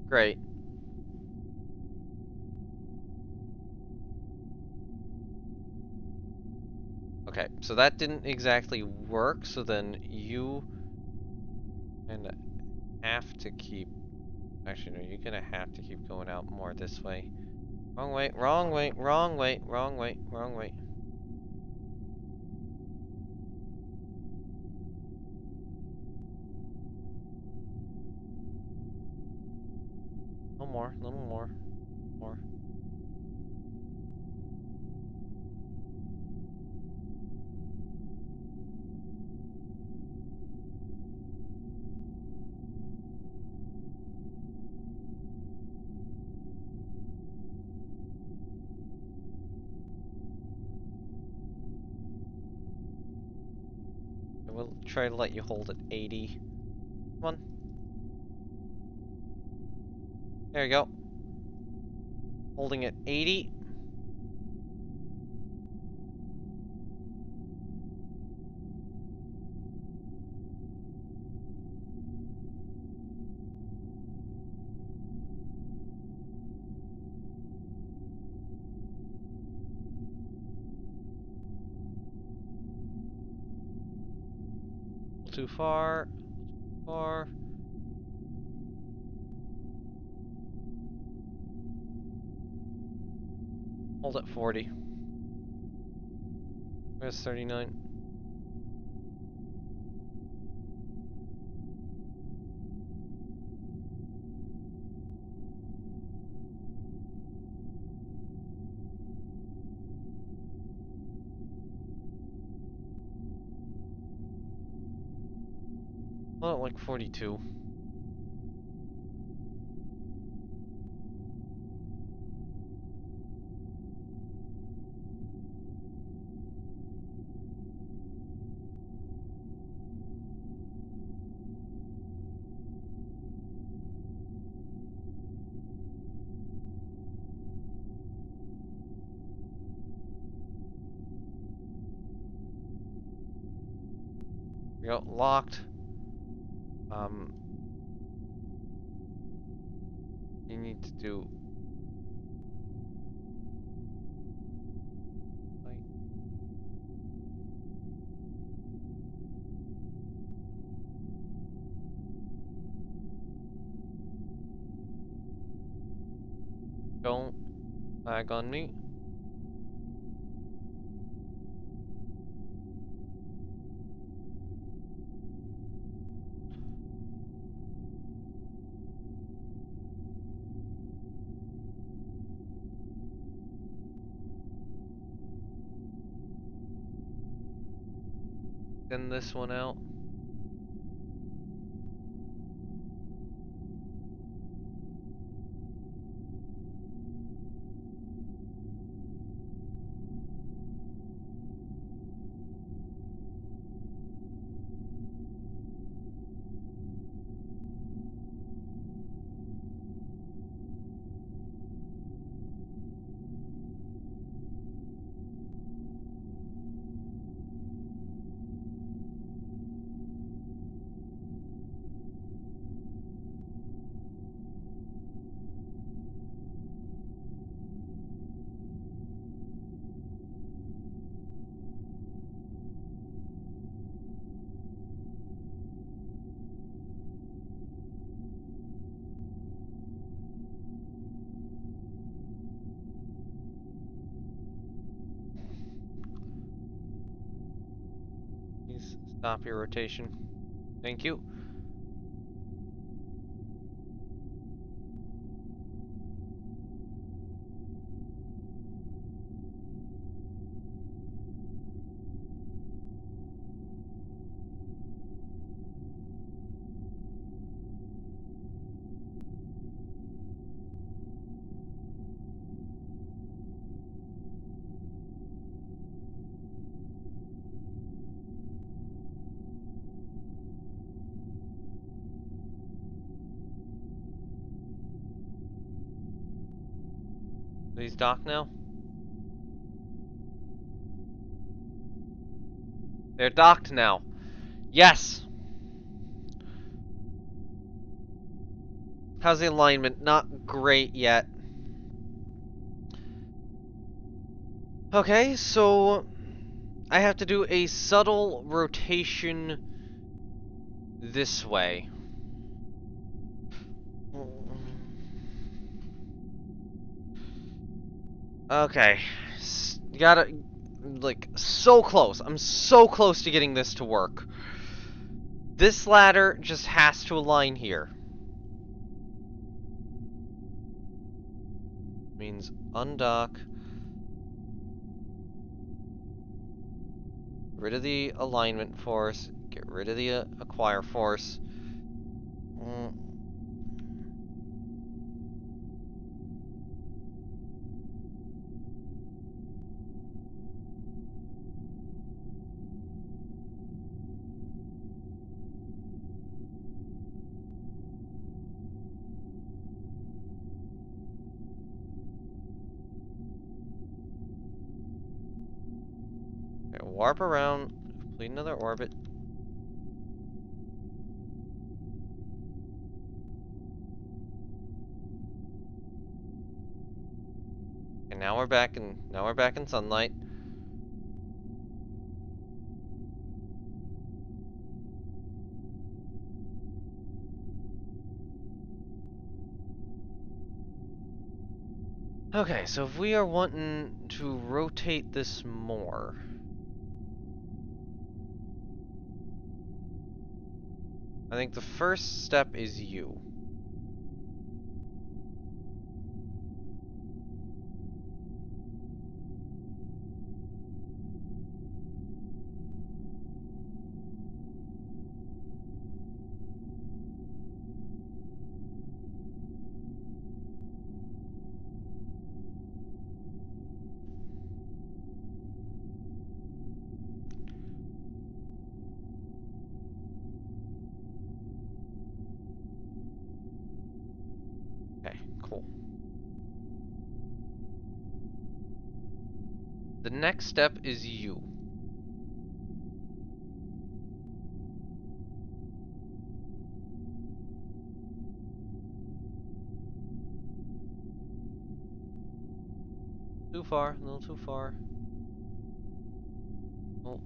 Great. Okay, so that didn't exactly work, so then you kind of have to keep... Actually, no, you're gonna have to keep going out more this way. Wrong way, wrong way, wrong way, wrong way, wrong way. No more, little more, more. I will try to let you hold at 80. Come on. There you go. Holding at 80. Too far. Far. Hold at 40. Where's 39? Well, like 42. We got locked. You need to do... Don't lag on me. Send this one out. Please stop your rotation. Thank you. Please dock now. They're docked now. Yes! How's the alignment? Not great yet. Okay, so I have to do a subtle rotation this way. Okay. You gotta, like, so close. I'm so close to getting this to work. This ladder just has to align here. Means undock. Get rid of the alignment force. Get rid of the acquire force. Okay, warp around. Complete another orbit. And now we're back in sunlight. Okay, so if we are wanting to rotate this more, I think the first step is you. Okay, cool. The next step is you. Too far, a little too far. Oh.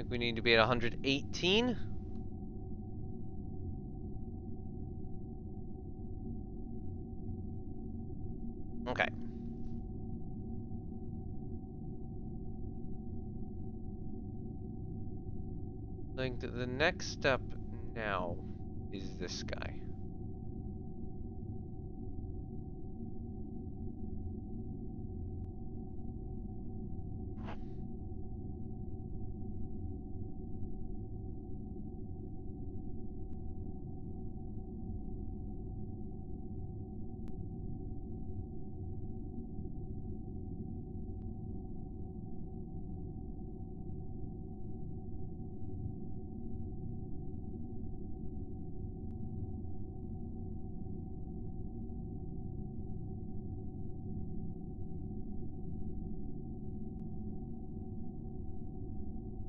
think we need to be at 118. Okay. I think that the next step now is this guy.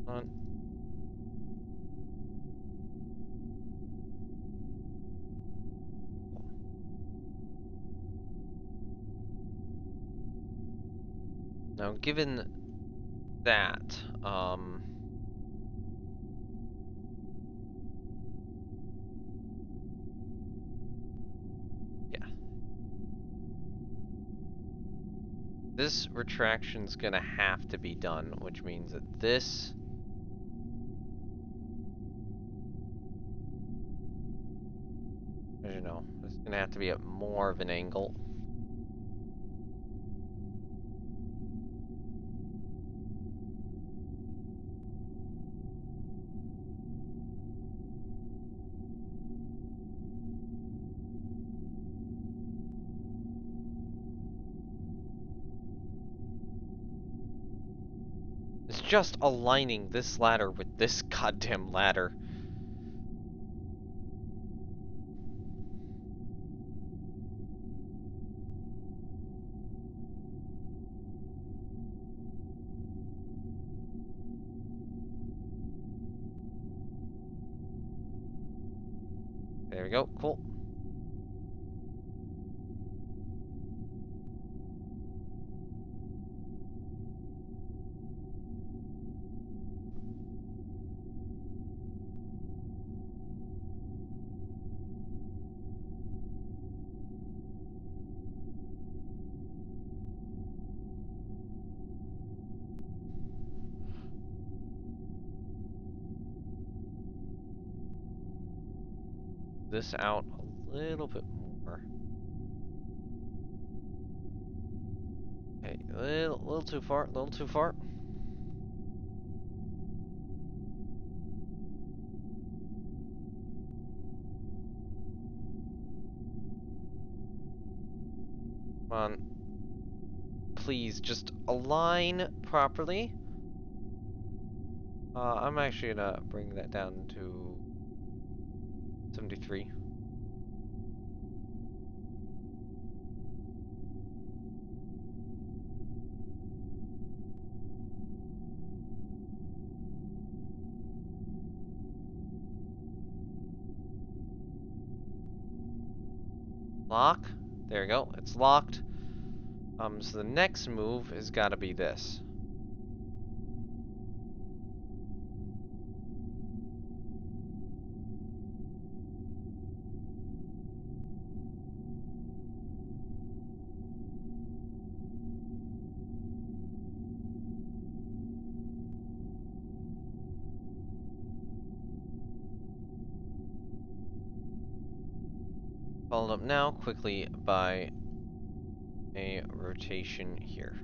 On. Now, given that, yeah. This retraction's gonna have to be done, which means that this... I don't know, this is gonna have to be at more of an angle. It's just aligning this ladder with this goddamn ladder. There we go, cool. This out a little bit more. Okay, a little too far, a little too far. Come on. Please, just align properly. I'm actually gonna bring that down to 73. Lock. There we go. It's locked. So the next move has got to be this. Followed up now quickly by a rotation here.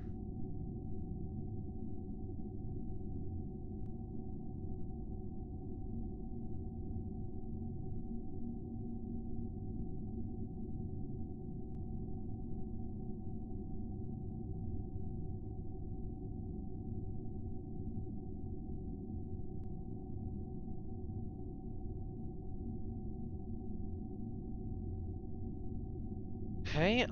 Okay,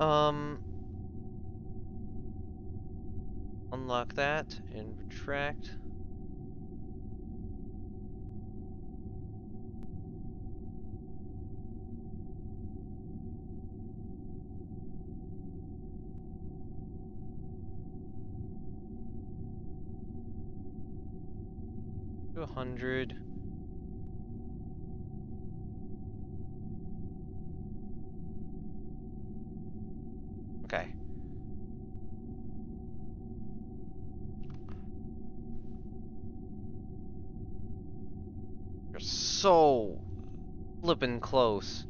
unlock that and retract. To 100. Okay. You're so flippin' close.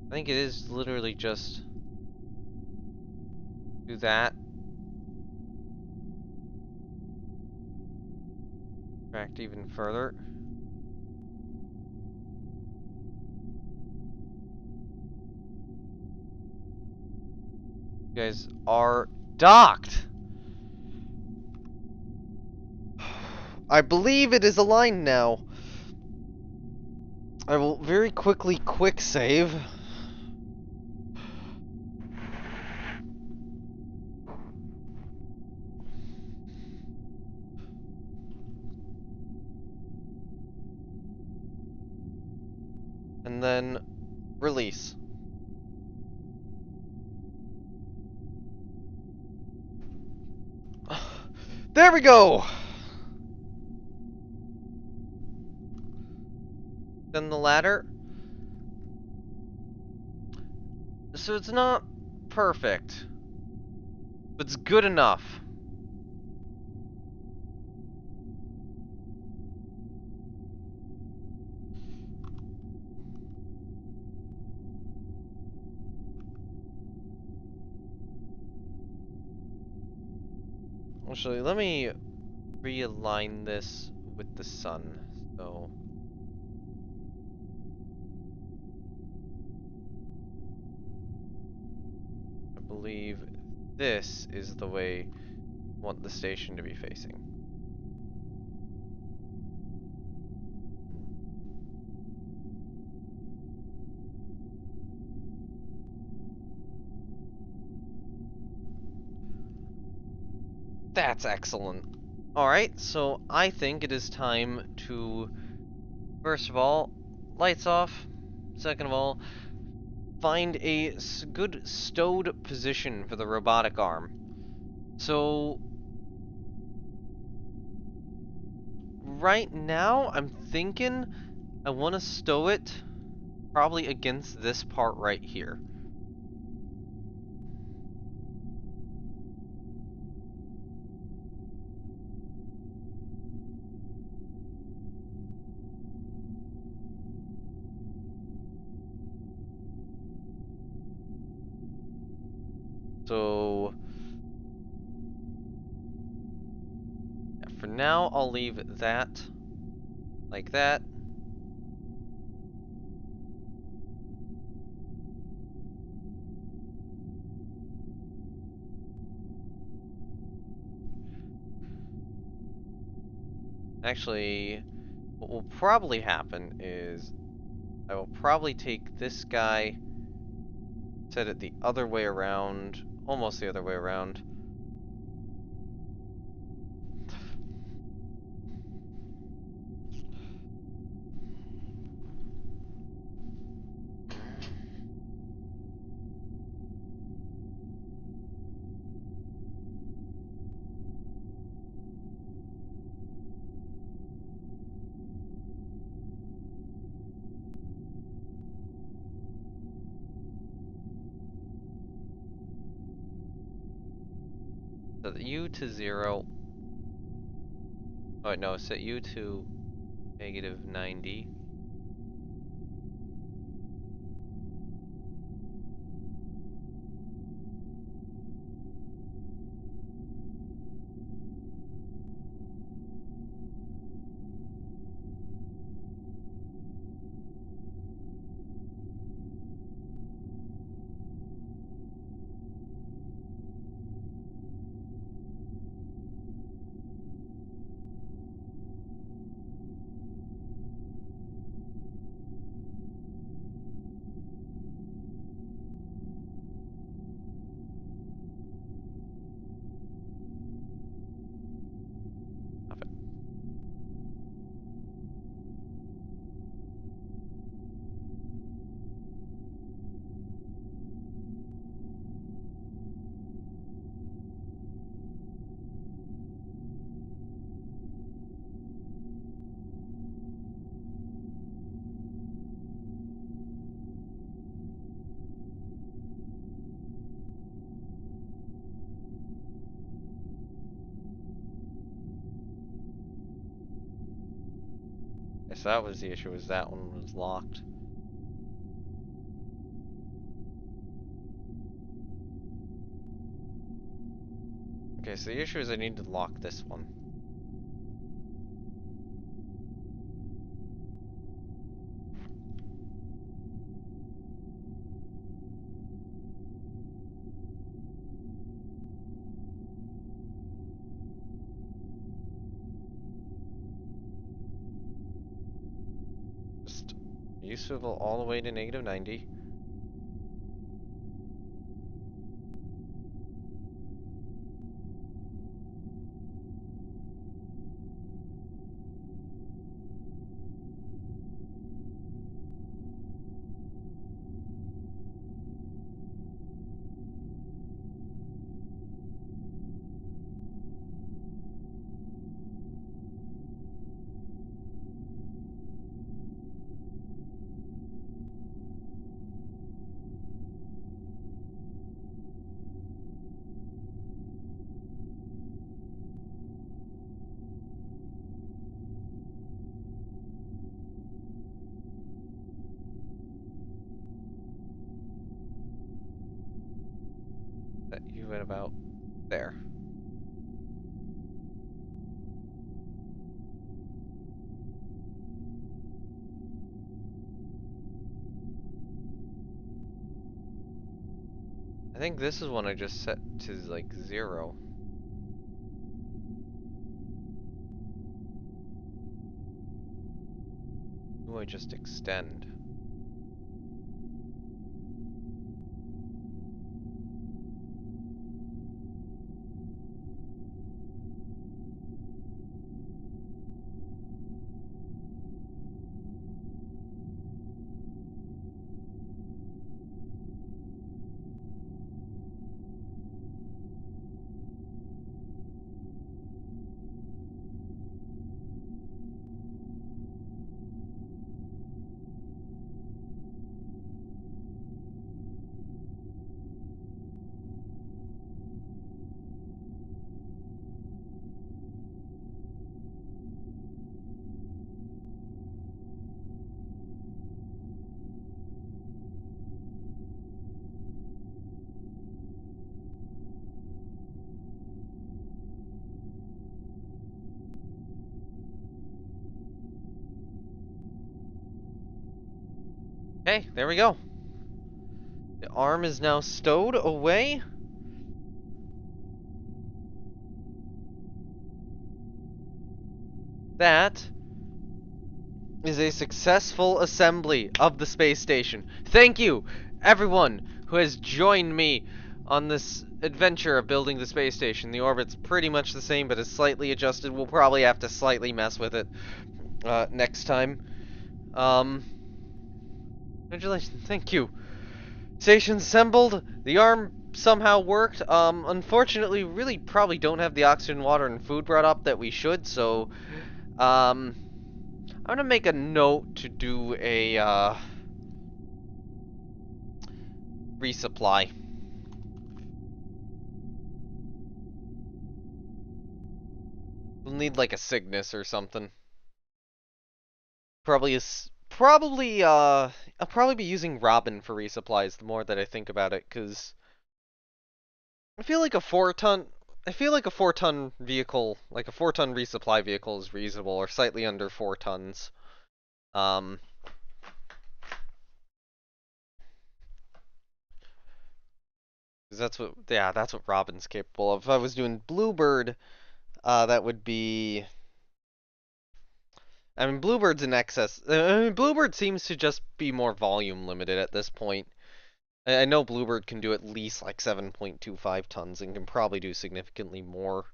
I think it is literally just do that. Back even further. You guys are docked. I believe it is aligned now. I will very quickly quick save. And then release. There we go! Then the ladder. So it's not perfect, but it's good enough. Actually, let me realign this with the sun. So I believe this is the way I want the station to be facing. That's excellent. Alright, so I think it is time to, first of all, lights off. Second of all, find a good stowed position for the robotic arm. So, right now, I'm thinking I want to stow it probably against this part right here. So, yeah, for now, I'll leave that like that. Actually, what will probably happen is I will probably take this guy, set it the other way around, almost the other way around. Set U to 0. Oh, wait, no, set U to -90. so that was the issue, was that one was locked. Okay, so the issue is I need to lock this one. Just use swivel all the way to -90. That you went about there. I think this is one I just set to like 0. Do I just extend? Okay, there we go. The arm is now stowed away. That is a successful assembly of the space station. Thank you, everyone who has joined me on this adventure of building the space station. The orbit's pretty much the same, but it's slightly adjusted. We'll probably have to slightly mess with it next time. Congratulations, thank you. Station assembled. The arm somehow worked. Unfortunately, we really probably don't have the oxygen, water, and food brought up that we should, so, I'm gonna make a note to do a, resupply. We'll need, like, a Cygnus or something. I'll probably be using Robin for resupplies the more that I think about it, because I feel like a 4-ton... I feel like a 4-ton vehicle, like a 4-ton resupply vehicle is reasonable, or slightly under 4 tons. Because that's what Robin's capable of. If I was doing Bluebird, that would be... I mean, Bluebird's in excess. I mean, Bluebird seems to just be more volume limited at this point. I know Bluebird can do at least like 7.25 tons and can probably do significantly more.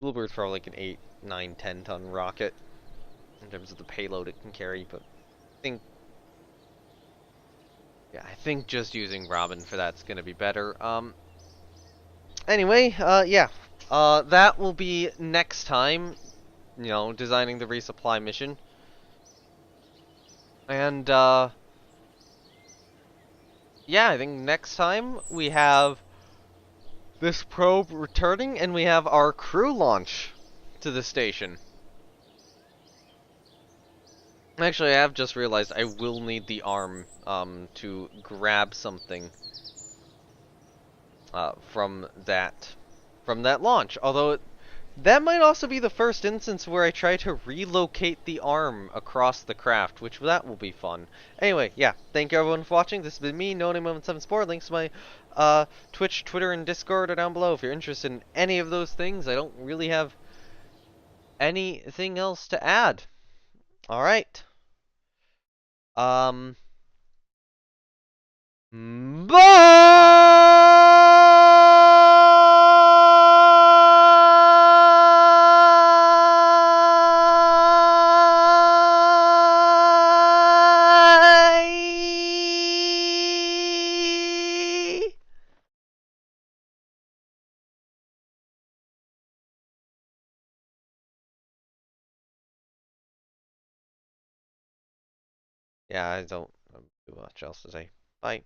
Bluebird's probably like an 8, 9, 10 ton rocket in terms of the payload it can carry, but I think just using Robin for that's gonna be better. Anyway, that will be next time, you know, designing the resupply mission. And, yeah, I think next time we have this probe returning and we have our crew launch to the station. Actually, I have just realized I will need the arm to grab something from that launch. Although that might also be the first instance where I try to relocate the arm across the craft, which that will be fun. Anyway, yeah, thank you everyone for watching. This has been me, No7 Sport. Links to my Twitch, Twitter, and Discord are down below if you're interested in any of those things. I don't really have anything else to add. All right. Um. Bye! Yeah, I don't have too much else to say. Bye.